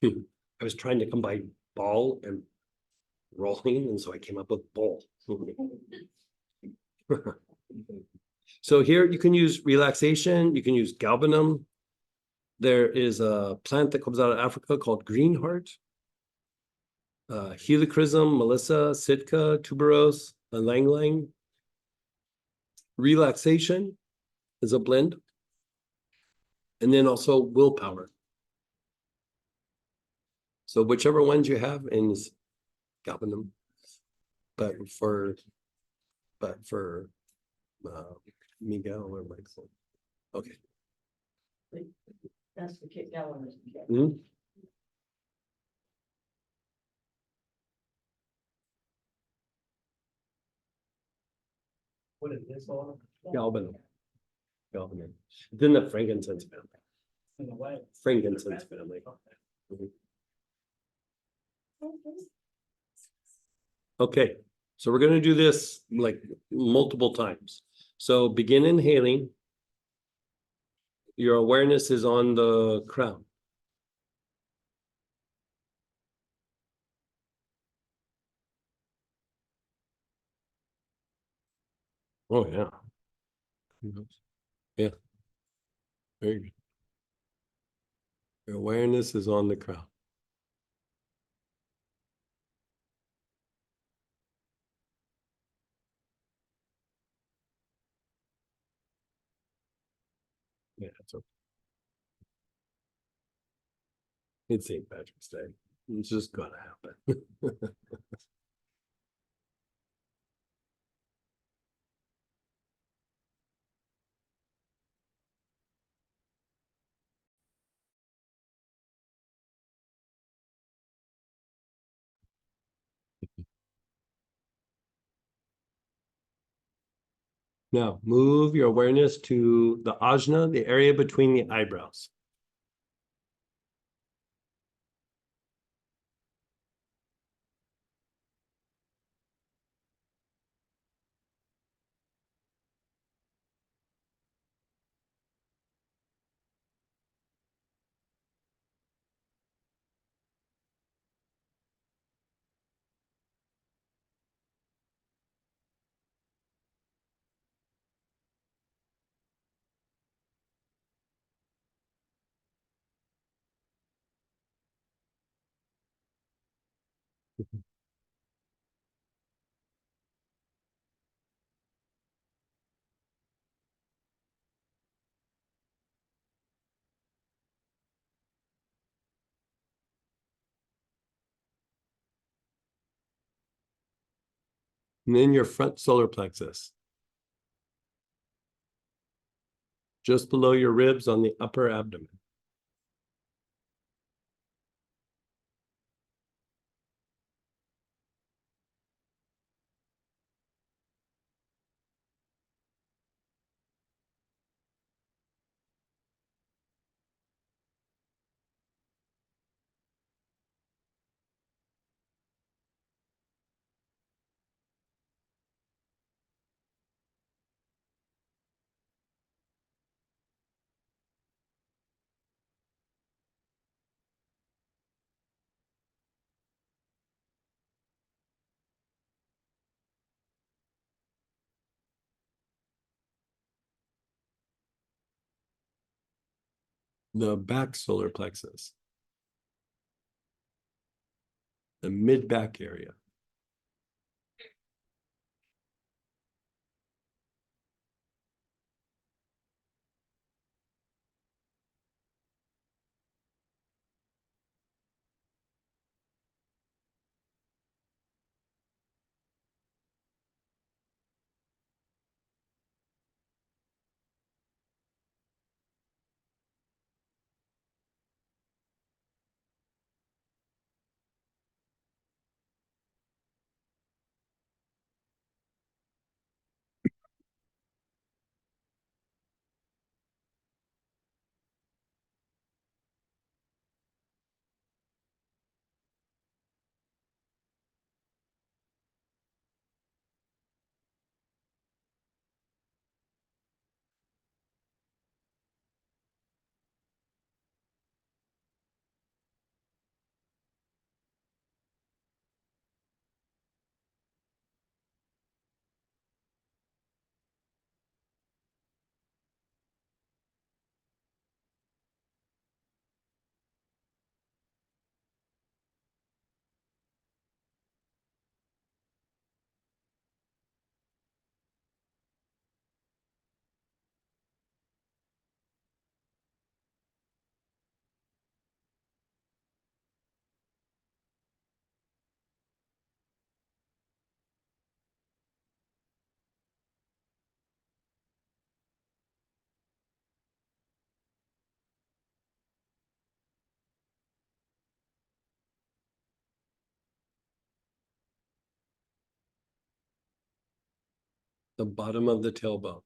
I was trying to combine ball and rolling, and so I came up with ball. So here you can use relaxation, you can use galbanum. There is a plant that comes out of Africa called greenheart. Helichrysum, melissa, sitka, tuberose, ylang ylang. Relaxation is a blend. And then also willpower. So whichever ones you have in galbanum. But for Miguel or Michael. Okay. That's the kick element. Hmm? What is this all? Galbanum. Galbanum. Then the frankincense family. In a way. Frankincense family. Mhm. Okay, so we're gonna do this like multiple times. So begin inhaling. Your awareness is on the crown. Oh, yeah. Yeah. Very good. Your awareness is on the crown. Yeah, it's okay. It's St. Patrick's Day. It's just gonna happen. Now, move your awareness to the ajna, the area between the eyebrows. And then your front solar plexus. Just below your ribs on the upper abdomen. The back solar plexus. The mid back area. The bottom of the tailbone.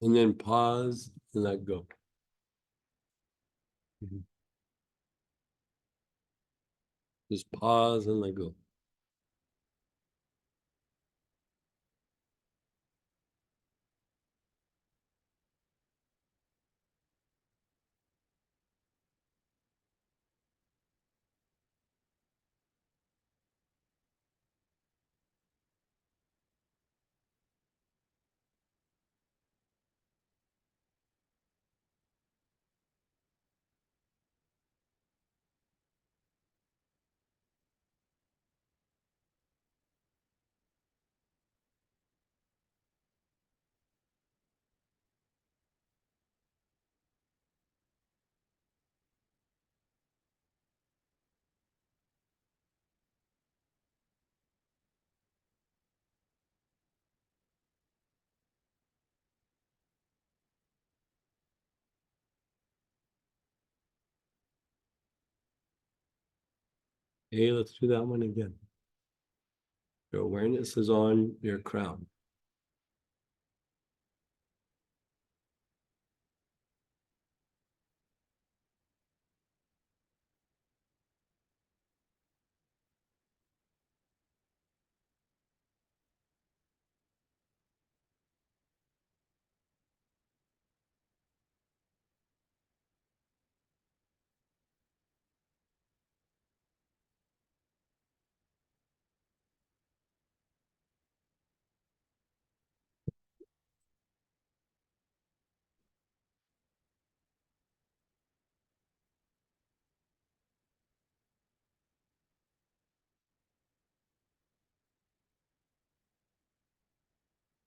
And then pause and let go. Mhm. Just pause and let go. Okay, let's do that one again. Your awareness is on your crown.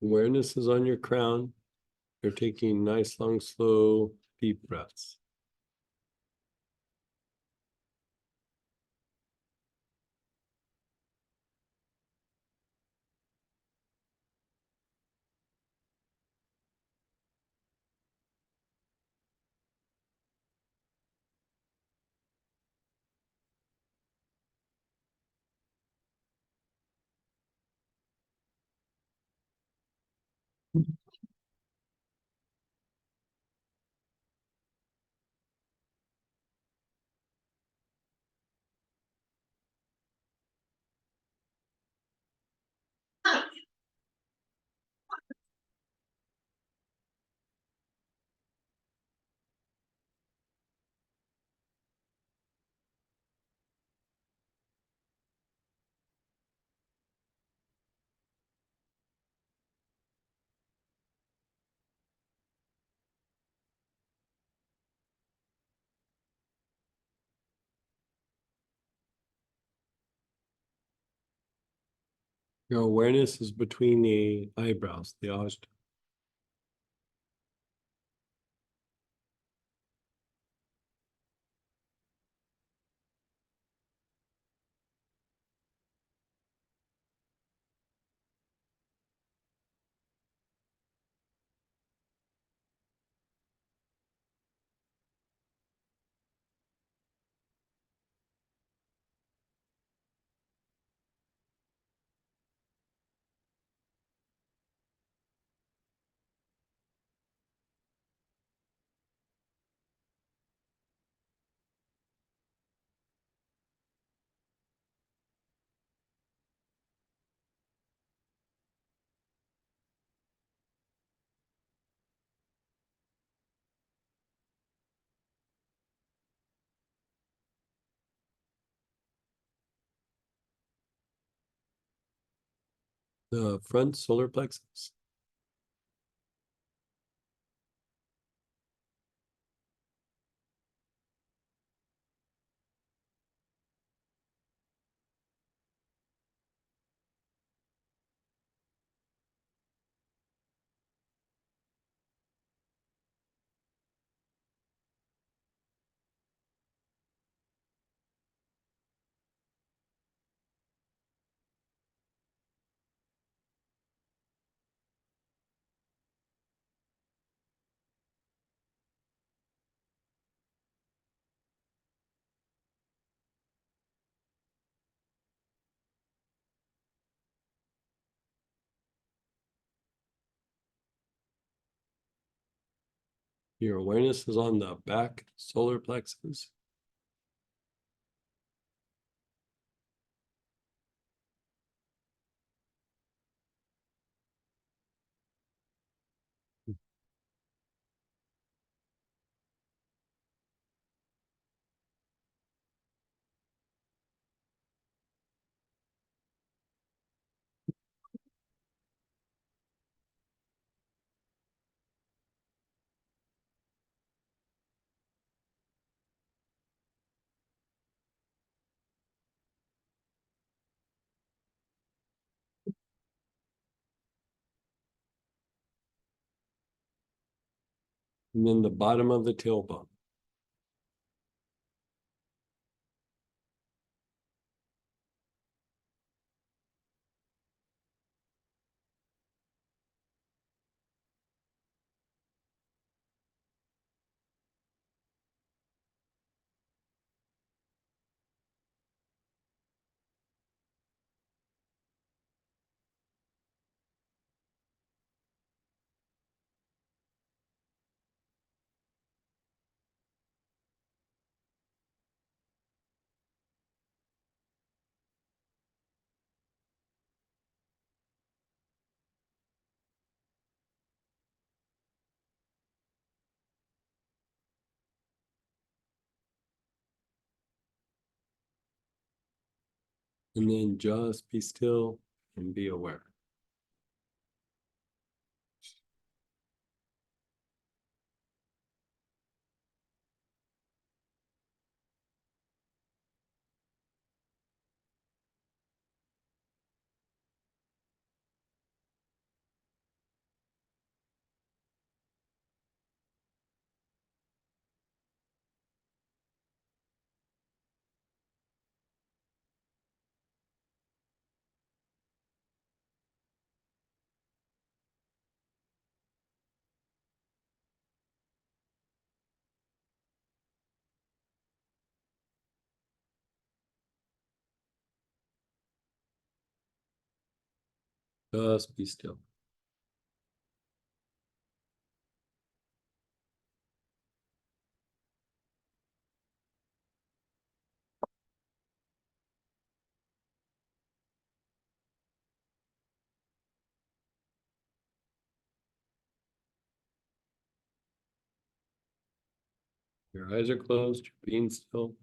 Awareness is on your crown. You're taking nice, long, slow, deep breaths. Your awareness is between the eyebrows, the ajna. The front solar plexus. Your awareness is on the back solar plexus. And then the bottom of the tailbone. And then just be still and be aware. Just be still. Your eyes are closed, you're being still.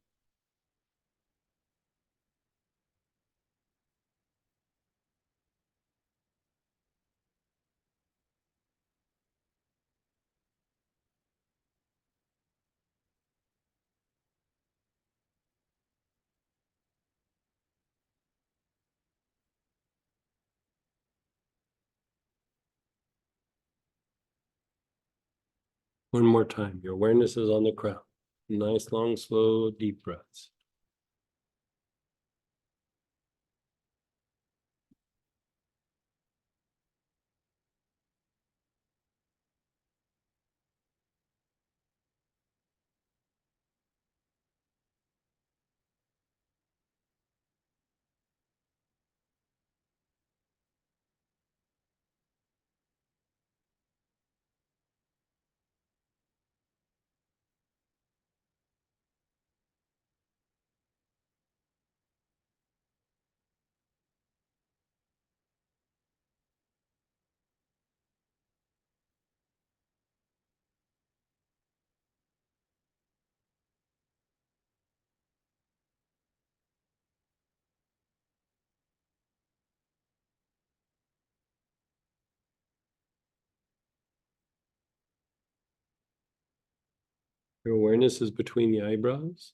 One more time, your awareness is on the crown. Nice, long, slow, deep breaths. Your awareness is between the eyebrows.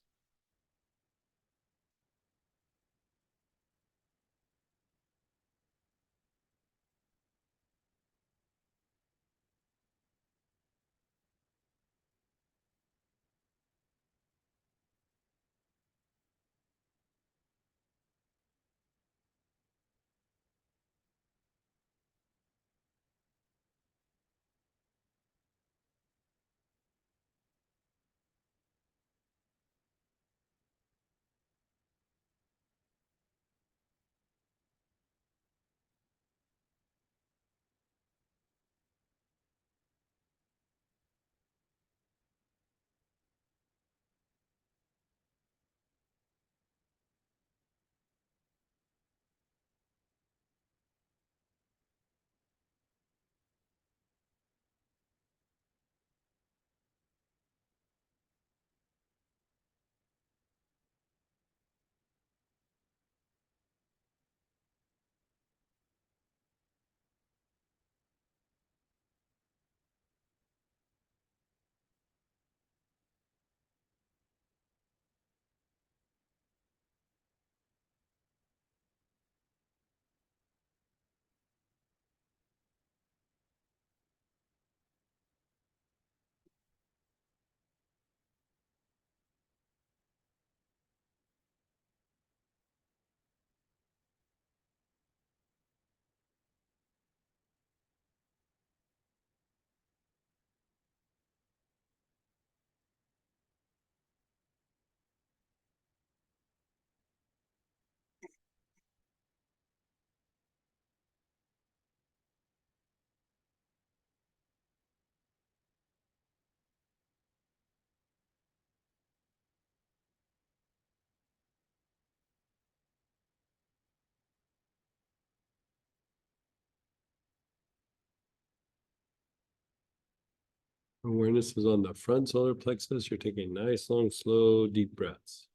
Awareness is on the front solar plexus. You're taking nice, long, slow, deep breaths.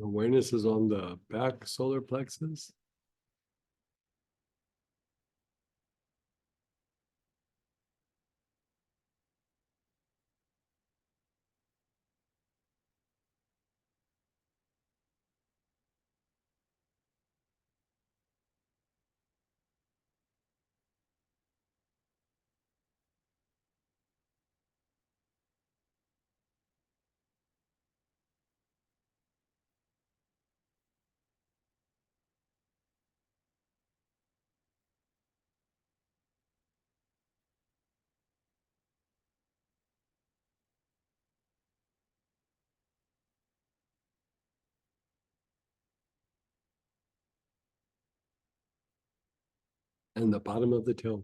Awareness is on the back solar plexus. And the bottom of the tailbone.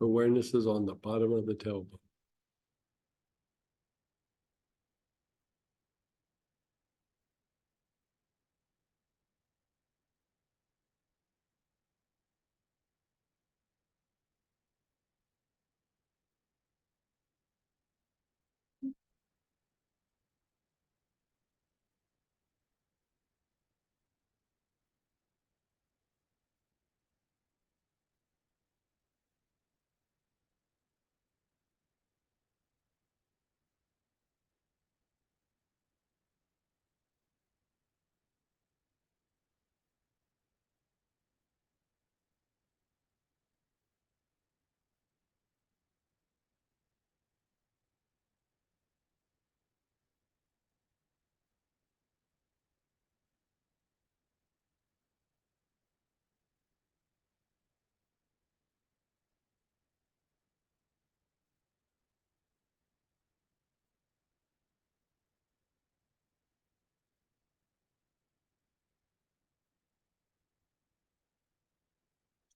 Awareness is on the bottom of the tailbone.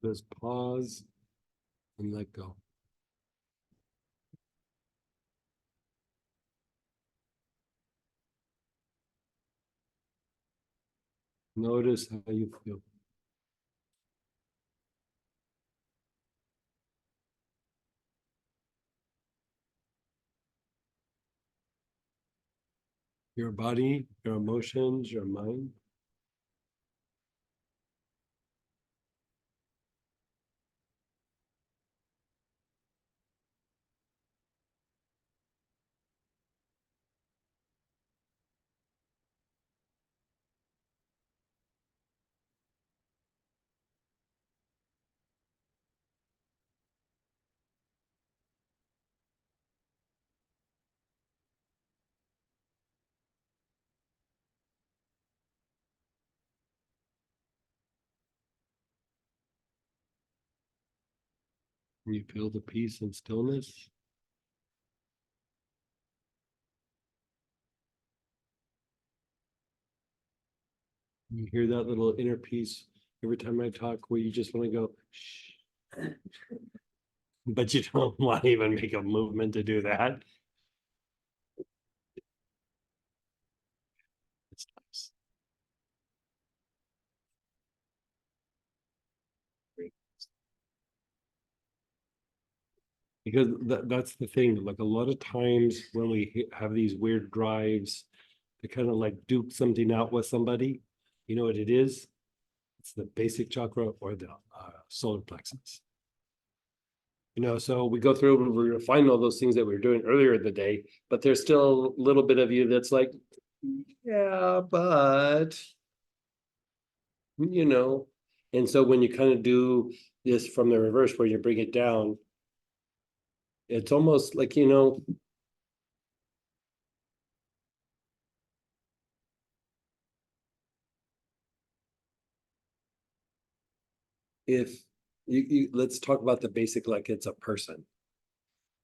Just pause and let go. Notice how you feel. Your body, your emotions, your mind. You feel the peace and stillness. You hear that little inner peace every time I talk where you just want to go, shh. But you don't want to even make a movement to do that. It's nice. Because that's the thing, like a lot of times when we have these weird drives to kind of like duke something out with somebody, you know what it is? It's the basic chakra or the solar plexus. You know, so we go through and we refine all those things that we were doing earlier in the day, but there's still a little bit of you that's like, yeah, but you know, and so when you kind of do this from the reverse where you bring it down, it's almost like, you know, if you let's talk about the basic like it's a person.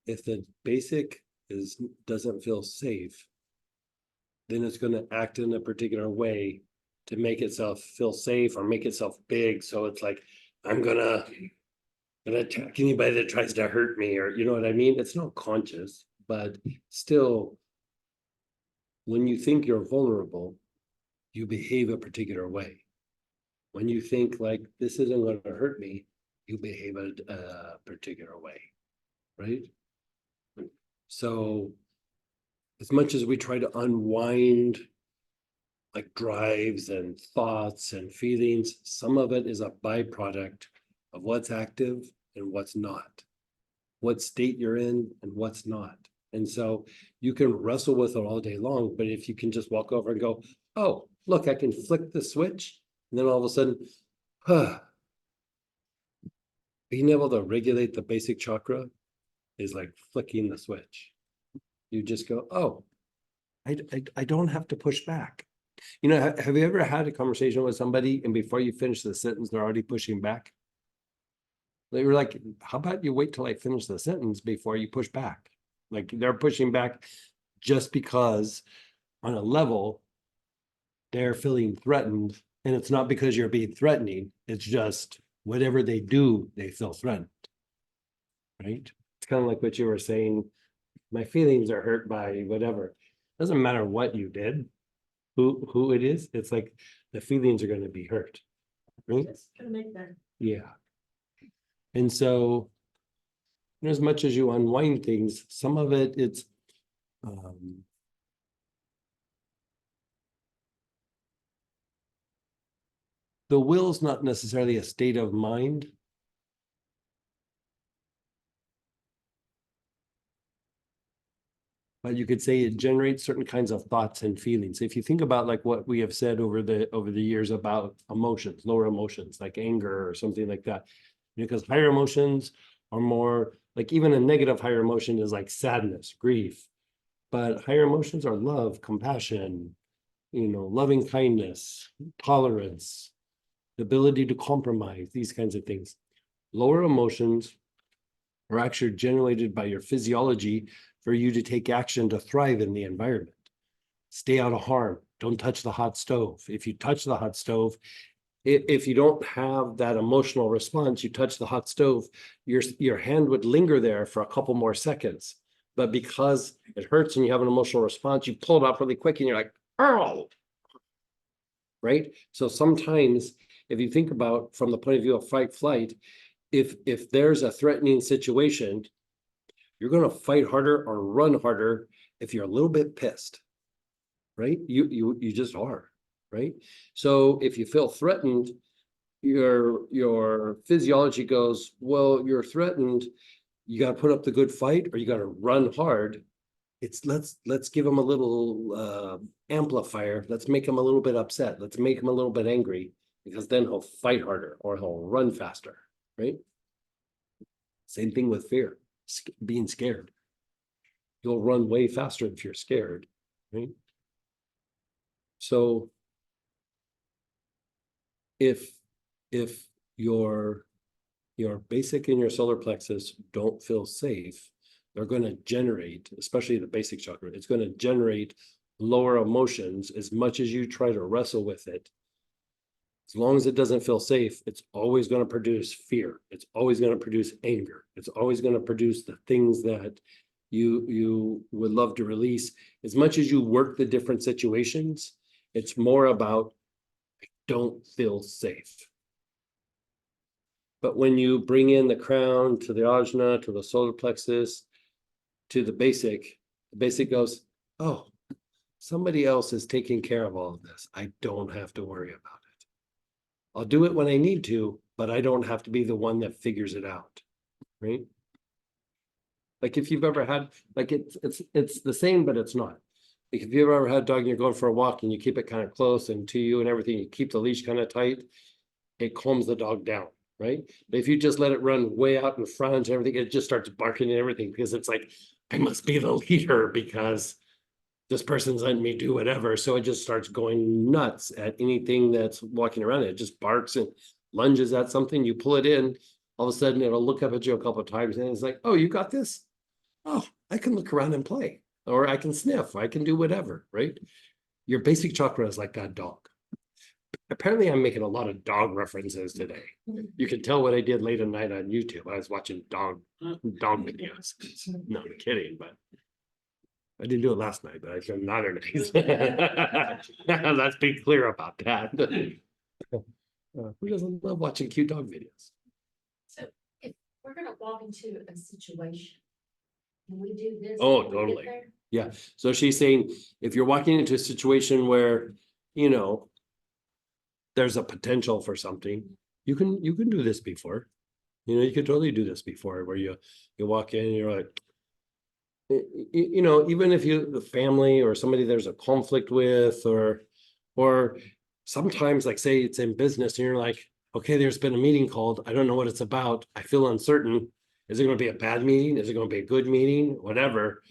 If the basic doesn't feel safe, then it's going to act in a particular way to make itself feel safe or make itself big. So it's like, I'm gonna attack anybody that tries to hurt me, or you know what I mean? It's not conscious, but still, when you think you're vulnerable, you behave a particular way. When you think like this isn't going to hurt me, you behave a particular way, right? So as much as we try to unwind like drives and thoughts and feelings, some of it is a byproduct of what's active and what's not, what state you're in and what's not. And so you can wrestle with it all day long, but if you can just walk over and go, oh, look, I can flick the switch, and then all of a sudden, being able to regulate the basic chakra is like flicking the switch. You just go, oh, I don't have to push back. You know, have you ever had a conversation with somebody and before you finish the sentence, they're already pushing back? They were like, how about you wait till I finish the sentence before you push back? Like they're pushing back just because on a level, they're feeling threatened. And it's not because you're being threatening. It's just whatever they do, they feel threatened. right? It's kind of like what you were saying, my feelings are hurt by whatever. Doesn't matter what you did, who it is, it's like the feelings are gonna be hurt, right? Just gonna make that. Yeah. And so, as much as you unwind things, some of it, it's the will's not necessarily a state of mind. But you could say it generates certain kinds of thoughts and feelings. If you think about like what we have said over the years about emotions, lower emotions, like anger or something like that. Because higher emotions are more like, even a negative higher emotion is like sadness, grief. But higher emotions are love, compassion, loving kindness, tolerance, the ability to compromise, these kinds of things. Lower emotions are actually generated by your physiology for you to take action to thrive in the environment. Stay out of harm. Don't touch the hot stove. If you touch the hot stove, if you don't have that emotional response, you touch the hot stove, your hand would linger there for a couple more seconds. But because it hurts and you have an emotional response, you pull it up really quick and you're like, oh, right? So sometimes if you think about from the point of view of fight flight, if there's a threatening situation, you're going to fight harder or run harder if you're a little bit pissed, right? You just are, right? So if you feel threatened, your physiology goes, well, you're threatened. You got to put up the good fight, or you got to run hard. It's let's give him a little amplifier. Let's make him a little bit upset. Let's make him a little bit angry, because then he'll fight harder or he'll run faster, right? Same thing with fear, being scared. You'll run way faster if you're scared, right? So if your basic and your solar plexus don't feel safe, they're going to generate, especially the basic chakra, it's going to generate lower emotions. As much as you try to wrestle with it, as long as it doesn't feel safe, it's always going to produce fear. It's always going to produce anger. It's always going to produce the things that you would love to release. As much as you work the different situations, it's more about, I don't feel safe. But when you bring in the crown to the ajna, to the solar plexus, to the basic goes, oh, somebody else is taking care of all of this. I don't have to worry about it. I'll do it when I need to, but I don't have to be the one that figures it out, right? Like if you've ever had, like it's the same, but it's not. Like if you've ever had a dog and you're going for a walk and you keep it kind of close and to you and everything, you keep the leash kind of tight, it calms the dog down, right? But if you just let it run way out in front and everything, it just starts barking and everything, because it's like, I must be the leader because this person's letting me do whatever. So it just starts going nuts at anything that's walking around. It just barks and lunges at something. You pull it in, all of a sudden it'll look up at you a couple of times and it's like, oh, you got this? Oh, I can look around and play, or I can sniff, I can do whatever, right? Your basic chakra is like that dog. Apparently I'm making a lot of dog references today. You can tell what I did late at night on YouTube. I was watching dog videos. No, I'm kidding, but I didn't do it last night, but I did other days. Let's be clear about that. Who doesn't love watching cute dog videos? So if we're gonna walk into a situation, can we do this? Oh, when we get totally. there? Yeah, so she's saying, if you're walking into a situation where, there's a potential for something, you can do this before. You could totally do this before, where you walk in and you're like, even if the family or somebody there's a conflict with, or sometimes, like say it's in business and you're like, okay, there's been a meeting called, I don't know what it's about, I feel uncertain. Is it going to be a bad meeting? Is it going to be a good meeting? Whatever.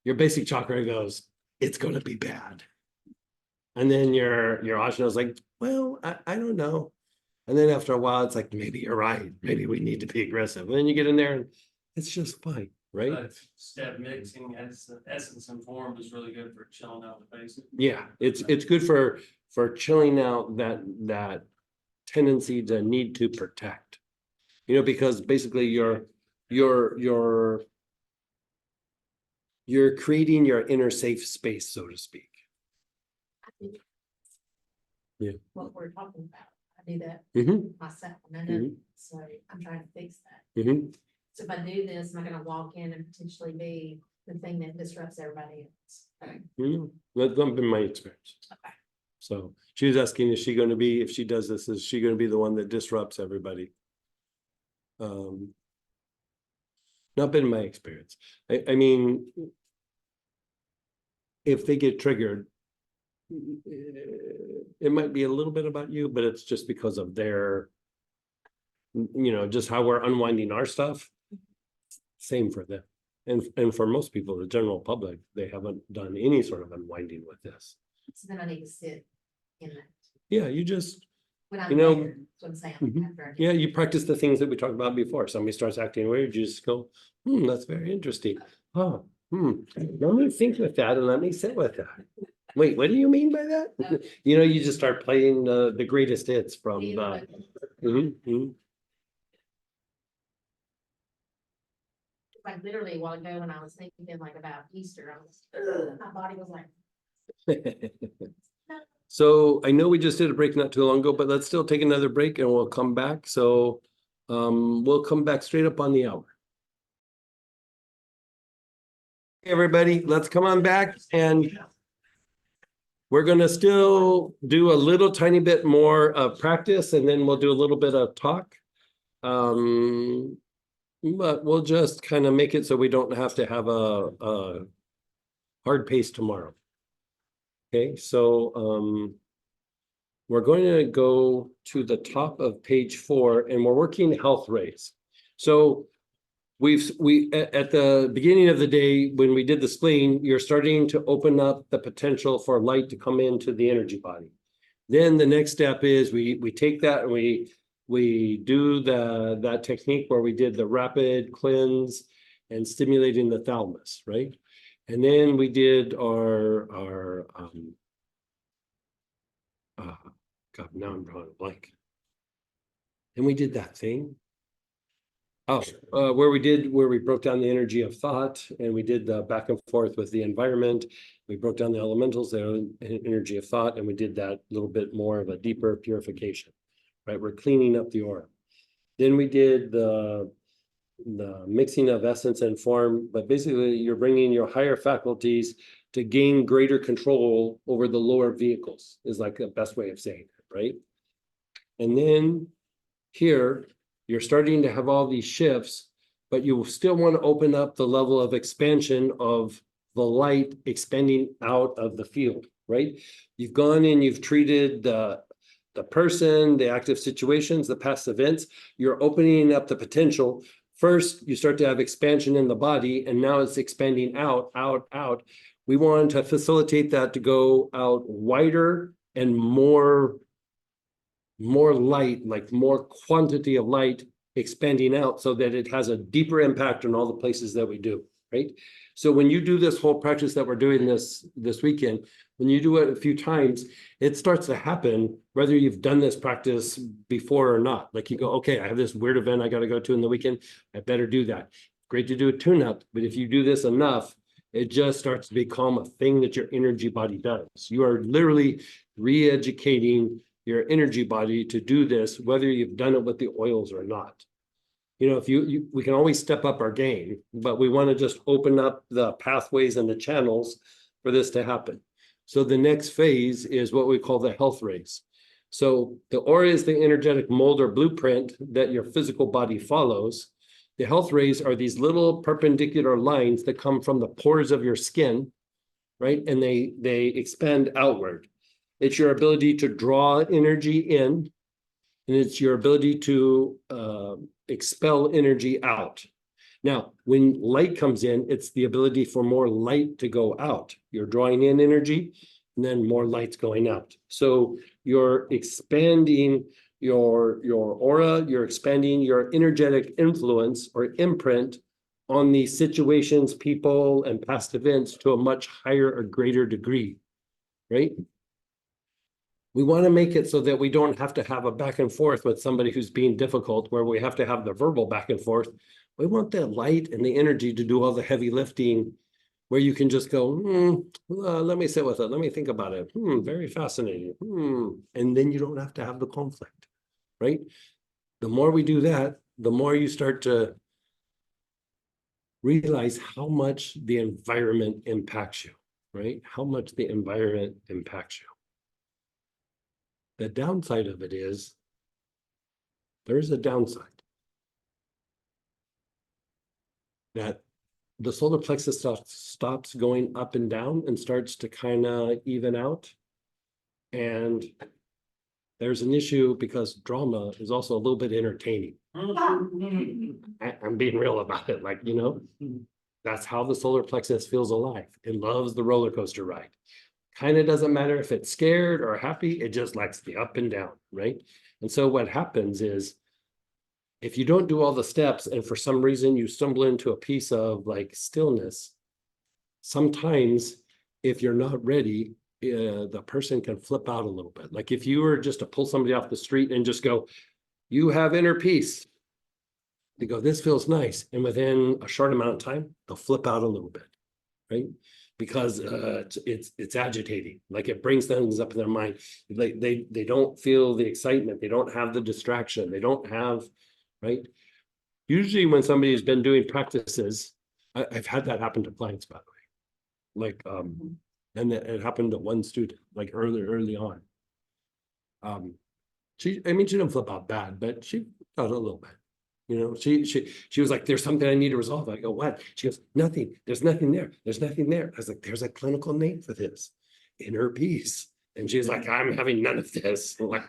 Your basic chakra goes, it's going to be bad. And then your ajna is like, well, I don't know. And then after a while, it's like, maybe you're right. Maybe we need to be aggressive. And then you get in there and it's just fine, right? But step mixing as essence and form is really good for chilling out the basic. Yeah, it's good for chilling out that tendency to need to protect. Because basically your you're creating your inner safe space, so to speak. What we're talking about. I do that Mm-hmm, myself, and I know, so I'm trying to fix that. mm-hmm. So if I do this, am I gonna walk in and potentially be the thing that disrupts everybody else? Okay. That's not been my experience. Okay. So she was asking, is she gonna be, if she does this, is she gonna be the one that disrupts everybody? Not been my experience. I mean, if they get triggered, it might be a little bit about you, but it's just because of their, just how we're unwinding our stuff. Same for them. And for most people, the general public, they haven't done any sort of unwinding with this. So then I need to sit in that. Yeah, you just, When I'm You know, there, that's what I'm saying. mhm. after I get- yeah, you practice the things that we talked about before. Somebody starts acting weird, you just go, that's very interesting. Oh, let me think with that and let me sit with that. Wait, what do you mean by that? You just start playing the greatest hits from the. Mhm, mhm. Like literally a while ago when I was thinking like about Easter, I was, my body was like, So I know we just did a break not too long ago, but let's still take another break and we'll come back. So we'll come back straight up on the hour. Hey, everybody, let's come on back and we're gonna still do a little tiny bit more of practice and then we'll do a little bit of talk. But we'll just kind of make it so we don't have to have a hard pace tomorrow. Okay, so we're going to go to the top of page 4 and we're working health rays. So at the beginning of the day, when we did the spleen, you're starting to open up the potential for light to come into the energy body. Then the next step is we take that and we do that technique where we did the rapid cleanse and stimulating the thalamus, right? And then we did our God, now I'm drawing a blank. And we did that thing. Where we broke down the energy of thought and we did the back and forth with the environment. We broke down the elementals, the energy of thought, and we did that little bit more of a deeper purification, right? We're cleaning up the aura. Then we did the mixing of essence and form, but basically you're bringing your higher faculties to gain greater control over the lower vehicles is like the best way of saying it, right? And then here, you're starting to have all these shifts, but you still want to open up the level of expansion of the light expanding out of the field, right? You've gone and you've treated the person, the active situations, the past events. You're opening up the potential. First, you start to have expansion in the body, and now it's expanding out, out, out. We want to facilitate that to go out wider and more light, like more quantity of light expanding out so that it has a deeper impact on all the places that we do, right? So when you do this whole practice that we're doing this weekend, when you do it a few times, it starts to happen whether you've done this practice before or not. Like you go, okay, I have this weird event I got to go to in the weekend. I better do that. Great to do a tune-up, but if you do this enough, it just starts to become a thing that your energy body does. You are literally re-educating your energy body to do this, whether you've done it with the oils or not. If we can always step up our game, but we want to just open up the pathways and the channels for this to happen. So the next phase is what we call the health rays. So the aura is the energetic mold or blueprint that your physical body follows. The health rays are these little perpendicular lines that come from the pores of your skin, right? And they expand outward. It's your ability to draw energy in, and it's your ability to expel energy out. Now, when light comes in, it's the ability for more light to go out. You're drawing in energy, and then more light's going out. So you're expanding your aura, you're expanding your energetic influence or imprint on these situations, people, and past events to a much higher or greater degree, right? We want to make it so that we don't have to have a back and forth with somebody who's being difficult, where we have to have the verbal back and forth. We want the light and the energy to do all the heavy lifting, where you can just go, let me sit with it. Let me think about it. Very fascinating. And then you don't have to have the conflict, right? The more we do that, the more you start to realize how much the environment impacts you, right? How much the environment impacts you. The downside of it is there is a downside. That the solar plexus stops going up and down and starts to kind of even out. And there's an issue because drama is also a little bit entertaining. I'm being real about it, like, that's how the solar plexus feels alive. It loves the roller coaster ride. Kind of doesn't matter if it's scared or happy, it just likes the up and down, right? And so what happens is, if you don't do all the steps and for some reason you stumble into a piece of like stillness, sometimes if you're not ready, the person can flip out a little bit. Like if you were just to pull somebody off the street and just go, you have inner peace. They go, this feels nice. And within a short amount of time, they'll flip out a little bit, right? Because it's agitating, like it brings things up in their mind. They don't feel the excitement. They don't have the distraction. They don't have, right? Usually when somebody's been doing practices, I've had that happen to clients, by the way. Like, and it happened to one student, like early on. She didn't flip out bad, but she got a little bit. She was like, there's something I need to resolve. I go, what? She goes, nothing. There's nothing there. There's nothing there. I was like, there's a clinical name for this. Inner peace. And she's like, I'm having none of this. I'm like,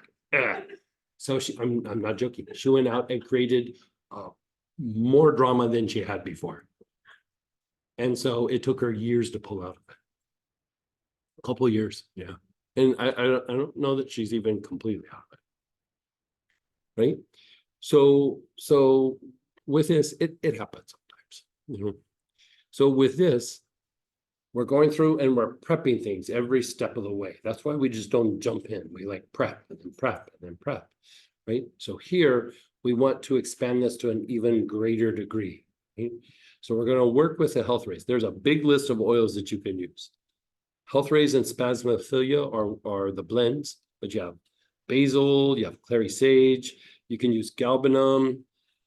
so I'm not joking. She went out and created more drama than she had before. And so it took her years to pull out of it. A couple of years, yeah. And I don't know that she's even completely out of it. Right? So with this, it happens sometimes. So with this, we're going through and we're prepping things every step of the way. That's why we just don't jump in. We like prep and then prep and then prep, right? So here we want to expand this to an even greater degree. Right? So we're going to work with the health rays. There's a big list of oils that you can use. Health rays and spasmophilia are the blends, but you have basil, you have clary sage, you can use galbanum,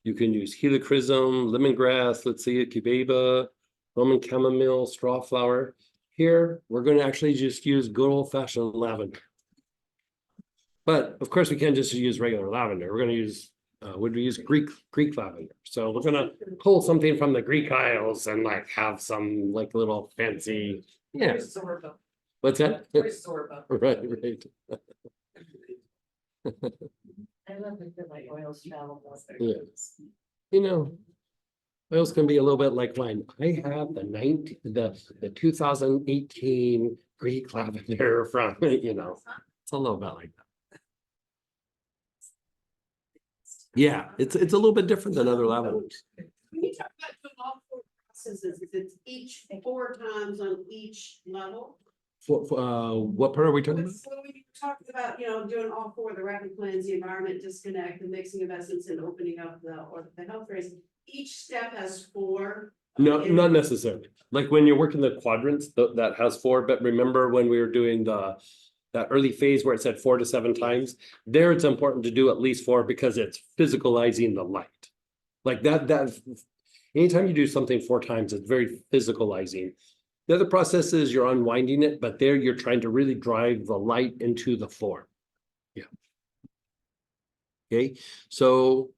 you can use helichrysum, lemongrass, let's see, cubeba, Roman chamomile, straw flower. Here, we're going to actually just use good old-fashioned lavender. But of course, we can't just use regular lavender. We're going to use, would we use Greek lavender? So we're going to pull something from the Greek Isles and like have some like little fancy, yeah. What's that? Right. I love to feel like oils travel. Yeah. Oils can be a little bit like wine. I have the 2018 Greek lavender from, it's a little bit like that. Yeah, it's a little bit different than other lavenders. When you talk about doing all four processes, it's each 4 times on each level. What part are we talking about? When we talked about, doing all 4, the rapid cleanse, the environment disconnect, the mixing of essence and opening up the health rays, each step has 4. No, not necessarily. Like when you're working the quadrants, that has 4, but remember when we were doing that early phase where it said 4 to 7 times, there it's important to do at least 4 because it's physicalizing the light. Like that anytime you do something 4 times, it's very physicalizing. The other process is you're unwinding it, but there you're trying to really drive the light into the form. Yeah. Okay, so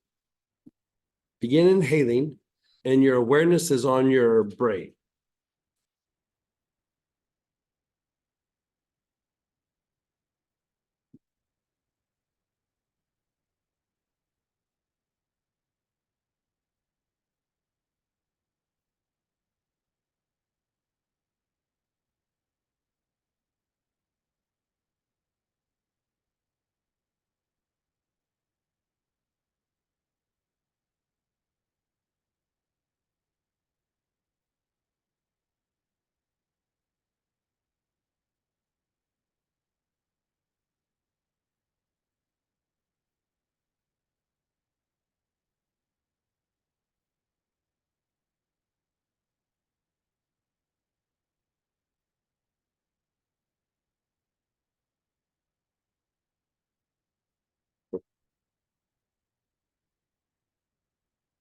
begin inhaling and your awareness is on your brain.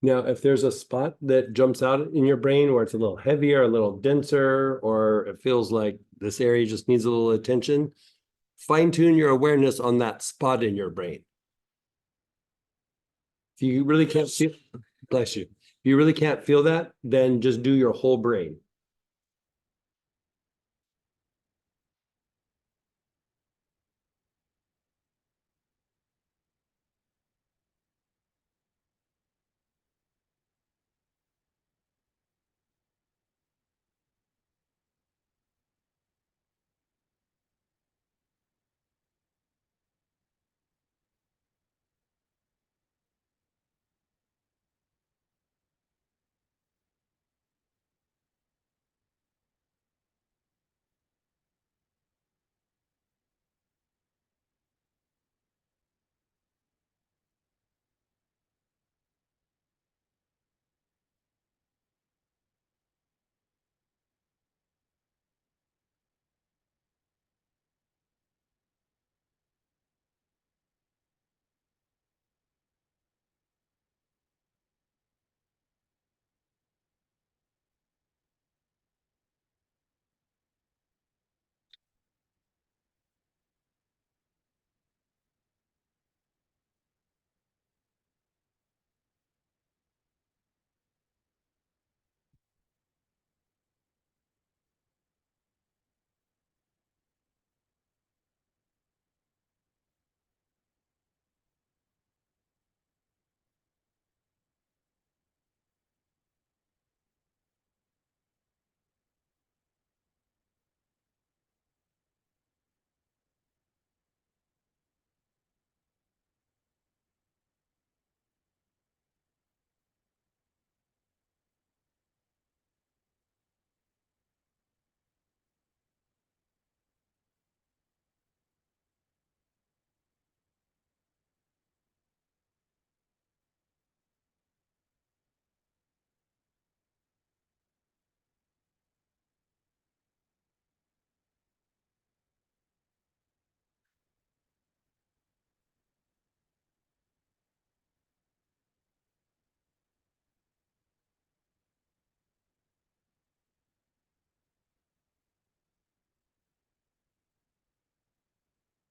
Now, if there's a spot that jumps out in your brain where it's a little heavier, a little denser, or it feels like this area just needs a little attention, fine tune your awareness on that spot in your brain. If you really can't feel, bless you. If you really can't feel that, then just do your whole brain.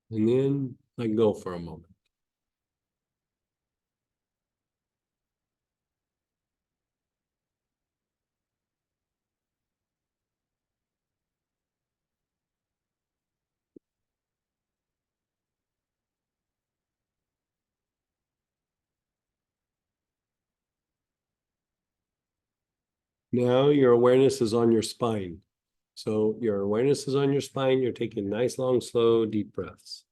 And then let go for a moment. Now your awareness is on your spine. So your awareness is on your spine. You're taking nice, long, slow, deep breaths.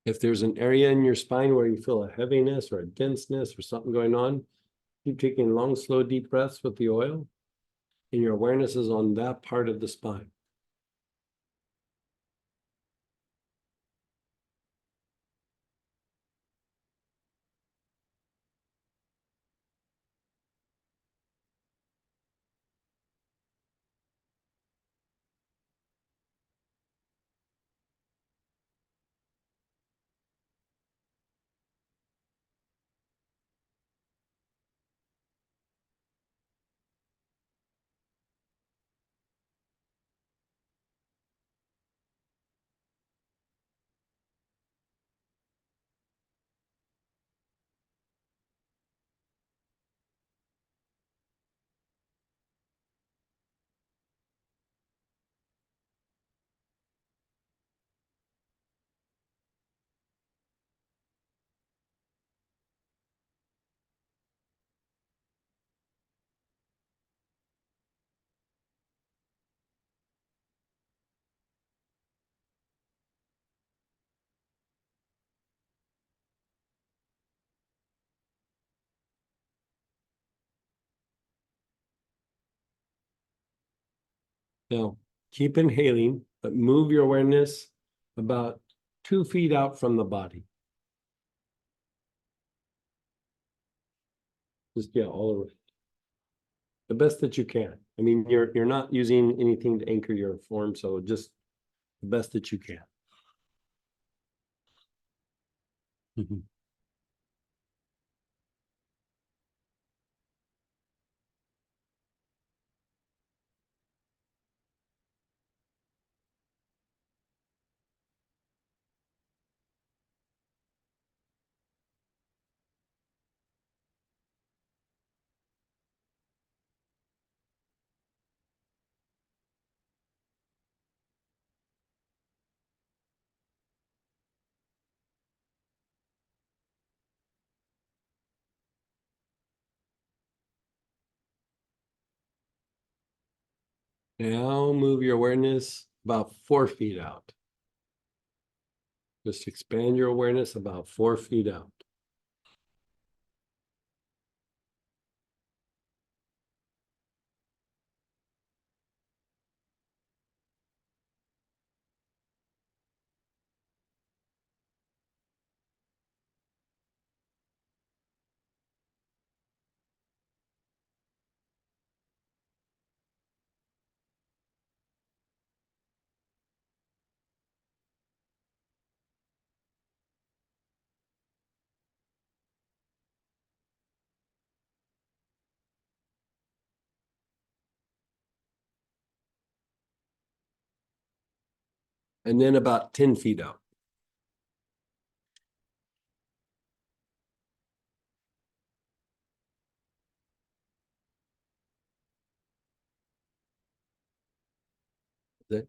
If there's an area in your spine where you feel a heaviness or a denseness or something going on, keep taking long, slow, deep breaths with the oil, and your awareness is on that part of the spine. Now, keep inhaling, but move your awareness about 2 feet out from the body. Just, yeah, all over. The best that you can. I mean, you're not using anything to anchor your form, so just the best that you can. Mhm. Now move your awareness about 4 feet out. Just expand your awareness about 4 feet out. And then about 10 feet out. That-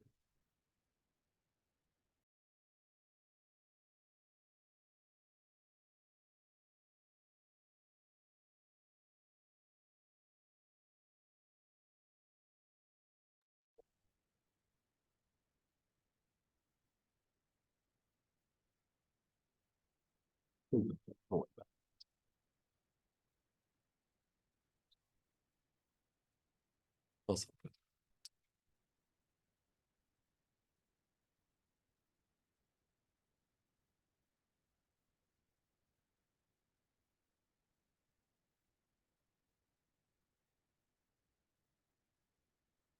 Also.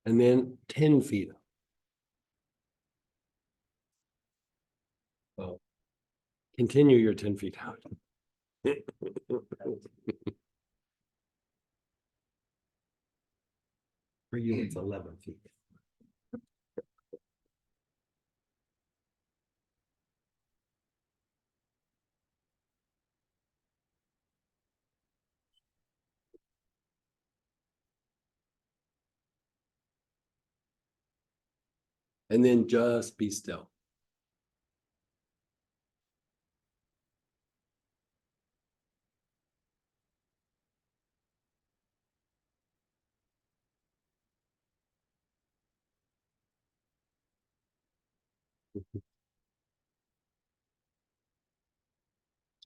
And then 10 feet out. Oh. Continue your 10 feet out. For you, it's 11 feet. And then just be still.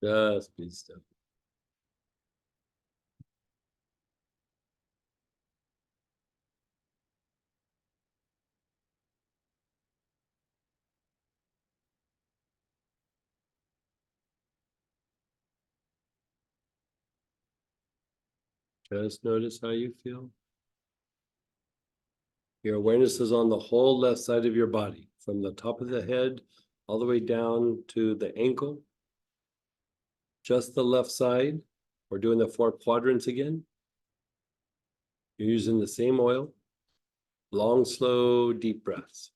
Just be still. Just notice how you feel. Your awareness is on the whole left side of your body, from the top of the head all the way down to the ankle. Just the left side. We're doing the 4 quadrants again. You're using the same oil. Long, slow, deep breaths.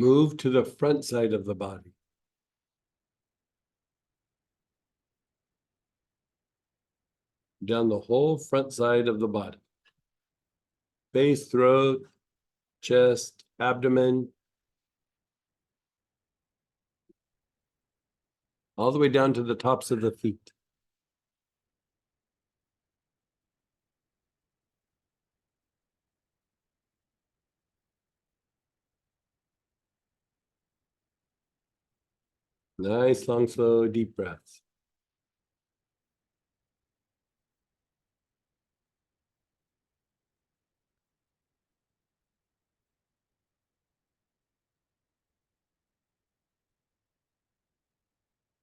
Move to the front side of the body. Down the whole front side of the body. Face, throat, chest, abdomen. All the way down to the tops of the feet. Nice, long, slow, deep breaths.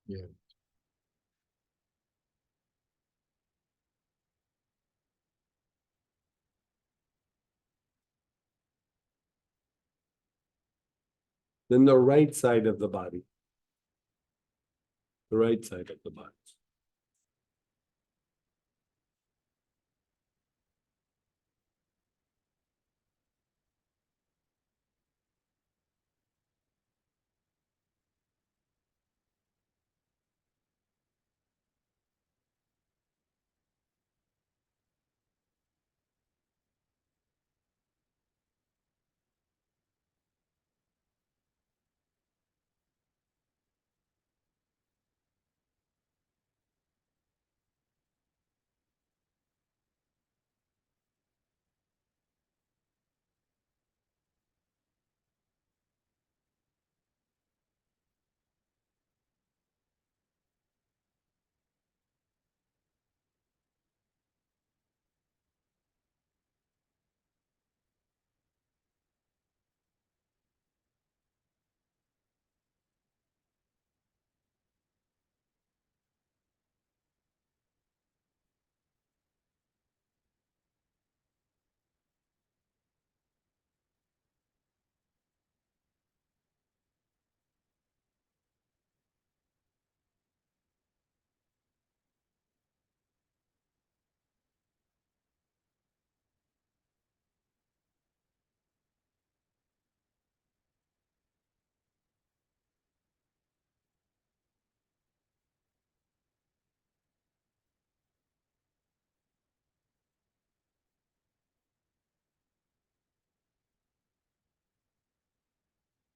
Yeah. Then the right side of the body. The right side of the body.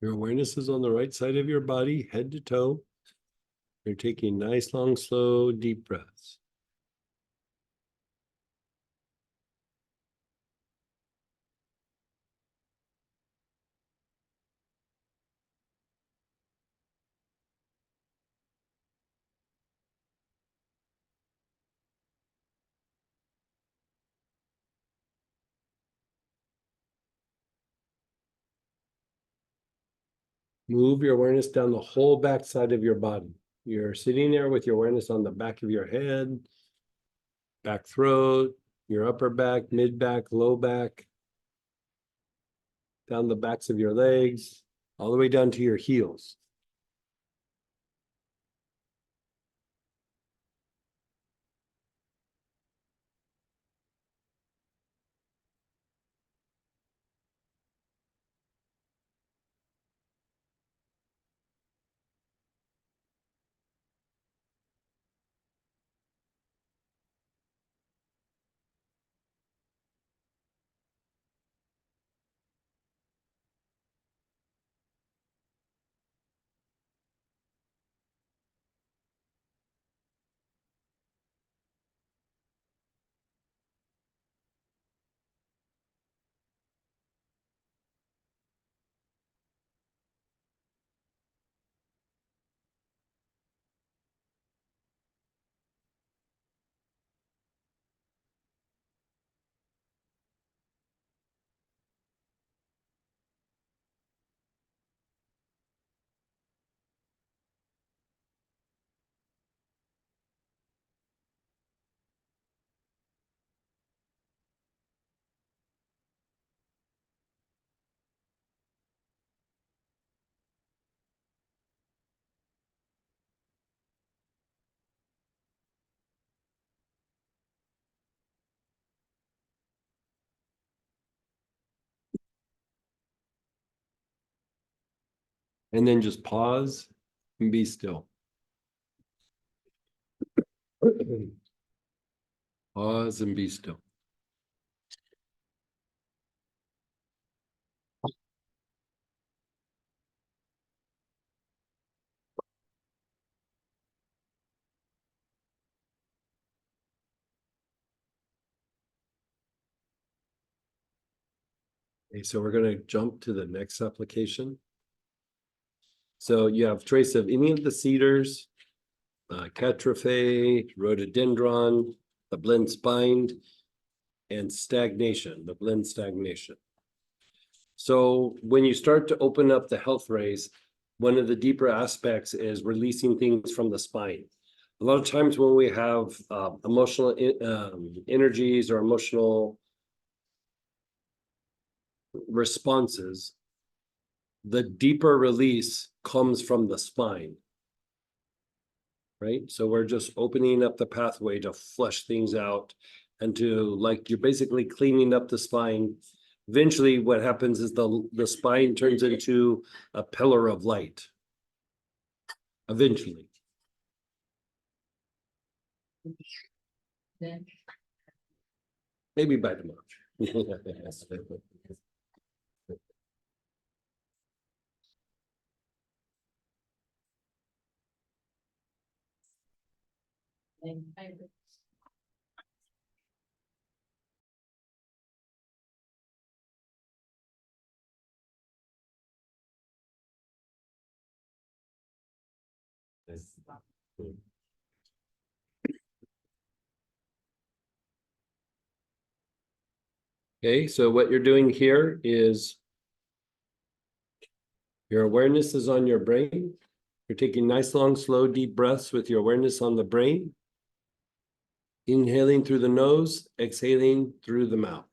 Your awareness is on the right side of your body, head to toe. You're taking nice, long, slow, deep breaths. Move your awareness down the whole back side of your body. You're sitting there with your awareness on the back of your head, back throat, your upper back, mid back, low back, down the backs of your legs, all the way down to your heels. And then just pause and be still. Pause and be still. Okay, so we're gonna jump to the next application. So you have trace of any of the cedars, catrafe, rhododendron, the blend spine, and stagnation, the blend stagnation. So when you start to open up the health rays, one of the deeper aspects is releasing things from the spine. A lot of times when we have emotional energies or emotional responses, the deeper release comes from the spine. Right? So we're just opening up the pathway to flush things out and to, like, you're basically cleaning up the spine. Eventually what happens is the spine turns into a pillar of light. Eventually. Then Maybe by tomorrow. I Okay, so what you're doing here is your awareness is on your brain. You're taking nice, long, slow, deep breaths with your awareness on the brain. Inhaling through the nose, exhaling through the mouth.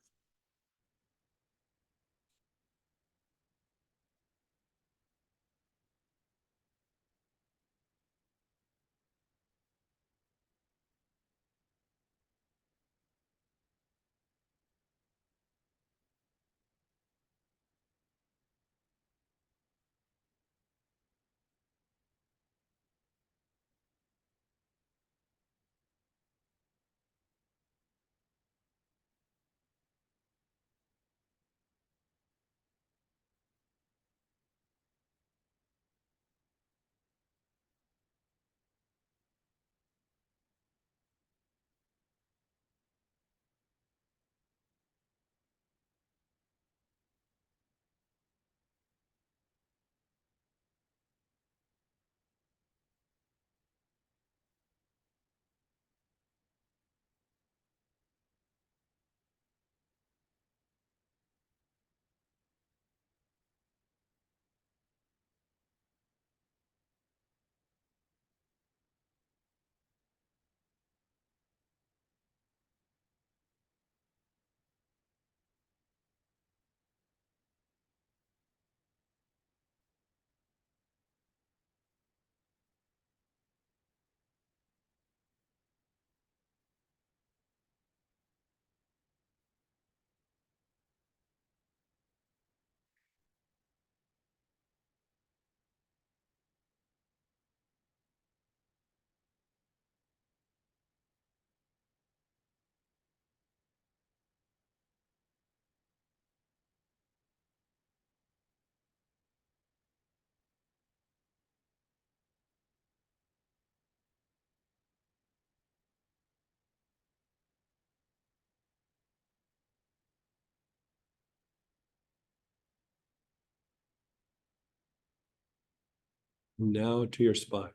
Now to your spine.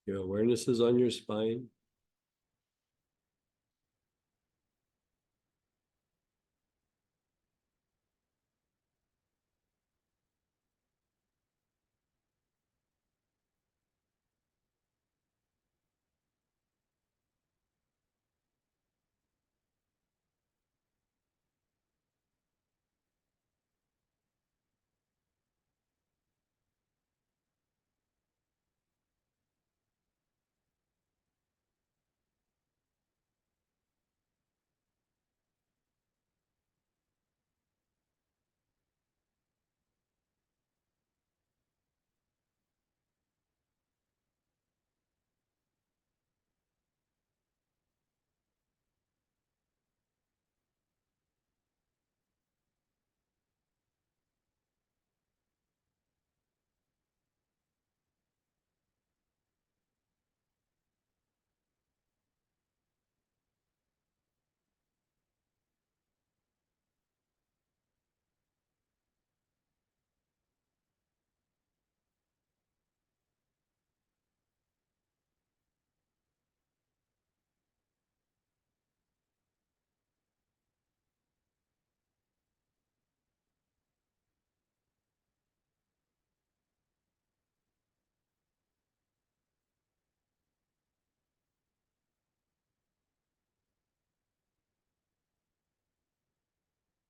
Your awareness is on your spine.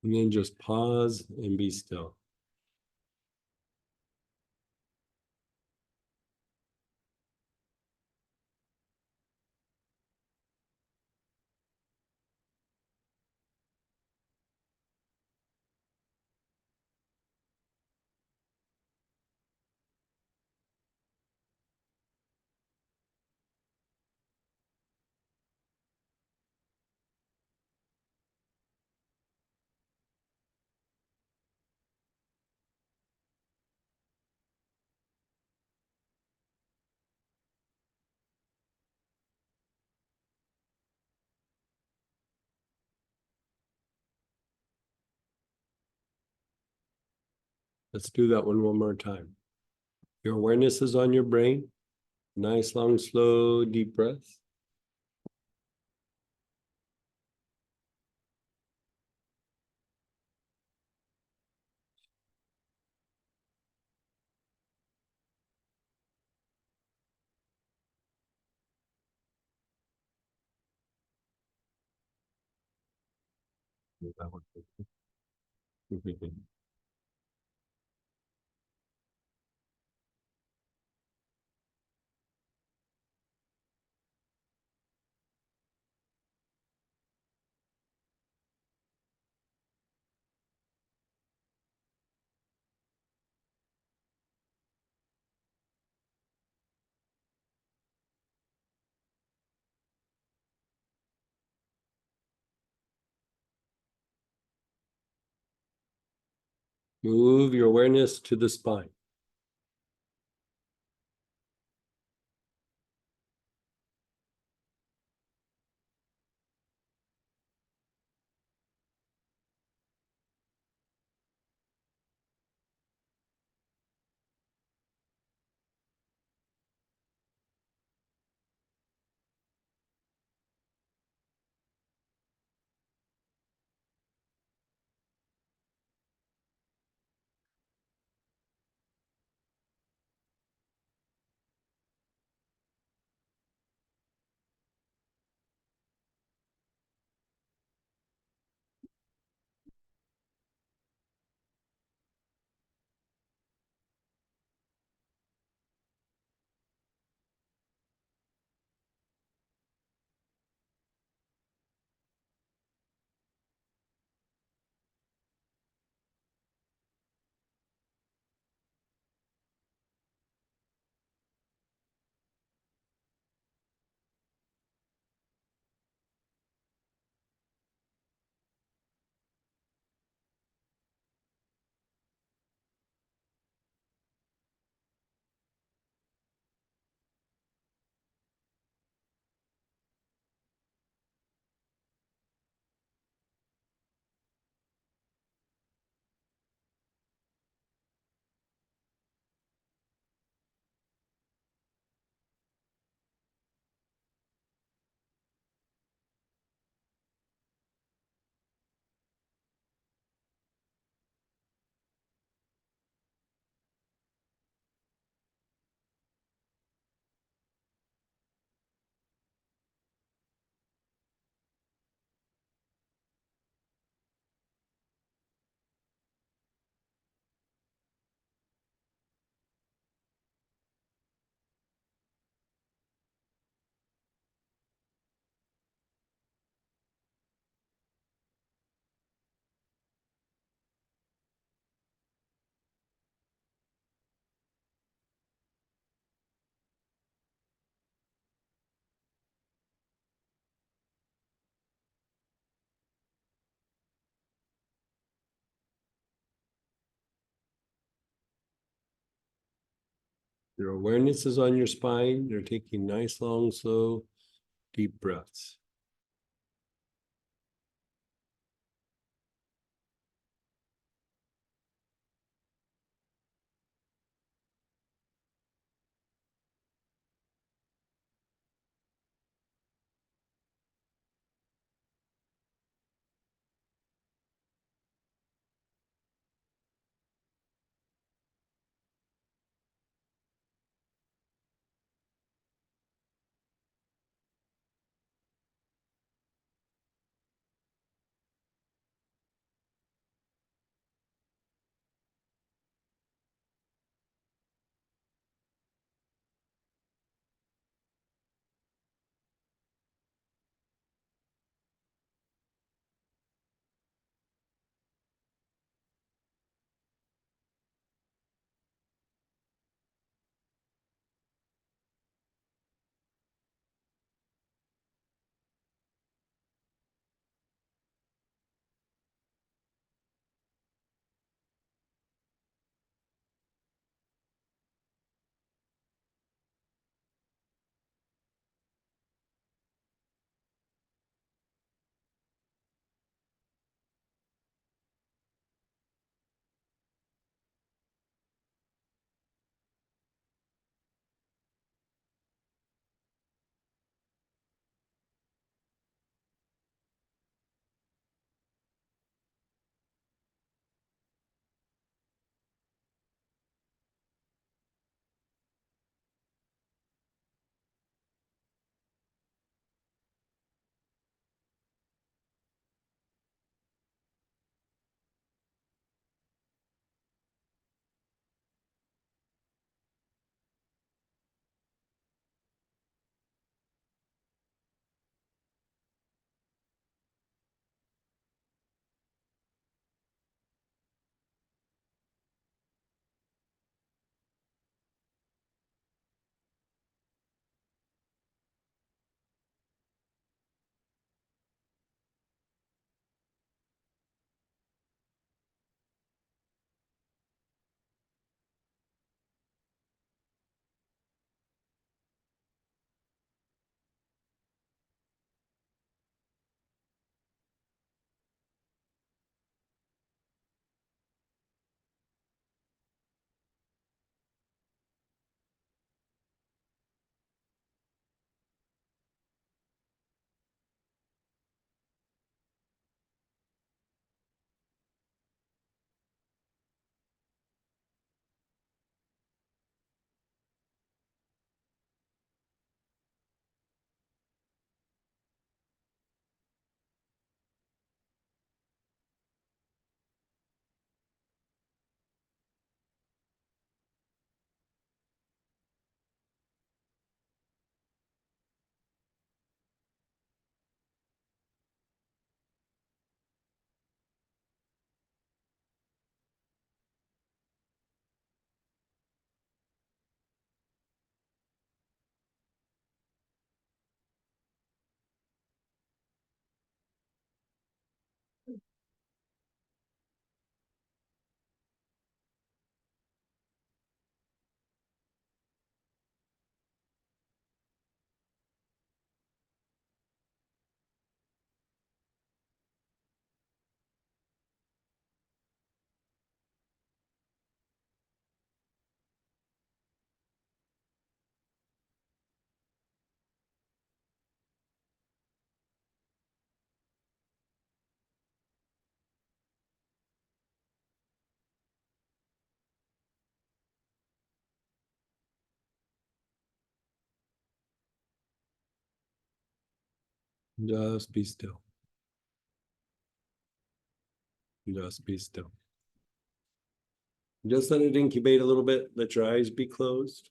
And then just pause and be still. Let's do that one more time. Your awareness is on your brain. Nice, long, slow, deep breath. Move your awareness to the spine. Your awareness is on your spine. You're taking nice, long, slow, deep breaths. Just be still. Just be still. Just let it incubate a little bit. Let your eyes be closed.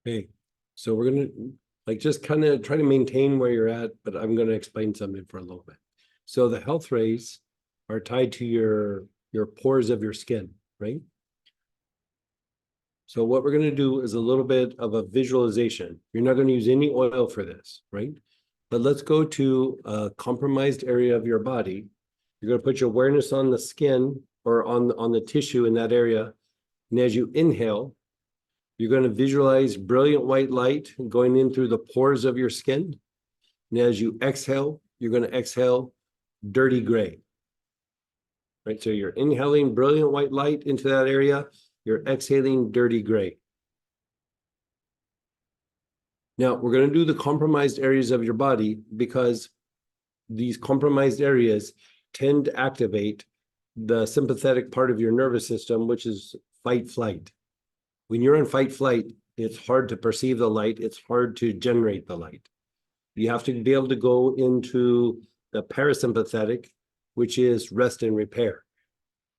Okay, so we're gonna like just kind of try to maintain where you're at, but I'm gonna explain something for a little bit. So the health rays are tied to your pores of your skin, right? So what we're gonna do is a little bit of a visualization. You're not gonna use any oil for this, right? But let's go to a compromised area of your body. You're gonna put your awareness on the skin or on the tissue in that area. And as you inhale, you're going to visualize brilliant white light going in through the pores of your skin. And as you exhale, you're going to exhale dirty gray. Right, so you're inhaling brilliant white light into that area. You're exhaling dirty gray. Now, we're going to do the compromised areas of your body because these compromised areas tend to activate the sympathetic part of your nervous system, which is fight flight. When you're in fight flight, it's hard to perceive the light. It's hard to generate the light. You have to be able to go into the parasympathetic, which is rest and repair,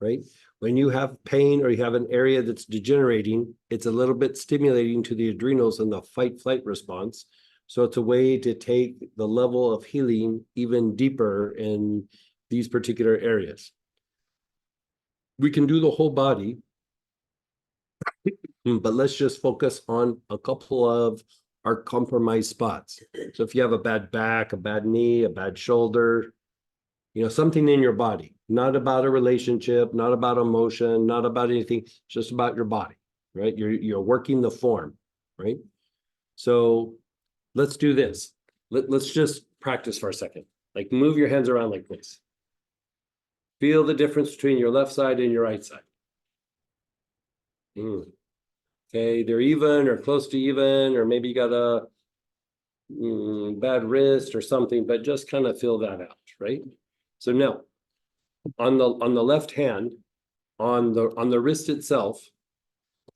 right? When you have pain or you have an area that's degenerating, it's a little bit stimulating to the adrenals and the fight flight response. So it's a way to take the level of healing even deeper in these particular areas. We can do the whole body, but let's just focus on a couple of our compromised spots. So if you have a bad back, a bad knee, a bad shoulder, something in your body, not about a relationship, not about emotion, not about anything, just about your body, right? You're working the form, right? So let's do this. Let's just practice for a second. Like move your hands around like this. Feel the difference between your left side and your right side. Okay, they're even or close to even, or maybe you got a bad wrist or something, but just kind of feel that out, right? So now, on the left hand, on the wrist itself,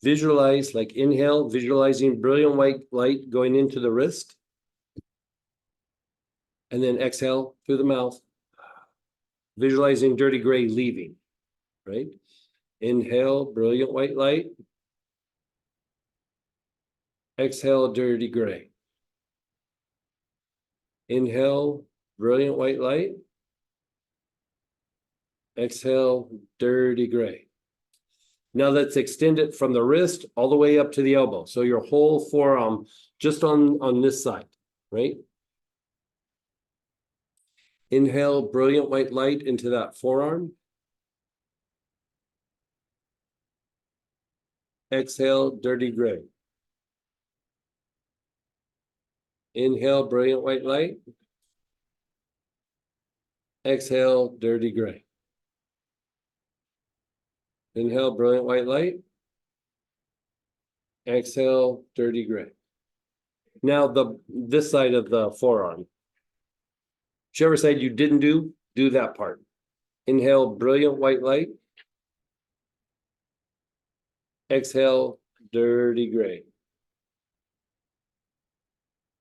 visualize, like inhale, visualizing brilliant white light going into the wrist, and then exhale through the mouth, visualizing dirty gray leaving, right? Inhale, brilliant white light. Exhale, dirty gray. Inhale, brilliant white light. Exhale, dirty gray. Now let's extend it from the wrist all the way up to the elbow. So your whole forearm just on this side, right? Inhale, brilliant white light into that forearm. Exhale, dirty gray. Inhale, brilliant white light. Exhale, dirty gray. Inhale, brilliant white light. Exhale, dirty gray. Now this side of the forearm. Whichever side you didn't do that part. Inhale, brilliant white light. Exhale, dirty gray.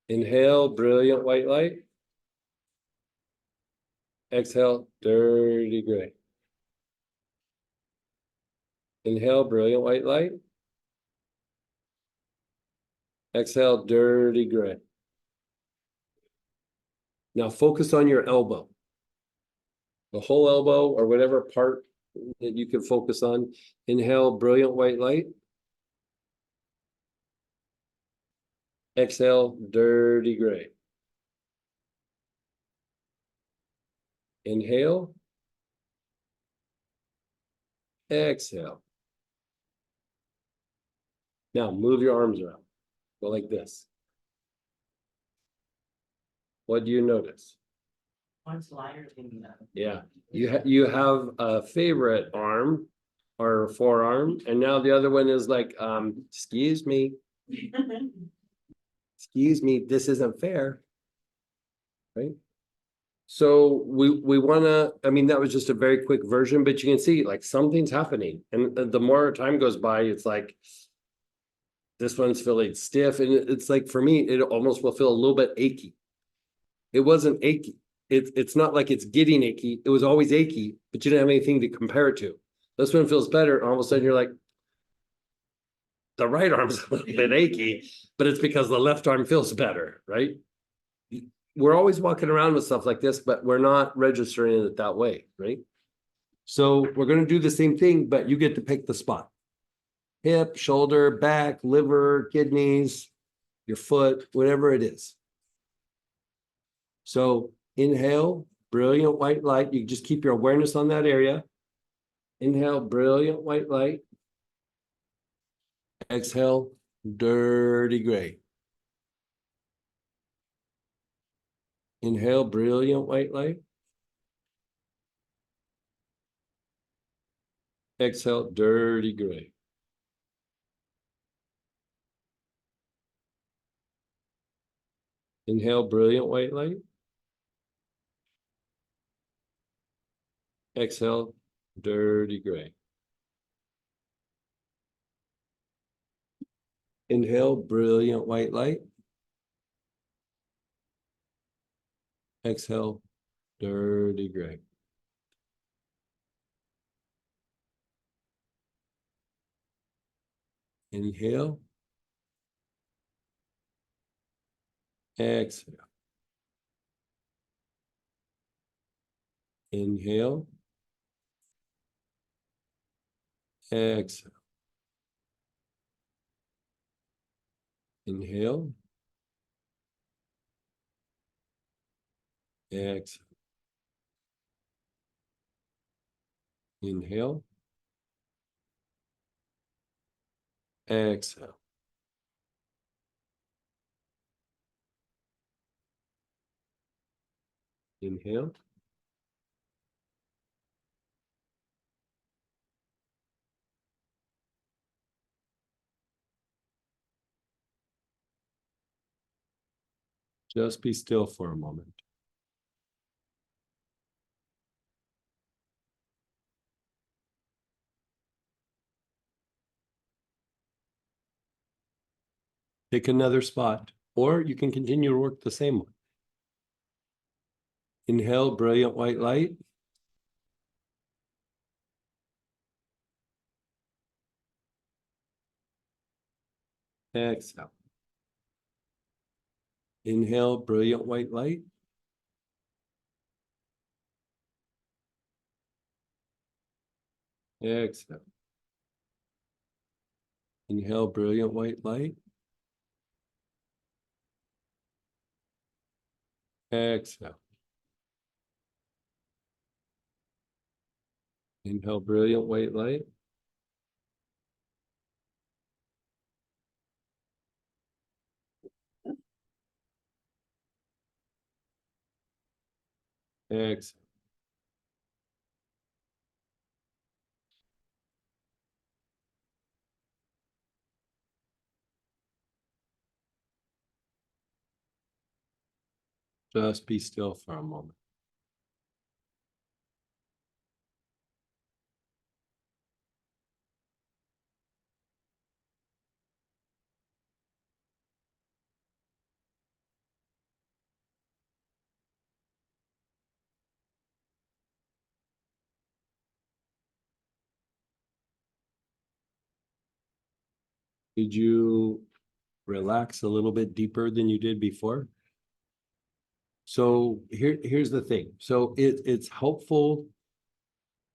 Inhale, brilliant white light. Exhale, dirty gray. Inhale, brilliant white light. Exhale, dirty gray. Now focus on your elbow. The whole elbow or whatever part that you can focus on. Inhale, brilliant white light. Exhale, dirty gray. Inhale. Exhale. Now move your arms around. Go like this. What do you notice? One's lighter than the other. Yeah, you have a favorite arm or forearm, and now the other one is like, excuse me, this isn't fair. Right? So we wanna, I mean, that was just a very quick version, but you can see like something's happening. And the more time goes by, it's like this one's feeling stiff. And it's like, for me, it almost will feel a little bit achy. It wasn't achy. It's not like it's getting achy. It was always achy, but you didn't have anything to compare it to. This one feels better. All of a sudden you're like, the right arm's a little bit achy, but it's because the left arm feels better, right? We're always walking around with stuff like this, but we're not registering it that way, right? So we're going to do the same thing, but you get to pick the spot. Hip, shoulder, back, liver, kidneys, your foot, whatever it is. So inhale, brilliant white light. You just keep your awareness on that area. Inhale, brilliant white light. Exhale, dirty gray. Inhale, brilliant white light. Exhale, dirty gray. Inhale, brilliant white light. Exhale, dirty gray. Inhale, brilliant white light. Exhale, dirty gray. Inhale. Exhale. Inhale. Exhale. Inhale. Exhale. Inhale. Exhale. Inhale. Just be still for a moment. Pick another spot, or you can continue to work the same one. Inhale, brilliant white light. Exhale. Inhale, brilliant white light. Exhale. Inhale, brilliant white light. Exhale. Inhale, brilliant white light. Exhale. Just be still for a moment. Did you relax a little bit deeper than you did before? So here's the thing. So it's helpful.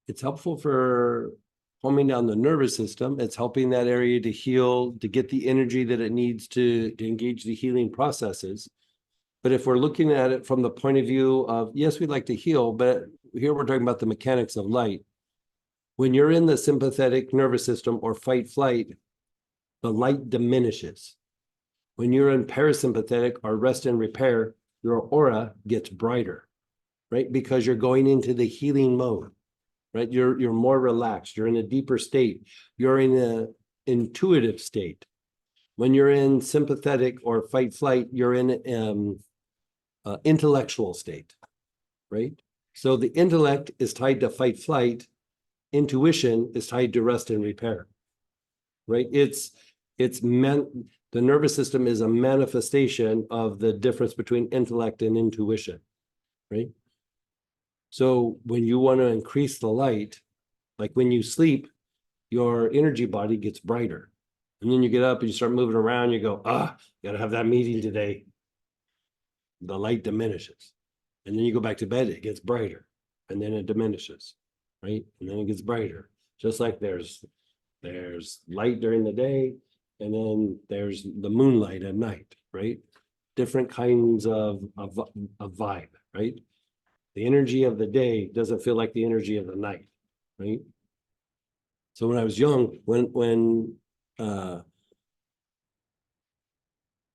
It's helpful for calming down the nervous system. It's helping that area to heal, to get the energy that it needs to engage the healing processes. But if we're looking at it from the point of view of, yes, we'd like to heal, but here we're talking about the mechanics of light. When you're in the sympathetic nervous system or fight flight, the light diminishes. When you're in parasympathetic or rest and repair, your aura gets brighter, right? Because you're going into the healing mode, right? You're more relaxed. You're in a deeper state. You're in an intuitive state. When you're in sympathetic or fight flight, you're in intellectual state, right? So the intellect is tied to fight flight. Intuition is tied to rest and repair, right? The nervous system is a manifestation of the difference between intellect and intuition, right? So when you want to increase the light, like when you sleep, your energy body gets brighter. And then you get up and you start moving around, you go, gotta have that meeting today. The light diminishes. And then you go back to bed, it gets brighter. And then it diminishes, right? And then it gets brighter. Just like there's light during the day, and then there's the moonlight at night, right? Different kinds of vibe, right? The energy of the day doesn't feel like the energy of the night, right? So when I was young, when I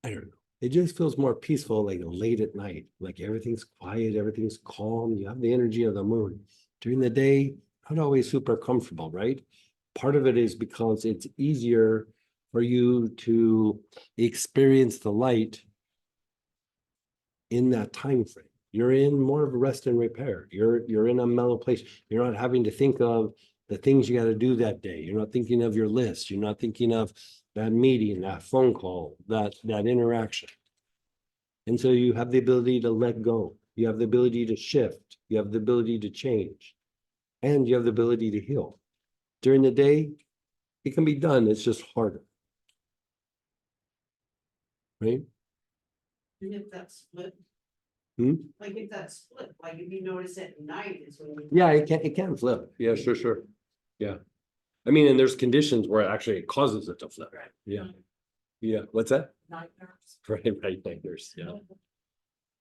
don't know, it just feels more peaceful, like late at night, like everything's quiet, everything's calm. You have the energy of the moon. During the day, not always super comfortable, right? Part of it is because it's easier for you to experience the light in that time frame. You're in more of a rest and repair. You're in a mellow place. You're not having to think of the things you got to do that day. You're not thinking of your list. You're not thinking of that meeting, that phone call, that interaction. And so you have the ability to let go. You have the ability to shift. You have the ability to change. And you have the ability to heal. During the day, it can be done. It's just harder. Right? And if that's split. Hmm? Like if that's split, like if you notice at night is when. Yeah, it can flip. Yeah, sure. Yeah. I mean, and there's conditions where actually it causes it to flip. Right. Yeah. Yeah. What's that? Nightmares. Right, nightmares. Yeah.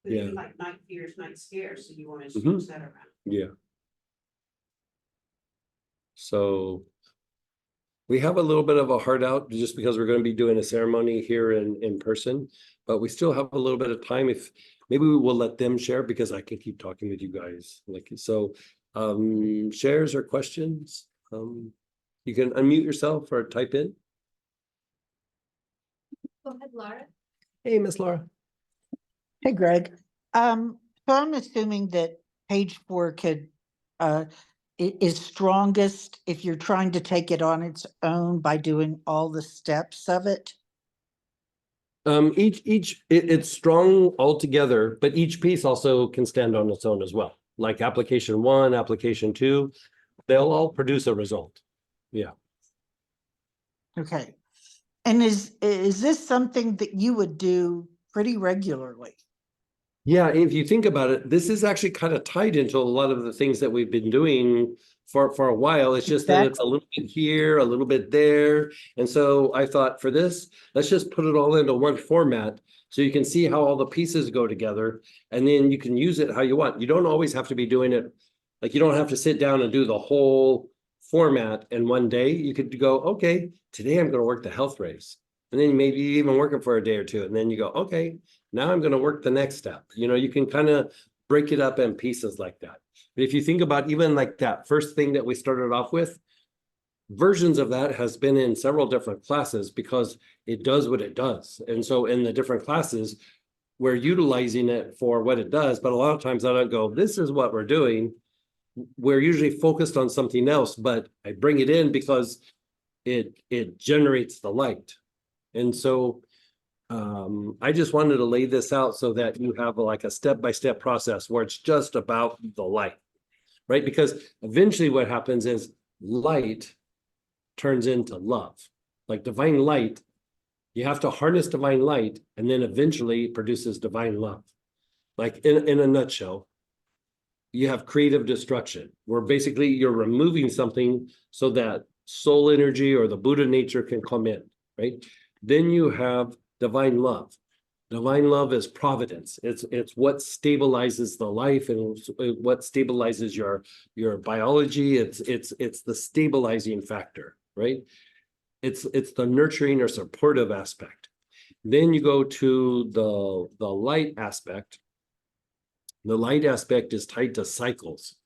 Yeah. Yeah. Like night fears, night scares, so you wanna Mhm. switch that around. Yeah. So we have a little bit of a heart out just because we're going to be doing a ceremony here in person, but we still have a little bit of time. If maybe we will let them share because I can keep talking with you guys. Like so, shares or questions. You can unmute yourself or type in. Go ahead, Laura. Hey, Miss Laura. Hey, Greg. So I'm assuming that page 4 could, is strongest if you're trying to take it on its own by doing all the steps of it. It's strong altogether, but each piece also can stand on its own as well. Like application 1, application 2, they'll all produce a result. Yeah. Okay. And is this something that you would do pretty regularly? Yeah, if you think about it, this is actually kind of tied into a lot of the things that we've been doing for a while. It's just that it's a little bit here, a little bit there. And so I thought for this, let's just put it all into one format so you can see how all the pieces go together and then you can use it how you want. You don't always have to be doing it, like you don't have to sit down and do the whole format in one day. You could go, okay, today I'm going to work the health race. And then maybe even work it for a day or two. And then you go, okay, now I'm going to work the next step. You know, you can kind of break it up in pieces like that. But if you think about even like that first thing that we started off with, versions of that has been in several different classes because it does what it does. And so in the different classes, we're utilizing it for what it does. But a lot of times I don't go, this is what we're doing. We're usually focused on something else, but I bring it in because it generates the light. And so I just wanted to lay this out so that you have like a step-by-step process where it's just about the light, right? Because eventually what happens is light turns into love. Like divine light You have to harness divine light, and then eventually it produces divine love. Like in a nutshell, you have creative destruction, where basically you're removing something so that soul energy or the Buddha nature can come in, right? Then you have divine love. Divine love is providence. It's what stabilizes the life and what stabilizes your biology. It's the stabilizing factor, right? It's the nurturing or supportive aspect. Then you go to the light aspect. The light aspect is tied to cycles,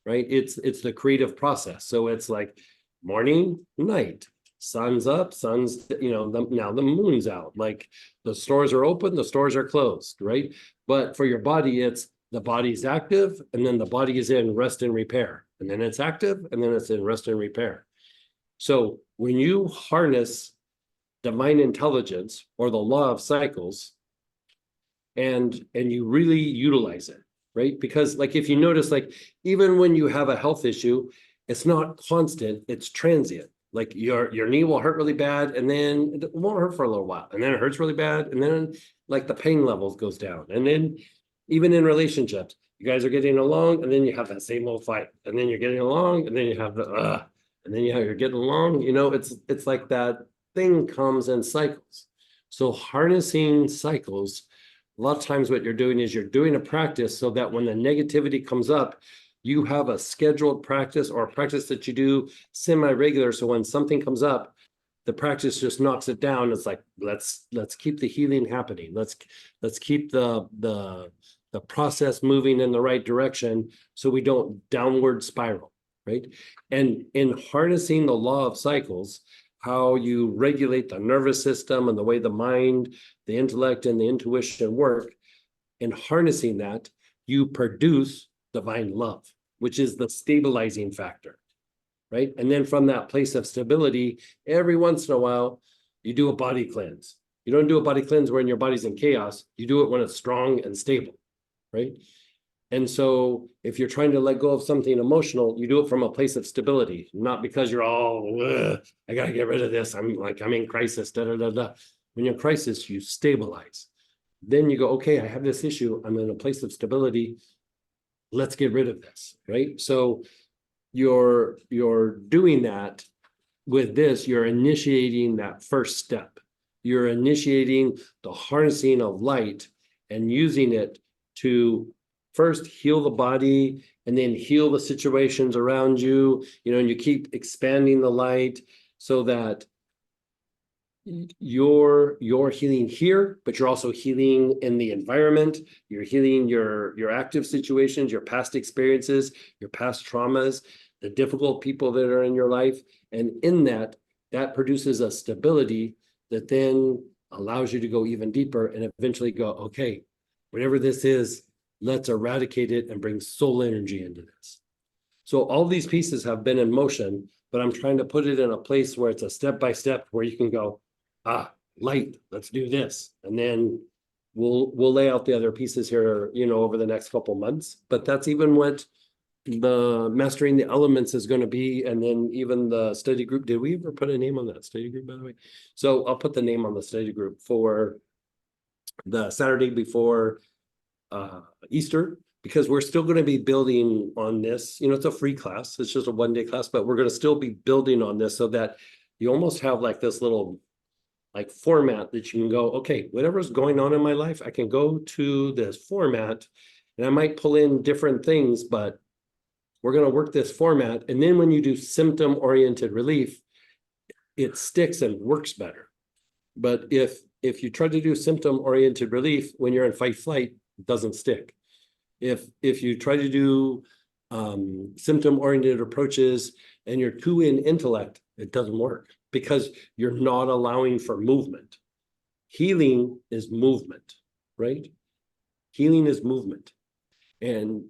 right? It's the creative process. So it's like morning, night, sun's up, sun's, now the moon's out. Like the stores are open, the stores are closed, right? But for your body, it's the body's active, and then the body is in rest and repair. And then it's active, and then it's in rest and repair. So when you harness divine intelligence or the law of cycles, and you really utilize it, right? Because like if you notice, like even when you have a health issue, it's not constant, it's transient. Like your knee will hurt really bad, and then it won't hurt for a little while, and then it hurts really bad, and then like the pain levels goes down. And then even in relationships, you guys are getting along, and then you have that same old fight, and then you're getting along, and then you have the and then you're getting along. It's like that thing comes in cycles. So harnessing cycles, a lot of times what you're doing is you're doing a practice so that when the negativity comes up, you have a scheduled practice or a practice that you do semi-regular. So when something comes up, the practice just knocks it down. It's like, let's keep the healing happening. Let's keep the process moving in the right direction so we don't downward spiral, right? And in harnessing the law of cycles, how you regulate the nervous system and the way the mind, the intellect, and the intuition work, in harnessing that, you produce divine love, which is the stabilizing factor, right? And then from that place of stability, every once in a while, you do a body cleanse. You don't do a body cleanse when your body's in chaos. You do it when it's strong and stable, right? And so if you're trying to let go of something emotional, you do it from a place of stability, not because you're all, I got to get rid of this. I'm in crisis, da, da, da, da. When you're in crisis, you stabilize. Then you go, okay, I have this issue. I'm in a place of stability. Let's get rid of this, right? So you're doing that with this, you're initiating that first step. You're initiating the harnessing of light and using it to first heal the body and then heal the situations around you, and you keep expanding the light so that you're healing here, but you're also healing in the environment. You're healing your active situations, your past experiences, your past traumas, the difficult people that are in your life. And in that produces a stability that then allows you to go even deeper and eventually go, okay, whatever this is, let's eradicate it and bring soul energy into this. So all these pieces have been in motion, but I'm trying to put it in a place where it's a step-by-step where you can go, light, let's do this. And then we'll lay out the other pieces here, over the next couple months. But that's even what the mastering the elements is going to be. And then even the study group, did we ever put a name on that study group, by the way? So I'll put the name on the study group for the Saturday before Easter, because we're still going to be building on this. It's a free class. It's just a one-day class, but we're going to still be building on this so that you almost have like this little format that you can go, okay, whatever's going on in my life, I can go to this format and I might pull in different things, but we're going to work this format. And then when you do symptom-oriented relief, it sticks and works better. But if you try to do symptom-oriented relief when you're in fight-flight, it doesn't stick. If you try to do symptom-oriented approaches and you're too in intellect, it doesn't work because you're not allowing for movement. Healing is movement, right? Healing is movement. And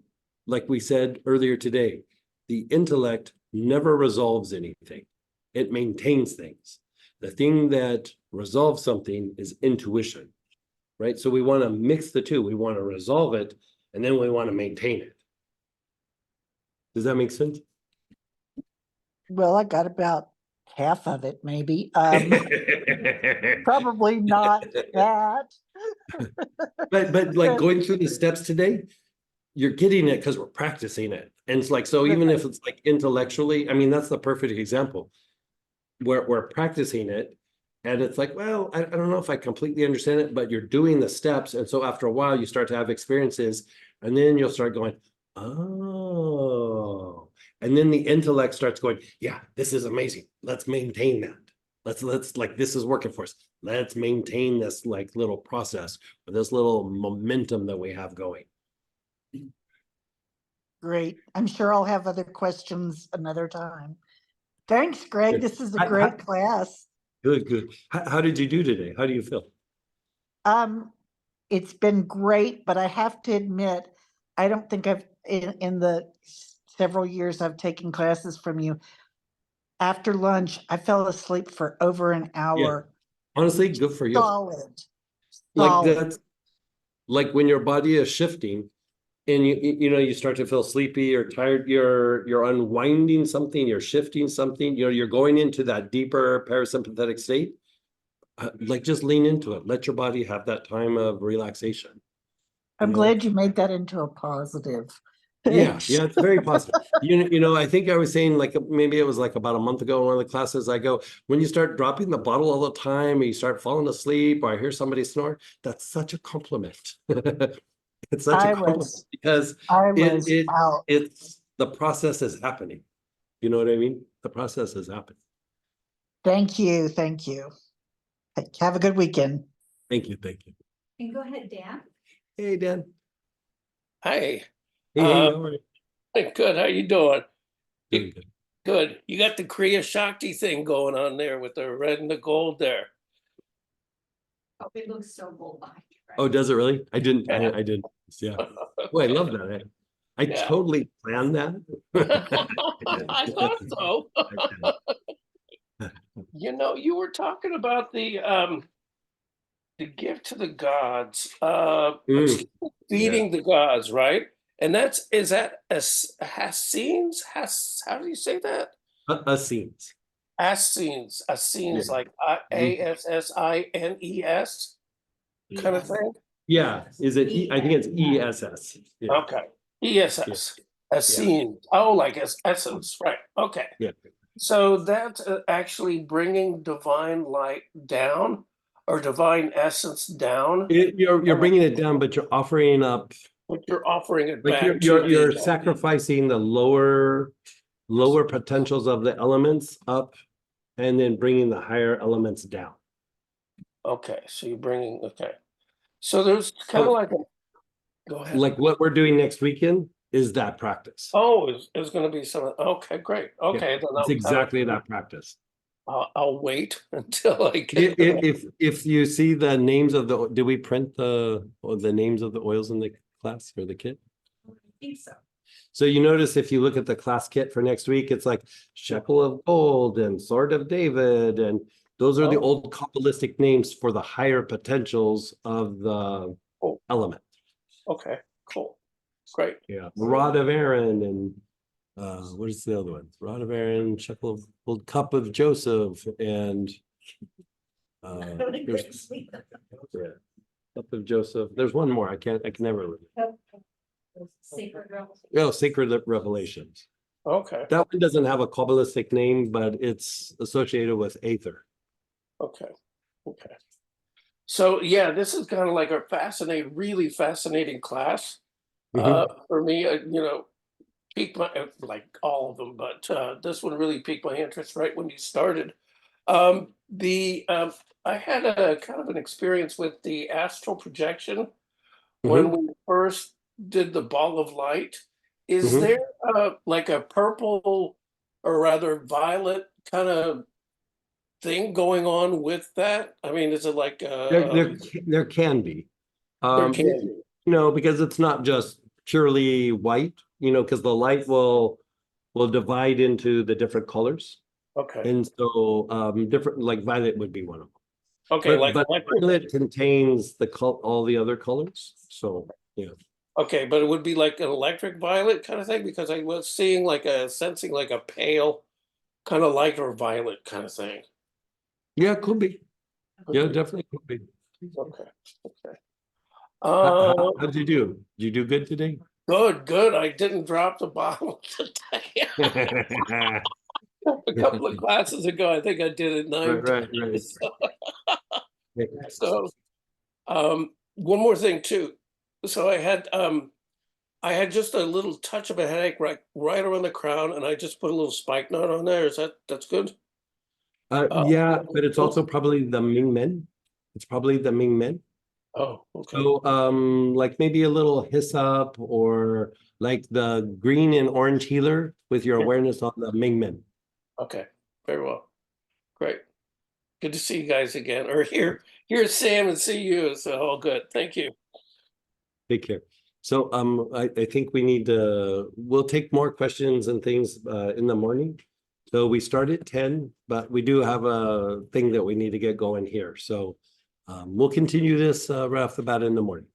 like we said earlier today, the intellect never resolves anything. It maintains things. The thing that resolves something is intuition, right? So we want to mix the two. We want to resolve it, and then we want to maintain it. Does that make sense? Well, I got about half of it, maybe. Probably not that. But like going through the steps today, you're getting it because we're practicing it. And it's like, so even if it's like intellectually, I mean, that's the perfect example. We're practicing it. And it's like, well, I don't know if I completely understand it, but you're doing the steps. And so after a while, you start to have experiences, and then you'll start going, oh, and then the intellect starts going, yeah, this is amazing. Let's maintain that. Let's like, this is working for us. Let's maintain this like little process or this little momentum that we have going. Great. I'm sure I'll have other questions another time. Thanks, Greg. Good. This is a great class. Good. How did you do today? How do you feel? It's been great, but I have to admit, I don't think I've, in the several years I've taken classes from you, after lunch, I fell asleep for over an hour. Honestly, good for you. Solid. Like Solid. that's like when your body is shifting and you start to feel sleepy or tired, you're unwinding something, you're shifting something, you're going into that deeper parasympathetic state. Like just lean into it. Let your body have that time of relaxation. I'm glad you made that into a positive. Yeah, Thanks. it's very positive. I think I was saying like maybe it was like about a month ago in one of the classes, I go, when you start dropping the bottle all the time, or you start falling asleep, or I hear somebody snore, that's such a compliment. It's such a compliment because it's the process is happening. You know what I mean? The process is happening. Thank you. Have a good weekend. Thank you. And go ahead, Dan. Hey, Dan. Hi. Hey, how are you? Good. How you doing? Good. Good. You got the Kriya Shakti thing going on there with the red and the gold there. Oh, it looks so gold behind you, right? Oh, does it really? I didn't. Yeah. Well, I love that. I totally planned that. I thought so. You were talking about the gift to the gods, feeding the gods, right? And is that Essenes? How do you say that? Essenes. Essenes, like ASSINES kind of thing. Yeah, is it? I think it's ESS. Yeah. Okay, ESS, Essenes. Oh, like essence, right? Okay. Yeah. So that's actually bringing divine light down, or divine essence down. You're bringing it down, but you're offering up. But you're offering it Like back. you're sacrificing the lower potentials of the elements up, and then bringing the higher elements down. Okay, so you're bringing. Okay, so there's kind of like a. Go ahead. Like what we're doing next weekend is that practice. Oh, it's going to be some. Okay, great. Okay, Yeah, it's exactly that practice. I'll wait until I get. If you see the names of the, did we print the names of the oils in the class or the kit? I think so. So you notice if you look at the class kit for next week, it's like shekel of gold and sword of David, and those are the old Kabbalistic names for the higher potentials of the element. Okay, cool, great. Yeah, rod of Aaron and what is the other one? Rod of Aaron, shekel of gold, cup of Joseph, and there's, cup of Joseph. There's one more. I can never remember. Sacred Revelations. Oh, Sacred Revelations. Okay. That one doesn't have a Kabbalistic name, but it's associated with Aether. Okay. So yeah, this is kind of like a really fascinating class. For me, piqued my, like all of them, but this one really piqued my interest right when you started. I had a kind of an experience with the astral projection when we first did the ball of light. Is there like a purple or rather violet kind of thing going on with that? I mean, is it like there can be. There can be. Because it's not just purely white, because the light will divide into the different colors. Okay. And so different, like violet would be one of them. Okay, but violet contains all the other colors. So yeah. Okay, but it would be like an electric violet kind of thing, because I was seeing sensing like a pale kind of light or violet kind of thing. Yeah, could be. Yeah, definitely could be. Okay, okay. How'd you do? Did you do good today? Good, good. I didn't drop the bottle today. A couple of classes ago, I think I did it 9 Right. times. So, one more thing too. So I had just a little touch of a headache right around the crown, and I just put a little spike knot on there. That's good? Yeah, but it's also probably the Ming Men. It's probably the Ming Men. Oh, okay. So, like maybe a little hyssop or like the green and orange healer with your awareness on the Ming Men. Okay, very well. Great. Good to see you guys again, or hear Sam and see you. So all good. Thank you. Take care. So, I think we need to, we'll take more questions and things, in the morning. So we start at 10, but we do have a thing that we need to get going here. So, we'll continue this, right off the bat in the morning.